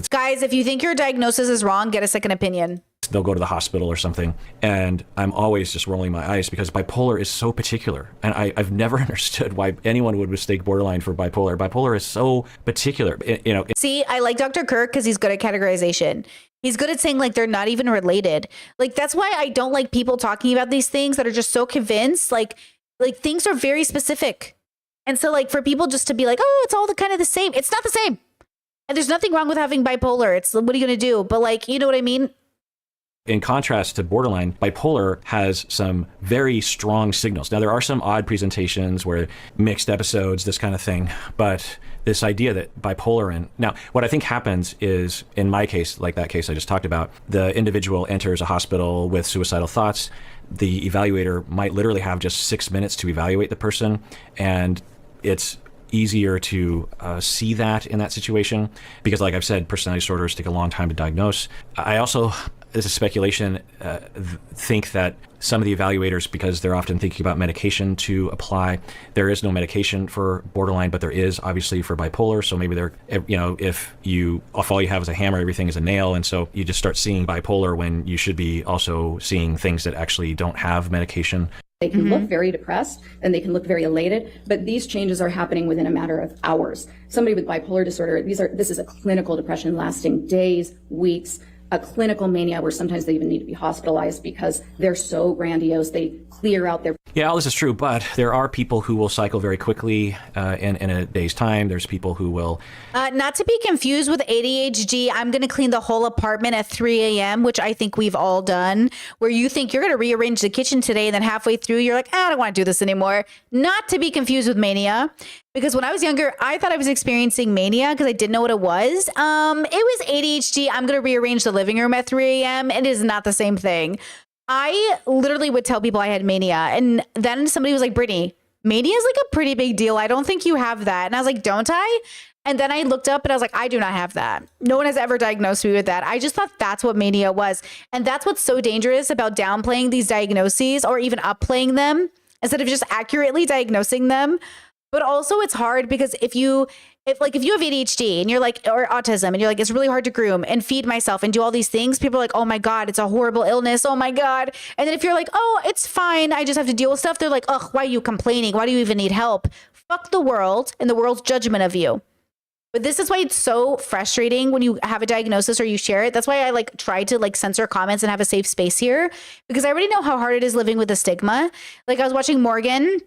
A: guys, if you think your diagnosis is wrong, get a second opinion.
G: They'll go to the hospital or something, and I'm always just rolling my eyes because bipolar is so particular, and I've never understood why anyone would mistake borderline for bipolar. Bipolar is so particular, you know.
A: See, I like Dr. Kirk because he's good at categorization. He's good at saying like they're not even related. Like that's why I don't like people talking about these things that are just so convinced. Like things are very specific. And so like for people just to be like, oh, it's all the kind of the same. It's not the same. And there's nothing wrong with having bipolar. It's what are you going to do? But like, you know what I mean?
G: In contrast to borderline, bipolar has some very strong signals. Now, there are some odd presentations where mixed episodes, this kind of thing, but this idea that bipolar now, what I think happens is, in my case, like that case I just talked about, the individual enters a hospital with suicidal thoughts. The evaluator might literally have just 6 minutes to evaluate the person, and it's easier to see that in that situation because, like I've said, personality disorders take a long time to diagnose. I also, this is speculation, think that some of the evaluators, because they're often thinking about medication to apply, there is no medication for borderline, but there is obviously for bipolar. So maybe they're, if all you have is a hammer, everything is a nail. And so you just start seeing bipolar when you should be also seeing things that actually don't have medication.
H: They can look very depressed and they can look very elated, but these changes are happening within a matter of hours. Somebody with bipolar disorder, this is a clinical depression lasting days, weeks, a clinical mania where sometimes they even need to be hospitalized because they're so grandiose. They clear out their...
G: Yeah, all this is true, but there are people who will cycle very quickly in a day's time. There's people who will...
A: Not to be confused with ADHD, I'm going to clean the whole apartment at 3 a.m., which I think we've all done, where you think you're going to rearrange the kitchen today, and then halfway through, you're like, I don't want to do this anymore. Not to be confused with mania. Because when I was younger, I thought I was experiencing mania because I didn't know what it was. It was ADHD. I'm going to rearrange the living room at 3 a.m. It is not the same thing. I literally would tell people I had mania. And then somebody was like, Brittany, mania is like a pretty big deal. I don't think you have that. And I was like, don't I? And then I looked up and I was like, I do not have that. No one has ever diagnosed me with that. I just thought that's what mania was. And that's what's so dangerous about downplaying these diagnoses or even upplaying them instead of just accurately diagnosing them. But also it's hard because if you have ADHD and you're like, or autism, and you're like, it's really hard to groom and feed myself and do all these things, people are like, oh my God, it's a horrible illness. Oh my God. And then if you're like, oh, it's fine, I just have to deal with stuff, they're like, ugh, why are you complaining? Why do you even need help? Fuck the world and the world's judgment of you. But this is why it's so frustrating when you have a diagnosis or you share it. That's why I try to censor comments and have a safe space here, because I already know how hard it is living with the stigma. I was watching Morgan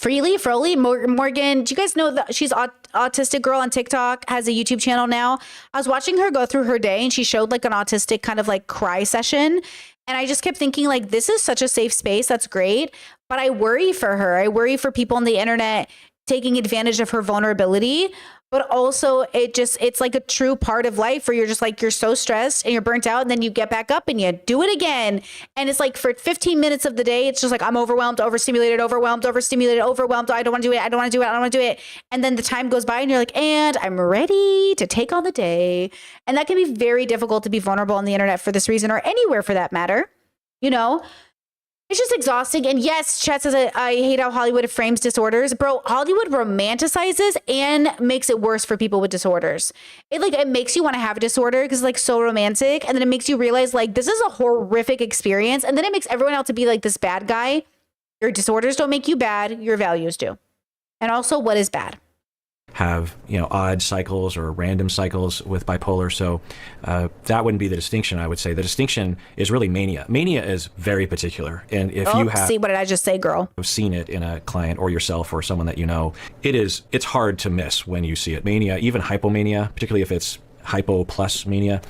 A: Morgan, do you guys know that she's autistic girl on TikTok, has a YouTube channel now? I was watching her go through her day and she showed an autistic kind of cry session. And I just kept thinking this is such a safe space. That's great. But I worry for her. I worry for people on the internet taking advantage of her vulnerability. But also it's like a true part of life where you're just you're so stressed and you're burnt out, and then you get back up and you do it again. And it's for 15 minutes of the day, it's just I'm overwhelmed, overstimulated. I don't want to do it. And then the time goes by and you're and I'm ready to take on the day. And that can be very difficult to be vulnerable on the internet for this reason, or anywhere for that matter. It's just exhausting. And yes, Chet says, I hate how Hollywood frames disorders. Bro, Hollywood romanticizes and makes it worse for people with disorders. It makes you want to have a disorder because it's so romantic. And then it makes you realize this is a horrific experience. And then it makes everyone else to be this bad guy. Your disorders don't make you bad. Your values do. And also, what is bad?
G: Have odd cycles or random cycles with bipolar, so that wouldn't be the distinction. I would say the distinction is really mania. Mania is very particular, and if you have
A: what did I just say, girl?
G: Seen it in a client or yourself or someone that it's hard to miss when you see it. Mania, even hypomania, particularly if it's hypo plus mania,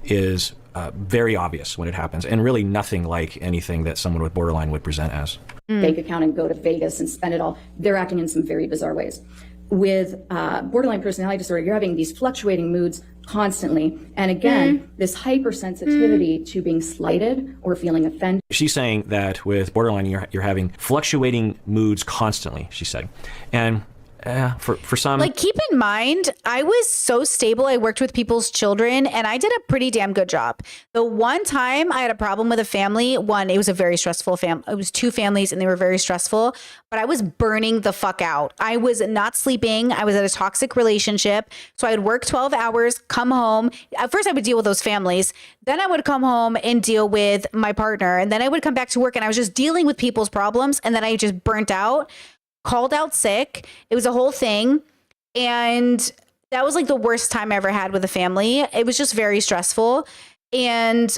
G: is very obvious when it happens, and really nothing like anything that someone with borderline would present as.
H: Bank account and go to Vegas and spend it all. They're acting in some very bizarre ways. With borderline personality disorder, you're having these fluctuating moods constantly. And again, this hypersensitivity to being slighted or feeling offended.
G: She's saying that with borderline, you're having fluctuating moods constantly, she said. And for some,
A: keep in mind, I was so stable. I worked with people's children and I did a pretty damn good job. The one time I had a problem with a family, it was a very stressful family. It was 2 families and they were very stressful, but I was burning the fuck out. I was not sleeping. I was in a toxic relationship. So I would work 12 hours, come home. At first I would deal with those families. Then I would come home and deal with my partner. And then I would come back to work and I was just dealing with people's problems. And then I just burnt out. Called out sick. It was a whole thing. And that was the worst time I ever had with a family. It was just very stressful. And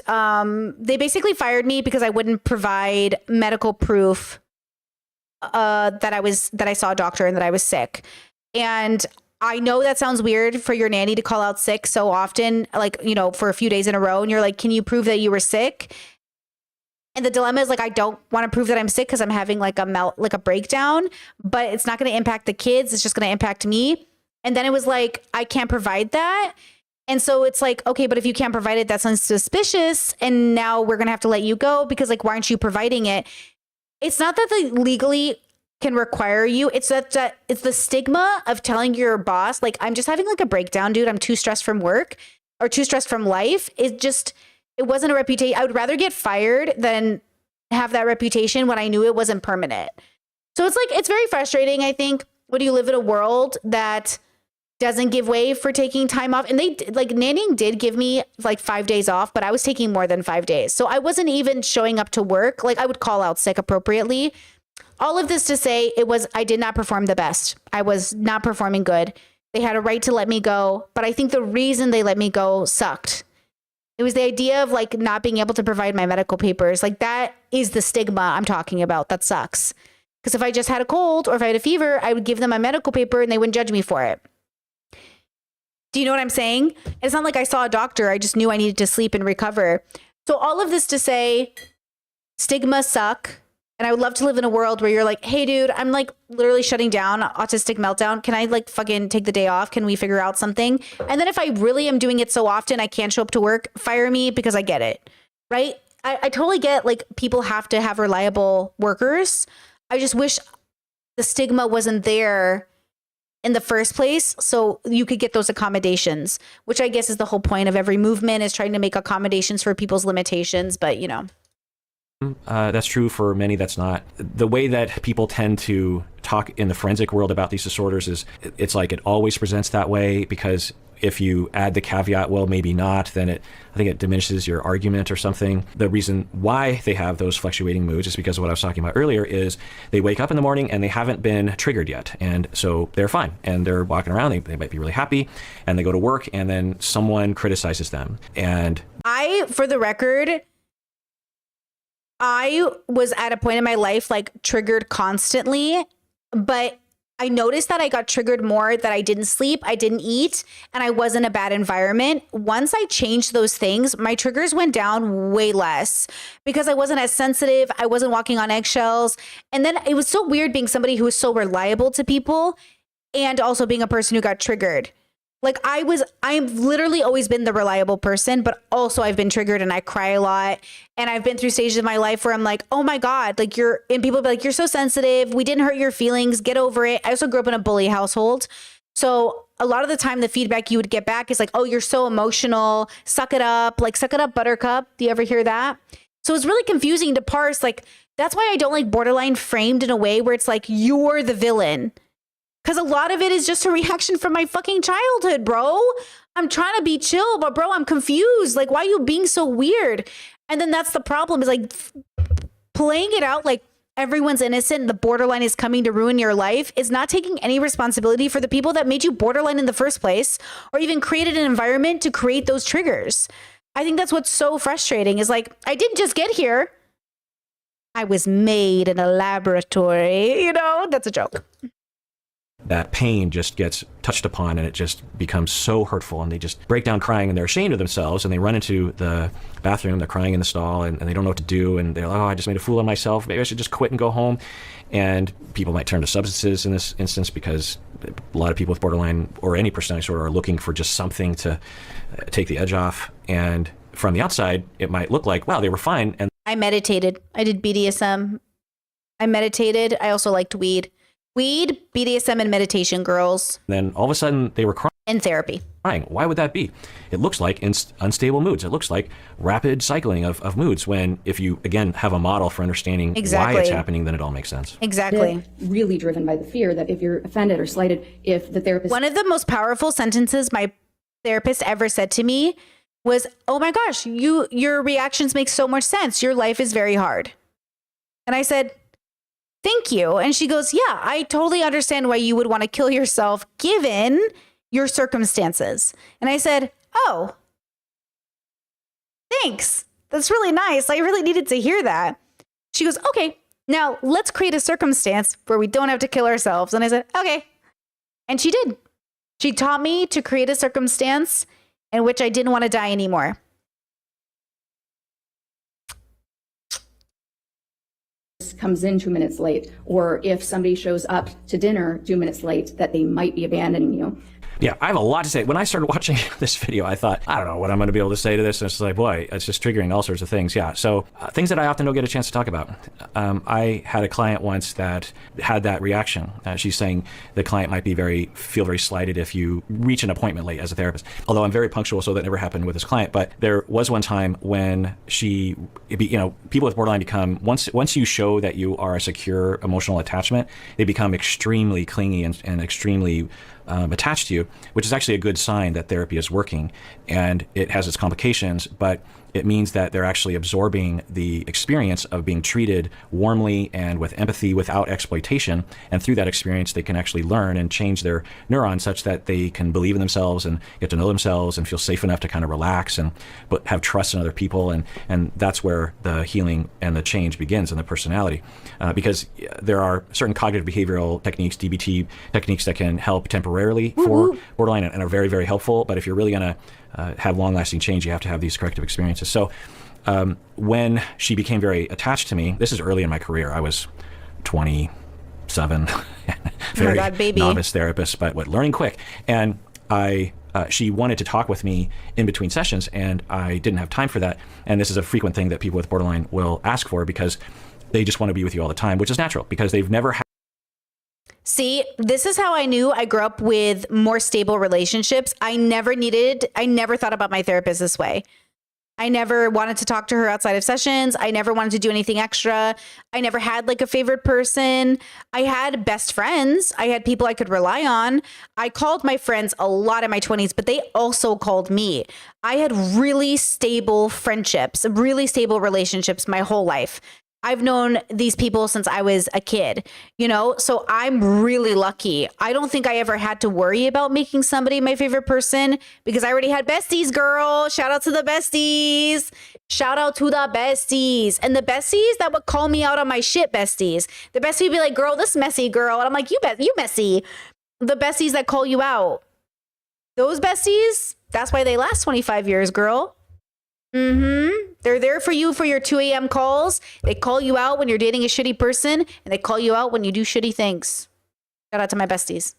A: they basically fired me because I wouldn't provide medical proof that I saw a doctor and that I was sick. And I know that sounds weird for your nanny to call out sick so often, like, you know, for a few days in a row. And you're like, can you prove that you were sick? And the dilemma is like, I don't want to prove that I'm sick because I'm having like a breakdown, but it's not going to impact the kids. It's just going to impact me. And then it was like, I can't provide that. And so it's like, okay, but if you can't provide it, that sounds suspicious. And now we're going to have to let you go because like, why aren't you providing it? It's not that they legally can require you. It's that it's the stigma of telling your boss, like, I'm just having like a breakdown, dude. I'm too stressed from work or too stressed from life. It wasn't a reputation. I would rather get fired than have that reputation when I knew it wasn't permanent. So it's like, it's very frustrating, I think, when you live in a world that doesn't give way for taking time off. And they like nannying did give me like 5 days off, but I was taking more than 5 days. So I wasn't even showing up to work. Like I would call out sick appropriately. All of this to say I did not perform the best. I was not performing good. They had a right to let me go. But I think the reason they let me go sucked. It was the idea of like not being able to provide my medical papers. Like that is the stigma I'm talking about. That sucks. Because if I just had a cold or if I had a fever, I would give them my medical paper and they wouldn't judge me for it. Do you know what I'm saying? It's not like I saw a doctor. I just knew I needed to sleep and recover. So all of this to say, stigma suck. And I would love to live in a world where you're like, hey, dude, I'm like literally shutting down, autistic meltdown. Can I like fucking take the day off? Can we figure out something? And then if I really am doing it so often, I can't show up to work, fire me because I get it. Right? I totally get like people have to have reliable workers. I just wish the stigma wasn't there in the first place so you could get those accommodations, which I guess is the whole point of every movement, is trying to make accommodations for people's limitations. But, you know.
G: That's true for many. That's not. The way that people tend to talk in the forensic world about these disorders is it's like it always presents that way, because if you add the caveat, well, maybe not, then I think it diminishes your argument or something. The reason why they have those fluctuating moods is because of what I was talking about earlier, is they wake up in the morning and they haven't been triggered yet. And so they're fine and they're walking around. They might be really happy and they go to work and then someone criticizes them. And
A: for the record, I was at a point in my life like triggered constantly, but I noticed that I got triggered more, that I didn't sleep, I didn't eat, and I was in a bad environment. Once I changed those things, my triggers went down way less because I wasn't as sensitive. I wasn't walking on eggshells. And then it was so weird being somebody who was so reliable to people and also being a person who got triggered. Like I've literally always been the reliable person, but also I've been triggered and I cry a lot. And I've been through stages of my life where I'm like, oh my God, like and people be like, you're so sensitive. We didn't hurt your feelings. Get over it. I also grew up in a bully household. So a lot of the time the feedback you would get back is like, oh, you're so emotional. Suck it up. Like, suck it up, buttercup. Do you ever hear that? So it's really confusing to parse. Like, that's why I don't like borderline framed in a way where it's like, you're the villain. Because a lot of it is just a reaction from my fucking childhood, bro. I'm trying to be chill, but bro, I'm confused. Like, why are you being so weird? And then that's the problem, is like playing it out like everyone's innocent and the borderline is coming to ruin your life is not taking any responsibility for the people that made you borderline in the first place, or even created an environment to create those triggers. I think that's what's so frustrating, is like, I didn't just get here. I was made in a laboratory, you know? That's a joke.
G: That pain just gets touched upon and it just becomes so hurtful, and they just break down crying and they're ashamed of themselves, and they run into the bathroom, they're crying in the stall, and they don't know what to do, and they're like, oh, I just made a fool of myself, maybe I should just quit and go home. And people might turn to substances in this instance, because a lot of people with borderline or any personality disorder are looking for just something to take the edge off. And from the outside, it might look like, wow, they were fine. And
A: I meditated. I did BDSM. I meditated. I also liked weed. Weed, BDSM, and meditation, girls.
G: Then all of a sudden they were crying.
A: In therapy.
G: Why would that be? It looks like unstable moods. It looks like rapid cycling of moods, when if you, again, have a model for understanding why it's happening, then it all makes sense.
A: Exactly.
H: Really driven by the fear that if you're offended or slighted, if the therapist...
A: One of the most powerful sentences my therapist ever said to me was, oh my gosh, your reactions make so much sense. Your life is very hard. And I said, thank you. And she goes, yeah, I totally understand why you would want to kill yourself given your circumstances. And I said, oh, thanks. That's really nice. I really needed to hear that. She goes, okay, now let's create a circumstance where we don't have to kill ourselves. And I said, okay. And she did. She taught me to create a circumstance in which I didn't want to die anymore.
H: Comes in 2 minutes late, or if somebody shows up to dinner 2 minutes late, that they might be abandoning you.
G: Yeah, I have a lot to say. When I started watching this video, I thought, I don't know what I'm going to be able to say to this. And it's like, boy, it's just triggering all sorts of things. Yeah, so things that I often don't get a chance to talk about. I had a client once that had that reaction. She's saying the client might feel very slighted if you reach an appointment late as a therapist. Although I'm very punctual, so that never happened with this client. But there was one time when people with borderline become, once you show that you are a secure emotional attachment, they become extremely clingy and extremely attached to you, which is actually a good sign that therapy is working. And it has its complications, but it means that they're actually absorbing the experience of being treated warmly and with empathy without exploitation. And through that experience, they can actually learn and change their neurons such that they can believe in themselves and get to know themselves and feel safe enough to kind of relax but have trust in other people. And that's where the healing and the change begins in the personality. Because there are certain cognitive behavioral techniques, DBT techniques, that can help temporarily for borderline and are very, very helpful. But if you're really going to have long-lasting change, you have to have these corrective experiences. So when she became very attached to me, this is early in my career. I was 27, very novice therapist, but learning quick. And she wanted to talk with me in between sessions, and I didn't have time for that. And this is a frequent thing that people with borderline will ask for because they just want to be with you all the time, which is natural because they've never had.
A: See, this is how I knew I grew up with more stable relationships. I never thought about my therapist this way. I never wanted to talk to her outside of sessions. I never wanted to do anything extra. I never had like a favorite person. I had best friends. I had people I could rely on. I called my friends a lot in my 20s, but they also called me. I had really stable friendships, really stable relationships my whole life. I've known these people since I was a kid, so I'm really lucky. I don't think I ever had to worry about making somebody my favorite person because I already had besties, girl. Shout out to the besties. Shout out to the besties. And the besties that would call me out on my shit, besties. The bestie would be like, girl, this messy girl. And I'm like, you messy. The besties that call you out. Those besties, that's why they last 25 years, girl. They're there for you for your 2 a.m. calls. They call you out when you're dating a shitty person, and they call you out when you do shitty things. Shout out to my besties.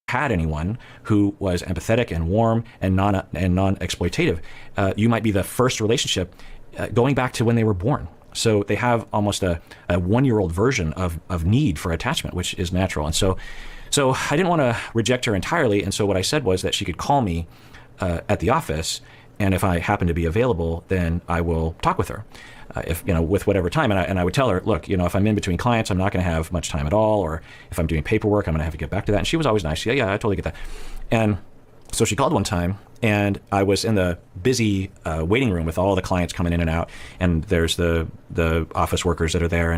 G: Had anyone who was empathetic and warm and non-exploitative, you might be the first relationship going back to when they were born. So they have almost a 1-year-old version of need for attachment, which is natural. And so I didn't want to reject her entirely. And so what I said was that she could call me at the office. And if I happen to be available, then I will talk with her, with whatever time. And I would tell her, look, if I'm in between clients, I'm not going to have much time at all. Or if I'm doing paperwork, I'm going to have to get back to that. And she was always nice. Yeah, I totally get that. And so she called one time, and I was in the busy waiting room with all the clients coming in and out. And there's the office workers that are there.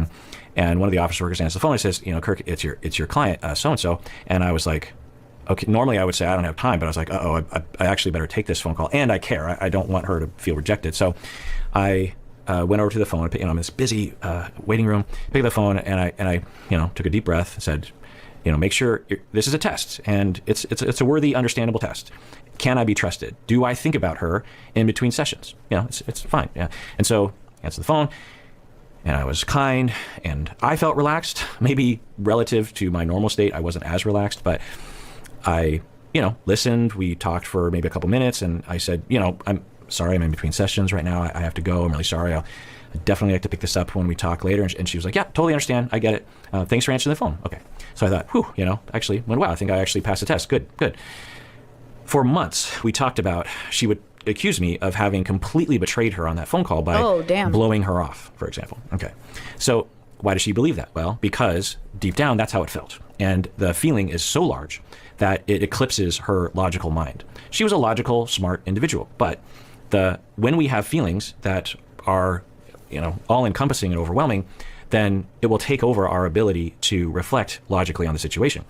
G: And one of the office workers answers the phone and says, Kirk, it's your client, so-and-so. And I was like, okay, normally I would say I don't have time, but I was like, I actually better take this phone call. And I care. I don't want her to feel rejected. So I went over to the phone. I'm in this busy waiting room, picked up the phone, and I took a deep breath and said, make sure this is a test, and it's a worthy, understandable test. Can I be trusted? Do I think about her in between sessions? It's fine. Yeah. And so I answered the phone. And I was kind, and I felt relaxed. Maybe relative to my normal state, I wasn't as relaxed, but I, listened. We talked for maybe a couple minutes, and I said, I'm sorry, I'm in between sessions right now. I have to go. I'm really sorry. I'd definitely like to pick this up when we talk later. And she was like, yeah, totally understand. I get it. Thanks for answering the phone. Okay. So I thought, actually went well. I think I actually passed the test. Good. For months, we talked about, she would accuse me of having completely betrayed her on that phone call by blowing her off, for example. Okay. So why does she believe that? Well, because deep down, that's how it felt. And the feeling is so large that it eclipses her logical mind. She was a logical, smart individual, but when we have feelings that are, all-encompassing and overwhelming, then it will take over our ability to reflect logically on the situation.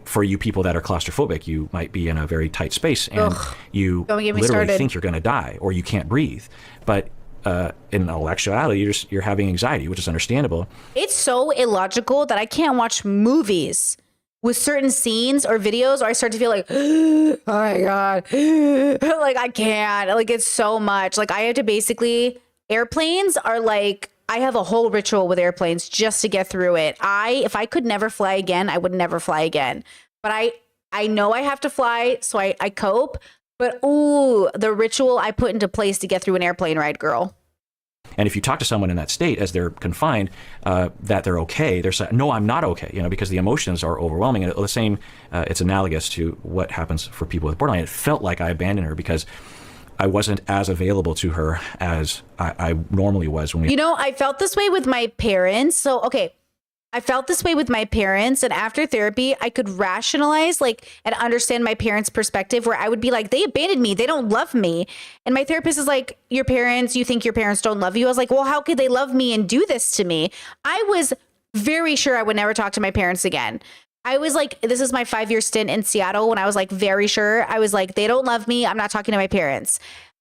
G: For you people that are claustrophobic, you might be in a very tight space and you literally think you're going to die or you can't breathe. But in all actuality, you're having anxiety, which is understandable.
A: It's so illogical that I can't watch movies with certain scenes or videos, or I start to feel like, oh my God, like I can't, like it's so much. Like I have to basically, airplanes are like, I have a whole ritual with airplanes just to get through it. If I could never fly again, I would never fly again. But I know I have to fly, so I cope. But ooh, the ritual I put into place to get through an airplane ride, girl.
G: And if you talk to someone in that state as they're confined, that they're okay, they're saying, no, I'm not okay, because the emotions are overwhelming. And the same, it's analogous to what happens for people with borderline. It felt like I abandoned her because I wasn't as available to her as I normally was when we.
A: I felt this way with my parents. So, okay. I felt this way with my parents, and after therapy, I could rationalize and understand my parents' perspective, where I would be like, they abandoned me. They don't love me. And my therapist is like, you think your parents don't love you? I was like, well, how could they love me and do this to me? I was very sure I would never talk to my parents again. I was like, this is my 5-year stint in Seattle when I was like very sure. I was like, they don't love me. I'm not talking to my parents.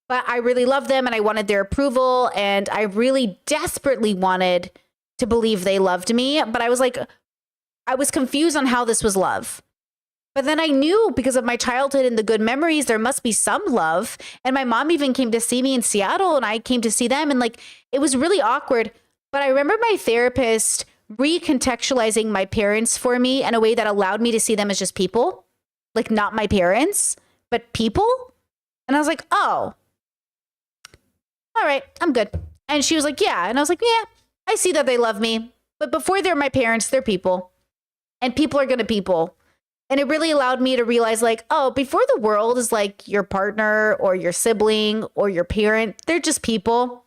A: But I really loved them and I wanted their approval. And I really desperately wanted to believe they loved me. But I was like, I was confused on how this was love. But then I knew because of my childhood and the good memories, there must be some love. And my mom even came to see me in Seattle and I came to see them. And it was really awkward. But I remember my therapist recontextualizing my parents for me in a way that allowed me to see them as just people, not my parents, but people. And I was like, oh, all right, I'm good. And she was like, yeah. And I was like, yeah, I see that they love me. But before they're my parents, they're people. And people are going to people. And it really allowed me to realize before the world is your partner or your sibling or your parent, they're just people.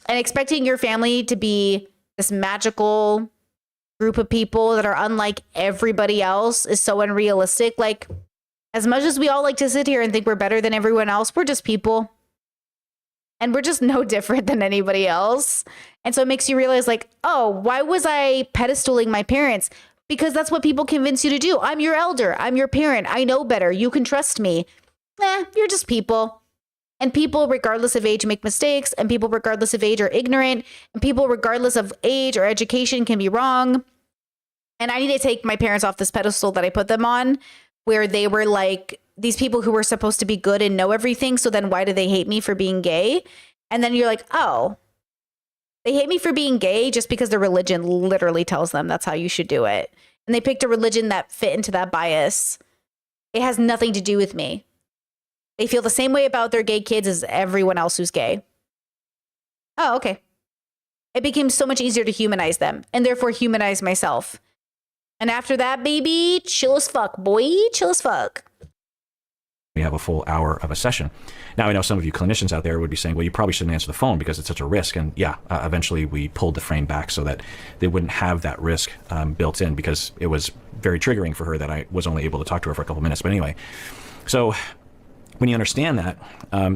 A: And expecting your family to be this magical group of people that are unlike everybody else is so unrealistic. As much as we all like to sit here and think we're better than everyone else, we're just people. And we're just no different than anybody else. And so it makes you realize why was I pedestaling my parents? Because that's what people convince you to do. I'm your elder. I'm your parent. I know better. You can trust me. You're just people. And people, regardless of age, make mistakes. And people, regardless of age, are ignorant. And people, regardless of age or education, can be wrong. And I need to take my parents off this pedestal that I put them on, where they were these people who were supposed to be good and know everything. So then why do they hate me for being gay? And then you're like, oh, they hate me for being gay just because their religion literally tells them that's how you should do it. And they picked a religion that fit into that bias. It has nothing to do with me. They feel the same way about their gay kids as everyone else who's gay. Oh, okay. It became so much easier to humanize them and therefore humanize myself. And after that, baby, chill as fuck, boy, chill as fuck.
G: We have a full hour of a session. Now, I know some of you clinicians out there would be saying, well, you probably shouldn't answer the phone because it's such a risk. And yeah, eventually we pulled the frame back so that they wouldn't have that risk built in, because it was very triggering for her that I was only able to talk to her for a couple minutes. But anyway, so when you understand that,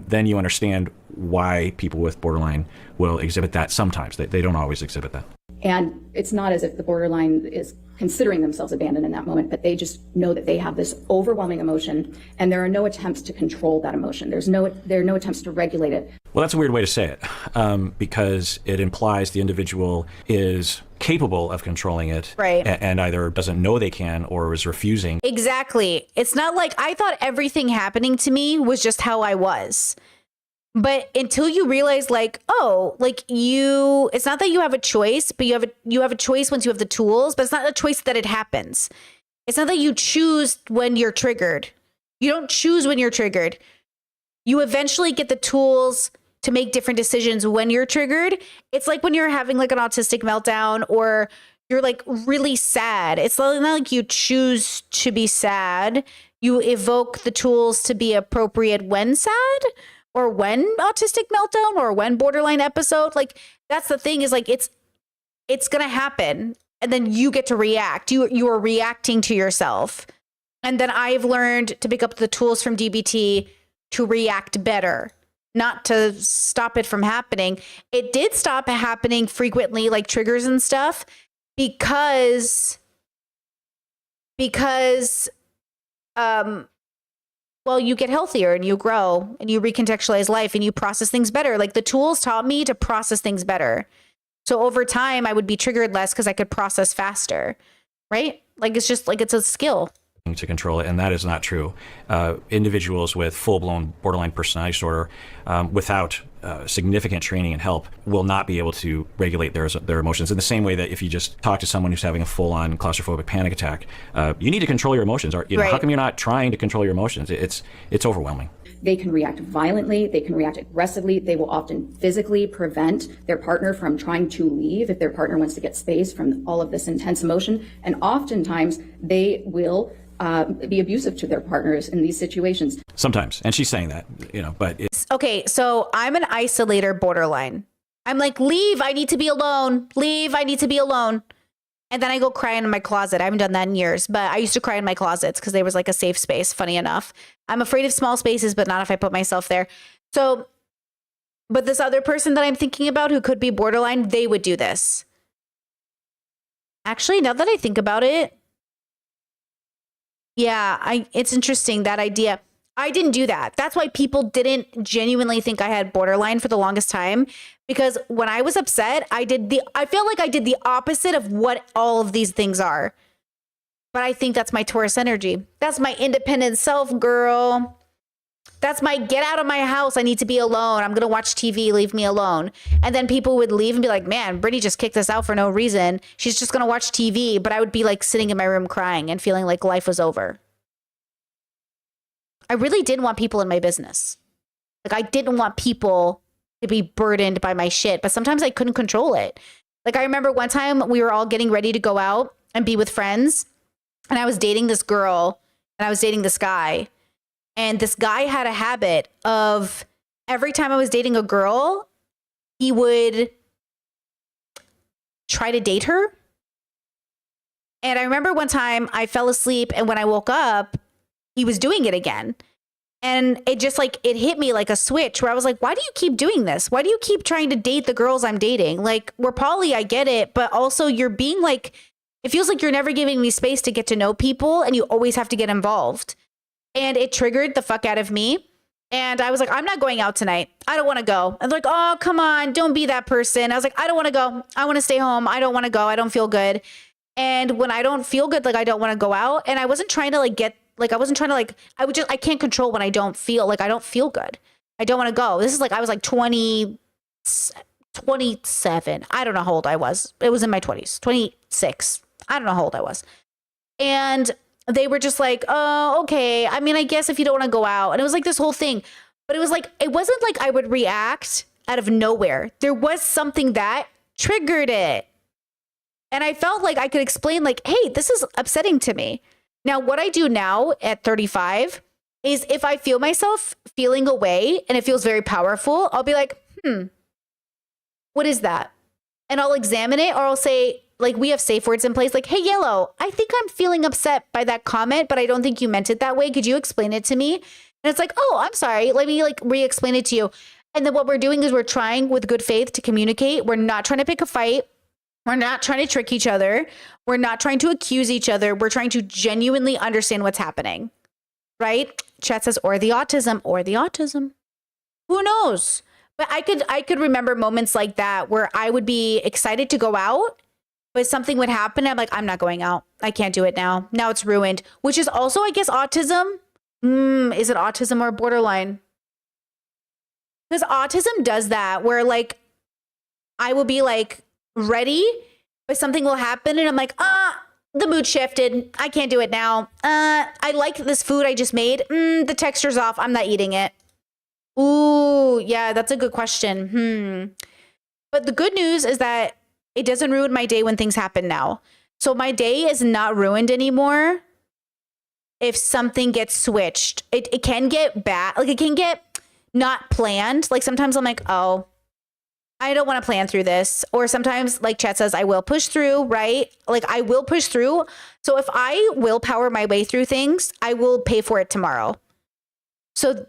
G: then you understand why people with borderline will exhibit that sometimes. They don't always exhibit that.
H: And it's not as if the borderline is considering themselves abandoned in that moment, but they just know that they have this overwhelming emotion and there are no attempts to control that emotion. There are no attempts to regulate it.
G: Well, that's a weird way to say it, because it implies the individual is capable of controlling it,
A: right?
G: And either doesn't know they can or is refusing.
A: Exactly. It's not like I thought everything happening to me was just how I was. But until you realize it's not that you have a choice, but you have a choice once you have the tools, but it's not a choice that it happens. It's not that you choose when you're triggered. You don't choose when you're triggered. You eventually get the tools to make different decisions when you're triggered. It's like when you're having an autistic meltdown or you're really sad. It's not like you choose to be sad. You evoke the tools to be appropriate when sad, or when autistic meltdown, or when borderline episode. That's the thing, is it's going to happen. And then you get to react. You are reacting to yourself. And then I've learned to pick up the tools from DBT to react better, not to stop it from happening. It did stop happening frequently, triggers and stuff, because you get healthier and you grow and you recontextualize life and you process things better. The tools taught me to process things better. So over time, I would be triggered less because I could process faster, right? Like, it's just like, it's a skill.
G: To control it, and that is not true. Individuals with full-blown borderline personality disorder, without significant training and help, will not be able to regulate their emotions in the same way that if you just talk to someone who's having a full-on claustrophobic panic attack, you need to control your emotions. Or,
A: Right.
G: how come you're not trying to control your emotions? It's overwhelming.
H: They can react violently, they can react aggressively, they will often physically prevent their partner from trying to leave if their partner wants to get space from all of this intense emotion. And oftentimes they will be abusive to their partners in these situations.
G: Sometimes, and she's saying that, but
A: Okay, so I'm an isolator borderline. I'm like, leave, I need to be alone. Leave, I need to be alone. And then I go cry in my closet. I haven't done that in years, but I used to cry in my closets because they was like a safe space, funny enough. I'm afraid of small spaces, but not if I put myself there. So, but this other person that I'm thinking about who could be borderline, they would do this. Actually, now that I think about it, yeah, it's interesting, that idea. I didn't do that. That's why people didn't genuinely think I had borderline for the longest time. Because when I was upset, I feel like I did the opposite of what all of these things are. But I think that's my Taurus energy. That's my independent self, girl. That's my get out of my house. I need to be alone. I'm going to watch TV. Leave me alone. And then people would leave and be like, man, Brittany just kicked us out for no reason. She's just going to watch TV. But I would be like sitting in my room crying and feeling like life was over. I really didn't want people in my business. Like, I didn't want people to be burdened by my shit. But sometimes I couldn't control it. Like, I remember one time we were all getting ready to go out and be with friends. And I was dating this girl and I was dating this guy. And this guy had a habit of every time I was dating a girl, he would try to date her. And I remember one time I fell asleep, and when I woke up, he was doing it again. And it just like, it hit me like a switch where I was like, why do you keep doing this? Why do you keep trying to date the girls I'm dating? Like, we're poly, I get it. But also you're being like, it feels like you're never giving me space to get to know people, and you always have to get involved. And it triggered the fuck out of me. And I was like, I'm not going out tonight. I don't want to go. And they're like, oh, come on, don't be that person. I was like, I don't want to go. I want to stay home. I don't want to go. I don't feel good. And when I don't feel good, like, I don't want to go out. And I wasn't trying to I can't control when I don't feel good. I don't want to go. This is like, I was like 27. I don't know how old I was. It was in my 20s, 26. I don't know how old I was. And they were just like, oh, okay. I mean, I guess if you don't want to go out. And it was like this whole thing. But it was like, it wasn't like I would react out of nowhere. There was something that triggered it. And I felt like I could explain, like, hey, this is upsetting to me. Now, what I do now at 35 is if I feel myself feeling a way and it feels very powerful, I'll be like, what is that? And I'll examine it, or I'll say, like, we have safe words in place, like, hey, Yellow, I think I'm feeling upset by that comment, but I don't think you meant it that way. Could you explain it to me? And it's like, oh, I'm sorry. Let me like re-explain it to you. And then what we're doing is we're trying with good faith to communicate. We're not trying to pick a fight. We're not trying to trick each other. We're not trying to accuse each other. We're trying to genuinely understand what's happening, right? Chat says, or the autism. Who knows? But I could remember moments like that where I would be excited to go out, but something would happen. I'm like, I'm not going out. I can't do it now. Now it's ruined, which is also, I guess, autism. Is it autism or borderline? Because autism does that where like I will be like ready, but something will happen and I'm like, the mood shifted. I can't do it now. I like this food I just made. The texture's off. I'm not eating it. Ooh, yeah, that's a good question. But the good news is that it doesn't ruin my day when things happen now. So my day is not ruined anymore if something gets switched. It can get bad. Like, it can get not planned. Like, sometimes I'm like, oh, I don't want to plan through this. Or sometimes, like Chet says, I will push through, right? Like, I will push through. So if I willpower my way through things, I will pay for it tomorrow. So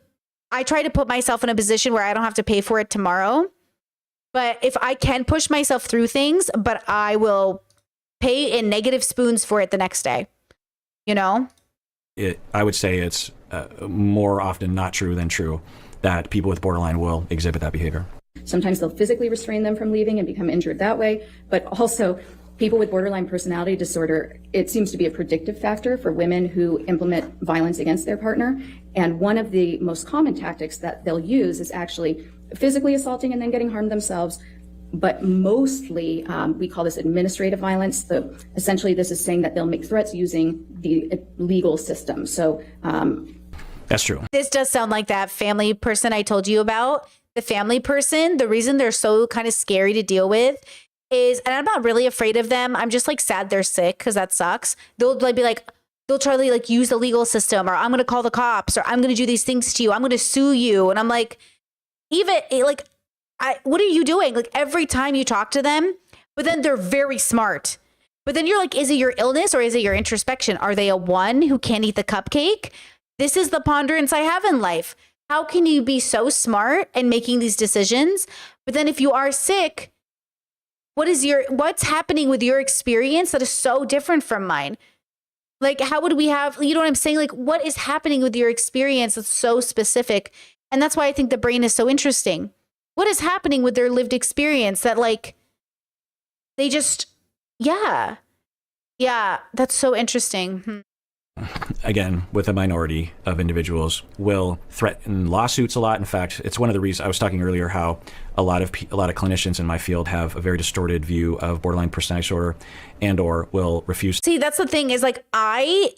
A: I try to put myself in a position where I don't have to pay for it tomorrow. But if I can push myself through things, but I will pay in negative spoons for it the next day, you know?
G: I would say it's more often not true than true that people with borderline will exhibit that behavior.
H: Sometimes they'll physically restrain them from leaving and become injured that way, but also People with borderline personality disorder, it seems to be a predictive factor for women who implement violence against their partner. And one of the most common tactics that they'll use is actually physically assaulting and then getting harmed themselves. But mostly, we call this administrative violence. Essentially, this is saying that they'll make threats using the legal system. So
G: that's true.
A: This does sound like that family person I told you about. The family person, the reason they're so kind of scary to deal with is, and I'm not really afraid of them, I'm just like sad they're sick because that sucks. They'll like be like, they'll try to like use the legal system, or I'm going to call the cops, or I'm going to do these things to you. I'm going to sue you. And I'm like, even like, what are you doing? Like every time you talk to them, but then they're very smart. But then you're like, is it your illness or is it your introspection? Are they a one who can't eat the cupcake? This is the ponderance I have in life. How can you be so smart and making these decisions? But then if you are sick, what's happening with your experience that is so different from mine? Like, how would we have, you know what I'm saying? Like, what is happening with your experience that's so specific? And that's why I think the brain is so interesting. What is happening with their lived experience that like, they just, yeah, that's so interesting.
G: Again, with a minority of individuals, will threaten lawsuits a lot. In fact, it's one of the reasons I was talking earlier how a lot of clinicians in my field have a very distorted view of borderline personality disorder, and/or will refuse.
A: See, that's the thing is like I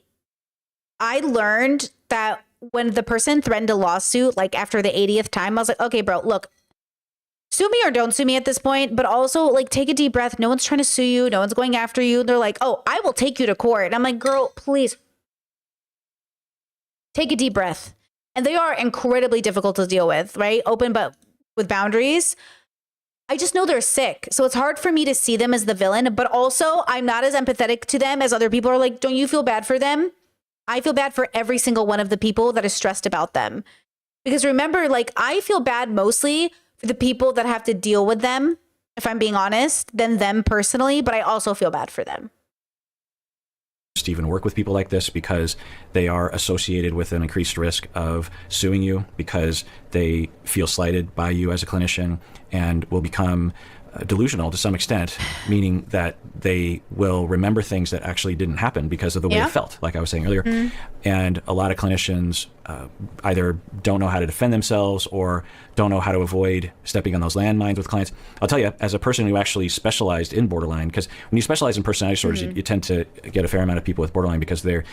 A: learned that when the person threatened a lawsuit, like after the 80th time, I was like, okay, bro, look, sue me or don't sue me at this point, but also like take a deep breath. No one's trying to sue you. No one's going after you. They're like, oh, I will take you to court. And I'm like, girl, please. Take a deep breath. And they are incredibly difficult to deal with, right? Open, but with boundaries. I just know they're sick. So it's hard for me to see them as the villain, but also I'm not as empathetic to them as other people are like, don't you feel bad for them? I feel bad for every single one of the people that is stressed about them. Because remember, like I feel bad mostly for the people that have to deal with them, if I'm being honest, than them personally, but I also feel bad for them.
G: Even work with people like this because they are associated with an increased risk of suing you because they feel slighted by you as a clinician and will become delusional to some extent, meaning that they will remember things that actually didn't happen because of the way it felt, like I was saying earlier. Mm-hmm. And a lot of clinicians either don't know how to defend themselves or don't know how to avoid stepping on those landmines with clients. I'll tell you, as a person who actually specialized in borderline, because when you specialize in personality disorders, you tend to get a fair amount of people with borderline because they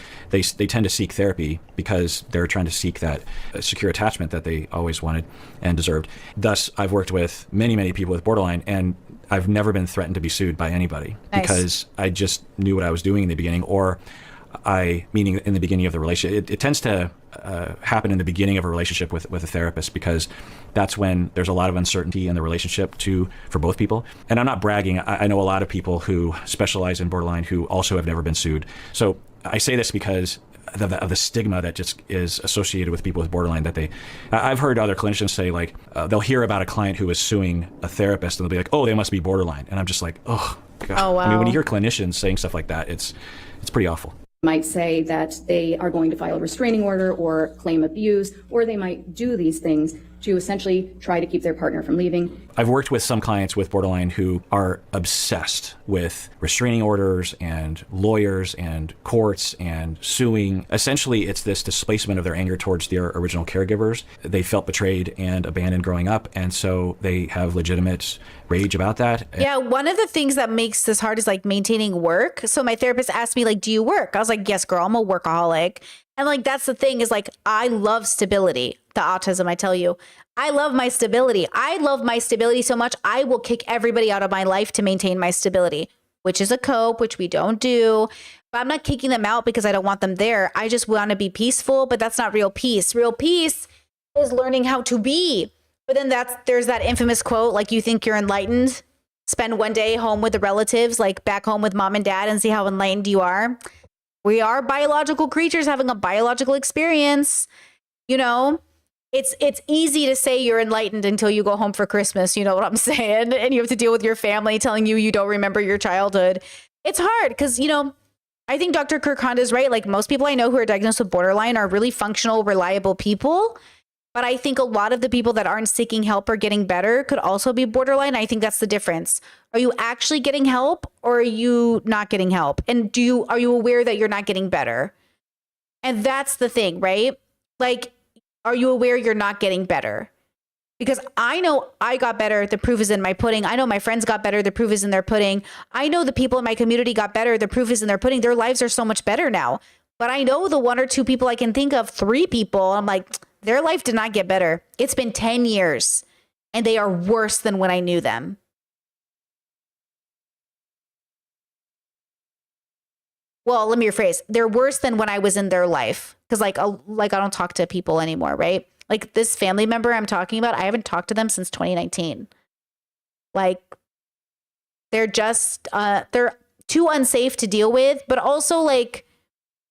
G: tend to seek therapy because they're trying to seek that secure attachment that they always wanted and deserved. Thus, I've worked with many, many people with borderline, and I've never been threatened to be sued by anybody because I just knew what I was doing in the beginning, or meaning in the beginning of the relationship. It tends to happen in the beginning of a relationship with a therapist because that's when there's a lot of uncertainty in the relationship for both people. And I'm not bragging. I know a lot of people who specialize in borderline who also have never been sued. So I say this because of the stigma that just is associated with people with borderline. I've heard other clinicians say like they'll hear about a client who is suing a therapist and they'll be like, oh, they must be borderline. And I'm just like, oh God.
A: Oh, wow.
G: I mean, when you hear clinicians saying stuff like that, it's pretty awful.
H: Might say that they are going to file a restraining order or claim abuse, or they might do these things to essentially try to keep their partner from leaving.
G: I've worked with some clients with borderline who are obsessed with restraining orders and lawyers and courts and suing. Essentially, it's this displacement of their anger towards their original caregivers. They felt betrayed and abandoned growing up, and so they have legitimate rage about that.
A: Yeah, one of the things that makes this hard is like maintaining work. So my therapist asked me like, do you work? I was like, yes, girl, I'm a workaholic. And like, that's the thing is like, I love stability. The autism, I tell you, I love my stability. I love my stability so much. I will kick everybody out of my life to maintain my stability, which is a cope, which we don't do. But I'm not kicking them out because I don't want them there. I just want to be peaceful, but that's not real peace. Real peace is learning how to be. But then there's that infamous quote, like, you think you're enlightened? Spend one day home with the relatives, like back home with mom and dad, and see how enlightened you are. We are biological creatures having a biological experience. You know, it's easy to say you're enlightened until you go home for Christmas. You know what I'm saying? And you have to deal with your family telling you don't remember your childhood. It's hard because, you know, I think Dr. Kirk Honda is right. Like most people I know who are diagnosed with borderline are really functional, reliable people. But I think a lot of the people that aren't seeking help or getting better could also be borderline. I think that's the difference. Are you actually getting help or are you not getting help? And are you aware that you're not getting better? And that's the thing, right? Like, are you aware you're not getting better? Because I know I got better. The proof is in my pudding. I know my friends got better. The proof is in their pudding. I know the people in my community got better. The proof is in their pudding. Their lives are so much better now. But I know the 1 or 2 people I can think of, 3 people, I'm like, their life did not get better. It's been 10 years and they are worse than when I knew them. Well, let me rephrase. They're worse than when I was in their life. Because like I don't talk to people anymore, right? Like this family member I'm talking about, I haven't talked to them since 2019. Like they're just, they're too unsafe to deal with, but also like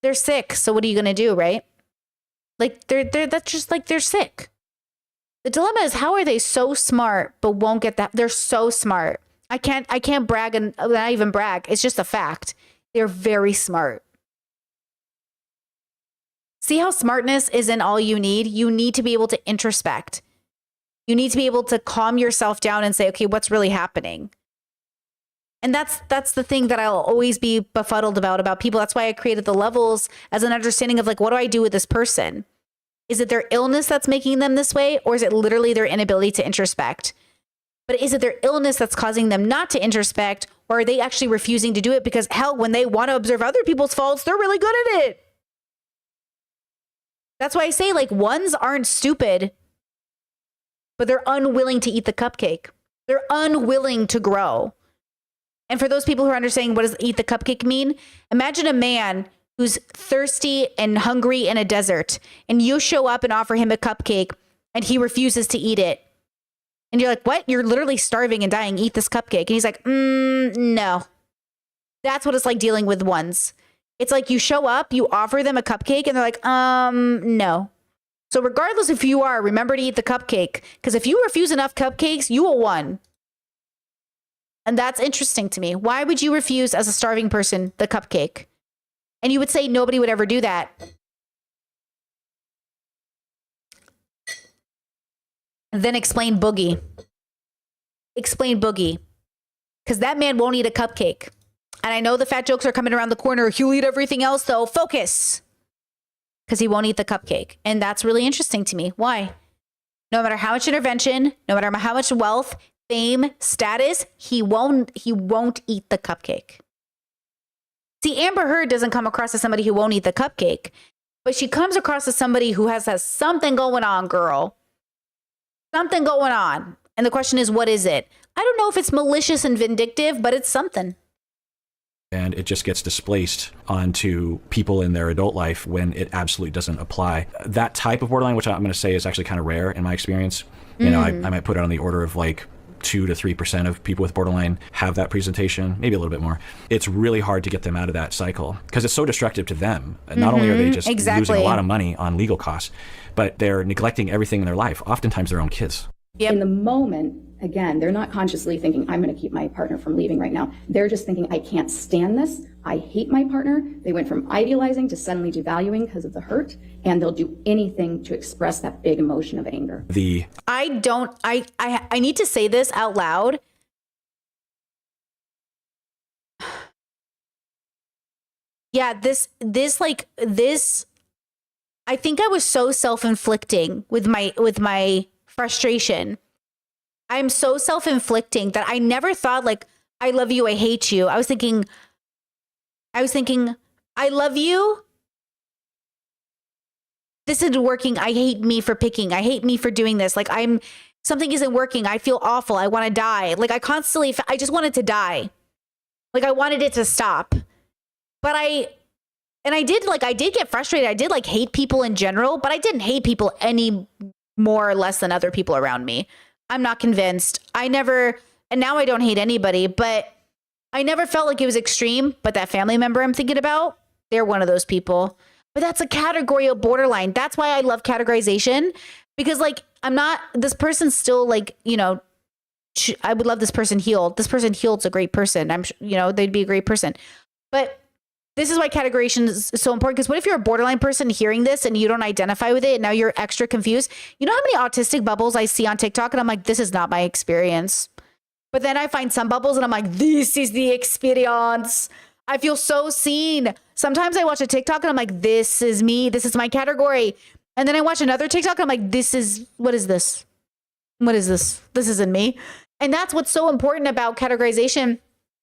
A: they're sick. So what are you going to do, right? Like that's just like they're sick. The dilemma is, how are they so smart but won't get that? They're so smart. I can't brag, and not even brag. It's just a fact. They're very smart. See how smartness isn't all you need? You need to be able to introspect. You need to be able to calm yourself down and say, okay, what's really happening? And that's the thing that I'll always be befuddled about people. That's why I created the levels as an understanding of like, what do I do with this person? Is it their illness that's making them this way? Or is it literally their inability to introspect? But is it their illness that's causing them not to introspect? Or are they actually refusing to do it because, hell, when they want to observe other people's faults, they're really good at it. That's why I say, like, ones aren't stupid, but they're unwilling to eat the cupcake. They're unwilling to grow. And for those people who are understanding what does eat the cupcake mean, imagine a man who's thirsty and hungry in a desert, and you show up and offer him a cupcake, and he refuses to eat it. And you're like, what? You're literally starving and dying. Eat this cupcake. And he's like, no. That's what it's like dealing with ones. It's like you show up, you offer them a cupcake, and they're like, no. So regardless if you are, remember to eat the cupcake. Because if you refuse enough cupcakes, you will won. And that's interesting to me. Why would you refuse as a starving person the cupcake? And you would say nobody would ever do that. And then explain Boogie. Explain Boogie. Because that man won't eat a cupcake. And I know the fat jokes are coming around the corner. He'll eat everything else, though. Focus. Because he won't eat the cupcake. And that's really interesting to me. Why? No matter how much intervention, no matter how much wealth, fame, status, he won't eat the cupcake. See, Amber Heard doesn't come across as somebody who won't eat the cupcake. But she comes across as somebody who has something going on, girl. Something going on. And the question is, what is it? I don't know if it's malicious and vindictive, but it's something.
G: And it just gets displaced onto people in their adult life when it absolutely doesn't apply. That type of borderline, which I'm going to say is actually kind of rare in my experience. You know, I might put it on the order of like 2 to 3% of people with borderline have that presentation, maybe a little bit more. It's really hard to get them out of that cycle because it's so destructive to them. Not only are they just losing a lot of money on legal costs, but they're neglecting everything in their life, oftentimes their own kids.
H: Yep. In the moment, again, they're not consciously thinking, I'm going to keep my partner from leaving right now. They're just thinking, I can't stand this. I hate my partner. They went from idealizing to suddenly devaluing because of the hurt, and they'll do anything to express that big emotion of anger.
A: I need to say this out loud. Yeah, this, I think I was so self-inflicting with my frustration. I'm so self-inflicting that I never thought like, I love you, I hate you. I was thinking, I love you. This isn't working. I hate me for picking. I hate me for doing this. Like something isn't working. I feel awful. I want to die. Like I just wanted to die. Like I wanted it to stop. But I did get frustrated. I did like hate people in general, but I didn't hate people any more or less than other people around me. I'm not convinced. And now I don't hate anybody, but I never felt like it was extreme. But that family member I'm thinking about, they're one of those people. But that's a category of borderline. That's why I love categorization, because like this person's still like, you know, I would love this person healed. This person healed's a great person. I'm sure, you know, they'd be a great person. But this is why categorization is so important. Because what if you're a borderline person hearing this and you don't identify with it and now you're extra confused? You know how many autistic bubbles I see on TikTok and I'm like, this is not my experience. But then I find some bubbles and I'm like, this is the experience. I feel so seen. Sometimes I watch a TikTok and I'm like, this is me. This is my category. And then I watch another TikTok and I'm like, what is this? What is this? This isn't me. And that's what's so important about categorization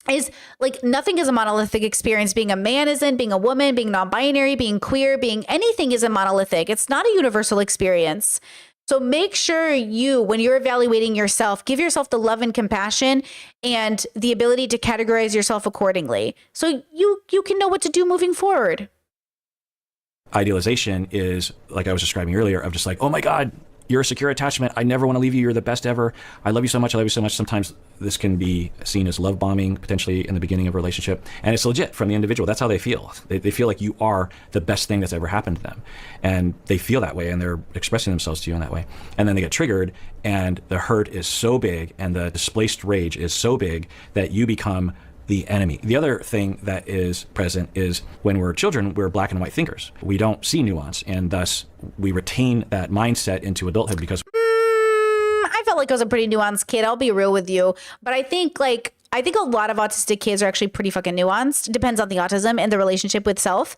A: is like nothing is a monolithic experience. Being a man isn't, being a woman, being non-binary, being queer, being anything isn't monolithic. It's not a universal experience. So make sure when you're evaluating yourself, give yourself the love and compassion and the ability to categorize yourself accordingly. So you can know what to do moving forward.
G: Idealization is, like I was describing earlier, of just like, oh my God, you're a secure attachment. I never want to leave you. You're the best ever. I love you so much. I love you so much. Sometimes this can be seen as love bombing, potentially in the beginning of a relationship. And it's legit from the individual. That's how they feel. They feel like you are the best thing that's ever happened to them. And they feel that way and they're expressing themselves to you in that way. And then they get triggered and the hurt is so big and the displaced rage is so big that you become the enemy. The other thing that is present is when we're children, we're black and white thinkers. We don't see nuance, and thus we retain that mindset into adulthood because
A: I felt like I was a pretty nuanced kid. I'll be real with you. But I think a lot of autistic kids are actually pretty fucking nuanced. It depends on the autism and the relationship with self.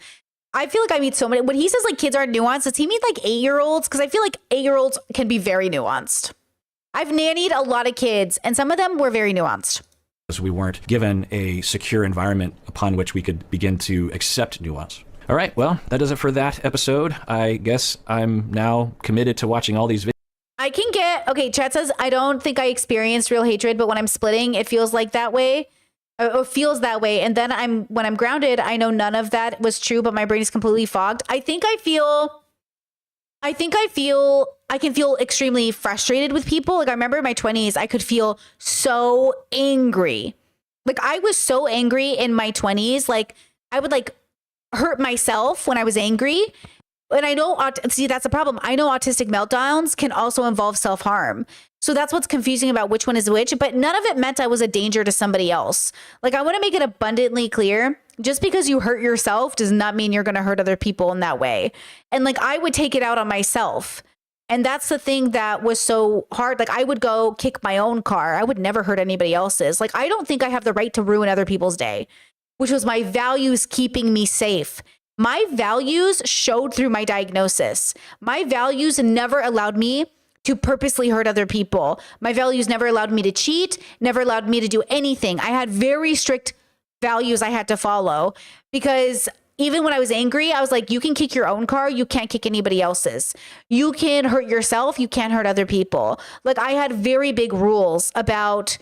A: I feel like I meet so many, when he says like kids aren't nuanced, does he mean like 8-year-olds? Because I feel like 8-year-olds can be very nuanced. I've nannied a lot of kids and some of them were very nuanced.
G: we weren't given a secure environment upon which we could begin to accept nuance. All right, well, that does it for that episode. I guess I'm now committed to watching all these videos.
A: Chat says, I don't think I experienced real hatred, but when I'm splitting, it feels like that way. Or feels that way. And then when I'm grounded, I know none of that was true, but my brain is completely fogged. I can feel extremely frustrated with people. Like I remember in my 20s, I could feel so angry. Like I was so angry in my 20s. Like I would like hurt myself when I was angry. And I know, that's the problem. I know autistic meltdowns can also involve self-harm. So that's what's confusing about which one is which, but none of it meant I was a danger to somebody else. Like I want to make it abundantly clear, just because you hurt yourself does not mean you're going to hurt other people in that way. And like I would take it out on myself. And that's the thing that was so hard. Like I would go kick my own car. I would never hurt anybody else's. Like I don't think I have the right to ruin other people's day, which was my values keeping me safe. My values showed through my diagnosis. My values never allowed me to purposely hurt other people. My values never allowed me to cheat, never allowed me to do anything. I had very strict values I had to follow because even when I was angry, I was like, you can kick your own car. You can't kick anybody else's. You can hurt yourself. You can't hurt other people. Like I had very big rules about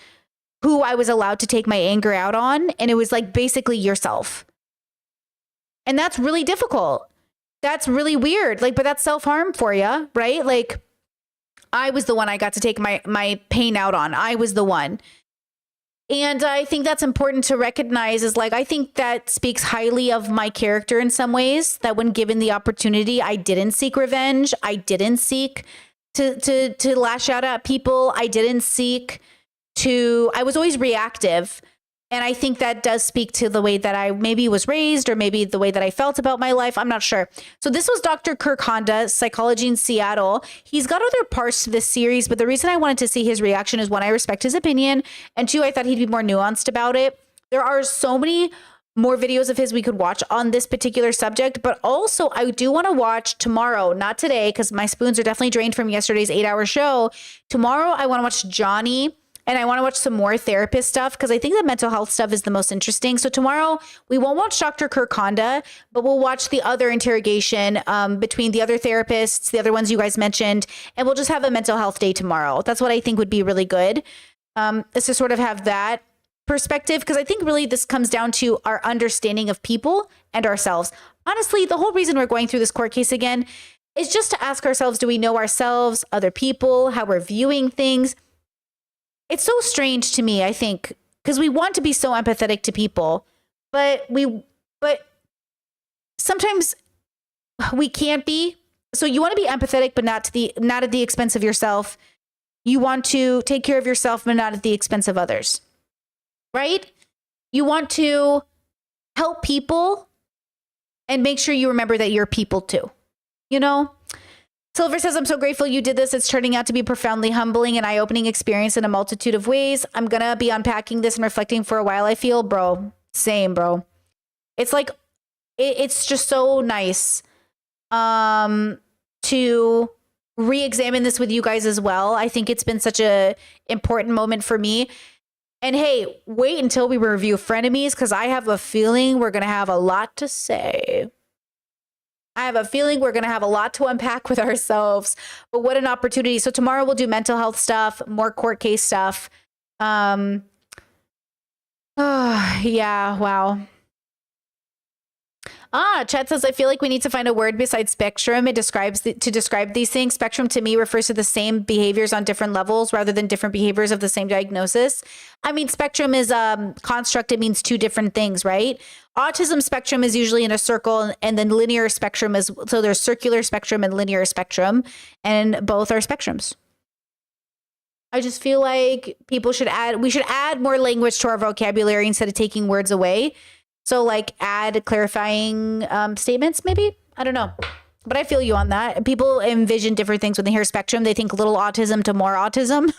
A: who I was allowed to take my anger out on. And it was like basically yourself. And that's really difficult. That's really weird. Like, but that's self-harm for you, right? Like I was the one I got to take my pain out on. I was the one. And I think that's important to recognize is like, I think that speaks highly of my character in some ways, that when given the opportunity, I didn't seek revenge. I didn't seek to lash out at people. I didn't seek I was always reactive. And I think that does speak to the way that I maybe was raised or maybe the way that I felt about my life. I'm not sure. So this was Dr. Kirk Honda, Psychology in Seattle. He's got other parts to this series, but the reason I wanted to see his reaction is one, I respect his opinion. And two, I thought he'd be more nuanced about it. There are so many more videos of his we could watch on this particular subject, but also I do want to watch tomorrow, not today, because my spoons are definitely drained from yesterday's 8-hour show. Tomorrow, I want to watch Johnny. And I want to watch some more therapist stuff because I think the mental health stuff is the most interesting. So tomorrow we won't watch Dr. Kirk Honda, but we'll watch the other interrogation between the other therapists, the other ones you guys mentioned, and we'll just have a mental health day tomorrow. That's what I think would be really good, is to sort of have that perspective, because I think really this comes down to our understanding of people and ourselves. Honestly, the whole reason we're going through this court case again is just to ask ourselves, do we know ourselves, other people, how we're viewing things? It's so strange to me, I think, because we want to be so empathetic to people, but sometimes we can't be. So you want to be empathetic, but not at the expense of yourself. You want to take care of yourself, but not at the expense of others, right? You want to help people, And make sure you remember that you're people too. You know? Silver says, I'm so grateful you did this. It's turning out to be profoundly humbling and eye-opening experience in a multitude of ways. I'm going to be unpacking this and reflecting for a while, I feel. Bro, same, bro. It's like, it's just so nice to re-examine this with you guys as well. I think it's been such a important moment for me. And hey, wait until we review Frenemies, because I have a feeling we're going to have a lot to say. I have a feeling we're going to have a lot to unpack with ourselves, but what an opportunity. So tomorrow we'll do mental health stuff, more court case stuff. Yeah, wow. Chat says, I feel like we need to find a word besides spectrum. It describes to describe these things. Spectrum to me refers to the same behaviors on different levels rather than different behaviors of the same diagnosis. I mean, spectrum is construct. It means two different things, right? Autism spectrum is usually in a circle, and then linear spectrum is, so there's circular spectrum and linear spectrum, and both are spectrums. I just feel like we should add more language to our vocabulary instead of taking words away. So like add clarifying statements, maybe? I don't know. But I feel you on that. People envision different things when they hear spectrum. They think little autism to more autism.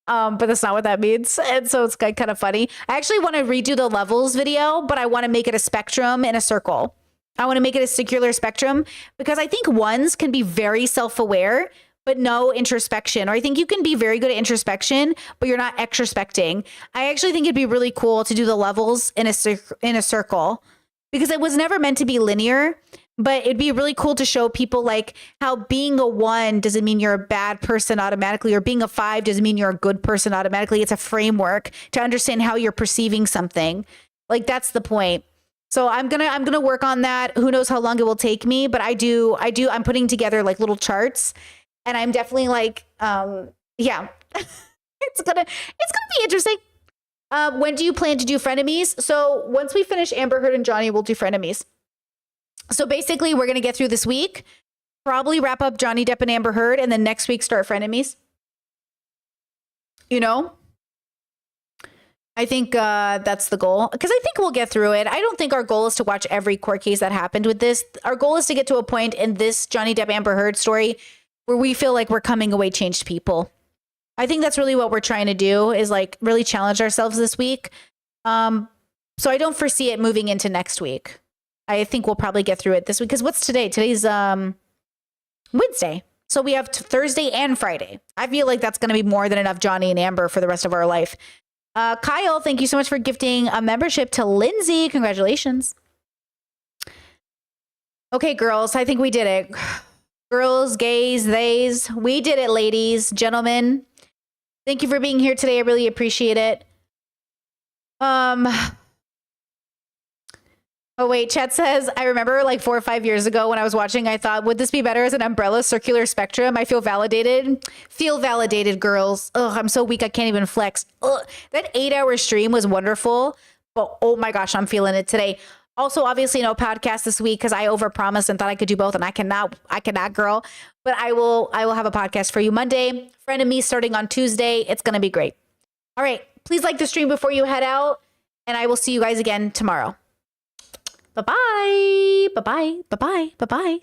A: But that's not what that means. And so it's kind of funny. I actually want to redo the levels video, but I want to make it a spectrum in a circle. I want to make it a circular spectrum because I think ones can be very self-aware, but no introspection. Or I think you can be very good at introspection, but you're not extrospecting. I actually think it'd be really cool to do the levels in a circle because it was never meant to be linear, but it'd be really cool to show people like how being a 1 doesn't mean you're a bad person automatically, or being a 5 doesn't mean you're a good person automatically. It's a framework to understand how you're perceiving something. Like that's the point. So I'm gonna work on that. Who knows how long it will take me, but I'm putting together like little charts. And I'm definitely like, yeah, it's gonna be interesting. When do you plan to do Frenemies? So once we finish Amber Heard and Johnny, we'll do Frenemies. So basically, we're gonna get through this week, probably wrap up Johnny Depp and Amber Heard, and then next week start Frenemies. You know, I think that's the goal because I think we'll get through it. I don't think our goal is to watch every court case that happened with this. Our goal is to get to a point in this Johnny Depp Amber Heard story where we feel like we're coming away changed people. I think that's really what we're trying to do is like really challenge ourselves this week. So I don't foresee it moving into next week. I think we'll probably get through it this week because what's today? Today's Wednesday. So we have Thursday and Friday. I feel like that's going to be more than enough Johnny and Amber for the rest of our life. Kyle, thank you so much for gifting a membership to Lindsay. Congratulations. Okay, girls, I think we did it. Girls, gays, theys, we did it, ladies, gentlemen. Thank you for being here today. I really appreciate it. Oh wait, chat says, I remember like 4 or 5 years ago when I was watching, I thought, would this be better as an umbrella circular spectrum? I feel validated. Feel validated, girls. Ugh, I'm so weak I can't even flex. Ugh, that 8-hour stream was wonderful, but oh my gosh, I'm feeling it today. Also, obviously, no podcast this week because I overpromised and thought I could do both, and I cannot, girl. But I will have a podcast for you Monday. Friend of me starting on Tuesday. It's gonna be great. All right, please like the stream before you head out, and I will see you guys again tomorrow. Bye bye. Bye bye. Bye bye. Bye bye.